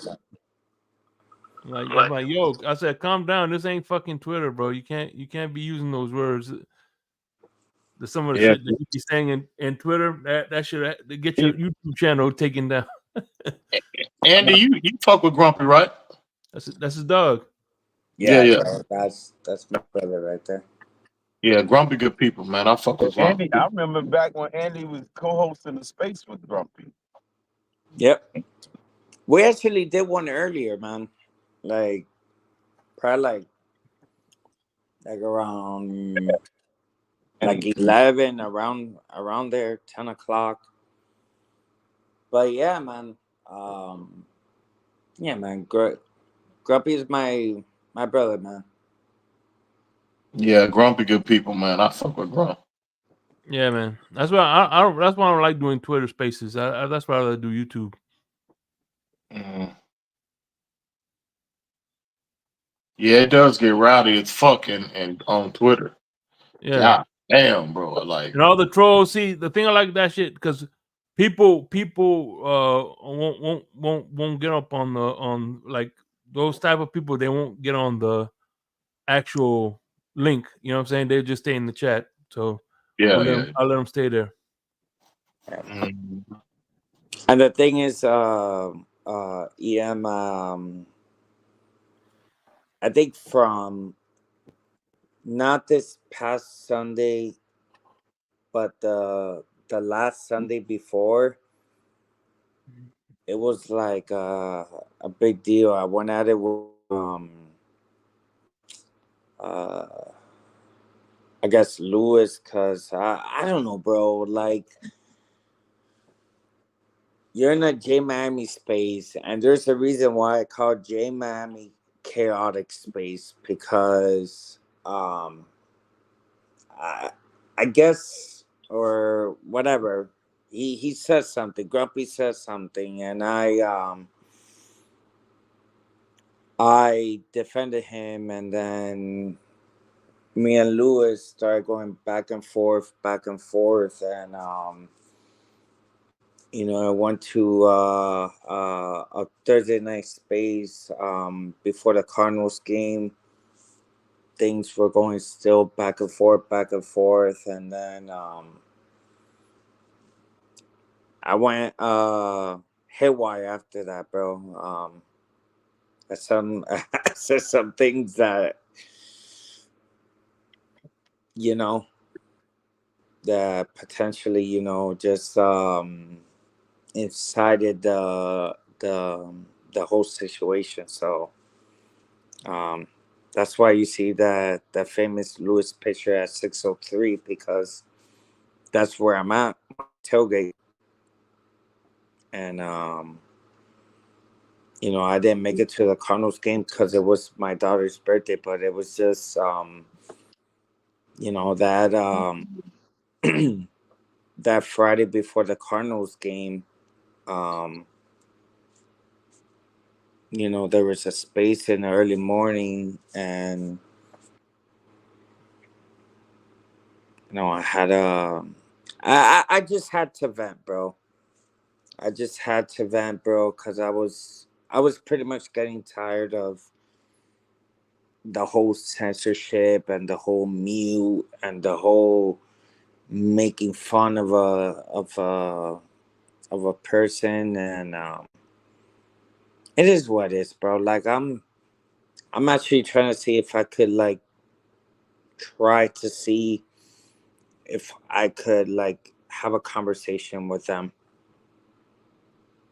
Like I'm like, yo, I said, calm down. This ain't fucking Twitter, bro. You can't be using those words. Some of the Yeah. shit that you be saying in Twitter, that should get your YouTube channel taken down. Andy, you fuck with Grumpy, right? That's his dog. yeah, Yeah. bro, that's my brother right there. Yeah, Grumpy good people, man. I fuck with Grumpy. Andy, I remember back when Andy was co-hosting the space with Grumpy. Yep, we actually did one earlier, man. Like probably like around like 11, around there, 10 o'clock. But yeah, man. Um, yeah, man. Grumpy is my brother, man. Yeah, Grumpy good people, man. I fuck with Grump. Yeah, man. That's why that's why I don't like doing Twitter Spaces. That's why I like do YouTube. Mhm. Yeah, it does get rowdy as fuck and on Twitter. Yeah. God damn, bro. Like, And all the trolls. See, the thing I like that shit because people won't get up on like those type of people. They won't get on the actual link. You know what I'm saying? They just stay in the chat. So yeah. I'll let them stay there. Mhm. And the thing is, EM, I think from not this past Sunday, but the last Sunday before, it was like a big deal. I went at it with uh I guess Lewis, cause I don't know, bro. Like you're in a J Miami space, and there's a reason why I call J Miami chaotic space because I, I guess or whatever. He says something. Grumpy says something, and I defended him, and then me and Lewis started going back and forth, and I went to a Thursday night space before the Cardinals game. Things were going still back and forth, and then I went haywire after that, bro. I said some things that that potentially just incited the whole situation. So that's why you see that famous Lewis picture at 6:03, because that's where I'm at, tailgate. And I didn't make it to the Cardinals game because it was my daughter's birthday, but it was just that that Friday before the Cardinals game, there was a space in the early morning, and I had I just had to vent, bro. I just had to vent, bro, because I was pretty much getting tired of the whole censorship and the whole mute and the whole making fun of a person. And it is what it is, bro. Like, I'm actually trying to see if I could try to see if I could have a conversation with them,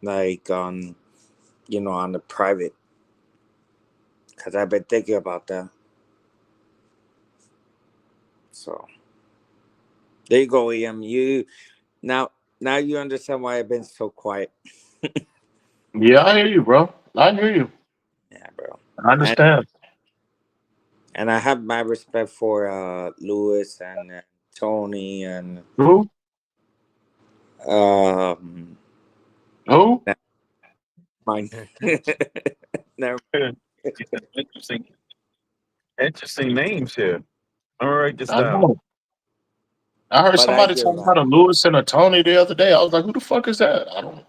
on on the private, because I've been thinking about that. So there you go, Em. Now you understand why I've been so quiet. Yeah, I hear you, bro. I hear you. Yeah, bro. I And understand. I have my respect for Lewis and Tony and Who? um Who? never mind. Never. Interesting, interesting names here. I'm gonna write this I down. know. I heard But I somebody hear talking that. about a Lewis and a Tony the other day. I was like, who the fuck is that? I don't.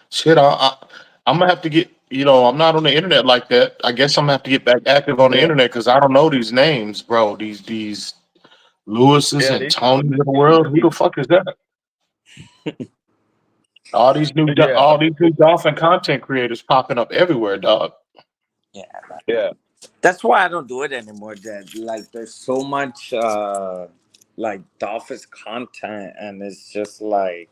Shit, I'm gonna have to get. I'm not on the internet like that. I guess I'm gonna have to get back active on the Yeah, internet because I don't know these names, bro. These Lewises yeah, and Tonys of the world. Who the fuck is that? yeah, All these new dolphin content creators popping up everywhere, dog. Yeah, man. yeah. That's why I don't do it anymore, Dad. There's so much Dolphins content, and it's just I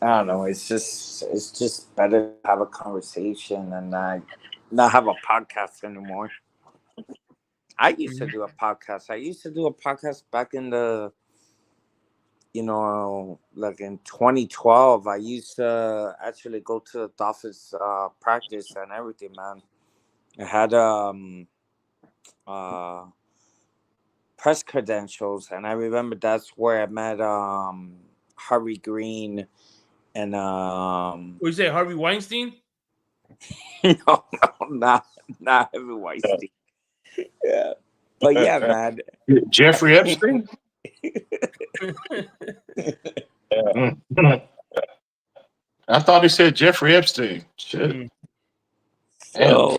don't know. It's just better to have a conversation and not have a podcast anymore. I used to do a podcast. I used to do a podcast back in the in 2012. I used to actually go to the Dolphins practice and everything, man. I had uh press credentials, and I remember that's where I met Harvey Green and What you say, Harvey Weinstein? no, not Harvey Weinstein. Yeah, but yeah, man. Jeffrey Epstein. Mm. I thought he said Jeffrey Epstein. Shit. Damn. So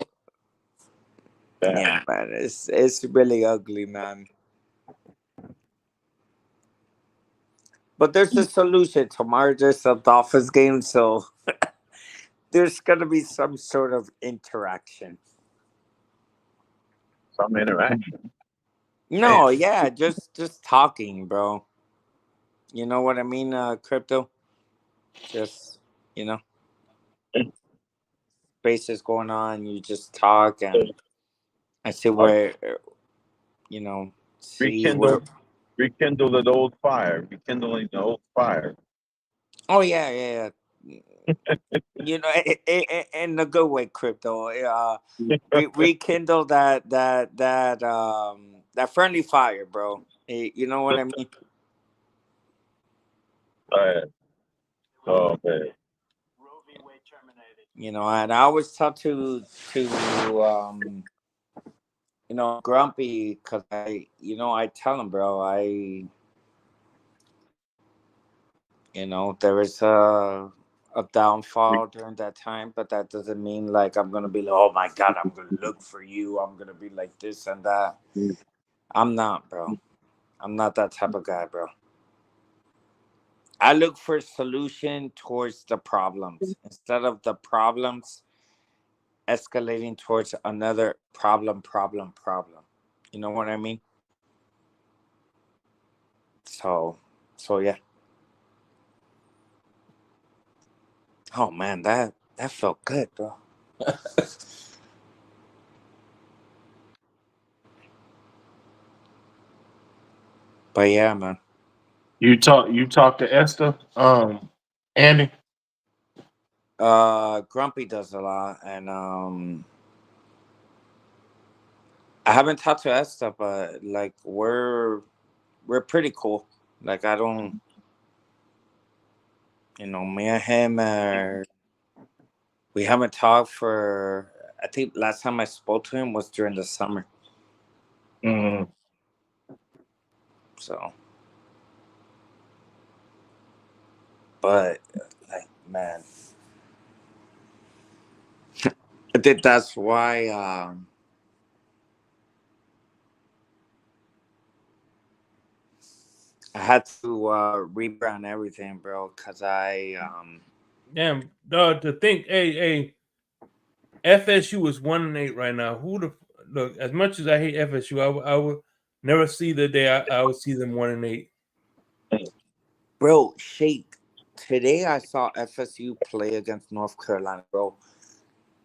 yeah, man, it's really ugly, man. But there's a solution. Tomorrow there's a Dolphins game, so there's gonna be some sort of interaction. Some interaction. No, yeah, just talking, bro. You know what I mean, crypto? Just spaces going on. You just talk, and I see where see where. Rekindle, rekindle an old fire. Rekindling the old fire. Oh yeah, yeah, yeah. In a good way, crypto. Rekindle that friendly fire, bro. You know what I mean? Oh man. And I always talk to grumpy because I tell him, bro, there was a downfall during that time, but that doesn't mean like I'm gonna be like, oh my god, I'm gonna look for you. I'm gonna be like this and that. I'm not, bro. I'm not that type of guy, bro. I look for a solution towards the problems instead of the problems escalating towards another problem. You know what I mean? So yeah. Oh man, that felt good, bro. But yeah, man. You talk to Esther, Andy. Grumpy does a lot, and I haven't talked to Esther, but like we're pretty cool. Like I don't, me and him we haven't talked for. I think last time I spoke to him was during the summer. Mm. So, but like man, I think that's why I had to rebrand everything, bro, because Damn, dog. To think, hey, FSU is 1-8 right now. Look? As much as I hate FSU, I would never see the day I would see them 1-8. bro, Shake. Today I saw FSU play against North Carolina, bro.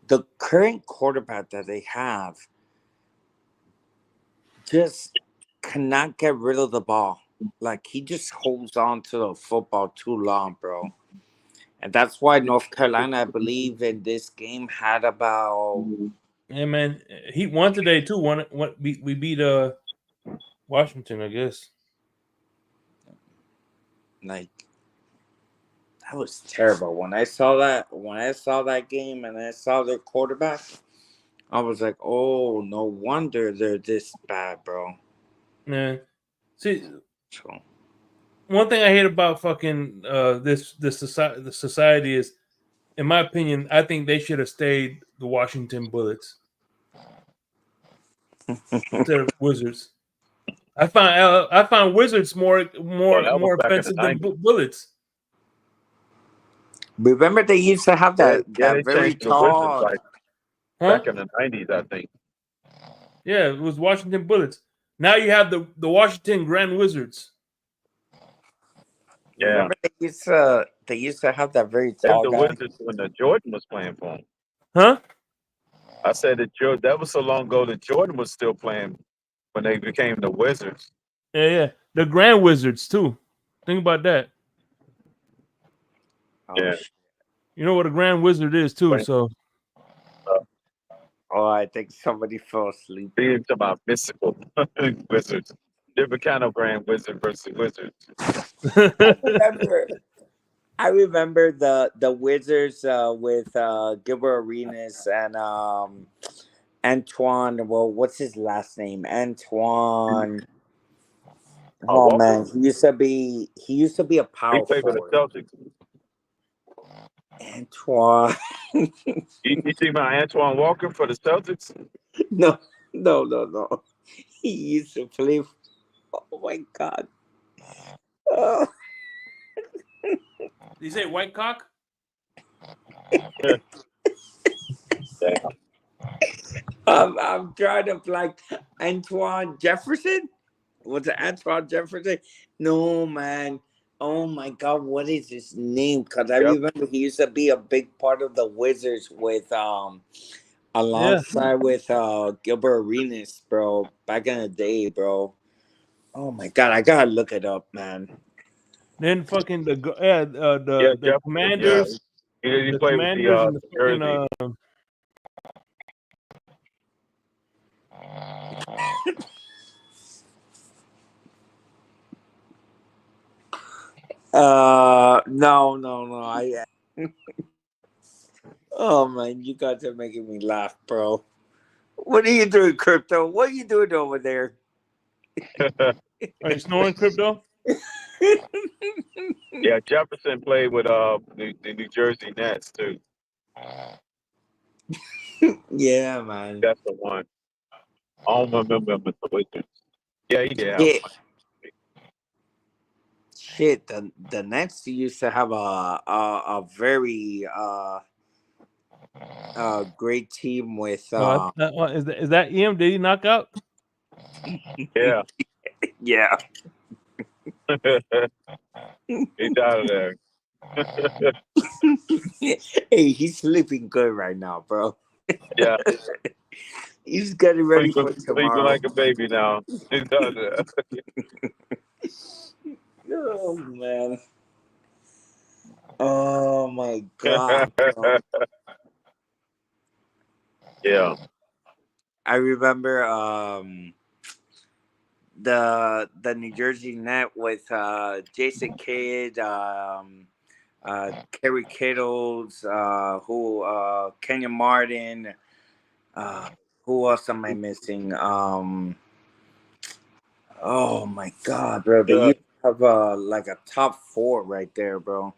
The current quarterback that they have just cannot get rid of the ball. Like he just holds on to the football too long, bro. And that's why North Carolina, I believe, in this game had about Yeah, man, he won today too. We beat Washington, I guess. like that was terrible. When I saw that game and I saw their quarterback, I was like, oh, no wonder they're this bad, bro. Yeah. See, So, one thing I hate about fucking the society is, in my opinion, I think they should have stayed the Washington Bullets instead of Wizards. I find Wizards more Well, that was back in the offensive than 90s. Bullets. remember they used to have Yeah, that they very changed the Wizards tall. like Huh? back in the 90s, I think. Yeah, it was Washington Bullets. Now you have the Washington Grand Wizards. Yeah, Remember they used to have that very they were tall the guy. Wizards when the Jordan was playing for them. Huh? I said that was so long ago that Jordan was still playing when they became the Wizards. Yeah. The Grand Wizards too. Think about that. Oh, Yeah. You know what a Grand Wizard is too. So Oh, I think somebody fell asleep. Being to my mystical wizards. Different kind of grand wizard versus wizards. I remember the Wizards with Gilbert Arenas and Antoine. Well, what's his last name? Antoine. Oh Walker? man, he used to be a He power played for the forward. Celtics. Antoine. You see my Antoine Walker for the Celtics? No. He used to play. Oh my god. Oh. you say white cock? I'm trying to like Antoine Jefferson. Was it Antoine Jefferson? No, man. Oh my God, what is his name? Because I remember he used to be a big part of the Wizards with alongside with Gilbert Arenas, bro. Back in the day, bro. Oh my God, I gotta look it up, man. Then fucking the Jefferson, Commanders. He The played with Commanders and the fucking Jersey. No. Oh man, you guys are making me laugh, bro. What are you doing, Crypto? What are you doing over there? Are you snoring, Crypto? Yeah, Jefferson played with the New Jersey Nets too. Yeah, man. That's the one. I don't remember him with the Wizards. Yeah, he did have Shit, one. shit. The Nets used to have a very great team with Is that him? Did he knock out? Yeah. yeah. He's out of there. Hey, he's sleeping good right now, bro. Yeah. He's getting ready for Sleeping tomorrow. like a baby now. He's out of there. Oh man. Oh my god. Bro. Yeah. I remember the New Jersey Net with Jason Kidd, Kerry Kittles, Kenyon Martin, who else am I missing? Oh my god, bro. They Yeah. used to have like a top 4 right there, bro.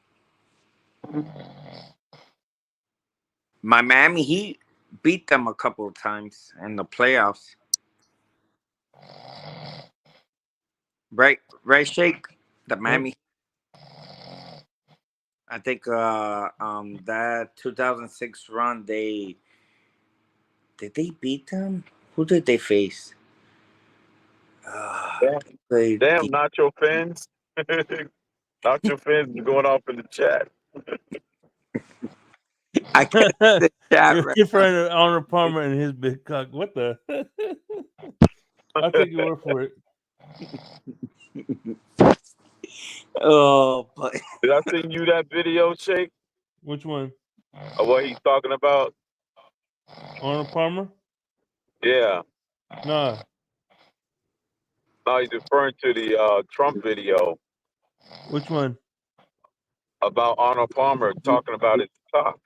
My Miami Heat beat them a couple of times in the playoffs. Right, Shake? The Miami. I think that 2006 run did they beat them? Who did they face? Damn, Nacho fans. Nacho fans is going off in the chat. I can't see the chat right Your friend Honor Palmer and his big cock. What the? I'll take your word for it. Oh, but Did I send you that video, Shake? Which one? Of what he's talking about? Honor Palmer? Yeah. Nah. No, he's referring to the Trump video Which one? about Arnold Palmer talking about his cock.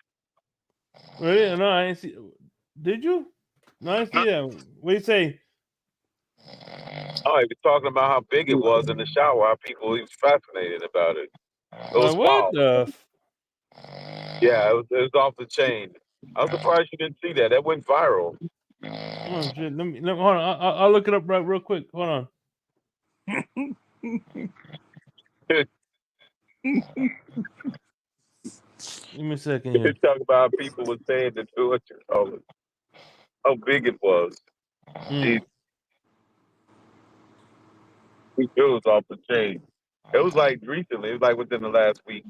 Really? No, I didn't see. Did you? No, I didn't see that. What do you say? Oh, he was talking about how big it was in the shower. How he was fascinated about it. It was What wild. the? Yeah, it was off the chain. I'm surprised you didn't see that. That went viral. Oh shit! Let me hold on. I'll look it up real quick. Hold on. Give me a second They here. talk about how people were saying that how big it was. Jeez, it was off the chain. It was like recently. It was like within the last week.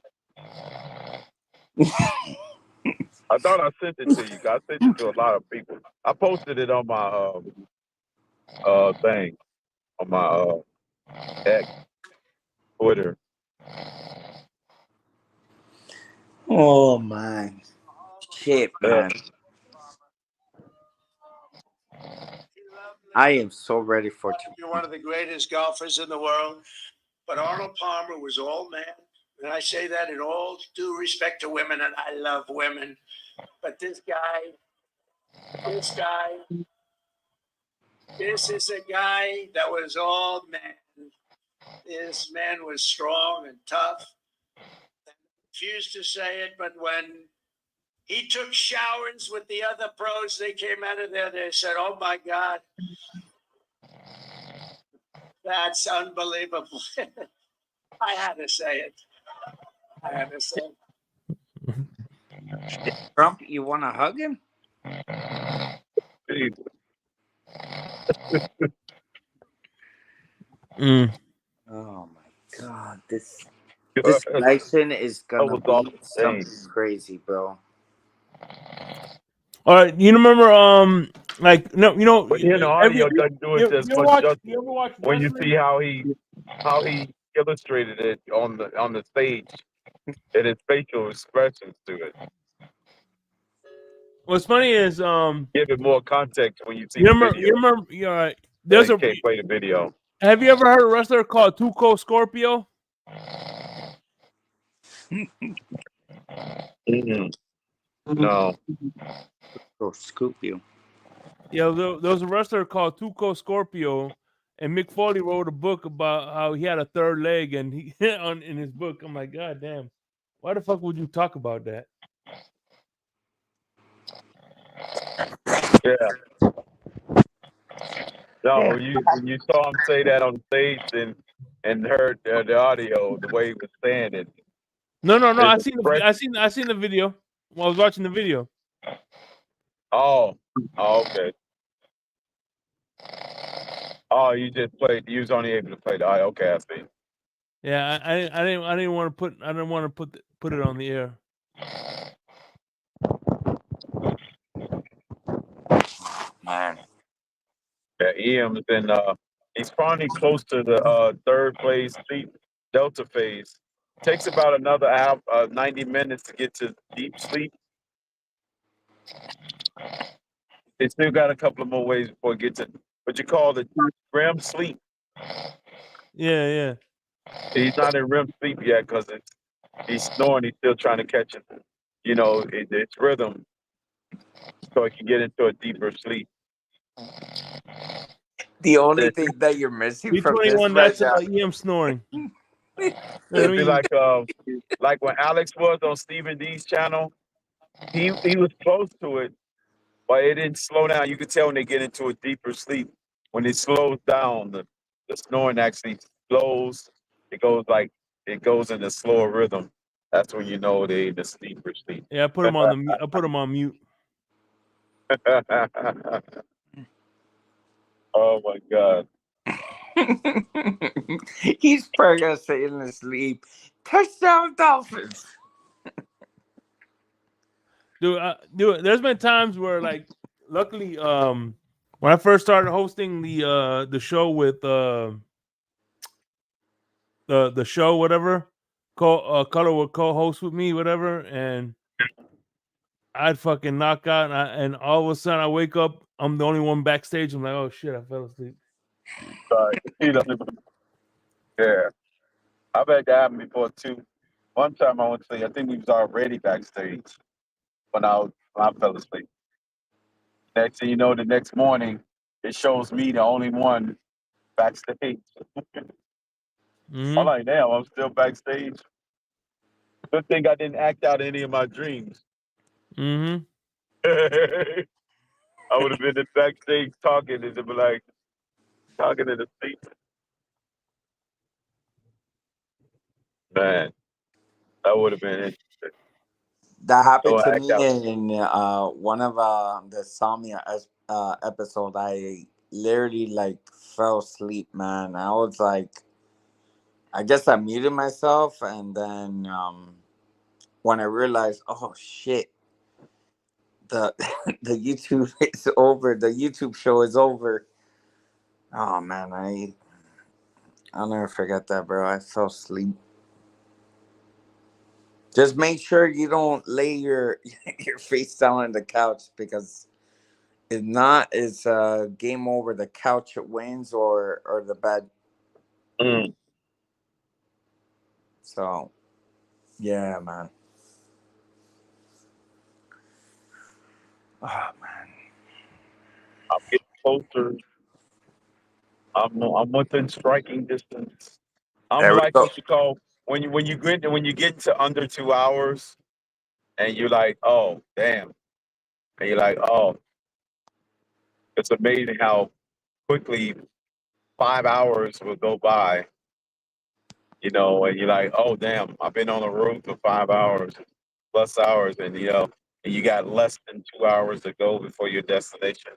I thought I sent it to you. I sent it to a lot of people. I posted it on my thing on my X, Twitter. oh my shit, Yeah. man. I am so ready for You're one of the greatest golfers in the world, but Arnold Palmer was all man. And I say that in all due respect to women, and I love women. But this is a guy that was all man. This man was strong and tough. I refuse to say it, but when he took showers with the other pros, they came out of there, they said, oh my God, that's unbelievable. I had to say it. Trump. You want to hug him? Oh my God, this election is gonna be something crazy, bro. All right, you remember like no, you know, But the audio doesn't do it as much justice. You ever watch when you wrestling? see how he illustrated it on the stage and his facial expressions to it. What's funny is Give it more context when you see you the remember video. yeah, there's They can't play the video. Have you ever heard of a wrestler called Tuco Scorpio? No. Go scoop you. Yeah, there was a wrestler called Tuco Scorpio, and Mick Foley wrote a book about how he had a third leg, and he in his book. I'm like, God damn, why the fuck would you talk about that? Yeah. No, when you saw him say that on stage and heard the audio, the way he was saying it, No. his I expression. seen the video. While I was watching the video. Oh, okay. Oh, you just played. You was only able to play the audio. Okay, I see. Yeah, I didn't want to put it on the air. Man. Yeah, Ian's in. He's probably close to the third phase, sleep delta phase. Takes about another hour, 90 minutes to get to deep sleep. They still got a couple of more ways before it gets to what you call the REM sleep. Yeah. He's not in REM sleep yet because he's snoring. He's still trying to catch it. You know, it's rhythm, so he can get into a deeper sleep. The only It- thing that you're missing from this B21. That's matchup. EM snoring. It'd be like when Alex was on Stephen D's channel. He was close to it, but it didn't slow down. You could tell when they get into a deeper sleep. When it slows down, the snoring actually slows. It goes in a slower rhythm. That's when you know they in the deeper sleep. Yeah, I put him on mute. Oh my God. He's probably gonna say in his sleep, touchdown Dolphins. Dude, there's been times where like luckily when I first started hosting the show with the show whatever, Color would co-host with me whatever, and I'd fucking knock out, and all of a sudden I wake up, I'm the only one backstage. I'm like, oh shit, I fell asleep. Sorry. Yeah. I've had that happen before too. One time I went to sleep. I think he was already backstage when I fell asleep. Next thing you know, the next morning it shows me the only one backstage. I'm like, damn, I'm still backstage. Good thing I didn't act out any of my dreams. Mm-hmm. I would have been in backstage talking and they'd be like talking in the seat. Man, that would have been interesting. That happened Don't to act me out. in one of the Insomnia episode. I literally like fell asleep, man. I was like, I guess I muted myself, and then when I realized, oh shit, the the YouTube is over. The YouTube show is over. Oh man, I'll never forget that, bro. I fell asleep. Just make sure you don't lay your your face down on the couch, because if not, it's game over. The couch wins or the bed. Mm. So yeah, man. Oh man. I'm getting closer. I'm within striking distance. I'm There we like go. what you call when you get to under 2 hours and you're like, oh damn. And you're like, oh, it's amazing how quickly 5 hours will go by, and you're like, oh damn, I've been on the road for 5 hours, plus hours, and you got less than 2 hours to go before your destination.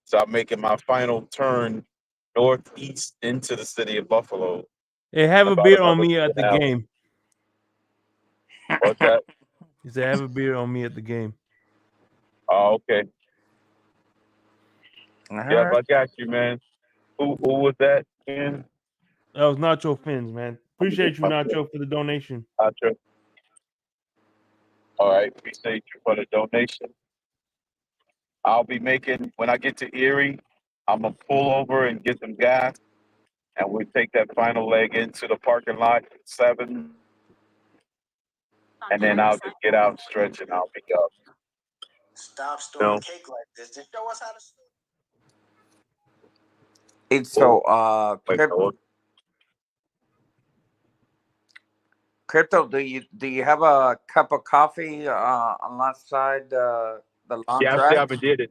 So I'm making my final turn northeast into the city of Buffalo. Hey, have a About beer on another me two at and the a half. game. What's that? He said, have a beer on me at the game. Oh, okay. All Yep, right. I got you, man. Who was that again? That was Nacho Fins, man. Let me get Appreciate you, my Nacho, for the donation. gotcha. All right, appreciate you for the donation. I'll be making when I get to Erie, I'm gonna pull over and get some gas, and we take that final leg into the parking lot at 7, and then I'll just get out and stretch, and I'll be up. Stop You storing know, cake like this. Just show us how to. It's so Wait, crypto. Do you have a cup of coffee alongside the long yeah, I still drive? haven't did it.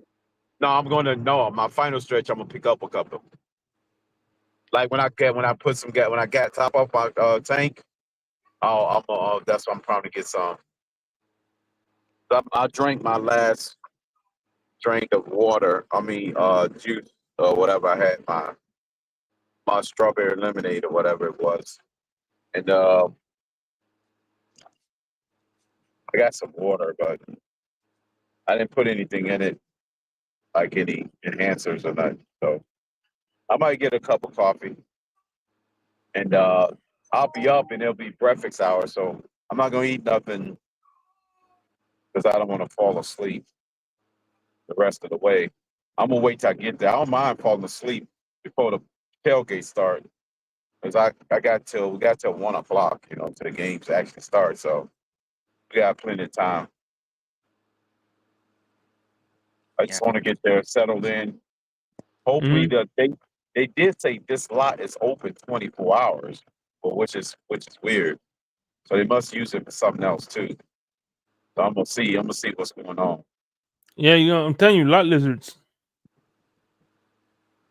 No, I'm gonna no. My final stretch, I'm gonna pick up a couple. Like when I put some gas, when I got top off my tank, that's what I'm probably get some. I drank my last drink of water. I mean, juice or whatever I had, my strawberry lemonade or whatever it was, and I got some water, but I didn't put anything in it, like any enhancers or nothing. So I might get a cup of coffee, and I'll be up, and it'll be breakfast hour. So I'm not gonna eat nothing because I don't want to fall asleep the rest of the way. I'm gonna wait till I get there. I don't mind falling asleep before the tailgate start because we got till 1 o'clock, till the games actually start. So we got plenty of time. I Yeah. just want to get there, settled in. Hopefully, they did say this lot is open 24 hours, but which is weird. So they must use it for something else too. So I'm gonna see. I'm gonna see what's going on. Yeah, I'm telling you, lot lizards.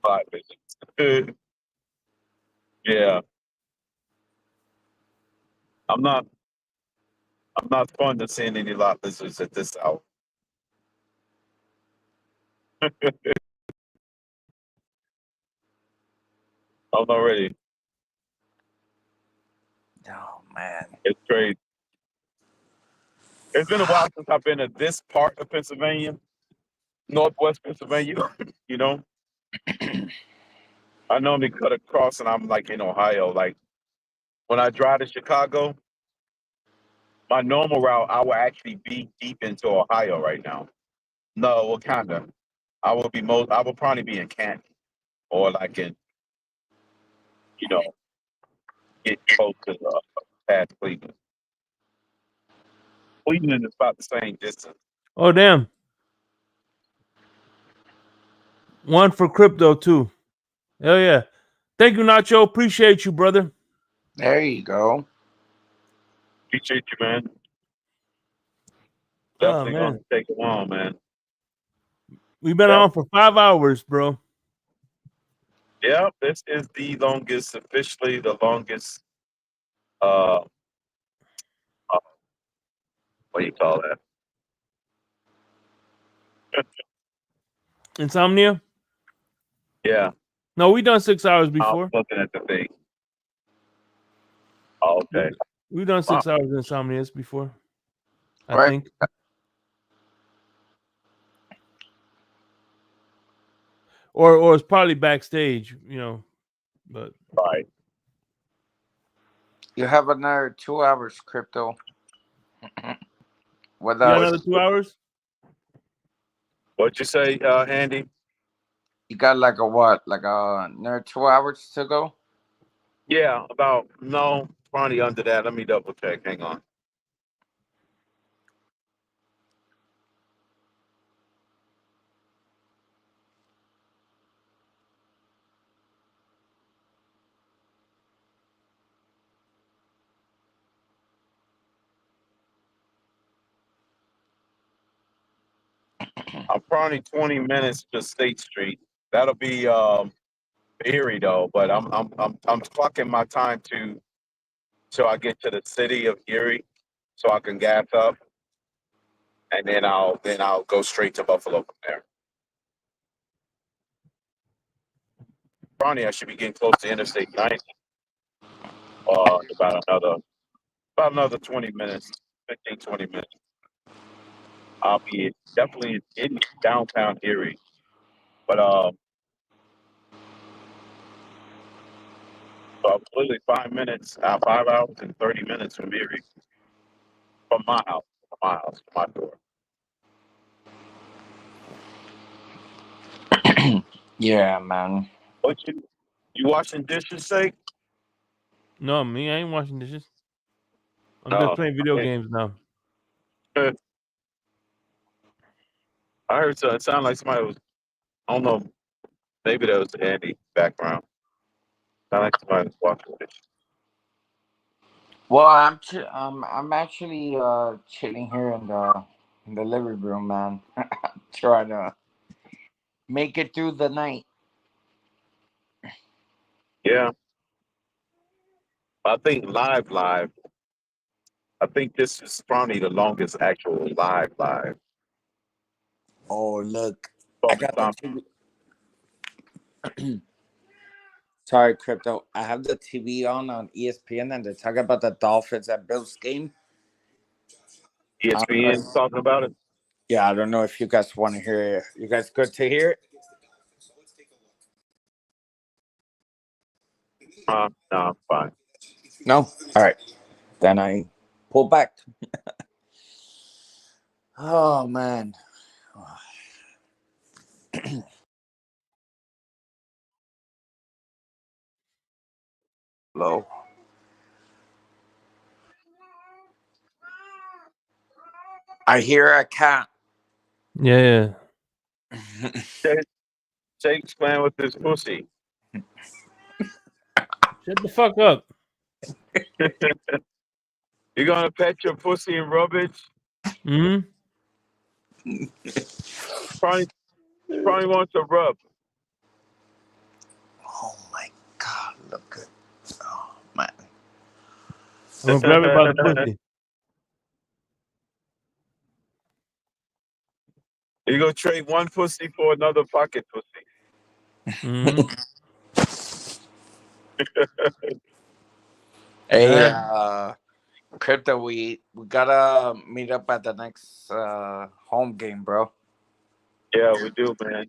But yeah, I'm not. I'm not fond of seeing any lot lizards at this hour. I'm not ready. Oh man. It's crazy. It's been a while since I've been to this part of Pennsylvania, Northwest Pennsylvania. you know, I normally cut across, and I'm like in Ohio. Like when I drive to Chicago, my normal route, I will actually be deep into Ohio right now. No, well, kinda. I will probably be in Canton or like in, you know, get close to past Cleveland. Cleveland is about the same distance. Oh damn. One for crypto too. Hell yeah. Thank you, Nacho. Appreciate you, brother. There you go. Appreciate you, man. Oh Definitely gonna man. take it on, man. We've been Yep. on for 5 hours, bro. Yeah, this is the longest, officially the longest. Uh, uh what do you call that? Insomnia? Yeah, No, we done 6 hours I was before. looking at the thing. Oh, okay. We've done Wow. 6 hours Insomnias before. I Right. think. Or it's probably backstage, but Right. You have another 2 hours, crypto. With you got us, another 2 hours? What'd you say, Andy? you got like a what? Like another 2 hours to go. Yeah, about no, probably under that. Let me double check. Hang on. I'm probably 20 minutes to State Street. That'll be Erie though, but I'm clocking my time so I get to the city of Erie, so I can gas up, and then I'll go straight to Buffalo from there. Probably I should be getting close to Interstate 90. About another 20 minutes, 15, 20 minutes. I'll be definitely in downtown Erie, but so I'm literally 5 minutes, 5 hours and 30 minutes from Erie, from my door. Yeah, man. What you washing dishes, say? No, me, I ain't washing dishes. I'm just No, playing video games now. I heard so. It sounded like somebody was. I don't know. Maybe that was Andy background. Sound like somebody watching it. Well, I'm actually chilling here in the living room, man. Trying to make it through the night. Yeah. I think live. I think this is probably the longest actual live. Oh, look, I Probably got the Tom. TV. Sorry, crypto. I have the TV on ESPN, and they talk about the Dolphins and Bills game. I don't know ESPN talking about it. Yeah, I don't know if you guys want to hear it. You guys good to hear it? No, I'm fine. No? All right. Then I pull back. Oh, man. Low. I hear a cat. Yeah. Jake's playing with his pussy. Shut the fuck up. You gonna pet your pussy and rub it? Hmm. Probably wants a rub. Oh, my God. Look at. Oh, man. I'm gonna grab it by the pussy. You gonna trade one pussy for another pocket pussy. Hmm. Hey, Yeah. Crypto, we gotta meet up at the next home game, bro. Yeah, we do, man.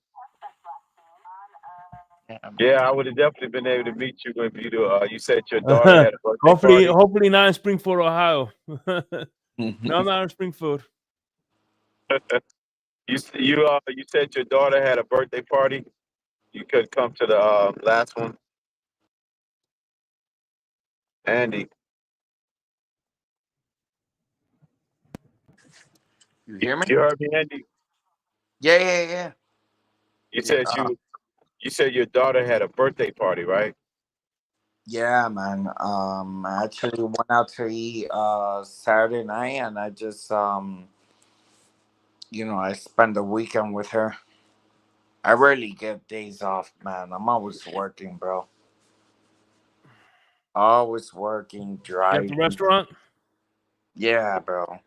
Yeah, I would have definitely been able to meet you if you said your daughter had a birthday party. Hopefully not in Springfield, Ohio. No, not in Springfield. You said your daughter had a birthday party. You could come to the last one, Andy. You hear me? You heard me, Andy. Yeah. You said Yeah. you said your daughter had a birthday party, right? Yeah, man. I actually went out to eat Saturday night, and I just I spent the weekend with her. I rarely get days off, man. I'm always working, bro. Always working, At the driving. restaurant? Yeah, bro.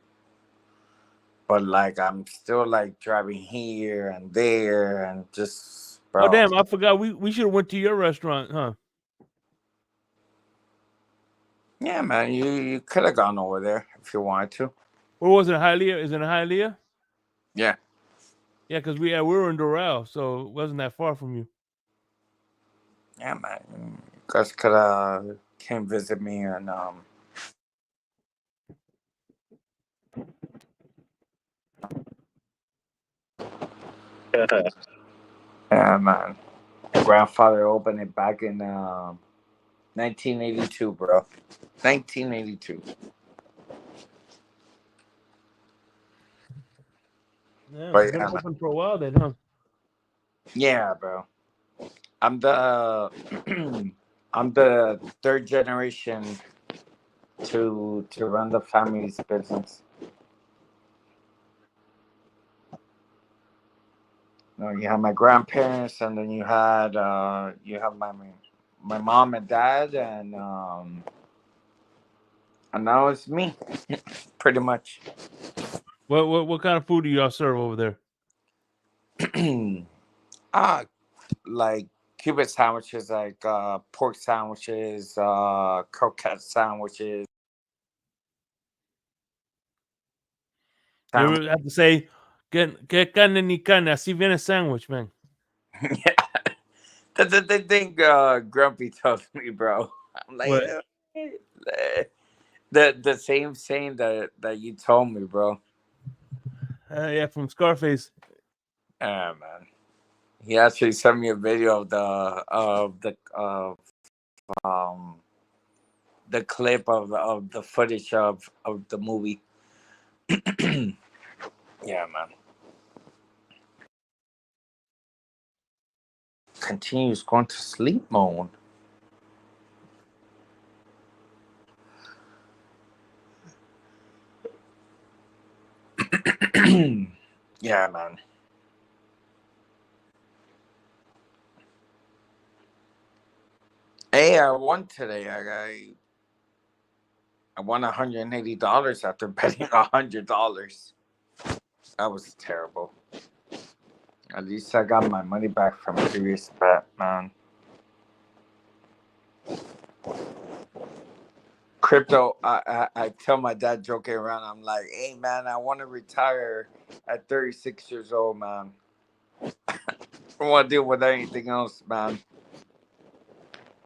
But like, I'm still like driving here and there, and just, Oh bro. damn, I forgot we should have went to your restaurant, huh? Yeah, man. You could have gone over there if you wanted to. Where was it? Hialeah? Is it in Hialeah? Yeah. Yeah, because we were in Doral, so it wasn't that far from you. Yeah, man. You guys could have came visit me and yeah, man. My grandfather opened it back in 1982, bro. 1982. Yeah, But it's been yeah, man. open for a while then, huh? Yeah, bro. I'm the I'm the third generation to run the family's business. You have my grandparents, and then you have my mom and dad, and now it's me, pretty much. What kind of food do y'all serve over there? Like Cuban sandwiches, like pork sandwiches, croquette sandwiches. You ever have to say, que carne ni carne, así viene sandwich, man. The thing Grumpy told me, bro. I'm like, What? the same saying that you told me, bro. Yeah, from Scarface. Yeah, man. He actually sent me a video of the clip of the footage of the movie. Yeah, man. continues going to sleep mode. Yeah, man. Hey, I won today. I won $180 after betting $100. That was terrible. At least I got my money back from previous bet, man. Crypto, I tell my dad joking around, I'm like, hey man, I want to retire at 36 years old, man. I don't want to deal with anything else, man.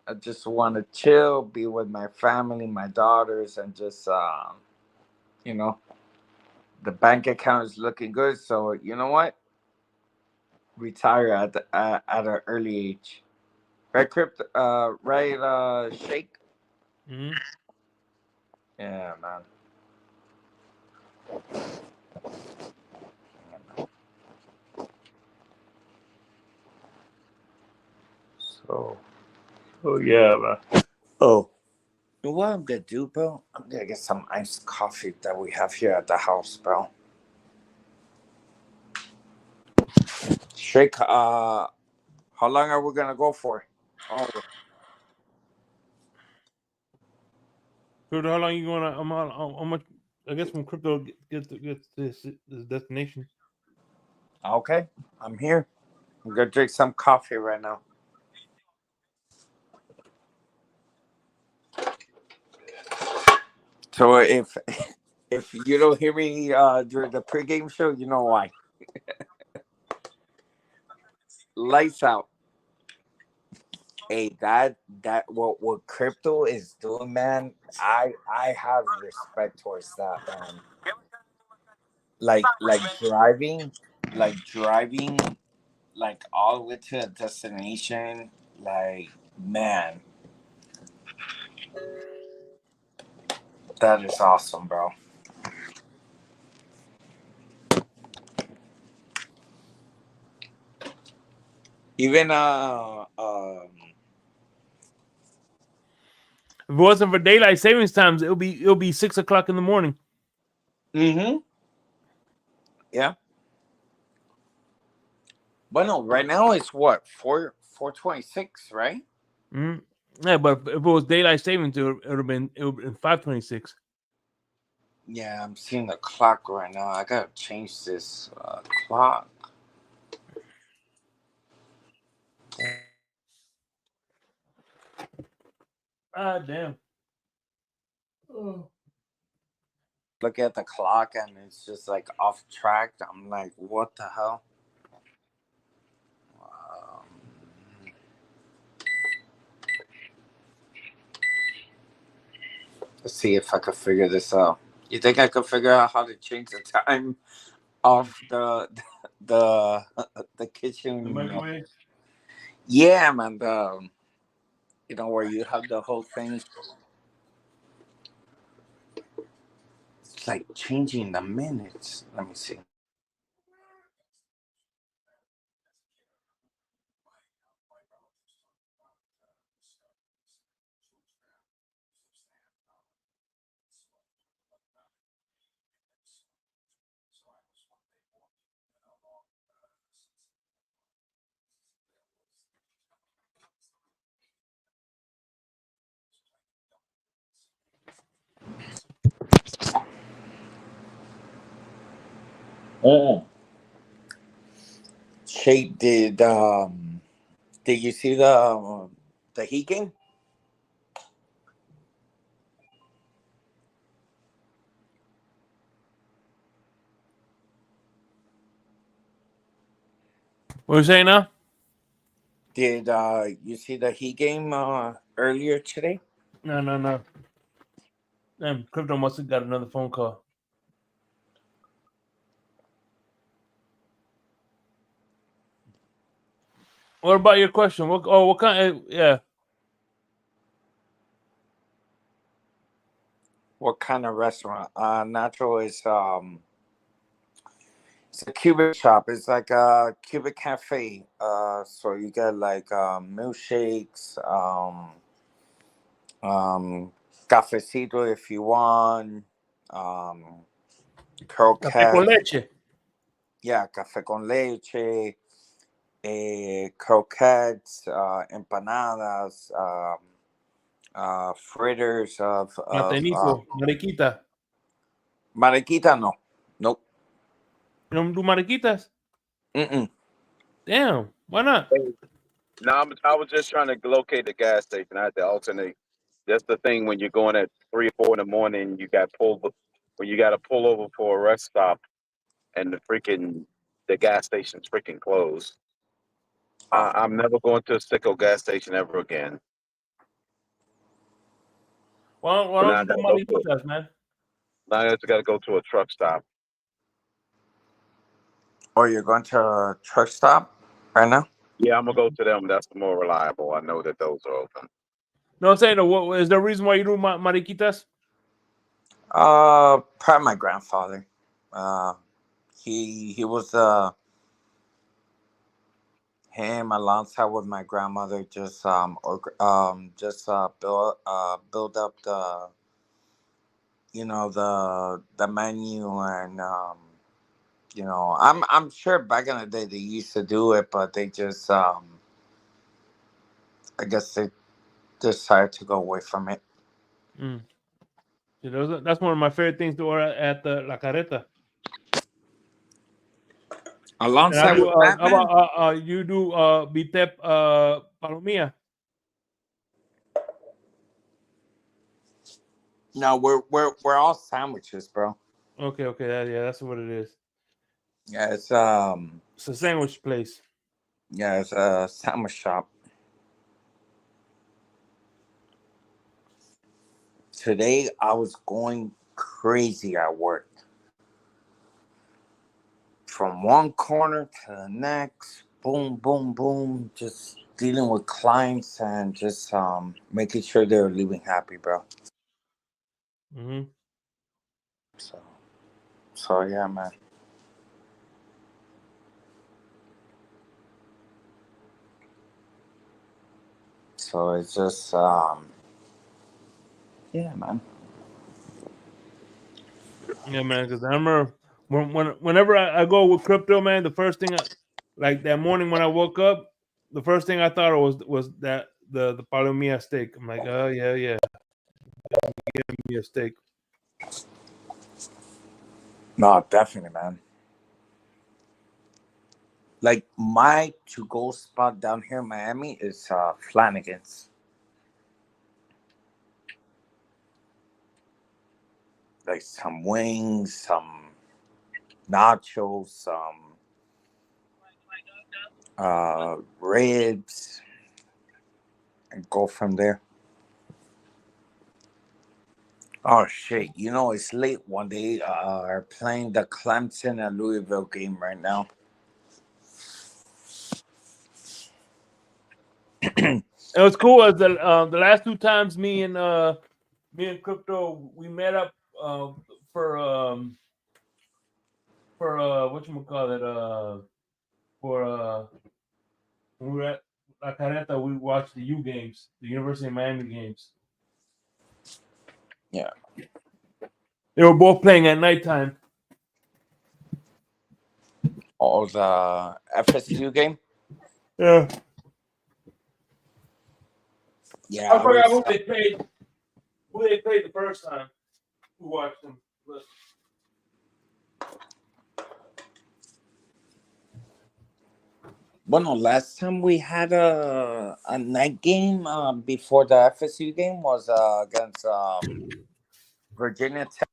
I just want to chill, be with my family, my daughters, and just, you know, the bank account is looking good. So, you know what? Retire at an early age. Right, Crypto? Right, Shake? Mm-hmm. Yeah, man. So, oh yeah, man. Oh, you know what I'm gonna do, bro? I'm gonna get some iced coffee that we have here at the house, bro. Shake. How long are we gonna go for? Oh, Crypto, how long you gonna? How much? I guess when crypto gets this destination. okay. I'm here. I'm gonna drink some coffee right now. So if you don't hear me during the pregame show, you know why. Lights out. Hey, that what crypto is doing, man. I have respect towards that, man. Like driving, like all the way to a destination. Like, man, that is awesome, bro. Even If it wasn't for daylight savings times, it'll be 6 o'clock in the morning. mm-hmm. Yeah. But no, right now it's what 4:26, right? Mm-hmm. Yeah, but if it was daylight savings, it would have been 5:26. Yeah, I'm seeing the clock right now. I gotta change this clock. Ah, damn. Oh. Look at the clock and it's just like off track. I'm like, what the hell? Let's see if I could figure this out. You think I could figure out how to change the time of the the kitchen? The microwave. Yeah, man. Where you have the whole thing. It's like changing the minutes. Let me see. Oh. Shape did you see the Heat game? What are you saying now? Did you see the Heat game earlier today? No. Damn, crypto must have got another phone call. What about your question? What kind? Yeah. What kind of restaurant? Nacho is It's a Cuban shop. It's like a Cuban cafe. So you get like milkshakes, cafecito if you want, Café con croquettes. leche. Yeah, café con leche, croquettes, empanadas, fritters of Platenico. Mariquita. mariquita. No, nope. You don't do mariquitas? Mm-mm. Damn. Why not? No, I was just trying to locate the gas station. I had to alternate. That's the thing when you're going at 3 or 4 in the morning. You got when you got to pull over for a rest stop, and the gas station's freaking closed. I'm never going to a sicko gas station ever again. Why But don't now I you do gotta go to mariquitas, man? now I just gotta go to a truck stop. Or you're going to a truck stop right now? Yeah, I'm gonna go to them. That's the more reliable. I know that those are open. No, I'm saying, what is the reason why you do mariquitas? Probably my grandfather. He was him alongside with my grandmother just build up the the menu and I'm sure back in the day they used to do it, but they just I guess they decided to go away from it. Mm. See, that's one of my favorite things to order at the La Carreta. And I Alongside do. with How Batman. about you do bitep palomilla? No, we're all sandwiches, bro. Okay, yeah, that's what it is. Yeah, It's a sandwich place. it's a sandwich shop. Today I was going crazy at work. From one corner to the next, boom, boom, boom, just dealing with clients and just making sure they're leaving happy, bro. Mm-hmm. So yeah, man. So it's just yeah, man. Yeah, man. Because I remember whenever I go with crypto, man, the first thing, like that morning when I woke up, the first thing I thought was that the palomilla steak. I'm like, oh yeah, give me a steak. No, definitely, man. Like my to-go spot down here in Miami is Flanagan's. Like some wings, some nachos, some ribs, and go from there. Oh shit! It's late one day. Are playing the Clemson and Louisville game right now. It was cool as the last two times me and crypto we met up for whatchamacallit, for when we were at La Carreta, we watched the U games, the University of Miami games. Yeah. They were both playing at nighttime. Oh, the FSU game. Yeah. Yeah, I forgot who they played. Who they played the first time. Who watched them? But Well, no, last time we had a night game before the FSU game was against Virginia Tech.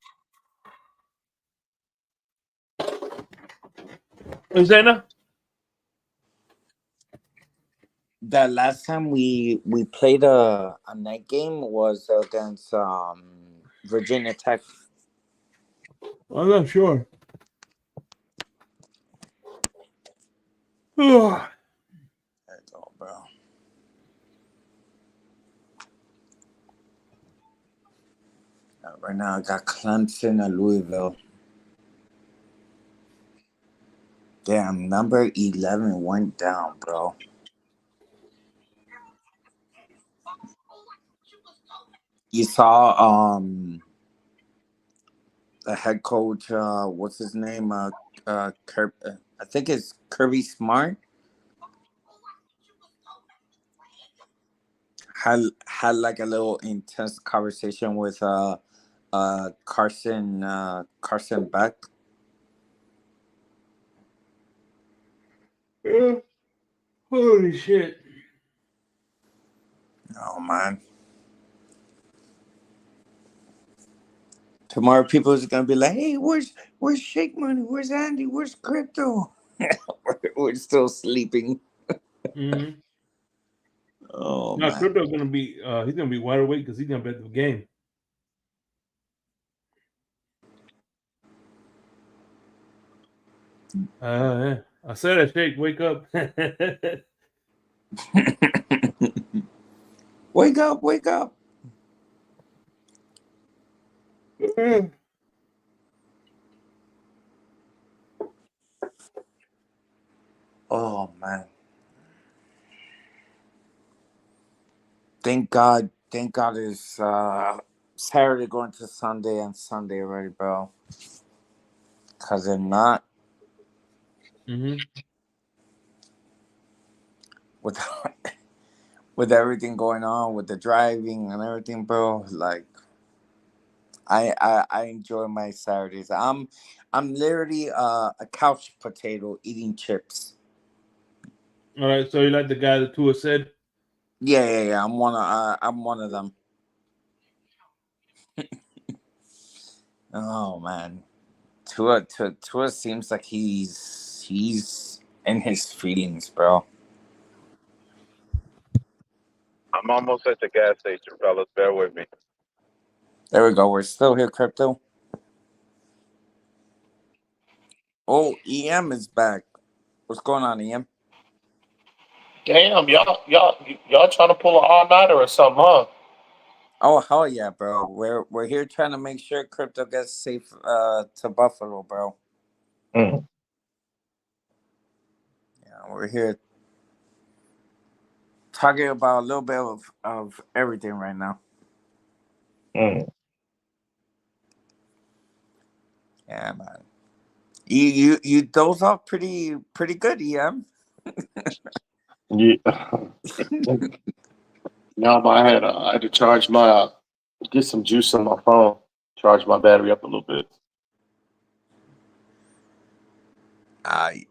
Zena? The last time we played a night game was against Virginia Tech. I'm not sure. Oh. There you go, bro. Right now I got Clemson and Louisville. Damn, number 11 went down, bro. You saw the head coach, what's his name? I think it's Kirby Smart. Had like a little intense conversation with Carson Beck. Holy shit. Oh man. Tomorrow people is gonna be like, hey, where's Shake Money? Where's Andy? Where's Crypto? We're still sleeping. Mm-hmm. Oh Now man. Crypto's gonna be he's gonna be wide awake because he's gonna bet the game. Yeah. I said that, Shake, wake up. Wake up, wake up. Oh man. Thank God it's Saturday going to Sunday and Sunday already, bro. Cause if not, Mm-hmm. with with everything going on with the driving and everything, bro, like I enjoy my Saturdays. I'm literally a couch potato eating chips. All right, so you like the guy that Tua said? Yeah. I'm one of them. Oh man, Tua seems like he's in his feelings, bro. I'm almost at the gas station, fellas. Bear with me. There we go. We're still here, Crypto. Oh, EM is back. What's going on, EM? Damn, y'all trying to pull an all nighter or something, huh? Oh hell yeah, bro. We're here trying to make sure Crypto gets safe to Buffalo, bro. Mm. Yeah, we're here talking about a little bit of everything right now. Mm. Yeah, man. You doze off pretty good, EM. Yeah. No, but I had to charge my get some juice on my phone, charge my battery up a little bit. I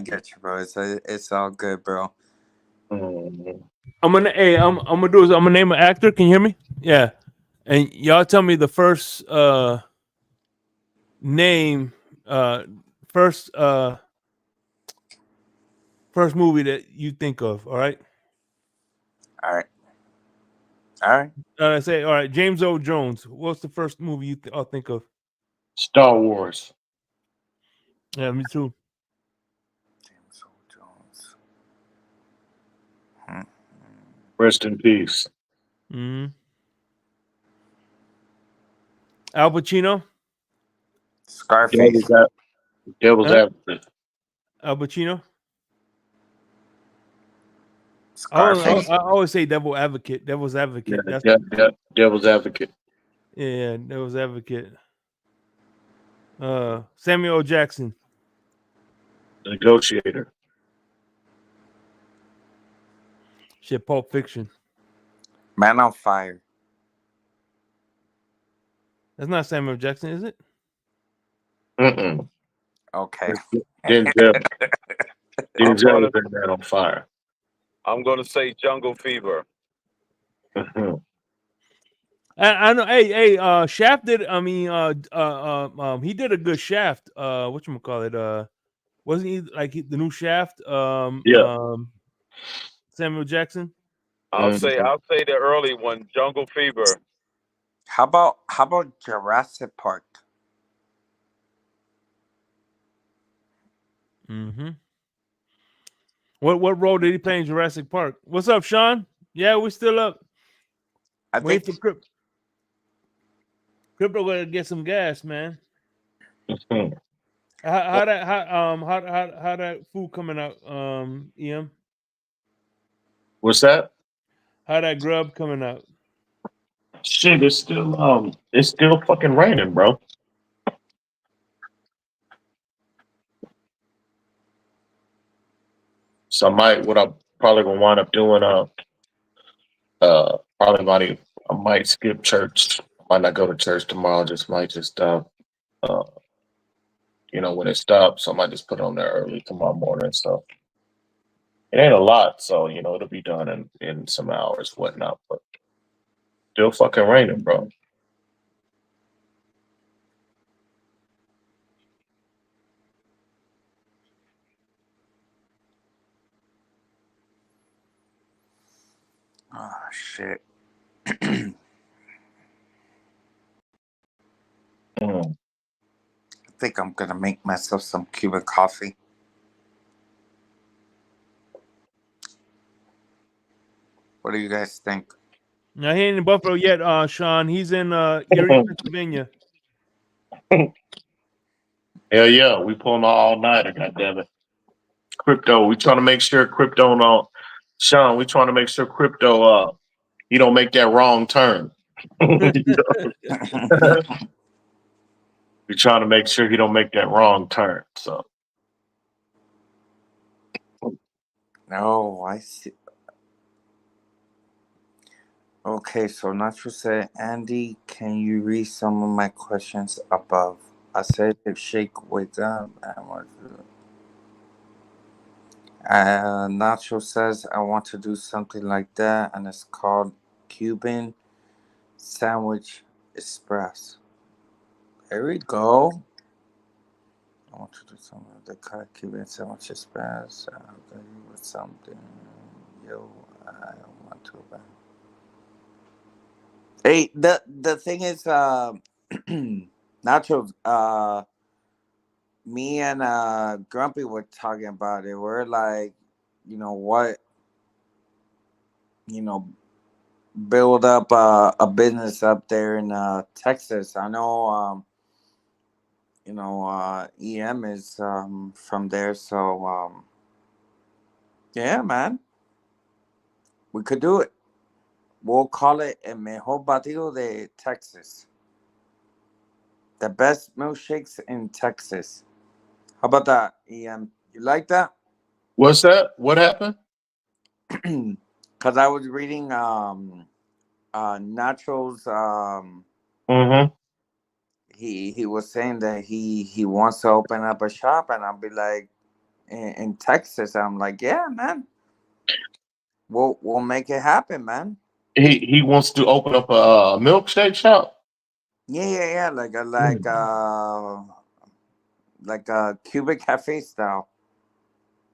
get you, bro. It's all good, bro. Mm. I'm gonna name an actor. Can you hear me? Yeah. And y'all tell me the first name first first movie that you think of, all right? All right. All right. I say, all right, James Earl Jones. What's the first movie you all think of? Star Wars. Yeah, me too. James Earl Jones. Hmm. Rest in peace. Mm-hmm. Al Pacino. Scarface. Devil's Huh? Advocate. Al Pacino. Scarface. I always say Devil Advocate. Devil's Yeah, Advocate. That's Devil's Advocate. yeah, Devil's Advocate. Samuel L. Jackson. The Negotiator. Shit, Pulp Fiction. Man on Fire. That's not Samuel Jackson, is it? Mm-mm. Okay. Denzel. I'm Denzel gonna has been Man on Fire. say Jungle Fever. Mm-hmm. I know. Hey, Shaft did. I mean, he did a good Shaft. What you call it? Wasn't he like the new Shaft? Yeah. Samuel Jackson. I'll say Mm-hmm. the early one, Jungle Fever. How about Jurassic Park? Mm-hmm. What role did he play in Jurassic Park? What's up, Sean? Yeah, we still up. I Wait think for Crypto gonna get some gas, man. Mm-hmm. How that food coming out? Em, What's that? how that grub coming out? Shit, it's still fucking raining, bro. So what I'm probably gonna wind up doing, probably I might skip church. I might not go to church tomorrow. Uh, when it stops, I might just put on there early tomorrow morning. So it ain't a lot, so it'll be done in some hours, whatnot. But still fucking raining, bro. Oh shit. Mm. I think I'm gonna make myself some Cuban coffee. What do you guys think? Now he ain't in Buffalo yet, Sean. He's in Erie, Pennsylvania. Hell yeah, we pulling all nighter, goddammit. Crypto, we trying to make sure crypto Sean, we trying to make sure crypto you don't make that wrong turn. We're trying to make sure he don't make that wrong turn. So No, I see. Okay, so Nacho said, Andy, can you read some of my questions above? I said, if Shake wakes up, I want to. Nacho says, I want to do something like that, and it's called Cuban Sandwich Express. There we go. I want to do something like that called Cuban Sandwich Express. I'll get you with something. Yo, I don't want to. Hey, the thing is, Nacho, me and Grumpy were talking about it. We're like, what, you know, build up a business up there in Texas. I know, EM is from there, so yeah, man, we could do it. We'll call it El Mejor Batido de Texas. The best milkshakes in Texas. How about that, EM? You like that? what's that? What happened? Because I was reading Nacho's Mm-hmm. he was saying that he wants to open up a shop, and I'll be like, in Texas. I'm like, yeah, man, we'll make it happen, man. He wants to open up a milkshake shop. Yeah, like a Cuban cafe style.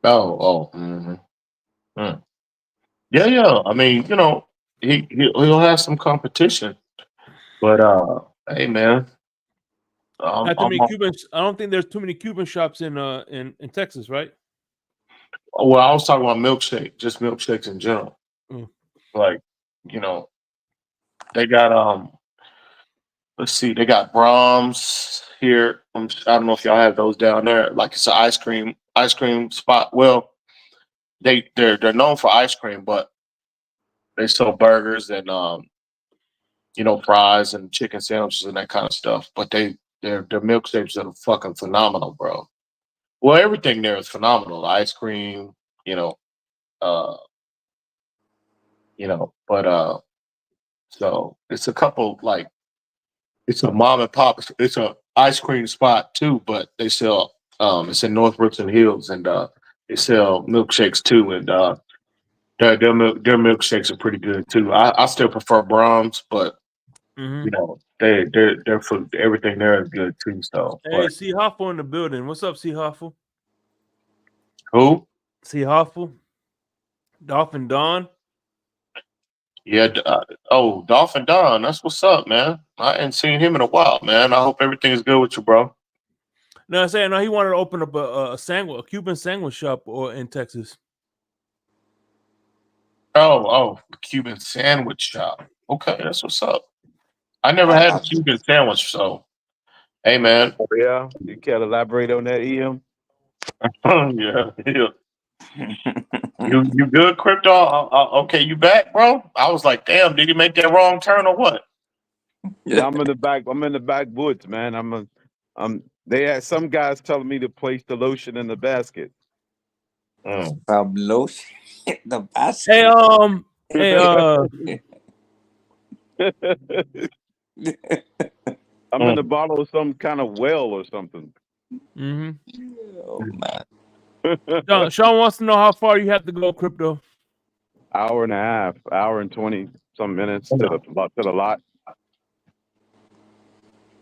Oh. Mm-hmm. Mm. Yeah. I mean, he'll have some competition, but hey, man, Not too I'm many Cubans. I don't think there's too many Cuban shops in Texas, right? well, I was talking about just milkshakes in general. Mm. Like, they got let's see, they got Brahms here. I don't know if y'all have those down there. Like it's an ice cream spot. Well, they're known for ice cream, but they sell burgers and fries and chicken sandwiches and that kind of stuff. But their milkshakes are fucking phenomenal, bro. Well, everything there is phenomenal. The ice cream, you know, uh, but so it's a couple like it's a mom and pop. It's a ice cream spot too, but they sell. It's in North Brooklyn Hills, and they sell milkshakes too. And their milkshakes are pretty good too. I still prefer Brahms, but Mm-hmm. their food, everything there is good too. So, Hey, but C. Hoffel in the building. What's up, C. Hoffel? who? C. Hoffel, Dolphin Don. Yeah. Dolphin Don. That's what's up, man. I ain't seen him in a while, man. I hope everything is good with you, bro. No, I'm saying no. He wanted to open up a Cuban sandwich shop or in Texas. Cuban sandwich shop. Okay, that's what's up. I never I had a got you. Cuban sandwich, so Hey, man. Oh, yeah, you can't elaborate on that, EM. Yeah. You good, crypto? Okay, you back, bro? I was like, damn, did he make that wrong turn or what? Yeah, I'm in the back. I'm in the backwoods, man. They had some guys telling me to place the lotion in the basket. From lotion in the Hey, basket. I'm in the bottle of some kind of well or something. Oh man. Sean wants to know how far you have to go, crypto. Hour and a half, hour and 20 some minutes to the lot.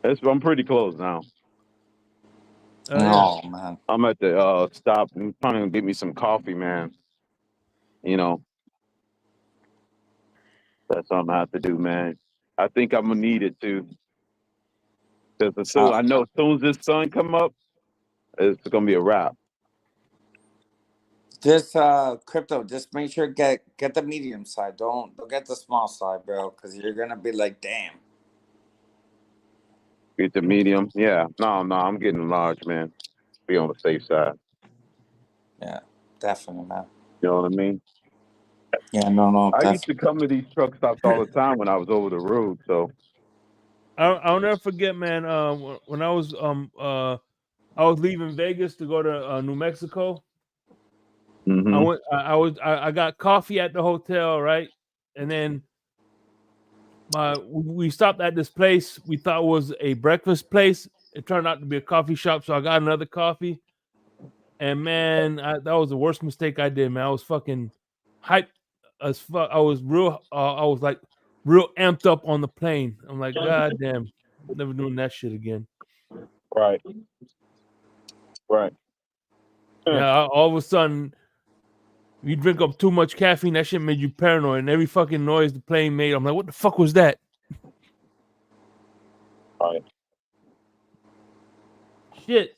I'm pretty close now. Oh man. I'm at the stop. I'm trying to get me some coffee, man. You know, that's something I have to do, man. I think I'm gonna need it too. Because I know as soon as this sun come up, it's gonna be a wrap. Just crypto, just make sure get the medium side. Don't get the small side, bro, because you're gonna be like, damn. Get the medium. Yeah. No, I'm getting large, man. Be on the safe side. Yeah, definitely, man. You know what I mean? Yeah, no, I used to definitely. come to these truck stops all the time when I was over the road. So I'll never forget, man. When I was leaving Vegas to go to New Mexico. I got coffee at the hotel, right? And then we stopped at this place we thought was a breakfast place. It turned out to be a coffee shop, so I got another coffee. And man, that was the worst mistake I did, man. I was fucking hyped as fuck. I was like real amped up on the plane. I'm like, God damn, never doing that shit again. Right. Yeah, all of a sudden, you drink up too much caffeine, that shit made you paranoid. And every fucking noise the plane made, I'm like, what the fuck was that? Right. Shit.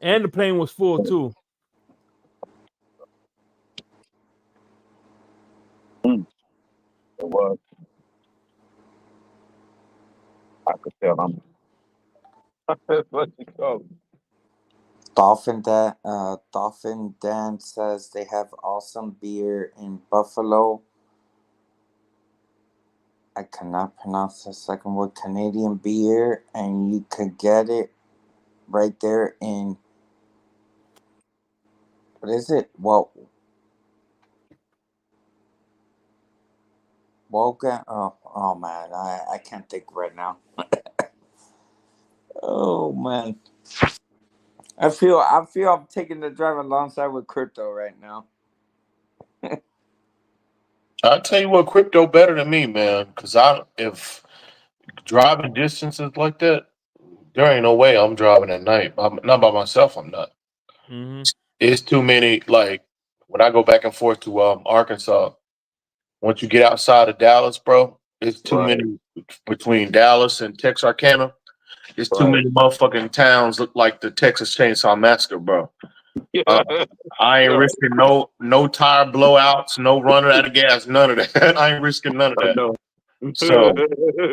And the plane was full too. It was. I could tell I'm. What you call it? Dolphin Dan says they have awesome beer in Buffalo. I cannot pronounce the second word. Canadian beer, and you could get it right there in. What is it? Wogan. Oh man, I can't think right now. Oh man, I feel I'm taking the drive alongside with crypto right now. I'll tell you what, crypto better than me, man. Because if driving distances like that, there ain't no way I'm driving at night. Not by myself. I'm not. It's too many. Like when I go back and forth to Arkansas, once you get outside of Dallas, bro, it's too many between Dallas and Texarkana. It's too many motherfucking towns look like the Texas Chainsaw Massacre, bro. I ain't risking no tire blowouts, no running out of gas, none of that. I ain't risking none of that. So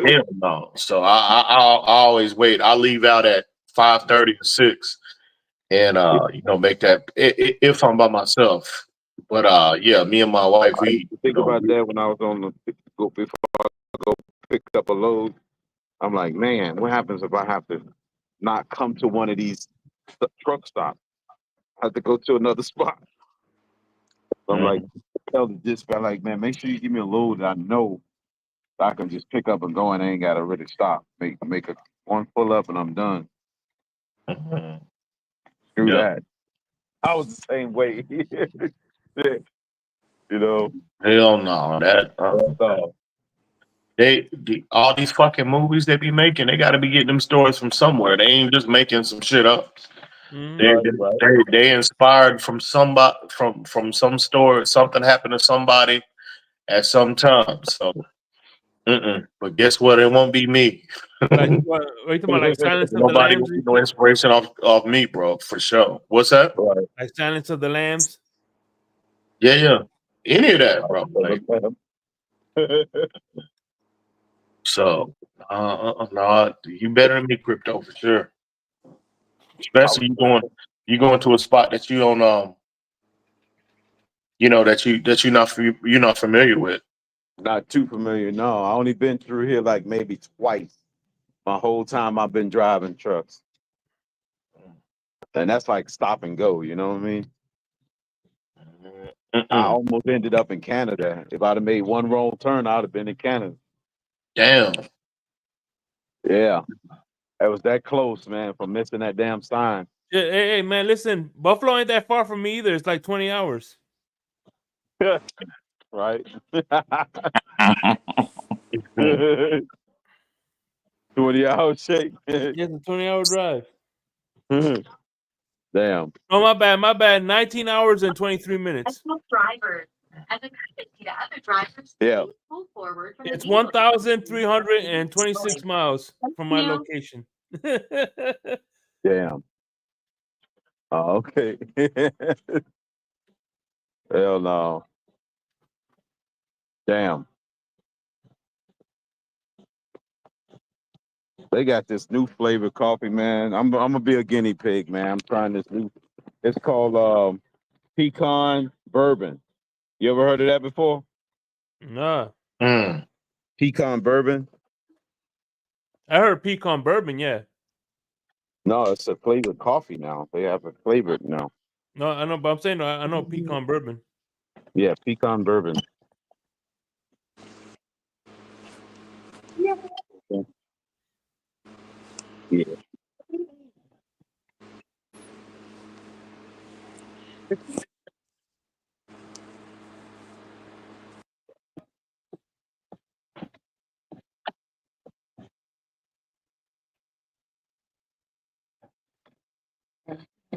hell no. So I always wait. I leave out at 5:30 or 6, and make that if I'm by myself. But yeah, me and my wife, I used to think about that when I was on before I go pick up a load. I'm like, man, what happens if I have to not come to one of these truck stops? I have to go to another spot. I'm like, tell the dispatch, like, man, make sure you give me a load that I know I can just pick up and go, and I ain't gotta really stop. Make one pull up and I'm done. Screw that. I was the same way. You know. Hell no. They all these fucking movies they be making, they got to be getting them stories from somewhere. They ain't just making some shit up. They inspired from somebody from some story. Something happened to somebody at some time. So, but guess what? It won't be me. Like, what are you talking about? Like Silence of the Nobody Lambs? will get no inspiration off me, bro. For sure. What's that? Like Silence of the Lambs? Yeah. Any of that, bro. Like, So, no, you better than me, crypto for sure. Especially you going to a spot that you don't you're not familiar with. Not too familiar. No, I only been through here like maybe twice. My whole time I've been driving trucks, and that's like stop and go. You know what I mean? I Mm-mm. almost ended up in Canada. If I'd have made one wrong turn, I'd have been in Canada. Damn. Yeah, it was that close, man, from missing that damn sign. Yeah, hey, man, listen, Buffalo ain't that far from me either. It's like 20 hours. Right? 20 hours shake. Yeah, it's a 20-hour drive. Damn. Oh, my bad. 19 hours and 23 minutes. Yeah. It's 1,326 miles from my location. Damn. Oh, okay. Hell no. Damn. They got this new flavor coffee, man. I'm gonna be a guinea pig, man. I'm trying this new. It's called pecan bourbon. You ever heard of that before? Nah. Pecan bourbon? I heard pecan bourbon, yeah. No, it's a flavored coffee now. They have it flavored now. No, I know, but I'm saying I know pecan bourbon. Yeah, pecan bourbon. Yeah.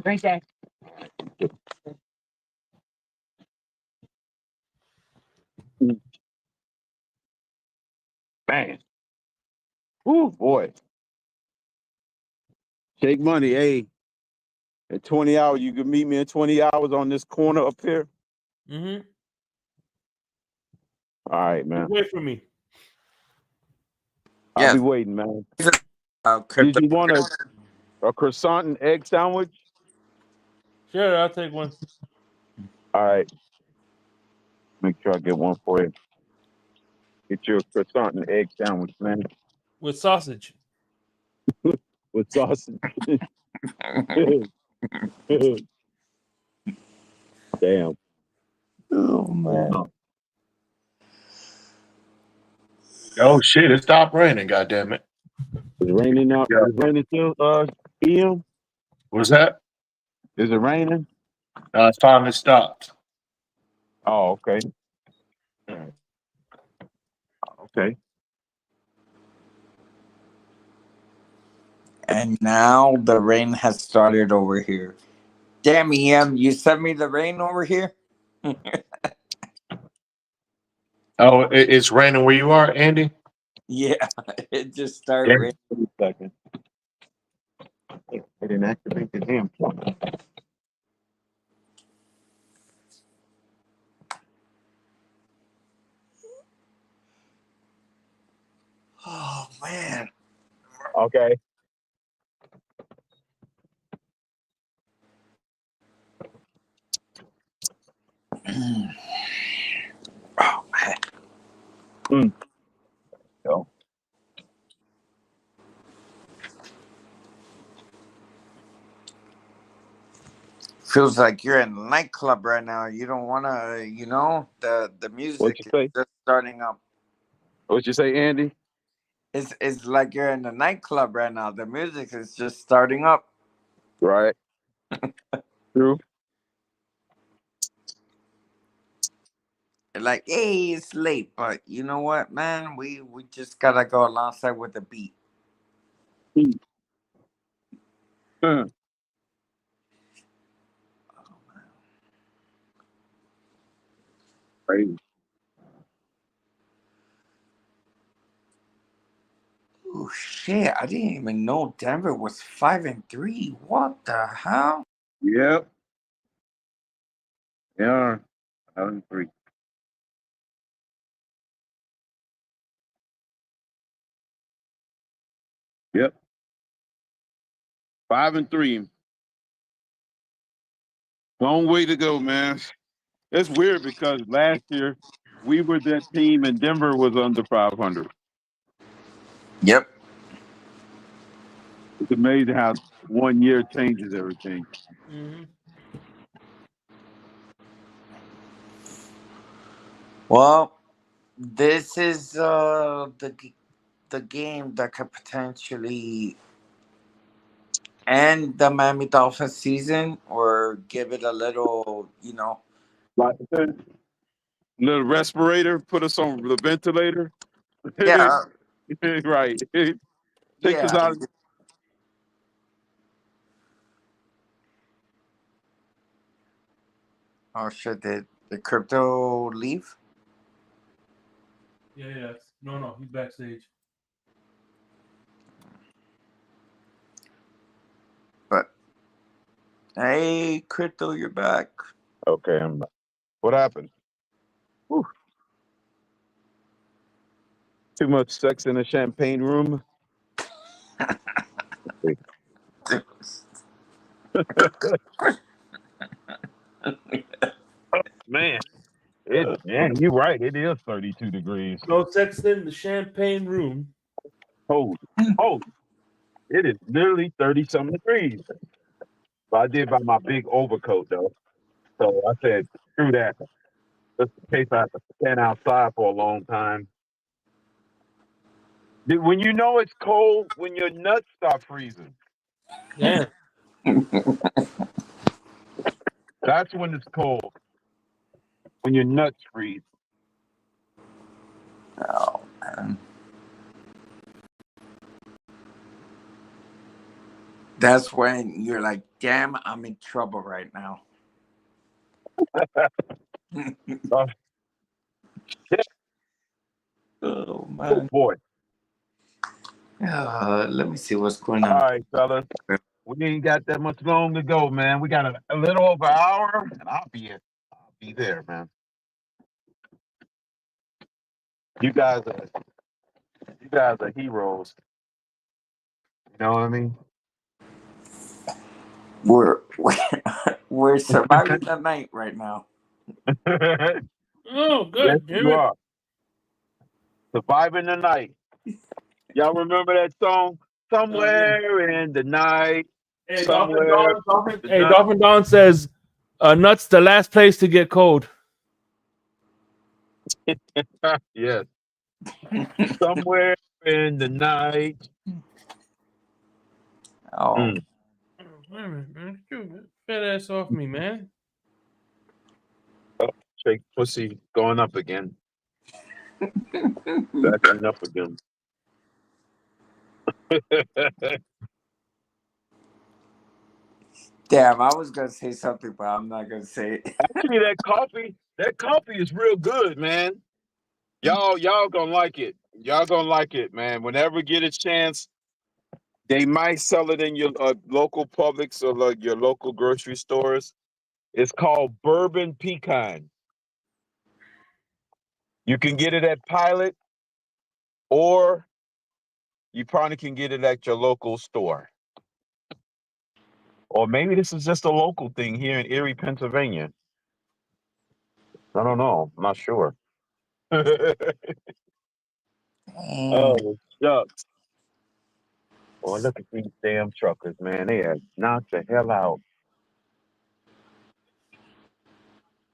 Right there. Man. Ooh, boy. Shake money, hey. In 20 hours, you can meet me in 20 hours on this corner up here. Mm-hmm. All right, man. Wait for me. I'll be waiting, man. Did you want a croissant and egg sandwich? Sure, I'll take one. All right. Make sure I get one for you. Get you a croissant and egg sandwich, man. With sausage. With sausage. Damn. Oh man. Oh shit! It stopped raining. Goddamn it! It's raining out. Yeah. It's raining still, EM? What's that? Is it raining? It's finally stopped. Oh, okay. Okay. And now the rain has started over here. Damn, EM, you sent me the rain over here? Oh, it's raining where you are, Andy? Yeah, it just started raining. Wait a second. It didn't activate the damn plug. Oh, man. Okay. Oh, man. Go. Feels like you're in a nightclub right now. You don't want to, the music What you is say? just starting up. What you say, Andy? It's like you're in a nightclub right now. The music is just starting up. Right. True. Like, hey, it's late, but you know what, man? We just gotta go alongside with the beat. Crazy. Oh shit! I didn't even know Denver was 5-3. What the hell? Yep. They are. 3. Yep. 5-3. Long way to go, man. It's weird because last year we were that team and Denver was under 500. Yep. It's amazing how 1 year changes everything. Mm-hmm. Well, this is the game that could potentially end the Miami Dolphins season or give it a little, Like I said, little respirator, put us on the ventilator. yeah, Right. Take us yeah. out. Oh shit! Did the crypto leave? Yeah. No, he's backstage. But hey, crypto, you're back. Okay, I'm back. What happened? Whew. Too much sex in the champagne room. Man, you're right. It is 32 degrees. No sex in the champagne room. Cold. Oh, it is literally 30 something degrees. But I did buy my big overcoat though. So I said, screw that. Just in case I have to stand outside for a long time. When you know it's cold, when your nuts start freezing. Yeah. That's when it's cold. When your nuts freeze. Oh man, that's when you're like, damn, I'm in trouble right now. Oh, Oh oh man. boy. Let me see what's going All on. right, fellas. We ain't got that much long to go, man. We got a little over an hour, and I'll be there, man. You guys are heroes. You know what I mean? We're surviving the night right now. Oh, Yes, good damn you it. are. Surviving the night. Y'all remember that song? Yeah. Somewhere in the night. Hey, Somewhere in the night. Dolphin Don says, nuts the last place to get cold. Yes. Somewhere in the night. Oh, Mm. Wait a minute, man. Get your fat ass off me, man. Oh, shake pussy going up again. Backing up again. damn! I was gonna say something, but I'm not gonna say it. Actually, that coffee is real good, man. Y'all gonna like it. Y'all gonna like it, man. Whenever get a chance, they might sell it in your local Publix or like your local grocery stores. It's called Bourbon Pecan. You can get it at Pilot, or you probably can get it at your local store. Or maybe this is just a local thing here in Erie, Pennsylvania. I don't know. I'm not sure. Damn. Oh, shucks. Boy, look at these damn truckers, man. They have knocked the hell out.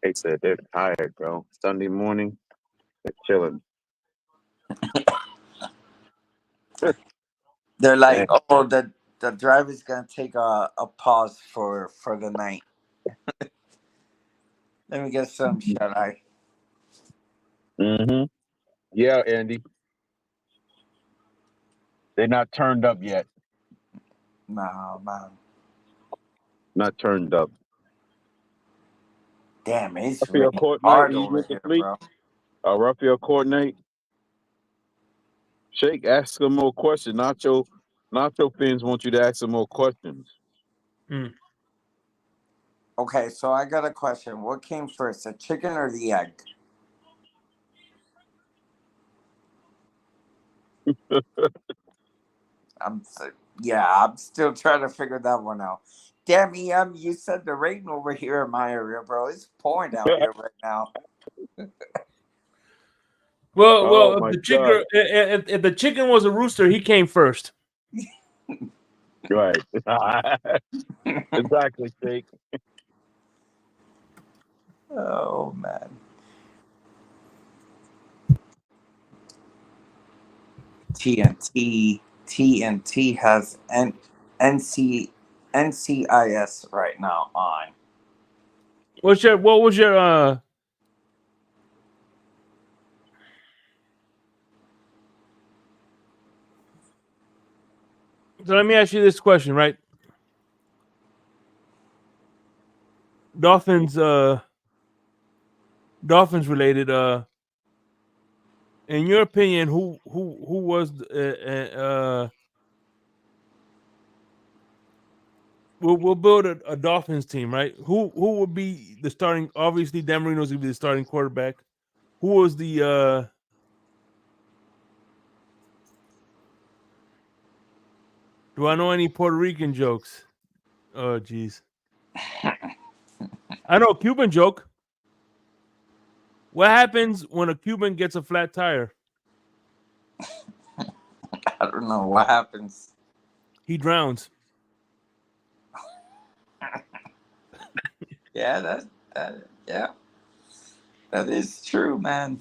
They said they're tired, bro. Sunday morning, they're chilling. They're Man, like, oh, the driver's gonna take a pause for the night. Let me get some shut eye. mm-hmm. Yeah, Andy. They're not turned up yet. Nah, man. Not turned up. Damn, it's Raphael raining Courtney, hard he over went to here, sleep. bro. Raphael Courtney. Shake, ask them more questions. Nacho fans want you to ask them more questions. Okay, so I got a question. What came first, the chicken or the egg? I'm still trying to figure that one out. Damn, you said the rain over here in my area, bro. It's pouring out here right now. Well, Oh if my the God. chicken, if the chicken was a rooster, he came first. Right. Exactly, Jake. Oh man. TNT has NC NCIS right now on. What was your So let me ask you this question, right? Dolphins related, in your opinion, who was we'll build a Dolphins team, right? Who would be the starting? Obviously, Dan Marino's gonna be the starting quarterback. Who was the do I know any Puerto Rican jokes? Oh geez. I know a Cuban joke. What happens when a Cuban gets a flat tire? I don't know what happens. He drowns. Yeah, yeah, that is true, man.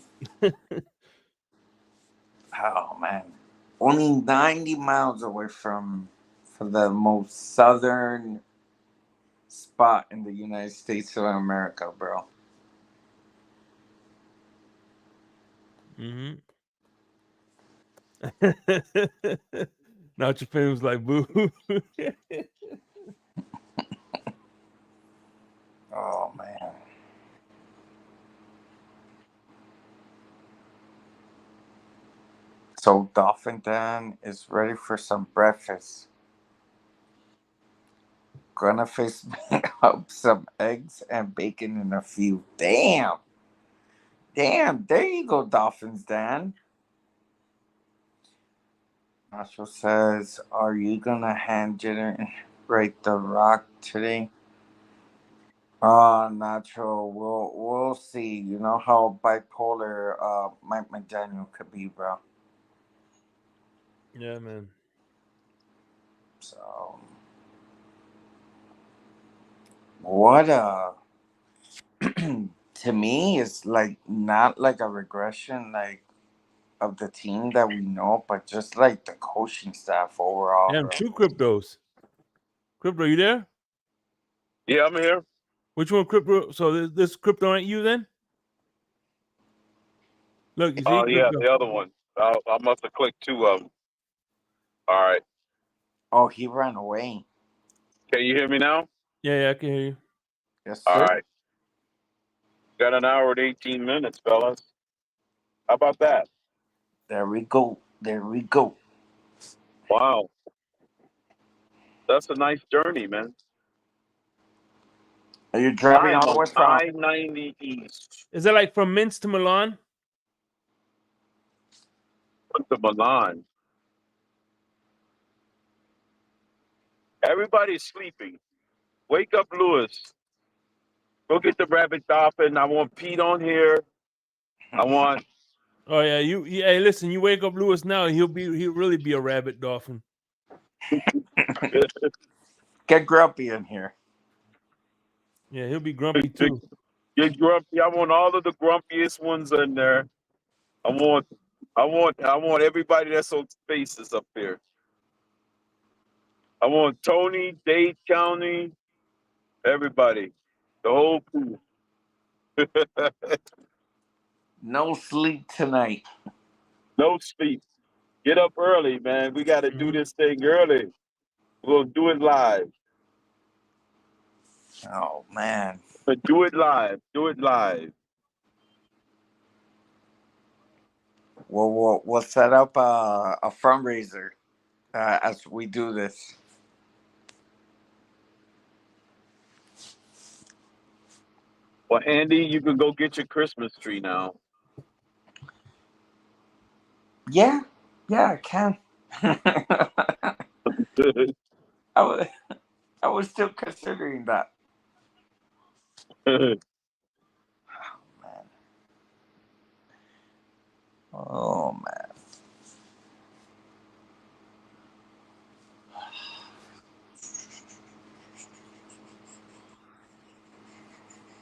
Oh man, only 90 miles away from the most southern spot in the United States of America, bro. Mm-hmm. Now your fan was like, boo. Oh man. So Dolphin Dan is ready for some breakfast. Gonna face up some eggs and bacon in a few. Damn. Damn, there you go, Dolphins Dan. Nacho says, are you gonna hand generate the rock today? Nacho, we'll see. You know how bipolar Mike McDaniel could be, bro. Yeah, man. So what to me it's like not like a regression like of the team that we know, but just like the coaching staff overall, Damn, bro. two cryptos. Crypto, you there? Yeah, I'm here. Which one, crypto? So this crypto ain't you then? Look, you see, Oh, yeah, crypto. the other one. I must have clicked two of them. All right. Oh, he ran away. Can you hear me now? Yeah, I can hear you. Yes, All sir. right. Got an hour and 18 minutes, fellas. How about that? There we go. There we go. Wow. That's a nice journey, man. Are you driving I am all the on way from I-90 East Is that like from Minsk to Milan? to Milan. Everybody's sleeping. Wake up, Lewis. Go get the rabbit dolphin. I want Pete on here. I want. Oh yeah, hey, listen, you wake up Lewis now, he'll really be a rabbit dolphin. Get grumpy in here? Yeah, he'll be grumpy too. Get grumpy. I want all of the grumpiest ones in there. I want everybody that's on Spaces up there. I want Tony, Dade County, everybody, the whole crew. No sleep tonight. No sleep. Get up early, man. We got to do this thing early. We'll do it live. Oh man. But do it live. Do it live. We'll set up a fundraiser as we do this. Well, Andy, you can go get your Christmas tree now. Yeah, I can. I was still considering that. Man. Oh man.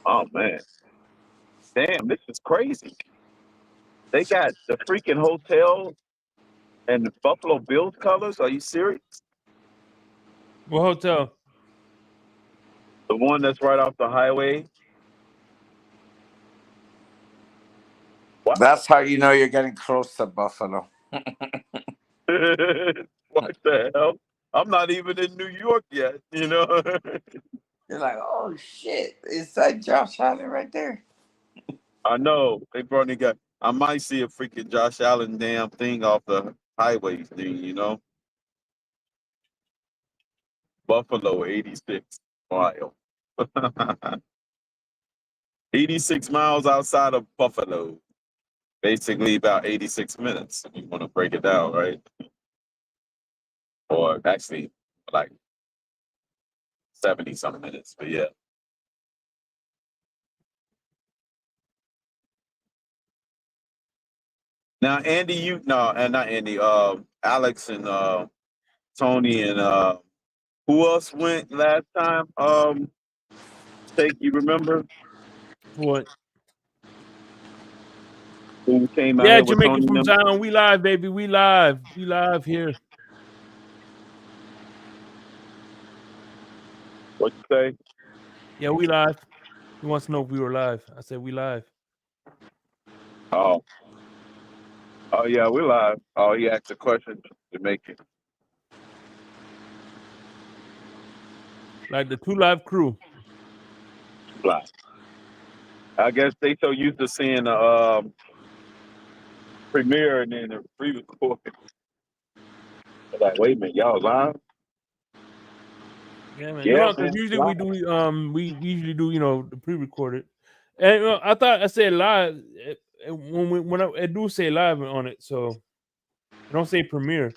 Oh man, damn, this is crazy. They got the freaking hotel and the Buffalo Bills colors. Are you serious? What hotel? The one that's right off the highway. Wow. That's how you know you're getting close to Buffalo. What the hell? I'm not even in New York yet, you know? You're like, oh shit, is that Josh Allen right there? I know. They probably got, I might see a freaking Josh Allen damn thing off the highway thing, you know? Buffalo 86 mile. 86 miles outside of Buffalo. Basically about 86 minutes, if you want to break it down, right? Or actually, like 70 some minutes, but yeah. Now, Andy, and not Andy, Alex and Tony and who else went last time? Take you remember What? who came out Yeah, here with Jamaican Tony and from them? Zion. We live, baby. We live. We live here. What you say? Yeah, we live. He wants to know if we were live. I said we live. Oh, oh yeah, we're live. Oh, he asked a question to make it Like the Two Live crew. live. I guess they so used to seeing the premiere and then the pre-record. Like, wait a minute, y'all live? Yeah, man. Yeah, Because man, usually live. we usually do the pre-recorded. And I thought I said live when I do say live on it, so I don't say premiere.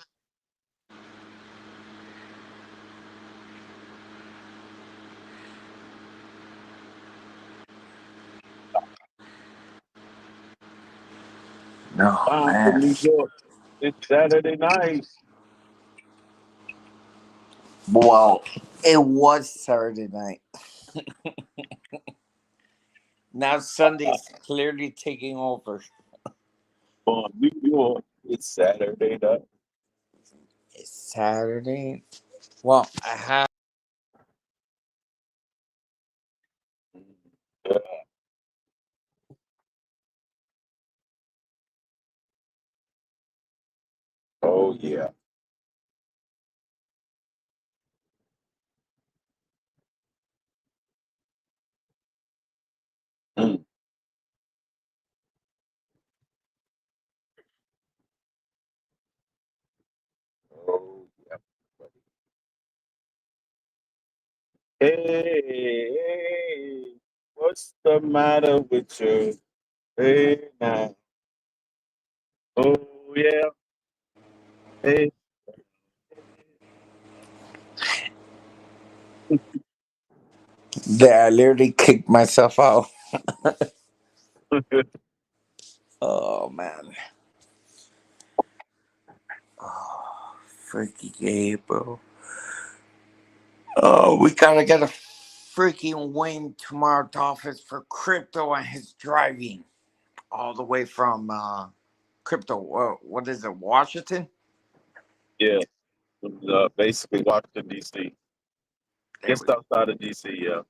No, Live from man. New York. It's Saturday night. Well, it was Saturday night. Now Sunday's clearly taking over. From New York. It's Saturday night. It's Saturday. Well, I have. Yeah. Oh yeah. Mm. Oh yeah. Hey, hey, what's the matter with you? Hey now. Oh yeah. Hey. I literally kicked myself out. Oh man. Oh, freaking gay, bro. Oh, we gotta get a freaking win tomorrow to office for crypto and his driving all the way from crypto. What is it, Washington? Yeah. Basically Washington D.C. There we Just outside of D.C. Yeah.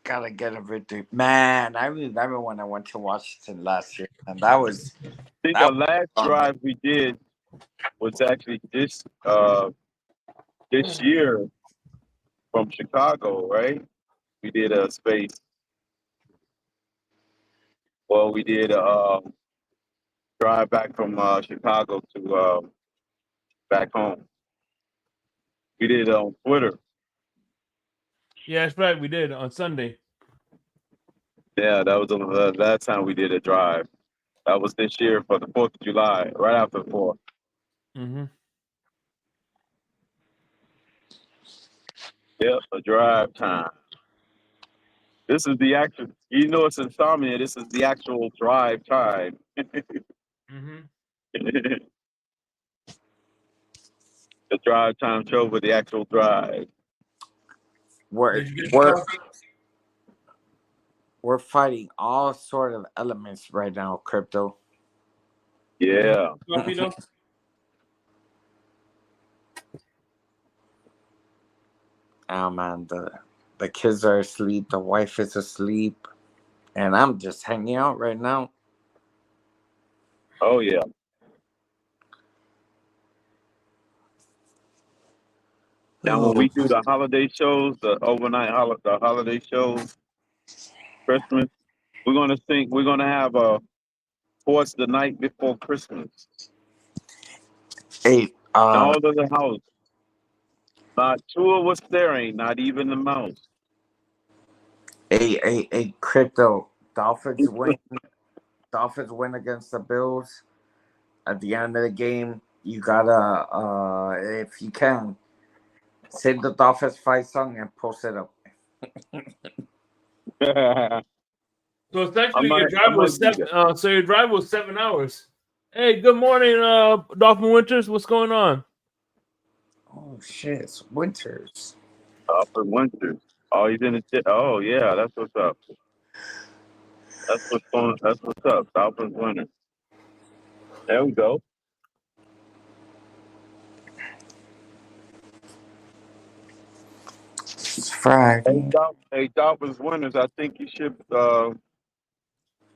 gotta get a victory. Man, I remember when I went to Washington last year, and that was I think that the was last fun, man. drive we did was actually this year from Chicago, right? We did a space. Well, we did a drive back from Chicago to back home. We did it on Twitter. Yeah, that's right. We did on Sunday. Yeah, that was the last time we did a drive. That was this year for the 4th of July, right after the 4th. Mm-hmm. Yep, a drive time. This is the actual. You know, it's Insomnia. This is the actual drive time. Mm-hmm. The drive time show with the actual drive. We're Did you get we're your coffee? we're fighting all sort of elements right now, crypto. Yeah. Coffee though? Oh man, the kids are asleep, the wife is asleep, and I'm just hanging out right now. Oh yeah. Now when we do the holiday shows, the overnight the holiday shows, Christmas, we're gonna sing. We're gonna have a towards the night before Christmas. Hey, All of the house. Not two of us staring. Not even the mouse. hey, crypto. Dolphins win. Dolphins win against the Bills. At the end of the game, you gotta, if you can, sing the Dolphins fight song and post it up. So I essentially, your might. I drive was might do 7. that. So your drive was 7 hours. Hey, good morning, Dolphin Winters. What's going on? Oh shit, it's Winters. Up in winter. Oh, he's in the shit. Oh yeah, that's what's up. That's what's going. That's what's up. Dolphins winning. There we go. It's Friday. Hey, Dolphins winners. I think you should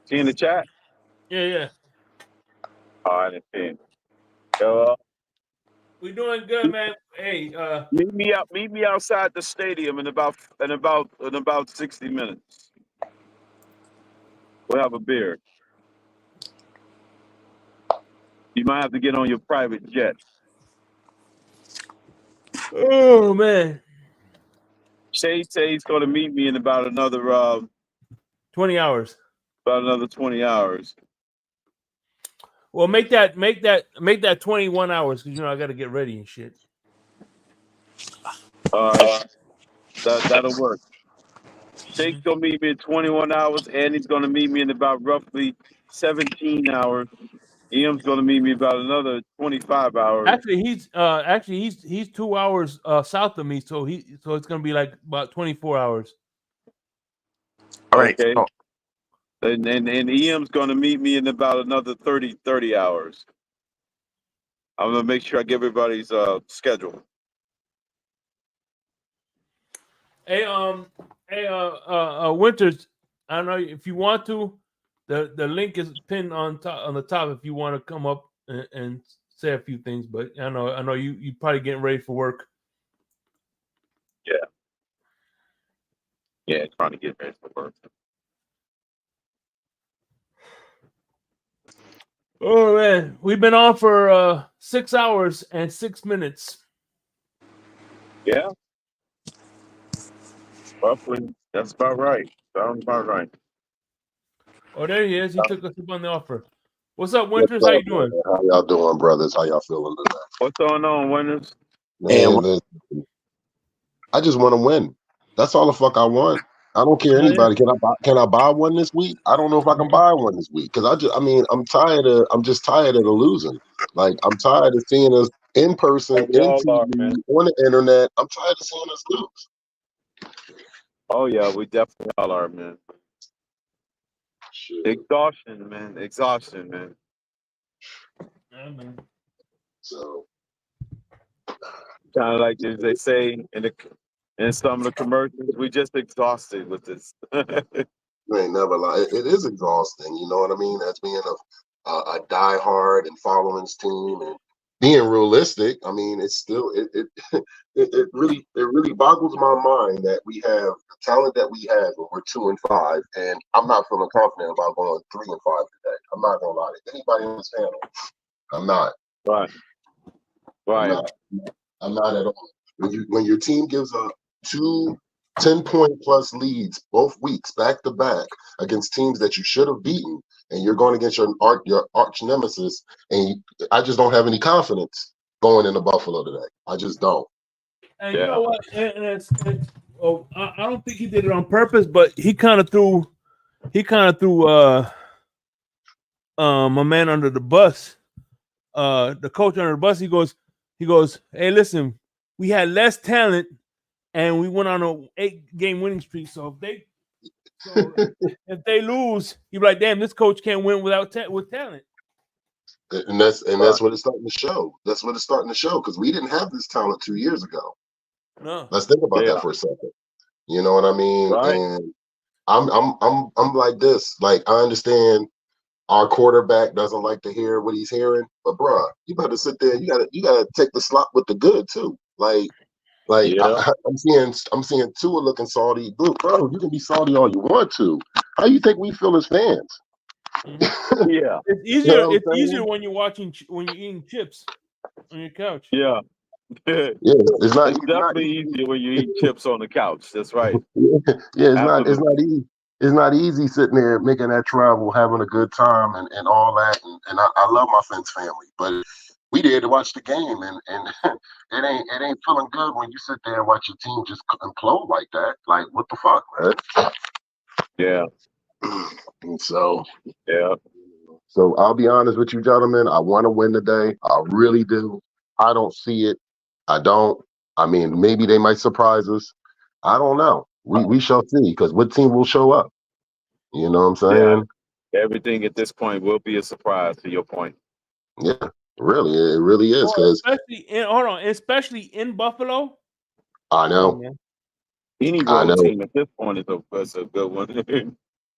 see in the chat. Yeah. Oh, I didn't see it. So, We doing good, man. Hey, meet me out. Meet me outside the stadium in about 60 minutes. We'll have a beer. You might have to get on your private jet. oh man, Shay say he's going to meet me in about another 20 hours. 20 hours. Well, make that 21 hours because I got to get ready and shit. All right, that'll work. Shake's gonna meet me in 21 hours, and he's gonna meet me in about roughly 17 hours. Ian's gonna meet me about another 25 hours. Actually, he's 2 hours south of me, so it's gonna be like about 24 hours. All right. Okay. So, And Ian's gonna meet me in about another 30 hours. I'm gonna make sure I give everybody's schedule. Hey, Winters. I don't know if you want to. The link is pinned on the top if you want to come up and say a few things. But I know you probably getting ready for work. Yeah, trying to get ready for work. Oh man, we've been on for 6 hours and 6 minutes. Yeah, roughly. That's about right. Sounds about right. Oh, there he is. He took us up on the offer. What's up, What's Winters? How you up, man? doing? How y'all doing, brothers? How y'all feeling today? What's going on, winners? and Man, listen, I just want to win. That's all the fuck I want. I don't care anybody. Can I buy one this week? I don't know if I can buy one this week because I'm just tired of the losing. Like I'm tired of seeing us in person, We in all are, TV, man. on the internet. I'm tired of seeing us lose. Oh yeah, we definitely all are, man. Shit. Exhaustion, man. Exhaustion, man. Yeah, man. So Kind of like they say in some of the commercials, we just exhausted with this. you ain't never lie. It is exhausting. You know what I mean? As being a diehard and following his team and being realistic. I mean, it's still it really boggles my mind that we have the talent that we have when we're 2-5, and I'm not feeling confident about going 3-5 today. I'm not gonna lie to anybody on this panel. I'm not. Right. I'm Right. not. I'm not at all. When your team gives up 2 10-point plus leads both weeks back to back against teams that you should have beaten, and you're going against your arch nemesis, and I just don't have any confidence going into Buffalo today. I just don't. And you know what? I don't think he did it on purpose, but he kind of threw my man under the bus. The coach under the bus. He goes, hey, listen, we had less talent, and we went on a 8-game winning streak. So if they lose, you're like, damn, this coach can't win with talent. And that's what it's starting to show. That's what it's starting to show because we didn't have this talent 2 years ago. No. Let's think about that for a second. You know what I mean? Right. And I'm like this. Like I understand our quarterback doesn't like to hear what he's hearing, but bruh, you better sit there. You gotta take the slop with the good too. Like Yeah. I'm seeing Tua looking salty. Look, bro, you can be salty all you want to. How you think we feel as fans? Yeah. It's easier. You know what I'm It's saying? easier when you're eating chips on your couch. Yeah. Yeah, it's not. It's definitely easier when you eat chips on the couch. That's right. Yeah, it's not. It's Absolutely. not easy. It's not easy sitting there making that travel, having a good time, and all that. And I love my Fence family, but we there to watch the game, and it ain't feeling good when you sit there and watch your team just implode like that. Like what the fuck, man? Yeah. And so Yeah. So I'll be honest with you, gentlemen. I want to win today. I really do. I don't see it. I don't. I mean, maybe they might surprise us. I don't know. We shall see because what team will show up? You know what I'm Yeah. saying? Everything at this point will be a surprise. To your point. Yeah, really, it really is because especially in Buffalo. I know. man. Any I road know. team at this point is a good one.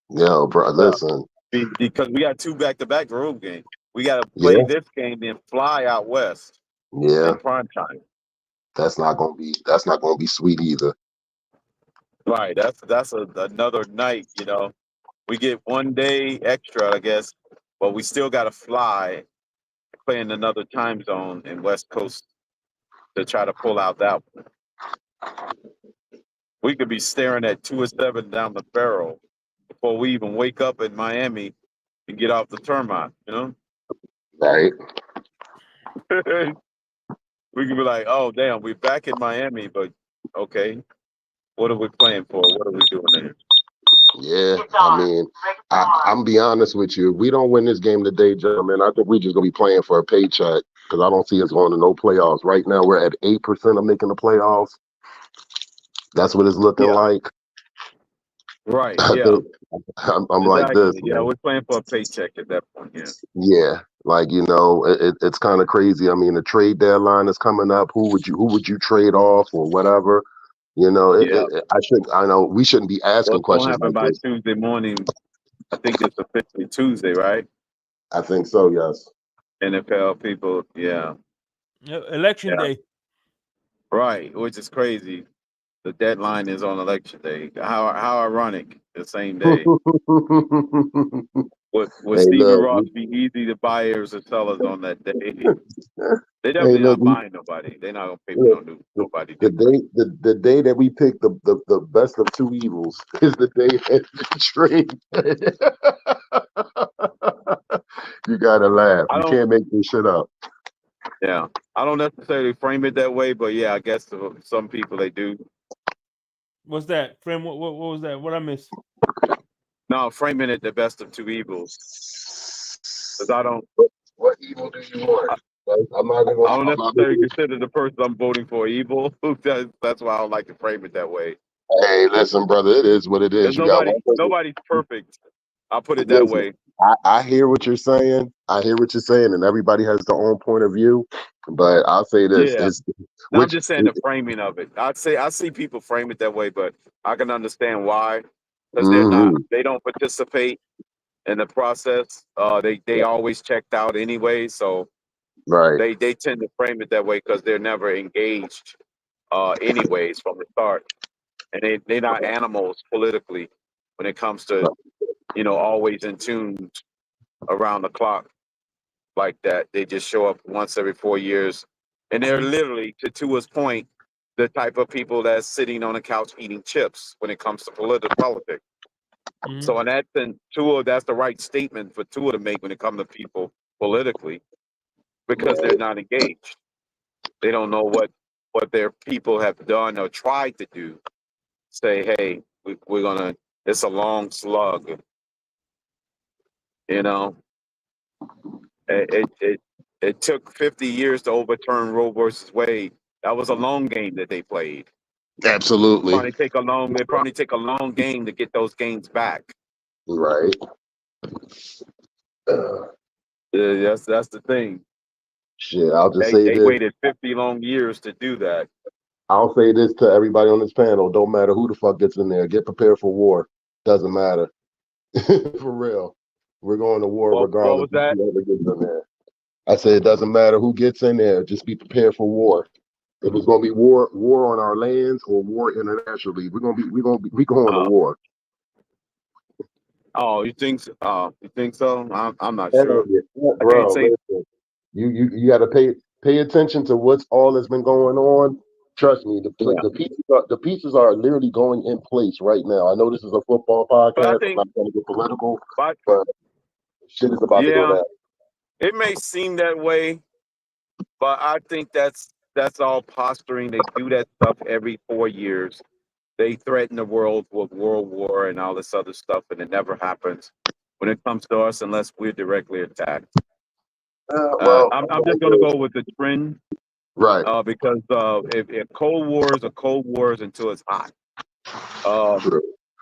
Yo, bro, listen. Because we got 2 back-to-back road games. We got to Yeah, play this game, then fly out west yeah. in prime time. That's not gonna be sweet either. Right. That's another night. You know, we get 1 day extra, I guess, but we still got to fly, play in another time zone in West Coast to try to pull out that one. We could be staring at 2-7 down the barrel before we even wake up in Miami and get off the termite. You know. Right. We could be like, oh, damn, we're back in Miami, but okay, what are we playing for? What are we doing there? Yeah, I mean, I'm be honest with you. If we don't win this game today, gentlemen, I think we just gonna be playing for a paycheck because I don't see us going to no playoffs. Right now, we're at 8% of making the playoffs. That's what it's looking like. Right, I yeah. think I'm like this, Yeah, man. we're playing for a paycheck at that point, yeah. Yeah, like it's kind of crazy. I mean, the trade deadline is coming up. Who would you trade off or whatever? You know, I know we shouldn't be asking What's going to questions happen like by this. Tuesday morning? I think it's officially Tuesday, right? I think so. Yes. NFL people, yeah. Election day. Right, which is crazy. The deadline is on election day. How ironic, the same day. Would Hey, Stephen look. Ross be easy to buyers or sellers on that day? They Hey, definitely look. not buying nobody. They're not gonna pay for nobody. The day that we pick the best of two evils is the day that the trade. You gotta laugh. You can't make this shit up. Yeah, I don't necessarily frame it that way, but yeah, I guess for some people they do. What's that, friend? What was that? What I missed? No, framing it the best of two evils. Because I don't. What evil do you want? I don't necessarily consider the person I'm voting for evil. That's why I don't like to frame it that way. Hey, listen, brother. It is what it is. There's You got one person. nobody's perfect. I'll put it that way. I hear what you're saying. And everybody has their own point of view. But I'll say this: I'm just saying the framing of it. I see people frame it that way, but I can understand why, because they don't participate in the process. They always checked out anyway, so right. They tend to frame it that way because they're never engaged, anyways from the start, and they're not animals politically when it comes to always in tune around the clock like that. They just show up once every 4 years, and they're literally, to Tua's point, the type of people that's sitting on a couch eating chips when it comes to politics. So in that sense, Tua, that's the right statement for Tua to make when it comes to people politically, because they're not engaged. They don't know what what their people have done or tried to do. Say, hey, we're gonna. It's a long slug. You know, it took 50 years to overturn Roe versus Wade. That was a long game that they played. Absolutely. They probably take a long game to get those games back. Right. That's the thing. Shit, I'll just They say they this. waited 50 long years to do that. I'll say this to everybody on this panel. Don't matter who the fuck gets in there. Get prepared for war. Doesn't matter. For real. We're going to war What regardless was that? of whoever gets in there. I said it doesn't matter who gets in there. Just be prepared for war. If it's gonna be war on our lands or war internationally, we're going to war. Oh, you think so? You think so? I'm not Hell sure. yeah, I can't bro. say. Listen, you got to pay attention to what's all that's been going on. Trust me, Yeah. the pieces are literally going in place right now. I know this is a football But I podcast. I'm think, not going to get political, but but shit is about to go yeah, down. it may seem that way, but I think that's all posturing. They do that stuff every 4 years. They threaten the world with world war and all this other stuff, and it never happens when it comes to us unless we're directly attacked. I'm just gonna go with the trend, right? Because if Cold Wars are Cold Wars until it's hot.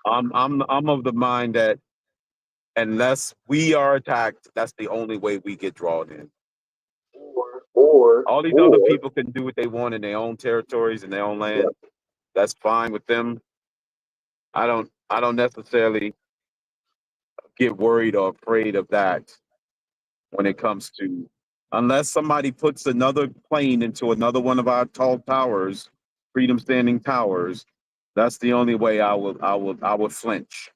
I'm of the mind that unless we are attacked, that's the only way we get drawn in. Or All these other people can do what they want in their own territories and their own land. Yeah. That's fine with them. I don't necessarily get worried or afraid of that when it comes to, unless somebody puts another plane into another one of our tall towers, freedom standing towers. That's the only way I would flinch.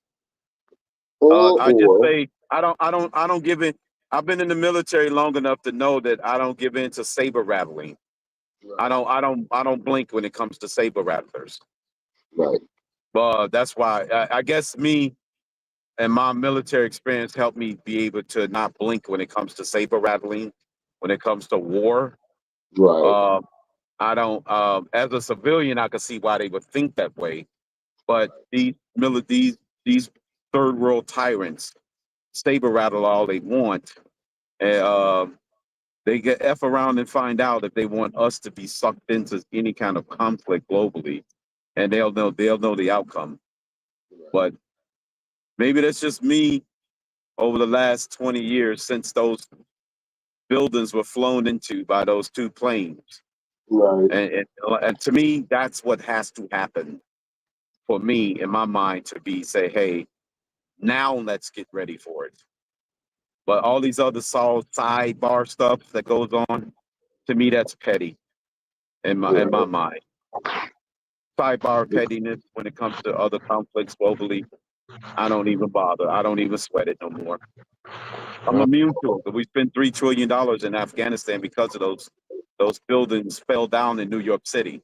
I just say I don't give in. I've been in the military long enough to know that I don't give in to saber rattling. Right. I don't blink when it comes to saber rattlers. Right. But that's why I guess me and my military experience helped me be able to not blink when it comes to saber rattling, when it comes to war. Right. I don't. As a civilian, I can see why they would think that way. But these third world tyrants saber rattle all they want, and they get F around and find out if they want us to be sucked into any kind of conflict globally, and they'll know the outcome. But maybe that's just me over the last 20 years since those buildings were flown into by those two planes. Right. And to me, that's what has to happen for me in my mind to be say, hey, now let's get ready for it. But all these other sidebar stuff that goes on, to me, that's petty in my mind. Sidebar pettiness when it comes to other conflicts globally, I don't even bother. I don't even sweat it no more. I'm immune to it. We spent $3 trillion in Afghanistan because of those buildings fell down in New York City.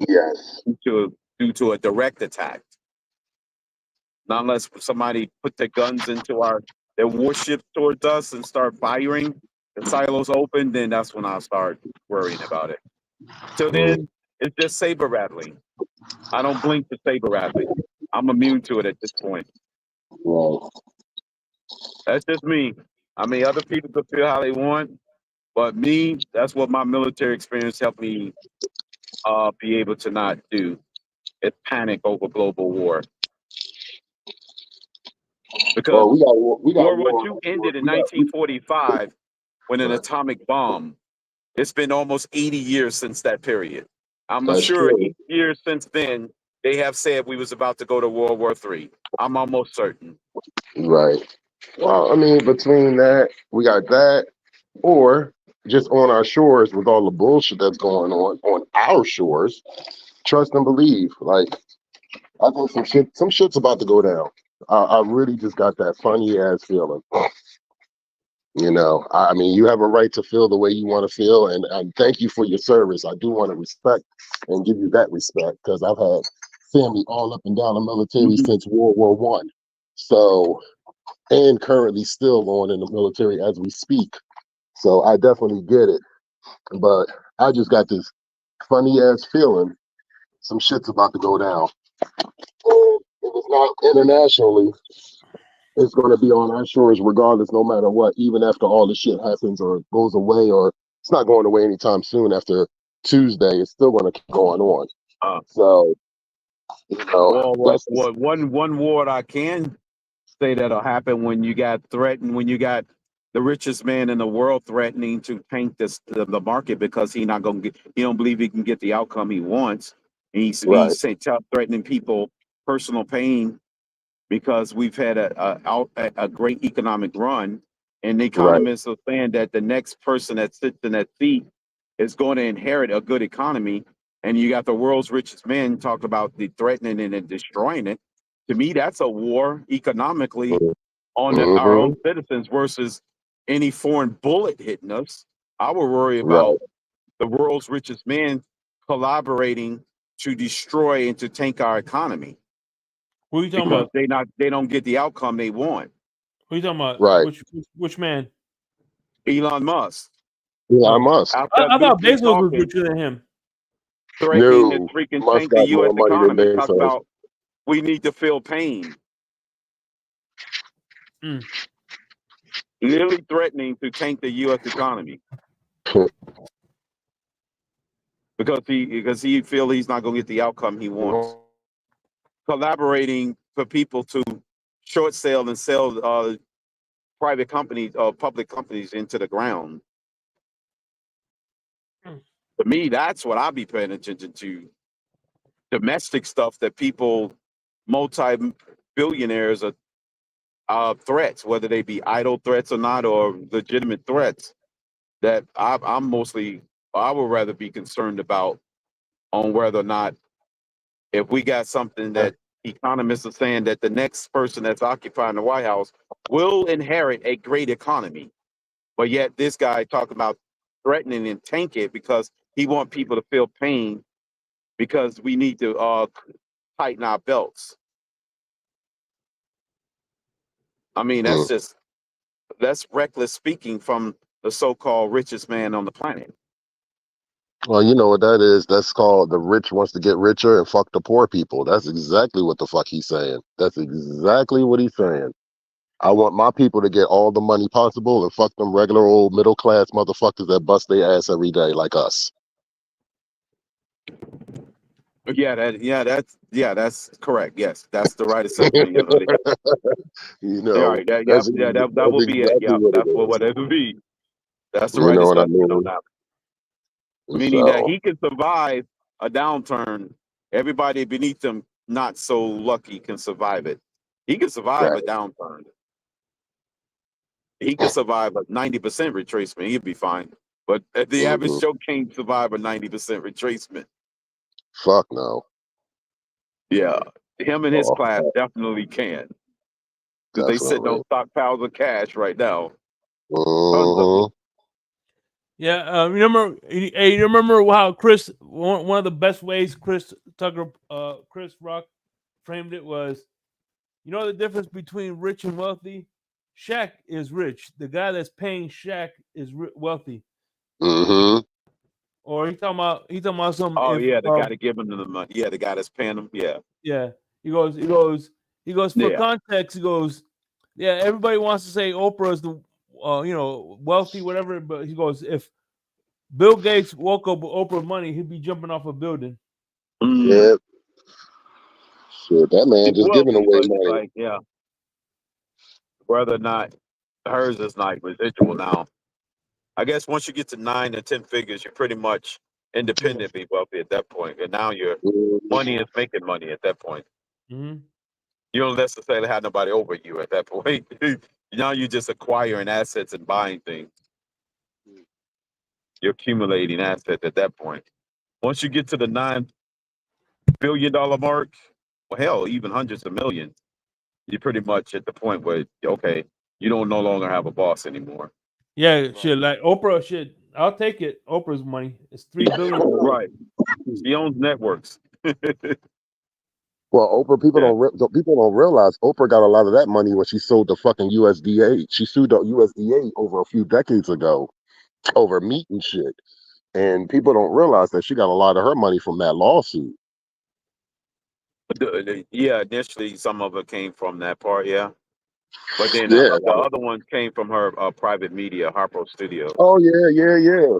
Yes. Due to a direct attack. Not unless somebody put their guns into their warships towards us and start firing, the silos open, then that's when I'll start worrying about it. Till then, it's just saber rattling. I don't blink for saber rattling. I'm immune to it at this point. Right. That's just me. I mean, other people can feel how they want, but me, that's what my military experience helped me be able to not do. It's panic over global war. Because World War II ended in 1945 when an atomic bomb. It's been almost 80 years since that period. I'm sure each year since then, they have said we was about to go to World War III. I'm almost certain. Right. Well, I mean, between that, we got that, or just on our shores with all the bullshit that's going on our shores. Trust and believe. Like, I think some shit's about to go down. I really just got that funny ass feeling. You know, I mean, you have a right to feel the way you want to feel, and thank you for your service. I do want to respect and give you that respect because I've had family all up and down the military since World War One. So, and currently still on in the military as we speak. So I definitely get it. But I just got this funny ass feeling. Some shit's about to go down. And if it's not internationally, it's going to be on our shores regardless, no matter what, even after all this shit happens or goes away, or it's not going away anytime soon after Tuesday. It's still going to keep going on. So, Well, that's just, one word I can say that'll happen when you got the richest man in the world threatening to tank the market because he don't believe he can get the outcome he wants. And right, threatening people personal pain because we've had a great economic run, and the right. economists are saying that the next person that sits in that seat is going to inherit a good economy. And you got the world's richest man talk about the threatening and destroying it. To me, that's a war economically on our Mm-hmm. own citizens versus any foreign bullet hitting us. I would worry Right. about the world's richest man collaborating to destroy and to tank our economy Who are you talking because about? they don't get the outcome they want. Who are you talking about? Right. Which man? Elon Musk, Elon Oh, Musk. after I thought loosely Bezos was talking, richer than him. threatening to No, freaking Musk tank the got U.S. more money than economy. Talk Bezos. about we need to feel pain. Mm. Literally threatening to tank the U.S. economy because he feel he's not going to get the outcome he wants. Collaborating for people to short sale and sell private companies or public companies into the ground. To me, that's what I'll be paying attention to. Domestic stuff that people, multi-billionaires, are threats, whether they be idle threats or not, or legitimate threats. That I would rather be concerned about on whether or not if we got something that economists are saying that the next person that's occupying the White House will inherit a great economy. But yet this guy talking about threatening and tank it because he want people to feel pain because we need to tighten our belts. I mean, that's reckless speaking from the so-called richest man on the planet. Well, you know what that is? That's called the rich wants to get richer and fuck the poor people. That's exactly what the fuck he's saying. That's exactly what he's saying. I want my people to get all the money possible and fuck them regular old middle class motherfuckers that bust their ass every day like us. That's correct. Yes, that's the right assessment. Yeah, You all know, right, that that's will be it. exactly Yeah, what it that's what is. it will be. That's the You right know what I assessment on mean? that. Meaning that So, he can survive a downturn. Everybody beneath him, not so lucky, can survive it. He can survive right. a downturn. He could survive a 90% retracement. He'd be fine. But the average Hmm. Joe can't survive a 90% retracement. Fuck no. Yeah, him and his Oh, class fuck, definitely can because they sitting definitely. on stockpiles of cash right now. Tons of Hmm. them. Yeah, you remember how Chris one of the best ways Chris Rock framed it was, the difference between rich and wealthy. Shaq is rich. The guy that's paying Shaq is wealthy. Hmm. Or he talking about some Oh if yeah, the guy to give him the money. Yeah, the guy that's paying him. Yeah, yeah, he goes for yeah. context. He goes, yeah, everybody wants to say Oprah is the wealthy, whatever, but he goes, if Bill Gates woke up with Oprah money, he'd be jumping off a building. Yeah. Shit, that man He's just giving wealthy, away but it's money. like, yeah, whether or not hers is like residual now. I guess once you get to 9 to 10 figures, you're pretty much independently wealthy at that point. And now your money is making money at that point. Mm-hmm. You don't necessarily have nobody over you at that point. Now you're just acquiring assets and buying things. You're accumulating assets at that point. Once you get to the $9 billion mark, well, hell, even hundreds of millions, you're pretty much at the point where, okay, you don't no longer have a boss anymore. Yeah, shit, like Oprah, shit, I'll take it. Oprah's money. It's $3 billion. Right. She owns networks. Well, Oprah, Yeah. people don't realize Oprah got a lot of that money when she sold the fucking USDA. She sued the USDA over a few decades ago over meat and shit. And people don't realize that she got a lot of her money from that lawsuit. Yeah, initially some of it came from that part, yeah. But then Yeah. the other ones came from her private media, Harpo Studios. Oh yeah.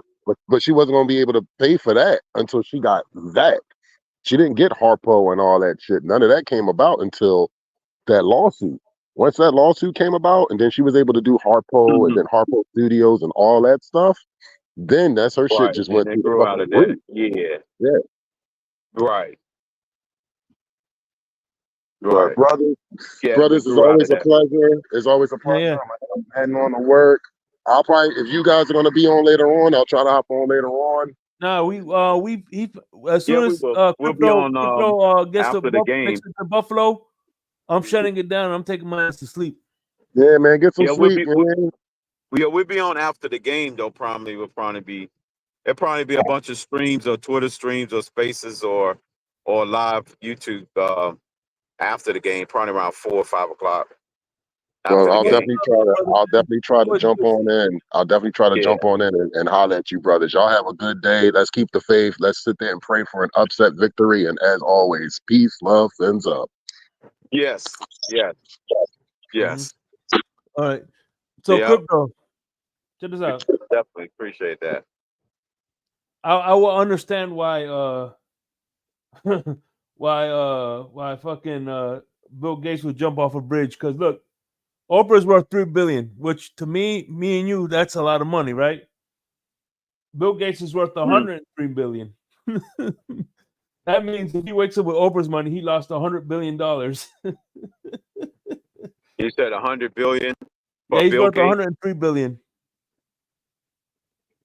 But she wasn't gonna be able to pay for that until she got that. She didn't get Harpo and all that shit. None of that came about until that lawsuit. Once that lawsuit came about, and then she was able to do Harpo and then Harpo Studios and all that stuff, then that's her shit Right. just And went it through the grew out fucking of that. roof. Yeah. Yeah. Right. But Right. Yeah, we brothers, it's grew out of always a that. pleasure. It's always a pleasure. I'm heading on to work. I'll probably, if you guys are gonna be on later on, I'll try to hop on later on. No, as soon Yeah, we as will. We'll be on crypto gets after the game. makes it to Buffalo, I'm shutting it down. I'm taking my ass to sleep. Yeah, man, get some Yeah, sleep, man. we'll be on after the game though. It'll probably be a bunch of streams or Twitter streams or spaces or live YouTube after the game, probably around 4 or 5 o'clock after Well, the I'll game. definitely try to jump on in. I'll definitely try to jump on in and holler at you, brothers. Y'all have a good day. Let's keep the faith. Let's sit there and pray for an upset victory. And as always, peace, love, fins up. Yes. Yes. Yes. All right. So Yeah. crypto, check this out. Definitely appreciate that. I will understand why why fucking Bill Gates would jump off a bridge, because look, Oprah's worth $3 billion, which to me and you, that's a lot of money, right? Bill Gates is worth $103 billion. That means if he wakes up with Oprah's money, he lost $100 billion. You said 100 billion for Yeah, he's Bill worth Gates? 103 billion.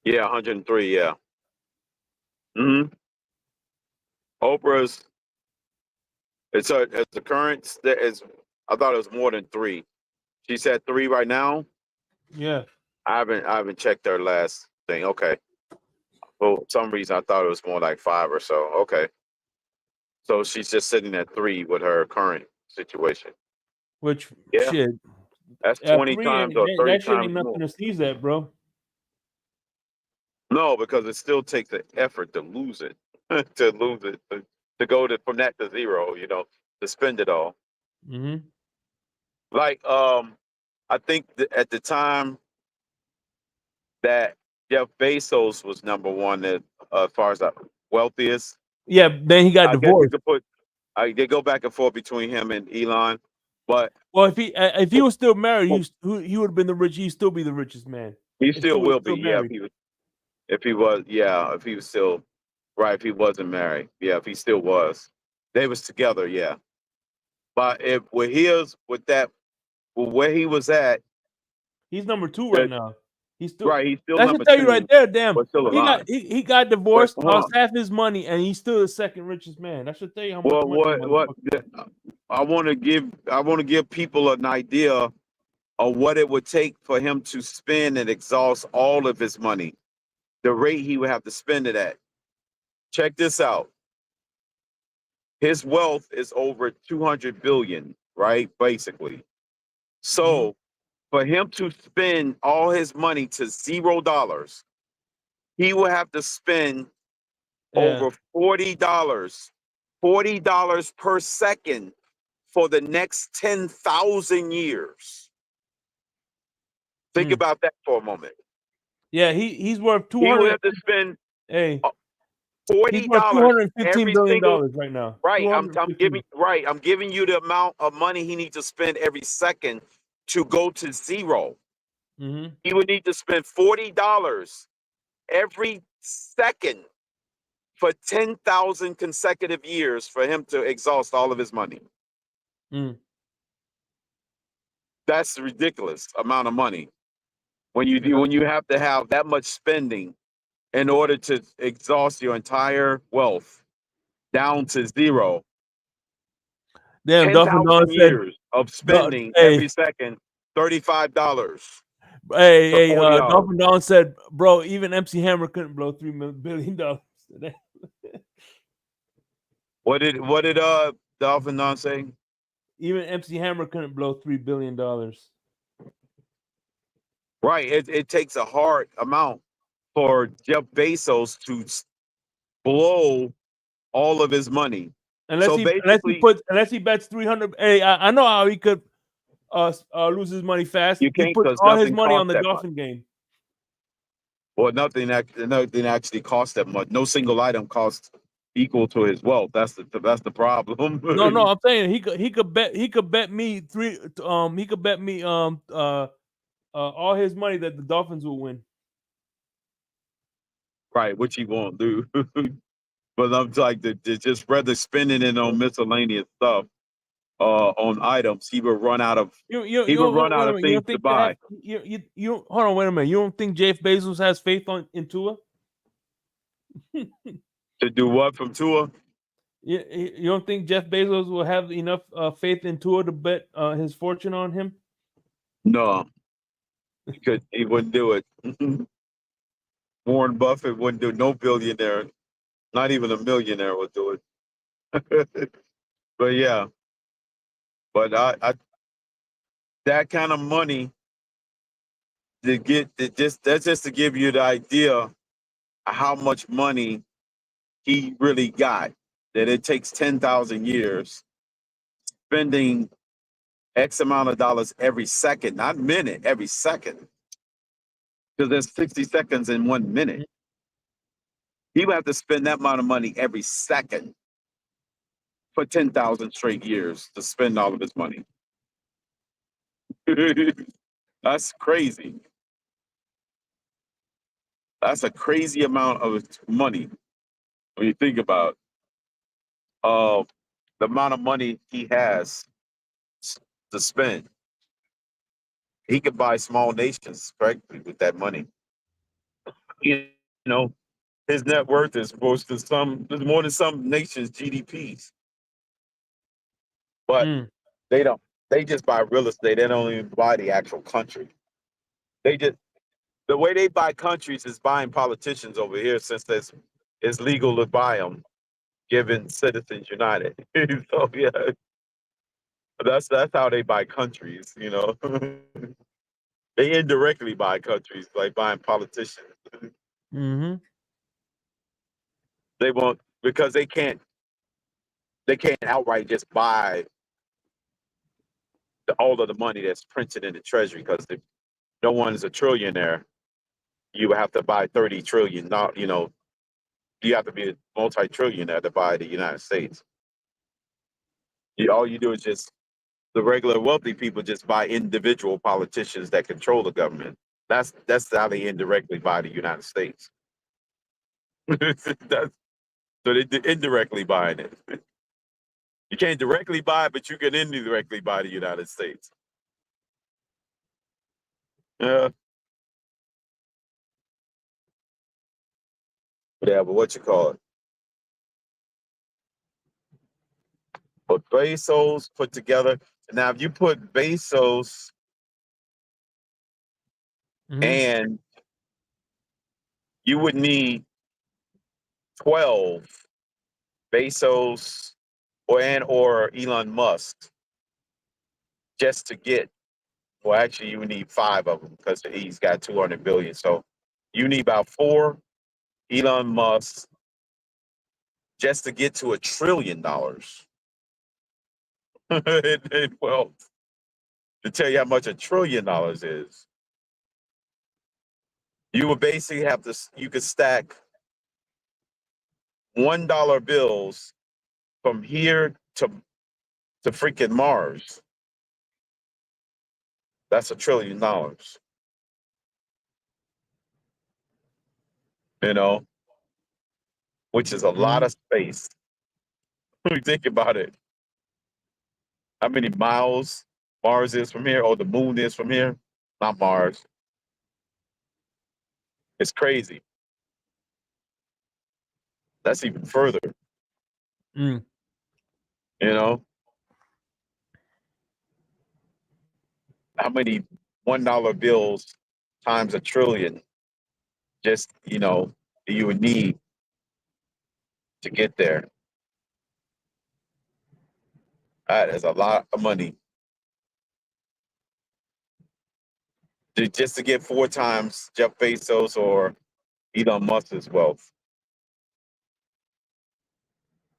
Yeah, 103, yeah. Oprah's it's the current is I thought it was more than 3. She said 3 right now. Yeah. I haven't checked her last thing. Okay. For some reason I thought it was more like 5 or so. Okay. So she's just sitting at 3 with her current situation. Which Yeah. shit. That's 20 3 times or 30 that shit times ain't more. nothing to sneeze at, bro. No, because it still takes an effort to lose it, to go from that to 0, to spend it all. Mm-hmm. Like, I think at the time that Jeff Bezos was number 1 as far as the wealthiest. Yeah, then he got I guess you divorced. could put. They go back and forth between him and Elon, but Well, if he was still married, he would have been he'd still be the richest man. he If still was will be. Yeah, married. if he was still right. If he wasn't married, yeah, if he still was, they was together, yeah. But where he was at, He's number 2 right now. He's still right. He's still that number should tell you 2, right there. Damn, but still alive. he got But divorced, hold lost on. half his money, and he's still the second richest man. That should tell you how much Well, money. what I want to give people an idea of what it would take for him to spend and exhaust all of his money, the rate he would have to spend it at. Check this out. His wealth is over 200 billion, right? Basically. So for him to spend all his money to $0, he will have to spend over $40 per second for the next 10,000 years. Think about that for a moment. Yeah, he's worth 200. He will have to spend he's worth $40 $215 every billion single right now. Right, I'm giving you the amount of money he needs to spend every second to go to 0. Mm-hmm. He would need to spend $40 every second for 10,000 consecutive years for him to exhaust all of his money. That's a ridiculous amount of money. When you have to have that much spending in order to exhaust your entire wealth down to 0. Damn, 10,000 years of spending every second, $35. Hey, $40. Dolphin Don said, bro, even MC Hammer couldn't blow $3 billion today. What did Dolphin Don say? Even MC Hammer couldn't blow $3 billion. Right. It takes a hard amount for Jeff Bezos to blow all of his money. Unless So basically, unless he bets 300. Hey, I know how he could lose his money fast. you He can't puts because all his nothing money on costs the that much. Dolphin game. Well, nothing actually costs that much. No single item costs equal to his wealth. That's the problem. No, I'm saying he could bet me all his money that the Dolphins will win. Right, which he won't do. But I'm like just rather spending it on miscellaneous stuff, on items, he would run out of You things don't to think buy. you don't, hold on, wait a minute. You don't think Jeff Bezos has faith in Tua? To do what from Tua? You don't think Jeff Bezos will have enough faith in Tua to bet his fortune on him? No, because he wouldn't do it. Warren Buffett wouldn't do it. No billionaire, not even a millionaire would do it. But yeah, but I that kind of money that's just to give you the idea of how much money he really got. That it takes 10,000 years spending X amount of dollars every second, not minute, every second. Because there's 60 seconds in 1 minute. He would have to spend that amount of money every second for 10,000 straight years to spend all of his money. That's crazy. That's a crazy amount of money when you think about the amount of money he has to spend. He could buy small nations practically with that money. You know, his net worth is there's more than some nations' GDPs. But they don't. They just buy real estate. They don't even buy the actual country. The way they buy countries is buying politicians over here, since it's legal to buy them, given Citizens United. So yeah, that's how they buy countries. They indirectly buy countries, like buying politicians. Mm-hmm. They won't, because they can't outright just buy all of the money that's printed in the treasury, because if no one is a trillionaire, you would have to buy 30 trillion. Not, you have to be a multi-trillionaire to buy the United States. All you do is just, the regular wealthy people just buy individual politicians that control the government. That's how they indirectly buy the United States. So they're indirectly buying it. You can't directly buy it, but you can indirectly buy the United States. Yeah. Yeah, but what you call it? But Bezos put together. Now, if you put Bezos and you would need 12 Bezos or Elon Musk just to get. Well, actually, you would need 5 of them, because he's got 200 billion. So you need about 4 Elon Musk just to get to $1 trillion in wealth. To tell you how much $1 trillion is, you would basically have to. You could stack $1 bills from here to freaking Mars. That's $1 trillion. Which is a lot of space. When you think about it, how many miles Mars is from here, or the moon is from here? Not Mars. It's crazy. That's even further. Mm. How many $1 bills times $1 trillion? Just you would need to get there. That is a lot of money. Just to get 4 times Jeff Bezos or Elon Musk's wealth.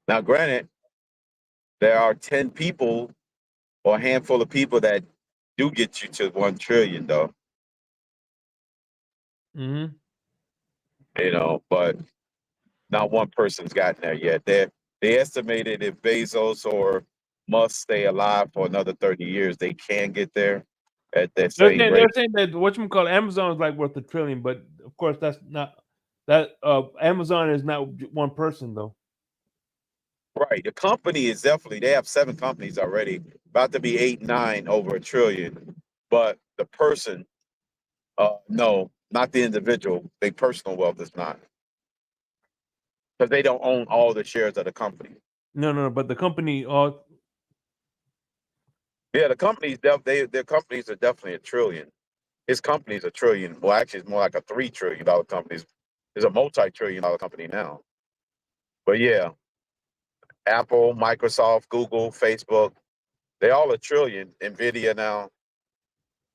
Now, granted, there are 10 people or a handful of people that do get you to 1 trillion, though. Mm-hmm. You know, but not one person's gotten there yet. They estimated if Bezos or Musk stay alive for another 30 years, they can get there at that same They're rate. saying that whatchamacallit, Amazon is like worth $1 trillion, but of course that's not that. Amazon is not one person though. Right. The company is definitely, they have 7 companies already, about to be 8, 9 over $1 trillion. But the person, no, not the individual. Their personal wealth is not. Because they don't own all the shares of the company. No, but the company. Yeah, the companies, their companies are definitely $1 trillion. His company's $1 trillion. Well, actually, it's more like a $3 trillion company. It's a multi-trillion-dollar company now. But yeah, Apple, Microsoft, Google, Facebook, they all $1 trillion. Nvidia now,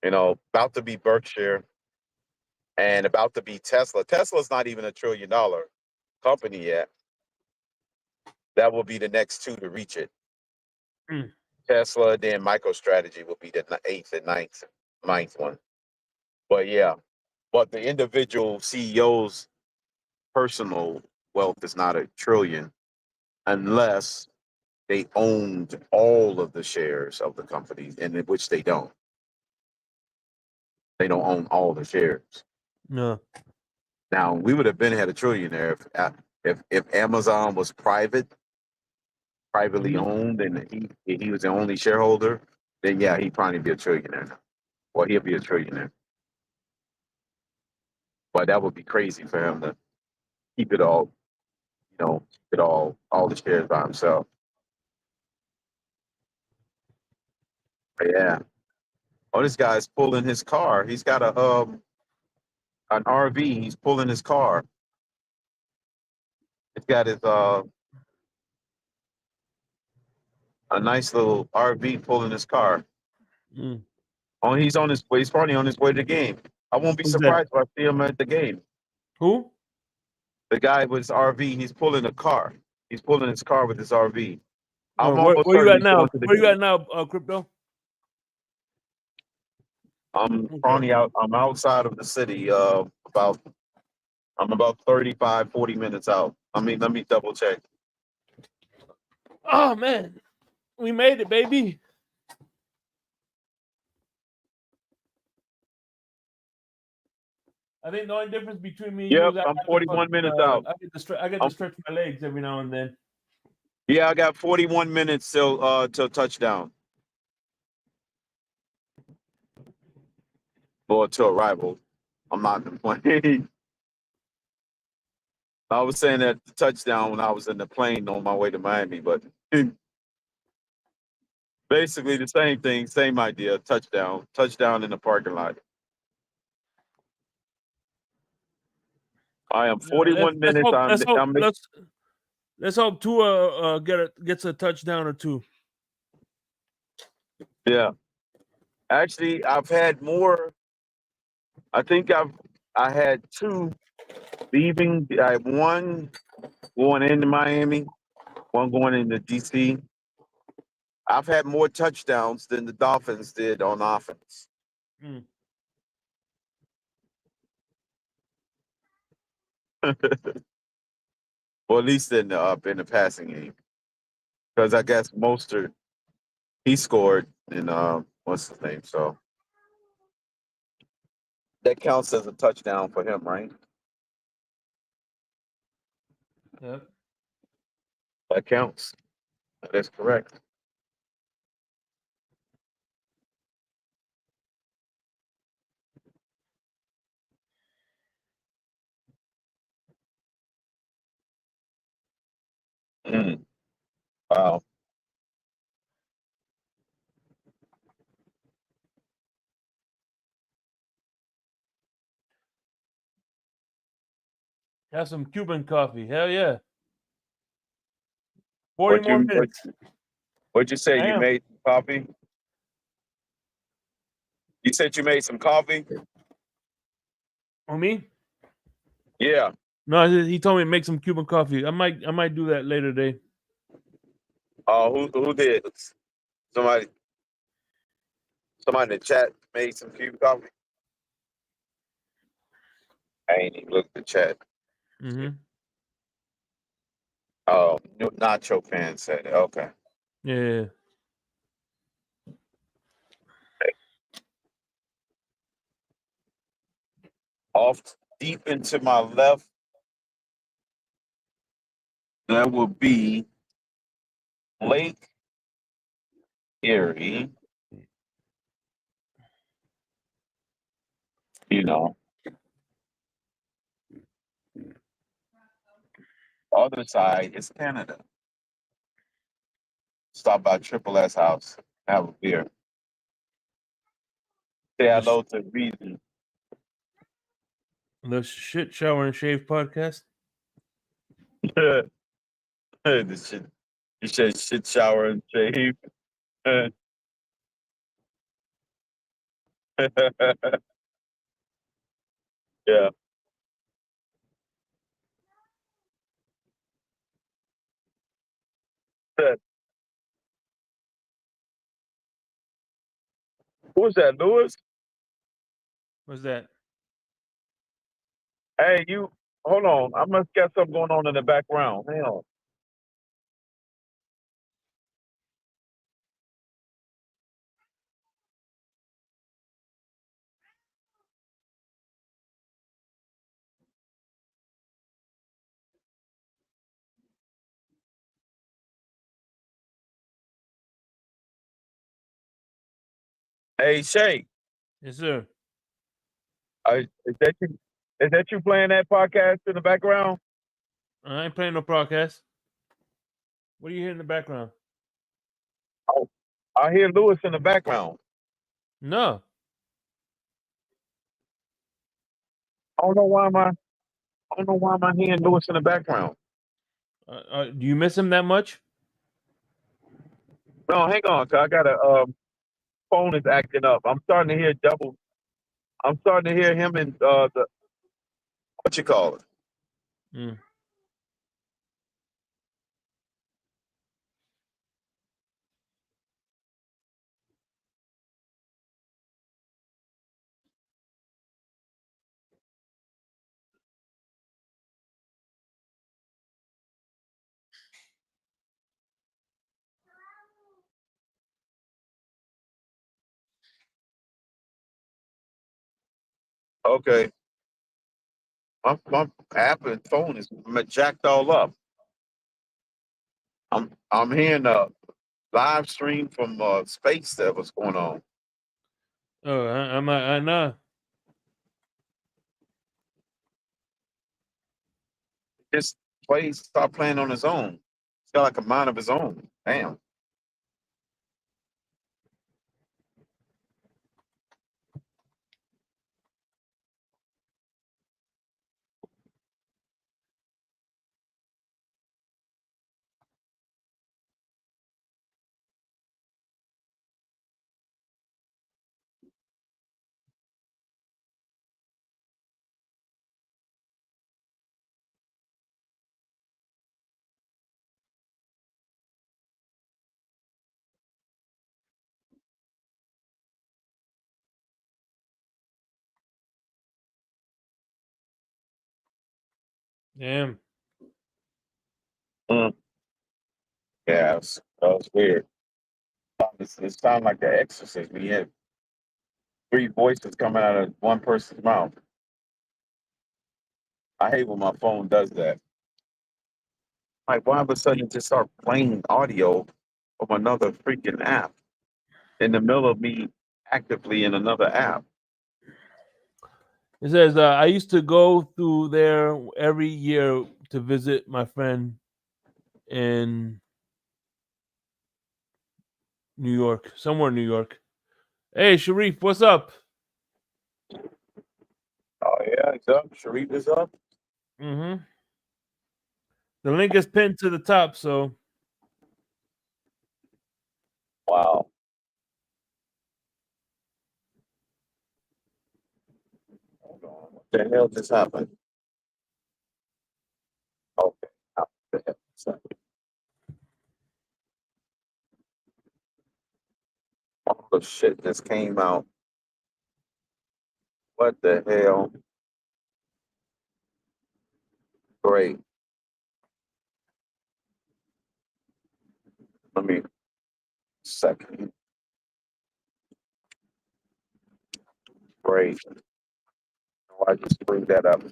you know, about to be Berkshire and about to be Tesla. Tesla's not even $1 trillion company yet. That will be the next 2 to reach it. Mm. Tesla, then MicroStrategy will be the 8th and 9th one. But yeah, but the individual CEO's personal wealth is not $1 trillion unless they owned all of the shares of the company, and in which they don't. They don't own all the shares. No. Now we would have been had $1 trillion there if Amazon was privately owned and he was the only shareholder. Then yeah, he'd probably be $1 trillionaire now, or he'll be $1 trillionaire. But that would be crazy for him to keep it all, you know, keep it all the shares by himself. But yeah. Oh, this guy's pulling his car. He's got an RV. He's pulling his car. He's got his a nice little RV pulling his car. Mm. Oh, he's on his way. He's probably on his way to the game. I won't be Who's that? surprised if I see him at the game. Who? The guy with his RV. He's pulling a car. He's pulling his car with his RV. I'm Where almost you certain at he's now? going to the Where you game. at now, Crypto? I'm Okay. probably out. I'm outside of the city. I'm about 35, 40 minutes out. I mean, let me double check. Oh man, we made it, baby. I think the only difference between me and you Yep, is I'm 41 minutes out. I get to stretch my legs every now and then. Yeah, I got 41 minutes till touchdown or to arrival. I'm not complaining. I was saying that the touchdown when I was in the plane on my way to Miami, but basically the same thing, same idea. Touchdown in the parking lot. I am Yeah, let's 41 minutes. hope I'm let's hope Tua gets a touchdown or two. yeah. Actually, I've had more. I think I had 2 leaving. I had 1 going into Miami, 1 going into DC. I've had more touchdowns than the Dolphins did on offense. Mm. Or at least in the passing game. Because I guess Mostert, he scored in what's his name? So that counts as a touchdown for him, right? Yep. That counts. That is correct. Mm, wow. Have some Cuban coffee. Hell yeah. 40 What more you what, minutes. what'd you say? I You am. made coffee? You said you made some coffee? For me? Yeah. No, he told me to make some Cuban coffee. I might do that later today. Who did? Somebody in the chat made some Cuban coffee. I ain't even looked at the chat. Mm-hmm. Oh, Nacho fan said it. Okay. Yeah. Off deep into my left, that will be Lake Erie. You know, other side is Canada. Stop by Triple S house, have a beer. Say hello to Reason. The Shit Shower and Shave podcast. The shit. You said shit, shower, and shave. Yeah. Who's that, Lewis? What's that? Hey, you. Hold on. I must got something going on in the background. Hang on. Hey, Shay. Yes, sir. Is that you? Is that you playing that podcast in the background? I ain't playing no podcast. What do you hear in the background? Oh, I hear Lewis in the background. No. I don't know why am I hearing Lewis in the background. Do you miss him that much? No, hang on. 'Cause I got a phone is acting up. I'm starting to hear double. I'm starting to hear him in the what you call it. Mm. Okay. My app and phone is jacked all up. I'm hearing a live stream from space that was going on. Oh, I know. This plays start playing on his own. He's got like a mind of his own. Damn. Damn. Mm. Yeah, that was weird. It sounded like The Exorcist. We had three voices coming out of one person's mouth. I hate when my phone does that. Like, why all of a sudden it just start playing audio from another freaking app in the middle of me actively in another app? It says I used to go through there every year to visit my friend in New York, somewhere in New York. Hey, Sharif, what's up? Oh yeah, it's up. Sharif is up. Mm-hmm. The link is pinned to the top, so Wow. Hold on. What the hell just happened? Okay. All the shit just came out. What the hell? Great. Let me second. Great. I just bring that up.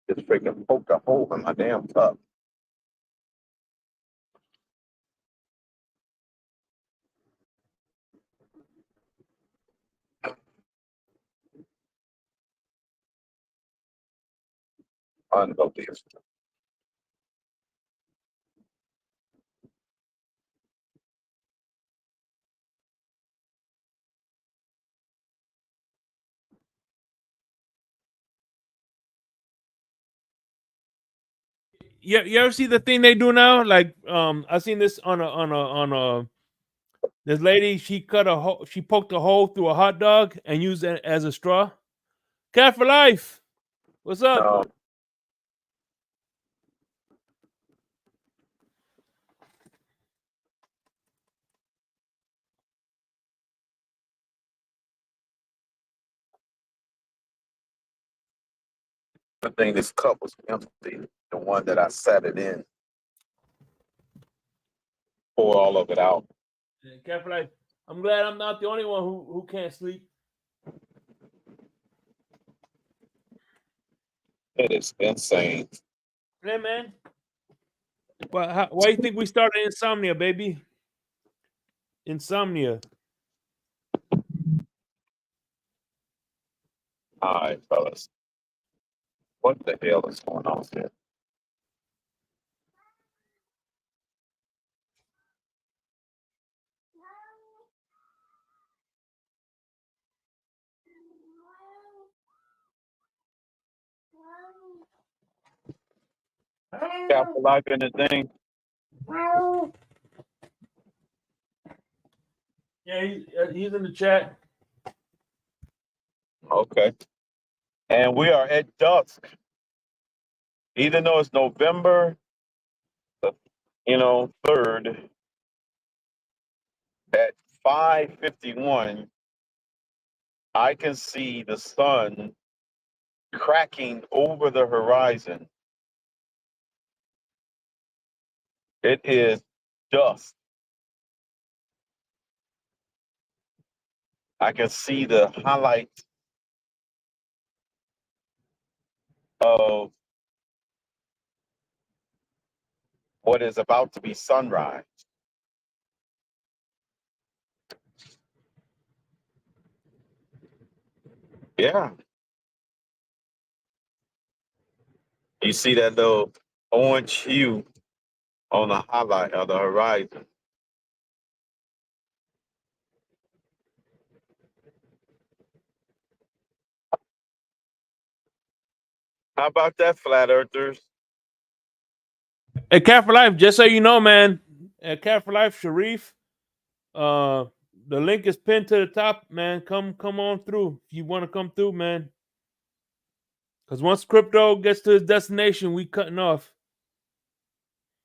Just freaking poked a hole in my damn cup. Unbelievable. You ever see the thing they do now? Like, I seen this on a this lady. She cut a hole. She poked a hole through a hot dog and used it as a straw. Cat for life. What's up? No, I think this cup was empty. The one that I set it in. Pour all of it out. Cat for life. I'm glad I'm not the only one who can't sleep. It is insane. Hey man. Why you think we started Insomnia, baby? Insomnia. All right, fellas. What the hell is going on here? Cat for life in the thing. Yeah, he's in the chat. Okay. And we are at dusk. Even though it's November, the 3rd at 5:51, I can see the sun cracking over the horizon. It is dusk. I can see the highlights of what is about to be sunrise. Yeah. You see that little orange hue on the highlight of the horizon. How about that, flat earthers? Hey, Cat for Life, just so you know, man. Cat for Life, Sharif. The link is pinned to the top, man. Come on through if you want to come through, man. Because once crypto gets to its destination, we cutting off.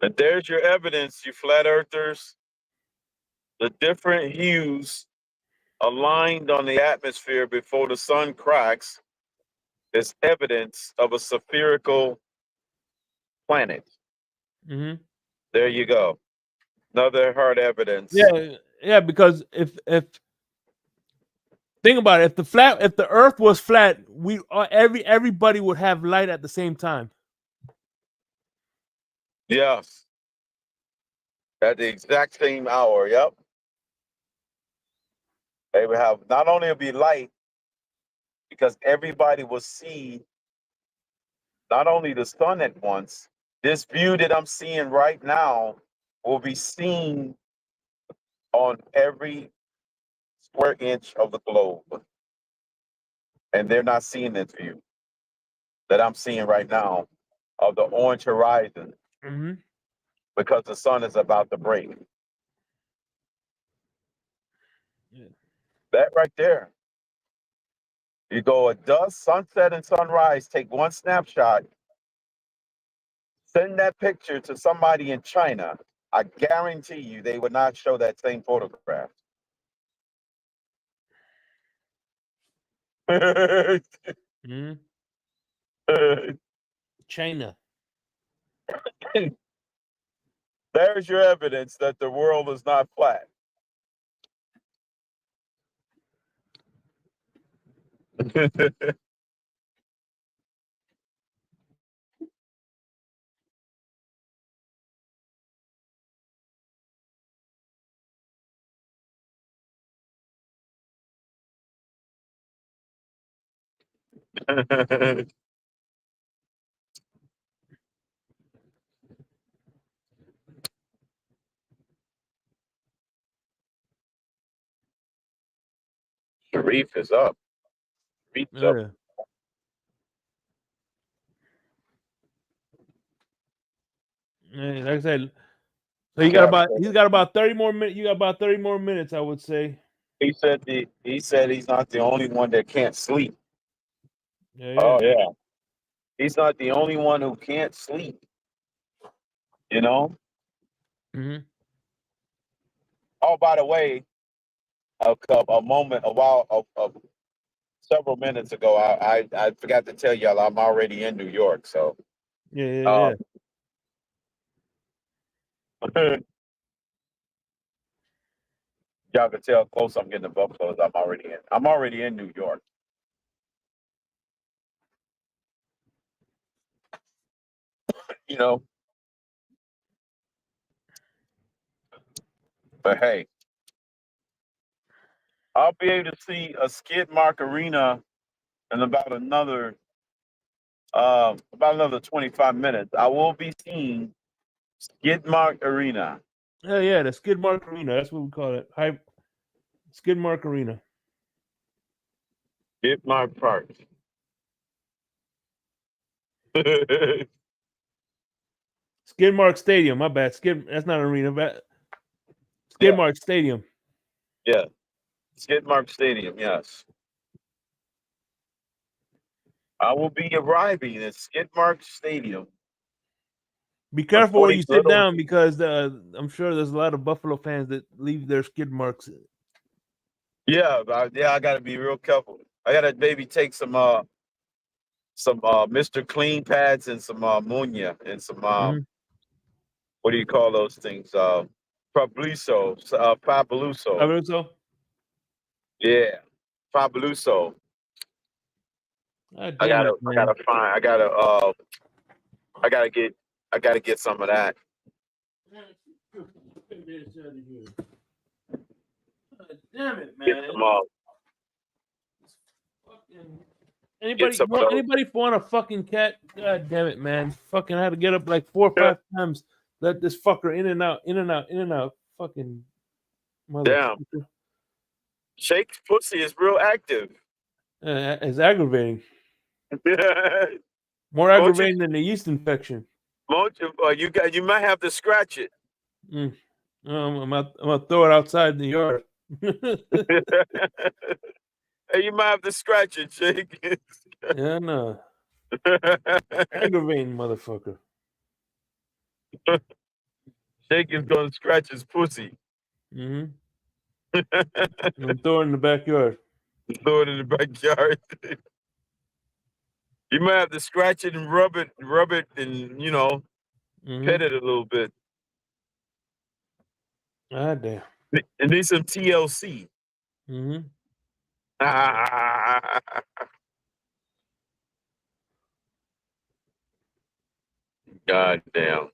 And there's your evidence, you flat earthers. The different hues aligned on the atmosphere before the sun cracks is evidence of a spherical planet. Mm-hmm. There you go. Another hard evidence. Yeah, because if think about it, if the Earth was flat, everybody would have light at the same time. Yes. At the exact same hour. Yep. They would have not only it'll be light because everybody will see not only the sun at once. This view that I'm seeing right now will be seen on every square inch of the globe. And they're not seeing this view. that I'm seeing right now of the orange horizon Mm-hmm. because the sun is about to break. Yeah. That right there. You go at dusk, sunset, and sunrise, take one snapshot, send that picture to somebody in China. I guarantee you they would not show that same photograph. Mm-hmm. China. There's your evidence that the world is not flat. Sharif is up. Sharif's up. Yeah. Yeah, like I said, so he's got about 30 more minutes. You got about 30 more minutes, I would say. He said he's not the only one that can't sleep. Yeah, Oh yeah. He's not the only one who can't sleep. You know? Mm-hmm. Oh, by the way, several minutes ago, I forgot to tell y'all I'm already in New York. So Yeah. y'all can tell how close I'm getting to Buffalo. I'm already in New York. You know, but hey, I'll be able to see a skid mark arena in about another 25 minutes. I will be seeing skid mark arena. Yeah, the skid mark arena. That's what we call it. Skid mark arena. Skid mark park. Skid mark stadium. My bad. That's not an arena. But skid mark stadium. Yeah. Skid mark stadium, yes. I will be arriving at Skid mark stadium. Be careful where you sit down because I'm sure there's a lot of Buffalo fans that leave their skid marks. Yeah, I gotta be real careful. I gotta maybe take some Mr. Clean pads and some ammonia and some what do you call those things? Fabuloso. Fabuloso? Yeah. Fabuloso. God damn it, man. I gotta get some of that. God damn it, Get man. some Anybody want a fucking cat? God damn it, man. Fucking had to get up like 4 or 5 times. Let this fucker in and out, in and out, in and out. Fucking motherfucker. Damn. Shake's pussy is real active. It's aggravating. More aggravating than the yeast infection. You might have to scratch it. I'm gonna throw it outside in the yard. Hey, you might have to scratch it, Shake. Yeah, no. Aggravating motherfucker. Shake is gonna scratch his pussy. Mm-hmm. And throw it in the backyard. Throw it in the backyard. You might have to scratch it and rub it, and pet it a little bit. Ah, damn. It needs some TLC. Mm-hmm. God damn.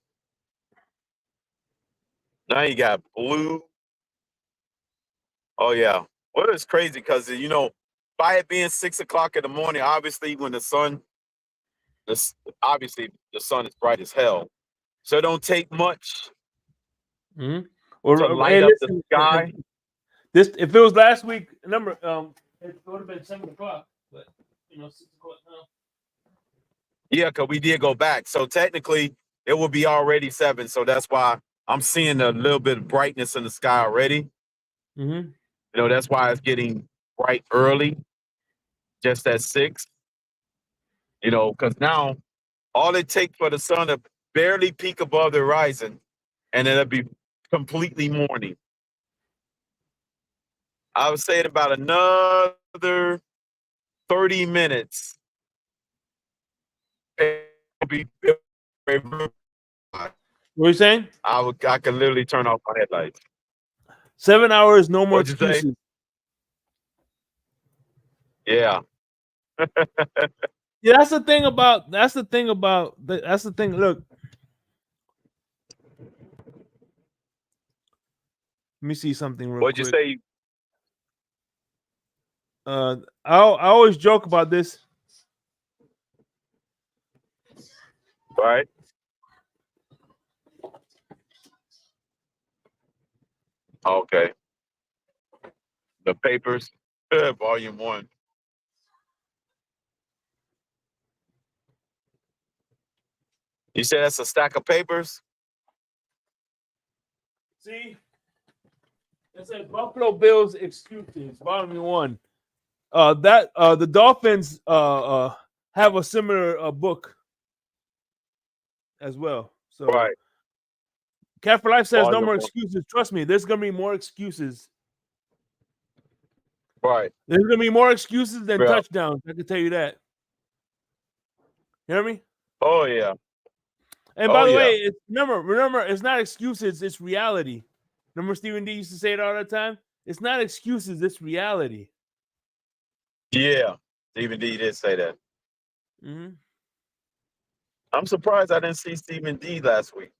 Now you got blue. Oh yeah. Well, it's crazy because by it being 6 o'clock in the morning, obviously when obviously the sun is bright as hell. So it don't take much to light up the sky. This if it was last week, it would have been 7 o'clock, but 6 o'clock now. Yeah, because we did go back. So technically, it will be already 7. So that's why I'm seeing a little bit of brightness in the sky already. Mm-hmm. You know, that's why it's getting bright early, just at 6. You know, because now all it takes for the sun to barely peak above the horizon, and it'll be completely morning. I would say in about another 30 minutes, it'll be What are you saying? I could literally turn off my headlights. 7 hours, no more What'd you say? excuses. Yeah. Yeah, that's the thing about. That's the thing. Look, let me see something real What'd you quick. say? I always joke about this. Right. Okay. The papers, volume 1. You said that's a stack of papers? See, it says Buffalo Bills excuses, volume 1. The Dolphins have a similar book as well. So Right. Cat for Life says no Volume more 1. excuses. Trust me, there's gonna be more excuses. Right. There's gonna be more excuses than Yeah. touchdowns. I can tell you that. You hear me? Oh yeah. And by Oh the yeah. way, remember, it's not excuses, it's reality. Remember Stephen D used to say it all the time? It's not excuses, it's reality. Yeah. Stephen D did say that. Mm-hmm. I'm surprised I didn't see Stephen D last week.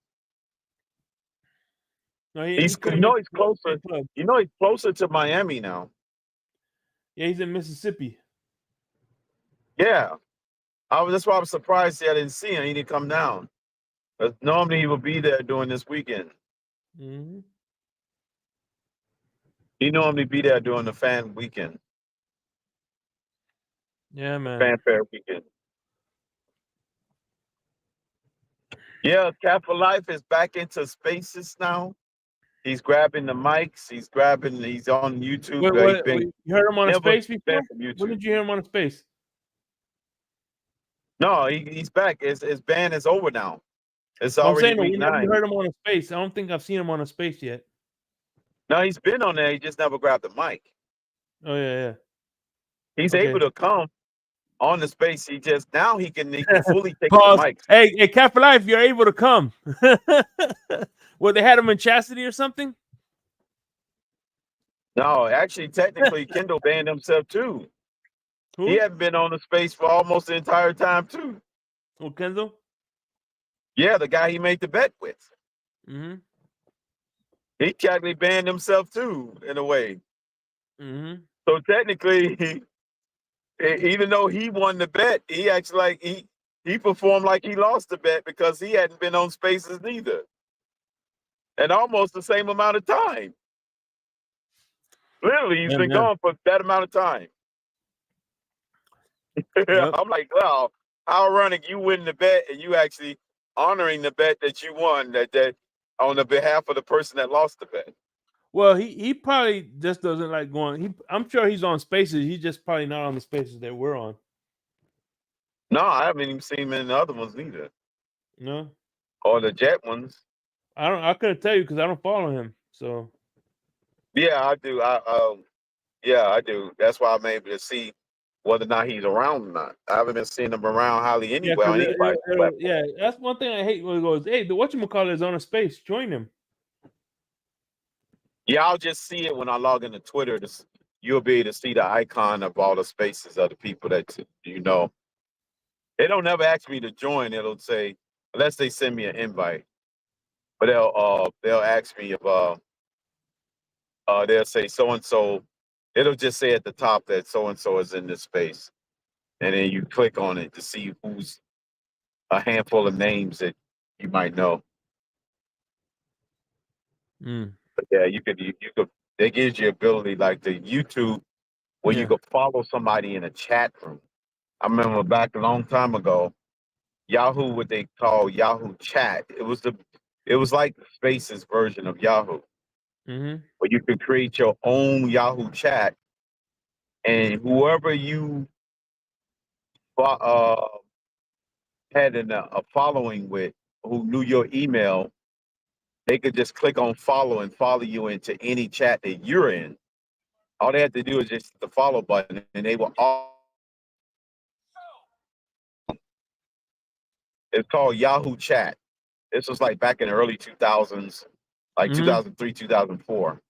No, He's couldn't make he's closer. the club. He's closer to Miami now. Yeah, he's in Mississippi. Yeah. That's why I was surprised I didn't see him. He didn't come down. But normally he would be there during this weekend. Mm-hmm. He normally be there during the fan weekend. Yeah, man. Fanfare weekend. Yeah, Cat for Life is back into spaces now. He's grabbing the mics. He's on YouTube. You heard him on a never space before? banned from When YouTube. did you hear him on a space? No, he's back. His ban is over now. It's I'm already saying, week whenever you 9. heard him on a space, I don't think I've seen him on a space yet. No, he's been on there. He just never grabbed the mic. Oh yeah. He's Okay. able to come on the space. He can fully take Pause. the mic. Hey, Cat for Life, you're able to come. Well, they had him in chastity or something? No, actually, technically, Kendall banned himself too. Who? He hadn't been on the space for almost the entire time too. Oh, Kendall? Yeah, the guy he made the bet with. Mm-hmm. He technically banned himself too, in a way. Mm-hmm. So technically, even though he won the bet, he actually he performed like he lost the bet because he hadn't been on spaces neither. And almost the same amount of time. Literally, he's been gone for that amount of time. Yep. I'm like, wow, how ironic you win the bet and you actually honoring the bet that you won that on the behalf of the person that lost the bet. Well, he probably just doesn't like going. I'm sure he's on spaces. He's just probably not on the spaces that we're on. No, I haven't even seen him in the other ones neither. No. Or the Jet ones. I couldn't tell you because I don't follow him. So. Yeah, I do. I do. That's why I'm able to see whether or not he's around or not. I haven't been seeing him around hardly anywhere on anybody's platform. Yeah, that's one thing I hate when it goes, hey, the whatchamacallit is on a space. Join him. Yeah, I'll just see it when I log into Twitter. You'll be able to see the icon of all the spaces of the people that you know. They don't ever ask me to join. It'll say, unless they send me an invite. But they'll ask me if they'll say so and so. It'll just say at the top that so and so is in this space, and then you click on it to see who's a handful of names that you might know. But yeah, you could. It gives you ability like the YouTube where you could follow somebody in a chat room. I remember back a long time ago, Yahoo, what they call Yahoo Chat. It was like Space's version of Yahoo, Mm-hmm. where you could create your own Yahoo Chat, and whoever you uh, had a following with, who knew your email, they could just click on follow and follow you into any chat that you're in. All they have to do is just hit the follow button, and they will all. It's called Yahoo Chat. This was like back in the early 2000s, like Mm-hmm. 2003, 2004.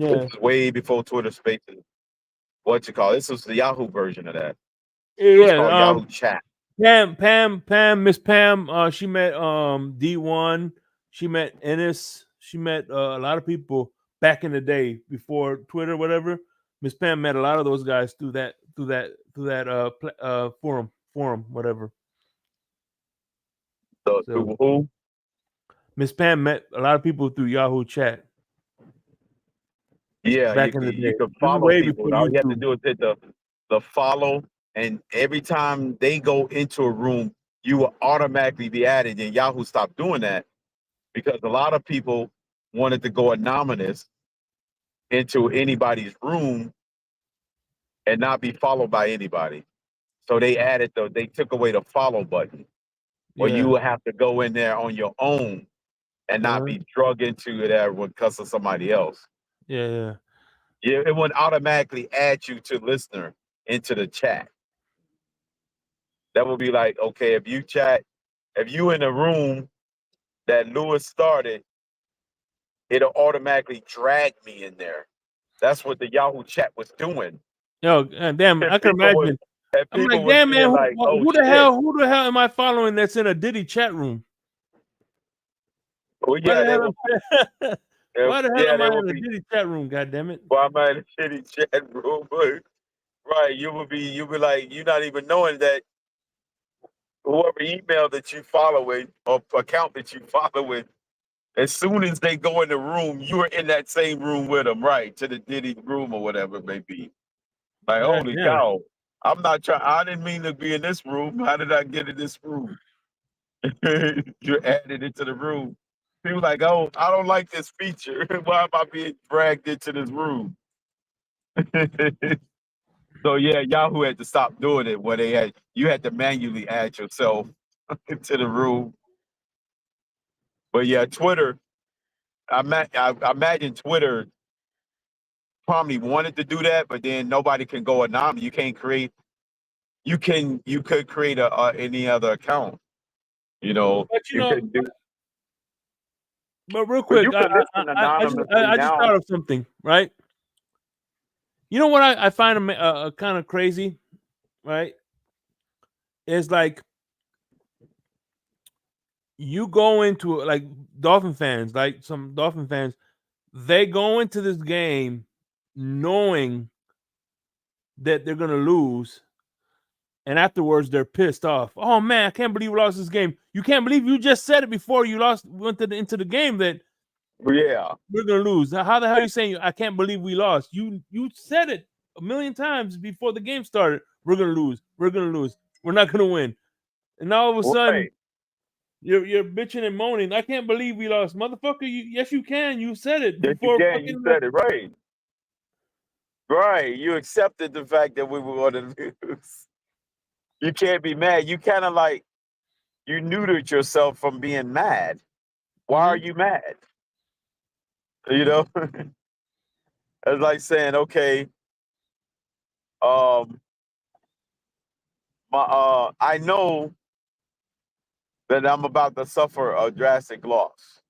This Yeah. is way before Twitter Spaces. What you call it? This was the Yahoo version of that. It's called Yeah. Yahoo Chat. Miss Pam. She met D1. She met Ennis. She met a lot of people back in the day before Twitter, whatever. Miss Pam met a lot of those guys through that forum, whatever. So So through who? Miss Pam met a lot of people through Yahoo Chat Yeah, back in the you day. can This is follow way people. before All you have to YouTube. do is hit the follow, and every time they go into a room, you will automatically be added. And Yahoo stopped doing that because a lot of people wanted to go anonymous into anybody's room and not be followed by anybody. So they took away the follow button, or you Yeah. will have to go in there on your own and not Uh-huh. be drug into it because of somebody else. Yeah. Yeah. Yeah, it would automatically add you to listener into the chat. That would be like, okay, if you in a room that Lewis started, it'll automatically drag me in there. That's what the Yahoo chat was doing. Yo, damn, And I can imagine. I'm like, people was damn man, being like, oh shit. who the hell am I following that's in a Diddy chat room? Well, Why yeah, the they hell will. why the hell Yeah, am I they in will a be. Diddy chat room, god damn it? Well, I'm not in a shitty chat room, but right, you'll be like, you're not even knowing that whoever email that you following or account that you following, as soon as they go in the room, you're in that same room with them, right? To the Diddy room or whatever it may be. Like, God holy damn. cow. I'm not trying, I didn't mean to be in this room. How did I get in this room? You're added into the room. People like, oh, I don't like this feature. Why am I being dragged into this room? So yeah, Yahoo had to stop doing it where you had to manually add yourself into the room. But yeah, Twitter, I imagine Twitter probably wanted to do that, but then nobody can go anonymous. You can't create. You could create any other account. You know, But you could do. but real But you quick, can listen anonymously I just now. thought of something, right? You know what I find kind of crazy, right? It's like you go into like Dolphin fans, like some Dolphin fans, they go into this game knowing that they're gonna lose, and afterwards they're pissed off. Oh man, I can't believe we lost this game. You can't believe you just said it before you went into the game that Yeah, we're gonna lose. Now, how the hell are you saying I can't believe we lost? You said it a million times before the game started. We're gonna lose. We're gonna lose. We're not gonna win. And now all of a sudden right. you're bitching and moaning. I can't believe we lost, motherfucker. Yes, you can. You said it Yes, you before can. You fucking. said it right. Right. You accepted the fact that we were going to lose. You can't be mad. You kind of like you neutered yourself from being mad. Why are you mad? You know, it's like saying, okay, um, I know that I'm about to suffer a drastic loss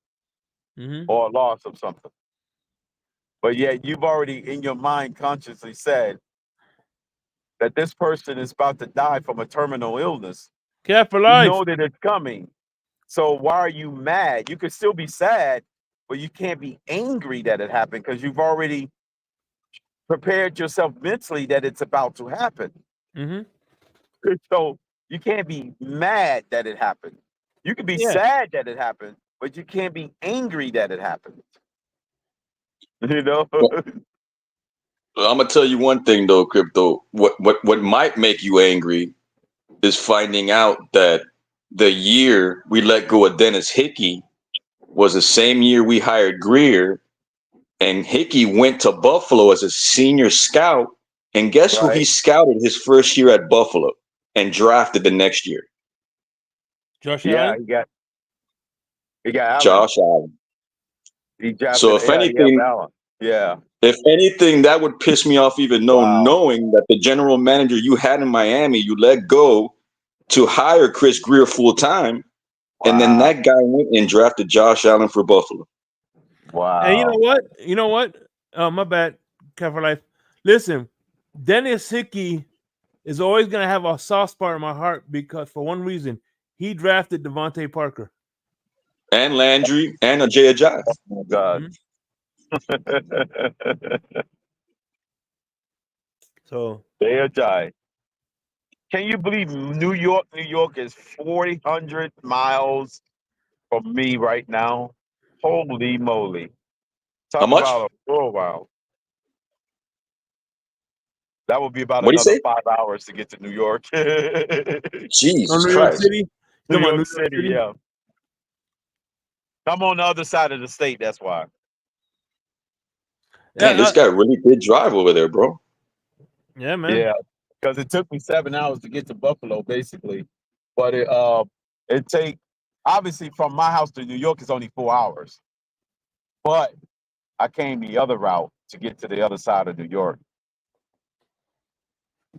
or a loss of something, but yet you've already in your mind consciously said that this person is about to die from a terminal illness. Cat for You life. know that it's coming. So why are you mad? You could still be sad, but you can't be angry that it happened because you've already prepared yourself mentally that it's about to happen. Mm-hmm. So you can't be mad that it happened. You can be Yeah. sad that it happened, but you can't be angry that it happened. You know? I'm gonna tell you one thing though, crypto. What might make you angry is finding out that the year we let go of Dennis Hickey was the same year we hired Greer, and Hickey went to Buffalo as a senior scout. And guess who he scouted his first year at Buffalo and drafted the next year? Josh Yeah, Allen. he got Allen. Josh Allen. He drafted. So if anything, Allen. Yeah. if anything, that would piss me off even though Wow. knowing that the general manager you had in Miami, you let go to hire Chris Greer full time, and then that guy went and drafted Josh Allen for Buffalo. Wow. And you know what? You know what? My bad, Cat for Life. Listen, Dennis Hickey is always gonna have a soft spot in my heart because for one reason, he drafted Devontae Parker. And Landry and Ajay Ajayi. Oh my God. So Ajayi. Can you believe New York is 400 miles from me right now? Holy moly. Talk How much? about a whirlwind. That would be about What'd he another say? 5 hours to get to New York. Jesus New York Christ. City. New York City, yeah. I'm on the other side of the state, that's why. Man, this guy really did drive over there, bro. Yeah, man. Yeah, because it took me 7 hours to get to Buffalo, basically. But it take obviously from my house to New York is only 4 hours. But I came the other route to get to the other side of New York.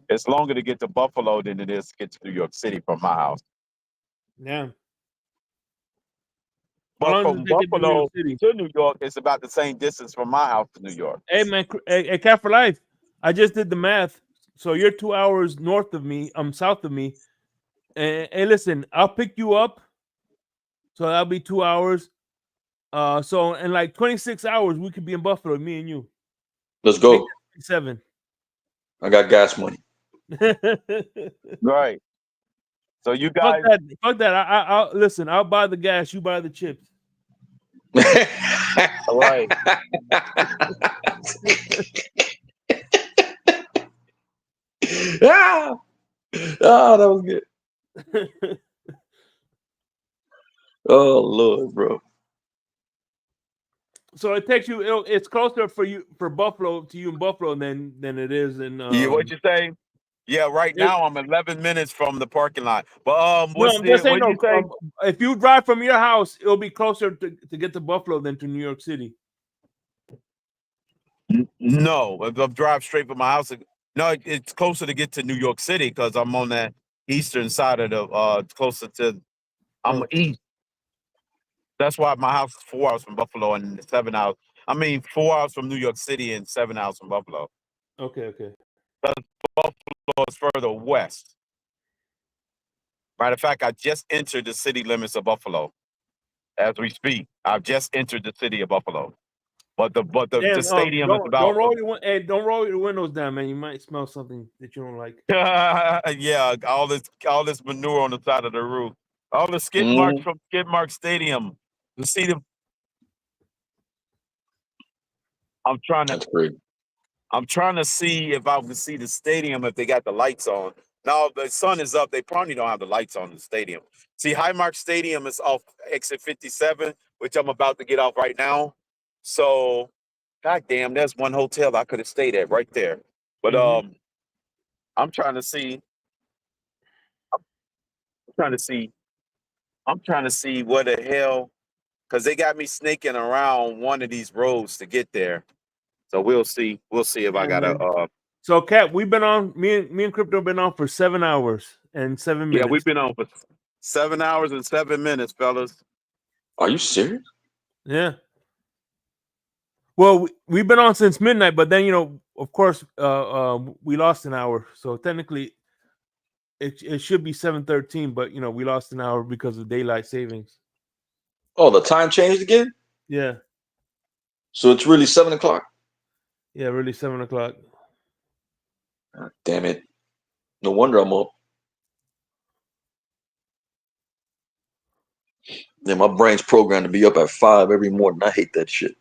It's longer to get to Buffalo than it is to get to New York City from my house. Yeah. But long does from it take you to New Buffalo York City? to New York, it's about the same distance from my house to New York. Hey man, hey, Cat for Life. I just did the math. So you're 2 hours north of me. I'm south of me. And hey, listen, I'll pick you up. So that'll be 2 hours. So in like 26 hours, we could be in Buffalo, me and you. Let's go. 7. I got gas money. Right. So you guys, fuck that. I'll listen. I'll buy the gas. You buy the chips. right. Oh, that was good. Oh Lord, bro. So it takes you. It's closer for you for Buffalo to you in Buffalo than it is in. Yeah, what you say? Yeah, right now I'm 11 minutes from the parking lot. But what's I'm just saying. what you say? If you drive from your house, it'll be closer to get to Buffalo than to New York City. No, if I drive straight from my house, no, it's closer to get to New York City because I'm on that eastern side of the closer to. I'm east. That's why my house is 4 hours from Buffalo and 7 hours. I mean, 4 hours from New York City and 7 hours from Buffalo. Okay. Buffalo is further west. Matter of fact, I just entered the city limits of Buffalo as we speak. I've just entered the city of Buffalo. But the stadium is about. Don't roll your windows down, man. You might smell something that you don't like. Yeah, all this manure on the side of the roof. All the skid marks from Skid Mark Stadium. You see them. I'm trying to see if I can see the stadium if they got the lights on. Now the sun is up. They probably don't have the lights on the stadium. See, Highmark Stadium is off exit 57, which I'm about to get off right now. So, goddamn, there's one hotel I could have stayed at right there. But I'm trying to see. I'm trying to see what the hell, because they got me snaking around one of these roads to get there. So we'll see. We'll see if I gotta. So, Cap, we've been on. Me and Crypto been on for 7 hours and 7 minutes. Yeah, we've been on for 7 hours and 7 minutes, fellas. Are you serious? Yeah. Well, we've been on since midnight, but then of course, we lost an hour. So technically, it should be 7:13, but we lost an hour because of daylight savings. Oh, the time changed again? Yeah. So it's really 7 o'clock? Yeah, really 7 o'clock. God damn it. No wonder I'm up. Yeah, my brain's programmed to be up at 5 every morning. I hate that shit.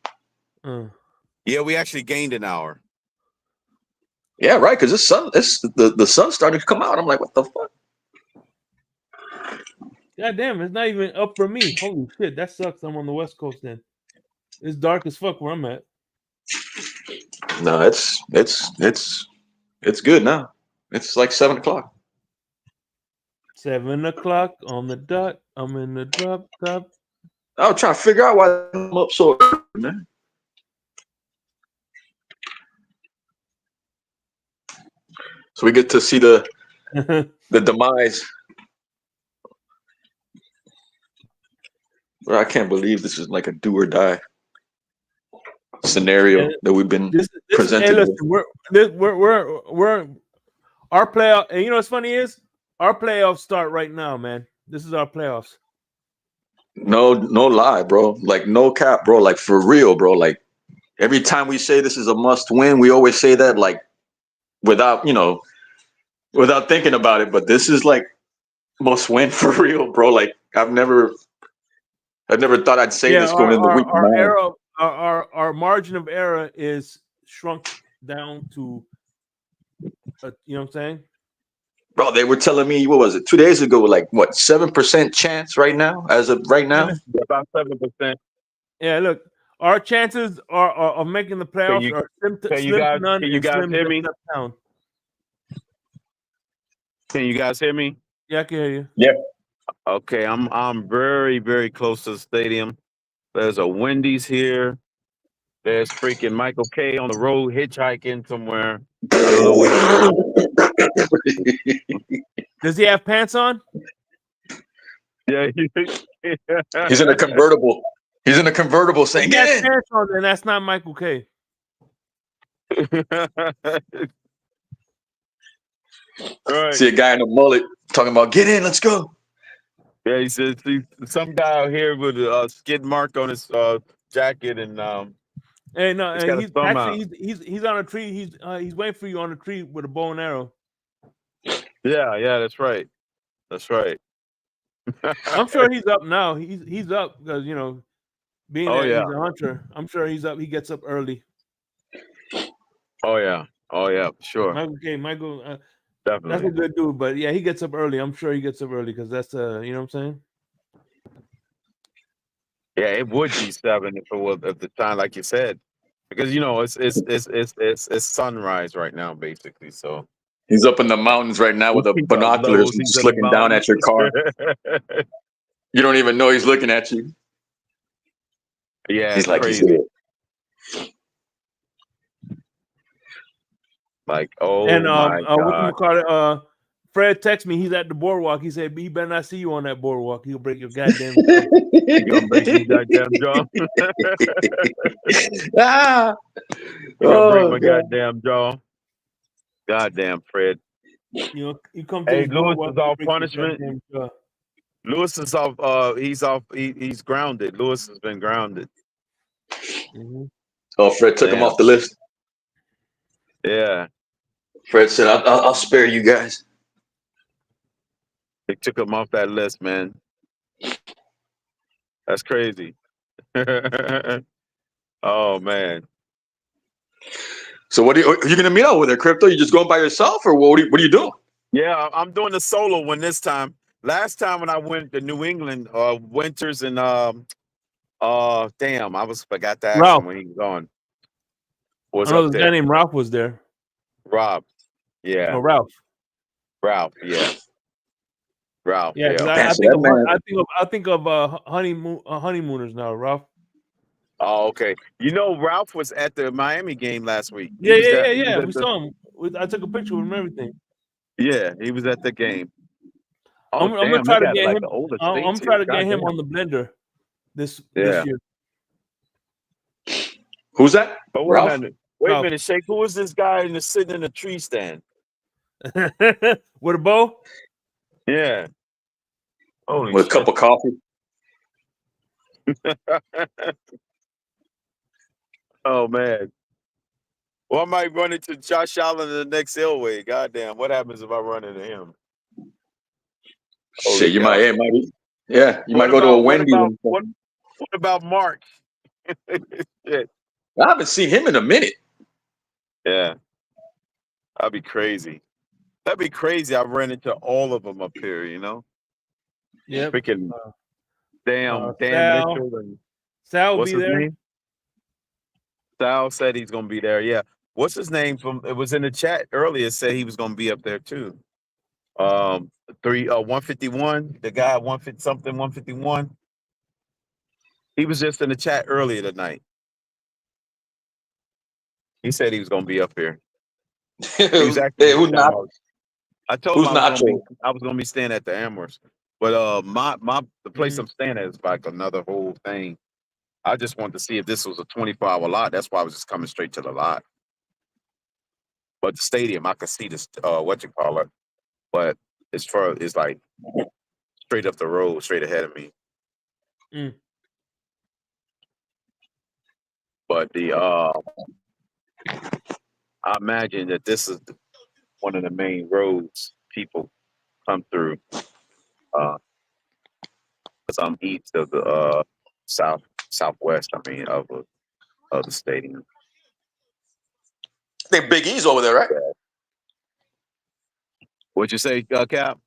Yeah, we actually gained an hour. Yeah, right. Because the sun started to come out. I'm like, what the fuck? God damn, it's not even up for me. Holy shit, that sucks. I'm on the West Coast then. It's dark as fuck where I'm at. No, it's good now. It's like 7 o'clock. 7 o'clock on the dot. I'm in the drop top. I was trying to figure out why I'm up so early, man. So we get to see the demise. Bro, I can't believe this is like a do or die scenario that we've been This presented hey, with. listen, we're our playoff. And you know what's funny is our playoffs start right now, man. This is our playoffs. No lie, bro. Like no cap, bro. Like for real, bro. Like every time we say this is a must win, we always say that like without thinking about it. But this is like must win for real, bro. Like I've never thought I'd say Yeah, this going into week 9. our margin of error is shrunk down to, you know what I'm saying? Bro, they were telling me, what was it, 2 days ago, like what, 7% chance right now, as of right now? About 7%. Yeah, look, our chances are of making the playoffs are slim to none and slim hear me? to down. Can you guys hear me? Yeah, I can hear you. Yeah. Okay, I'm very, very close to the stadium. There's a Wendy's here. There's freaking Michael K on the road hitchhiking somewhere. I don't know where he's going. Does he have pants on? Yeah. He's in a convertible. He's in a convertible saying, If he has "Get in." pants on, then that's not Michael K. Right. See a guy in a mullet talking about, "Get in, let's go." Yeah, he says some guy out here with a skid mark on his jacket and Hey, no, it's got a he's thumb actually out. he's on a tree. He's waiting for you on a tree with a bow and arrow. Yeah, that's right. That's right. I'm sure he's up now. He's up because being Oh, that yeah. he's a hunter. I'm sure he's up. He gets up early. Oh yeah, sure. Michael, that's Definitely. a good dude. But yeah, he gets up early. I'm sure he gets up early because that's you know what I'm saying. Yeah, it would be 7 if it was at the time, like you said, because it's sunrise right now, basically. So He's up in the mountains right now with the he's up binoculars low, and he's just in the looking down at your car. mountains. You don't even know he's looking at you. Yeah, He's it's like, he's crazy. here. Like, oh And my God. whatchamacallit, Fred texted me. He's at the boardwalk. He said he better not see you on that boardwalk. He'll break your goddamn jaw. You gonna break my goddamn jaw? Ah! You gonna break my God. goddamn jaw? Goddamn, Fred. You come to Hey, this Lewis boardwalk, is he'll off break your punishment. goddamn jaw. Lewis is off. He's off. He's grounded. Lewis has been grounded. Mm-hmm. Oh, Fred took him Damn. off the list. Yeah, Fred said, I'll spare you guys. they took him off that list, man. That's crazy. Oh man. So are you going to meet up with her, Crypto? You just going by yourself, or what are you doing? Yeah, I'm doing the solo one this time. Last time when I went to New England, Winters and damn, I forgot to ask Ralph. him when he was on. I Was know up this there. guy named Ralph was there. Rob. Yeah. No, Ralph. Ralph. Yeah. Ralph. Yeah, because Yeah. I think of honeymooners now, Ralph. Oh, okay. You know, Ralph was at the Miami game last week. Yeah. He was We saw him. I took a picture with him and everything. Yeah, he was at the game. Oh, I'm gonna damn, try they to got get like him. the older I'm states trying here. to get him Goddamn. on the blender this Yeah. year. Who's that? But Ralph? wait a minute, Shake. Who is this guy sitting in a tree stand? With a bow? Yeah. Holy With a cup of coffee. Oh man. Well, I might run into Josh Allen in the next Elway. Goddamn, what happens if I run into him? Shit, you might go to a Wendy's. What about Mark? Shit. I haven't seen him in a minute. Yeah. That'd be crazy. That'd be crazy. I ran into all of them up here, you know? Yep. Freaking Dan Sal. Mitchell and Sal will what's be his there. name? Sal said he's gonna be there. Yeah. What's his name from? It was in the chat earlier. Said he was gonna be up there too. 151. The guy 150 something 151. He was just in the chat earlier tonight. He said he was gonna be up here. He was actually Hey, in who's not? town. I told him Who's I was Nacho? gonna be staying at the Amherst. But the place Mhm. I'm staying at is like another whole thing. I just wanted to see if this was a 24-hour lot. That's why I was just coming straight to the lot. But the stadium, I could see this what you call it. But it's like straight up the road, straight ahead of me. Mm. But I imagine that this is one of the main roads people come through. Because I'm east of the southwest. I mean of the stadium. I think Big E's over there, right? What'd you say, Cap?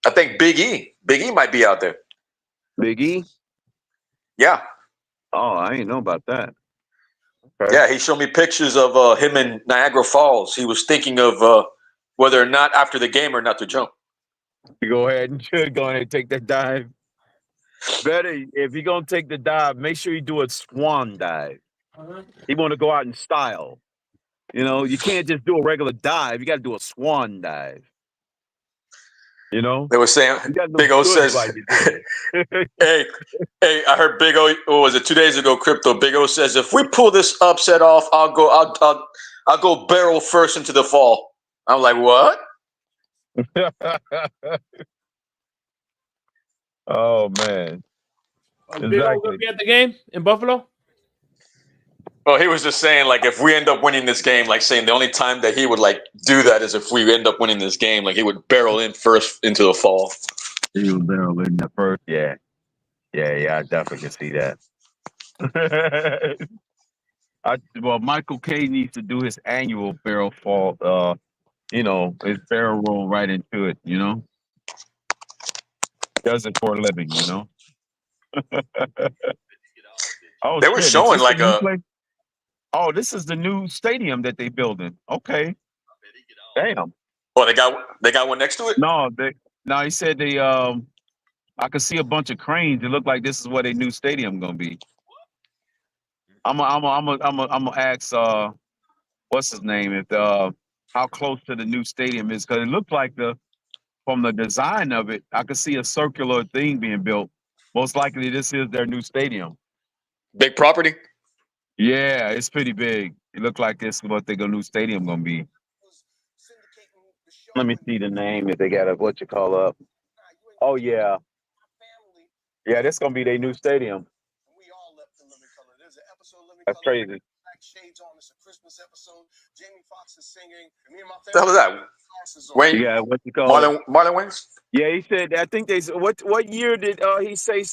I think Big E might be out there. Big E? Yeah. Oh, I ain't know about that. Okay. Yeah, he showed me pictures of him in Niagara Falls. He was thinking of whether or not after the game or not to jump. You go ahead and take that dive. Better if you're gonna take the dive, make sure you do a swan dive. You want to go out in style. You know, you can't just do a regular dive. You got to do a swan dive. You know, They were saying you got to Big look O good says, while you do it. hey, I heard Big O. What was it 2 days ago? Crypto. Big O says if we pull this upset off, I'll go barrel first into the fall. I'm like, what? Oh man, Big O gonna be at the game in Buffalo. Well, he was just saying, like, if we end up winning this game, like saying the only time that he would like do that is if we end up winning this game. Like he would barrel in first into the fall. He would barrel in the first. Yeah. I definitely can see that. Michael K needs to do his annual barrel fall. His barrel roll right into it. Does it for a living. Oh They were shit! Is showing this the like new a place? Oh, this is the new stadium that they building. Okay. Damn. Oh, they got one next to it? No, he said I could see a bunch of cranes. It looked like this is where their new stadium gonna be. I'm gonna ask what's his name if how close to the new stadium is, because it looked like from the design of it, I could see a circular thing being built. Most likely this is their new stadium. Big property? Yeah, it's pretty big. It looked like it's what their new stadium gonna be. Let me see the name if they got a what you call up. Oh yeah. Yeah, this gonna be their new stadium. That's crazy. The hell is that? Wayne? Yeah, what you call it? Marlon Waynes? Yeah, he said. I think they said. What year did he say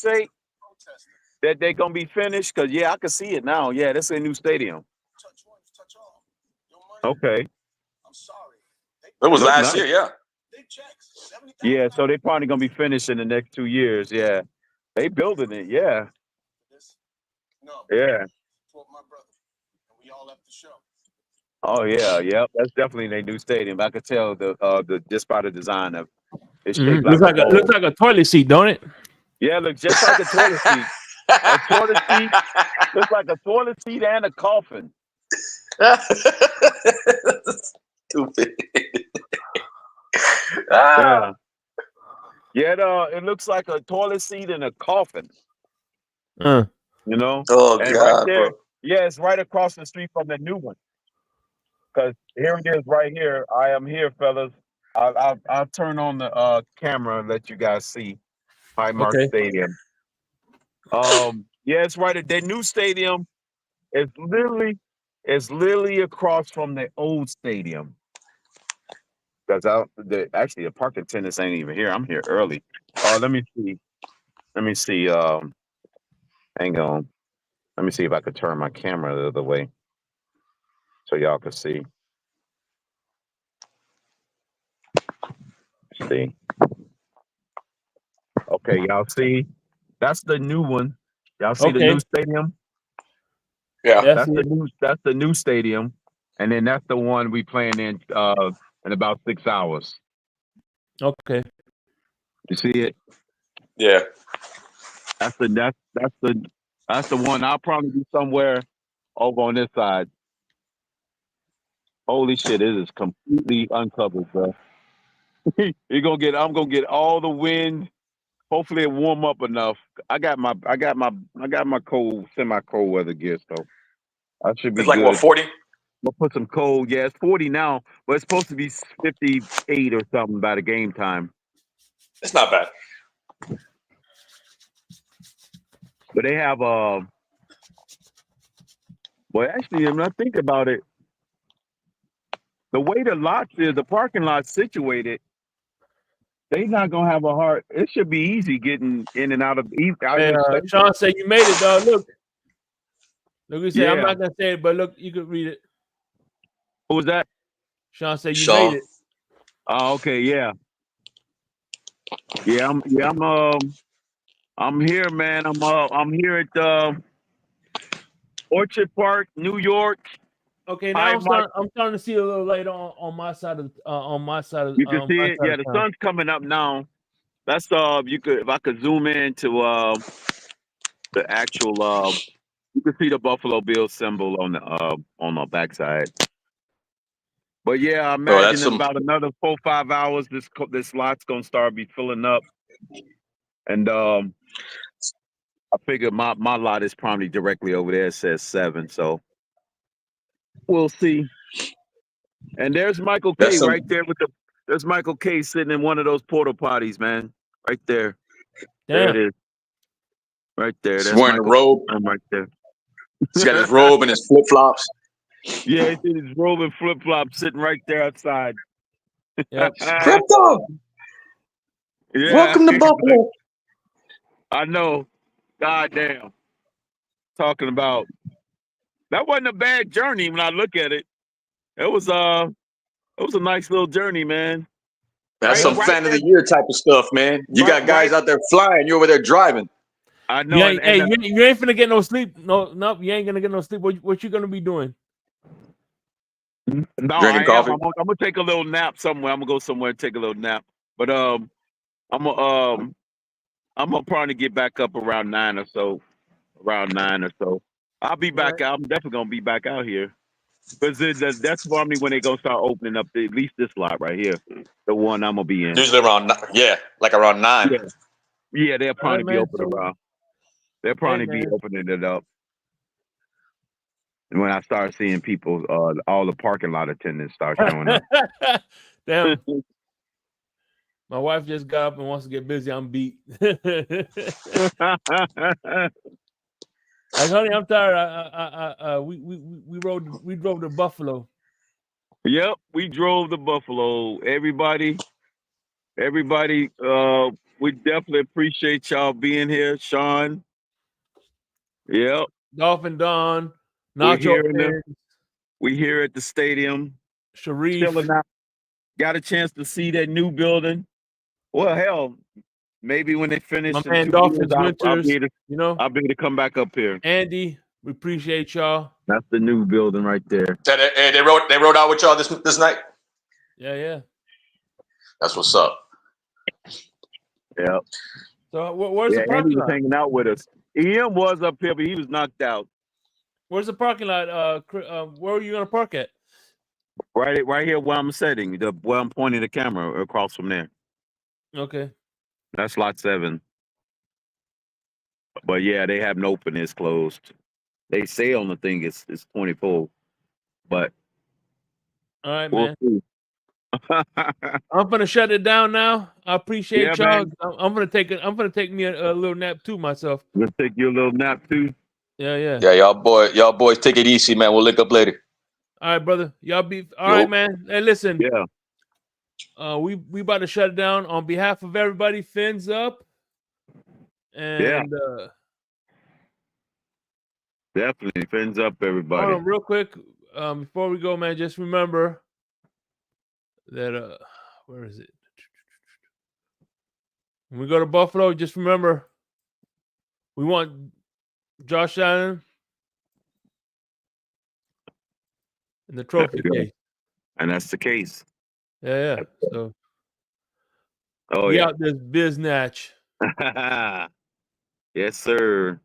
that they're gonna be finished? Cause yeah, I can see it now. Yeah, that's a new stadium. Okay. It was Look last nice. year, yeah. Yeah, so they probably gonna be finished in the next 2 years. Yeah, they building it. Yeah. Yeah. Oh yeah, yep. That's definitely their new stadium. I could tell the just by the design of it's shaped like Looks like a toilet seat, don't it? Yeah, it looks just like a toilet seat. A toilet seat looks like a toilet seat and a coffin. Stupid. Yeah. Yeah, it looks like a toilet seat and a coffin. Uh. Oh And right God, there, bro. yeah, it's right across the street from the new one. Because here it is, right here. I am here, fellas. I'll turn on the camera and let you guys see Highmark Okay. Stadium. Yeah, it's right at their new stadium. It's literally across from the old stadium. Because actually the parking attendants ain't even here. I'm here early. Let me see. Hang on. Let me see if I could turn my camera the other way so y'all can see. See. Okay, y'all see, that's the new one. Y'all see the Okay. new stadium? Yeah. That's That's the it. new stadium, and then that's the one we playing in about 6 hours. Okay. You see it? Yeah. That's the one. I'll probably be somewhere over on this side. Holy shit, it is completely uncovered, bro. I'm gonna get all the wind. Hopefully it warm up enough. I got my cold, semi-cold weather gear, so I should be It's like what, good. 40? We'll put some cold. Yeah, it's 40 now, but it's supposed to be 58 or something by the game time. It's not bad. But they have well, actually, when I think about it, the way the parking lot's situated, they not gonna have a hard. It should be easy getting in and out of Hey, the stadium. Sean said you made it, dog. Look, he said, I'm Yeah. not gonna say it, but look, you could read it. Who was that? Sean said you Sean. made it. Oh, okay, yeah. I'm here, man. I'm here at Orchard Park, New York. Okay, Hi, now Mike. I'm starting to see a little light on my side of You can see it. Yeah, the town. sun's coming up now. That's if I could zoom in to the actual you can see the Buffalo Bills symbol on the backside. But yeah, I imagine in about another 4-5 hours, this lot's gonna start be filling up, and I figure my lot is probably directly over there. It says 7, so we'll see. And there's Michael K. right there there's Michael K. sitting in one of those porta potties, man, right there. There Damn. it is, right there. He's That's wearing a Michael robe. right there. He's got his robe and his flip flops. Yeah, he's in his robe and flip flops sitting right there outside. Yep. Crypto. Yeah. Welcome to Buffalo. I know. God damn. Talking about that wasn't a bad journey when I look at it. It was a nice little journey, man. That's some Right fan of there. the year type of stuff, man. You got guys out there flying. You're over there driving. I know. You ain't, you ain't finna get no sleep. No, you ain't gonna get no sleep. What you gonna be doing? No, Drinking coffee. I'm gonna take a little nap somewhere. I'm gonna go somewhere and take a little nap. But I'm gonna probably get back up around 9 or so. I'll be back. Right. I'm definitely gonna be back out here because that's probably when they gonna start opening up at least this lot right here, the one I'm gonna be in. Usually around 9. Yeah, they'll probably be man, open around. They'll probably be opening it up. And when I start seeing people, all the parking lot attendants start showing up. Damn. My wife just got up and wants to get busy. I'm beat. Like, honey, I'm tired. We drove to Buffalo. Yep, we drove to Buffalo. Everybody, we definitely appreciate y'all being here, Sean. Yep. Dolphin Don, We're Nacho here at the stadium. Sharif. Chilling out. Got a chance to see that new building. Well, hell, maybe when they finish My in man 2 Dolphins years, Winters, I'll be able to come back up here. Andy, we appreciate y'all. That's the new building right there. Hey, they rode out with y'all this night. Yeah. That's what's up. Yeah. So where's the Andy parking was lot? hanging out with us. EM was up here, but he was knocked out. Where's the parking lot? Where are you gonna park at? Right here where I'm sitting, where I'm pointing the camera across from there. Okay. That's lot 7. But yeah, they haven't opened. It's closed. They say on the thing it's 24. But All right, we'll man. see. I'm gonna shut it down now. I appreciate Yeah, y'all. man. I'm gonna take me a little nap too myself. Let's take you a little nap too. Yeah. Yeah, y'all boys take it easy, man. We'll link up later. All right, brother. Y'all be all right, man. Hey, listen. Yeah. We about to shut it down on behalf of everybody. Fins up. And definitely fins up, everybody. hold on, real quick. Before we go, man, just remember that where is it? When we go to Buffalo, just remember, we want Josh Allen in the There trophy we go. case. And that's the case. Yeah. So Oh we yeah. out this biznatch. Yes, sir.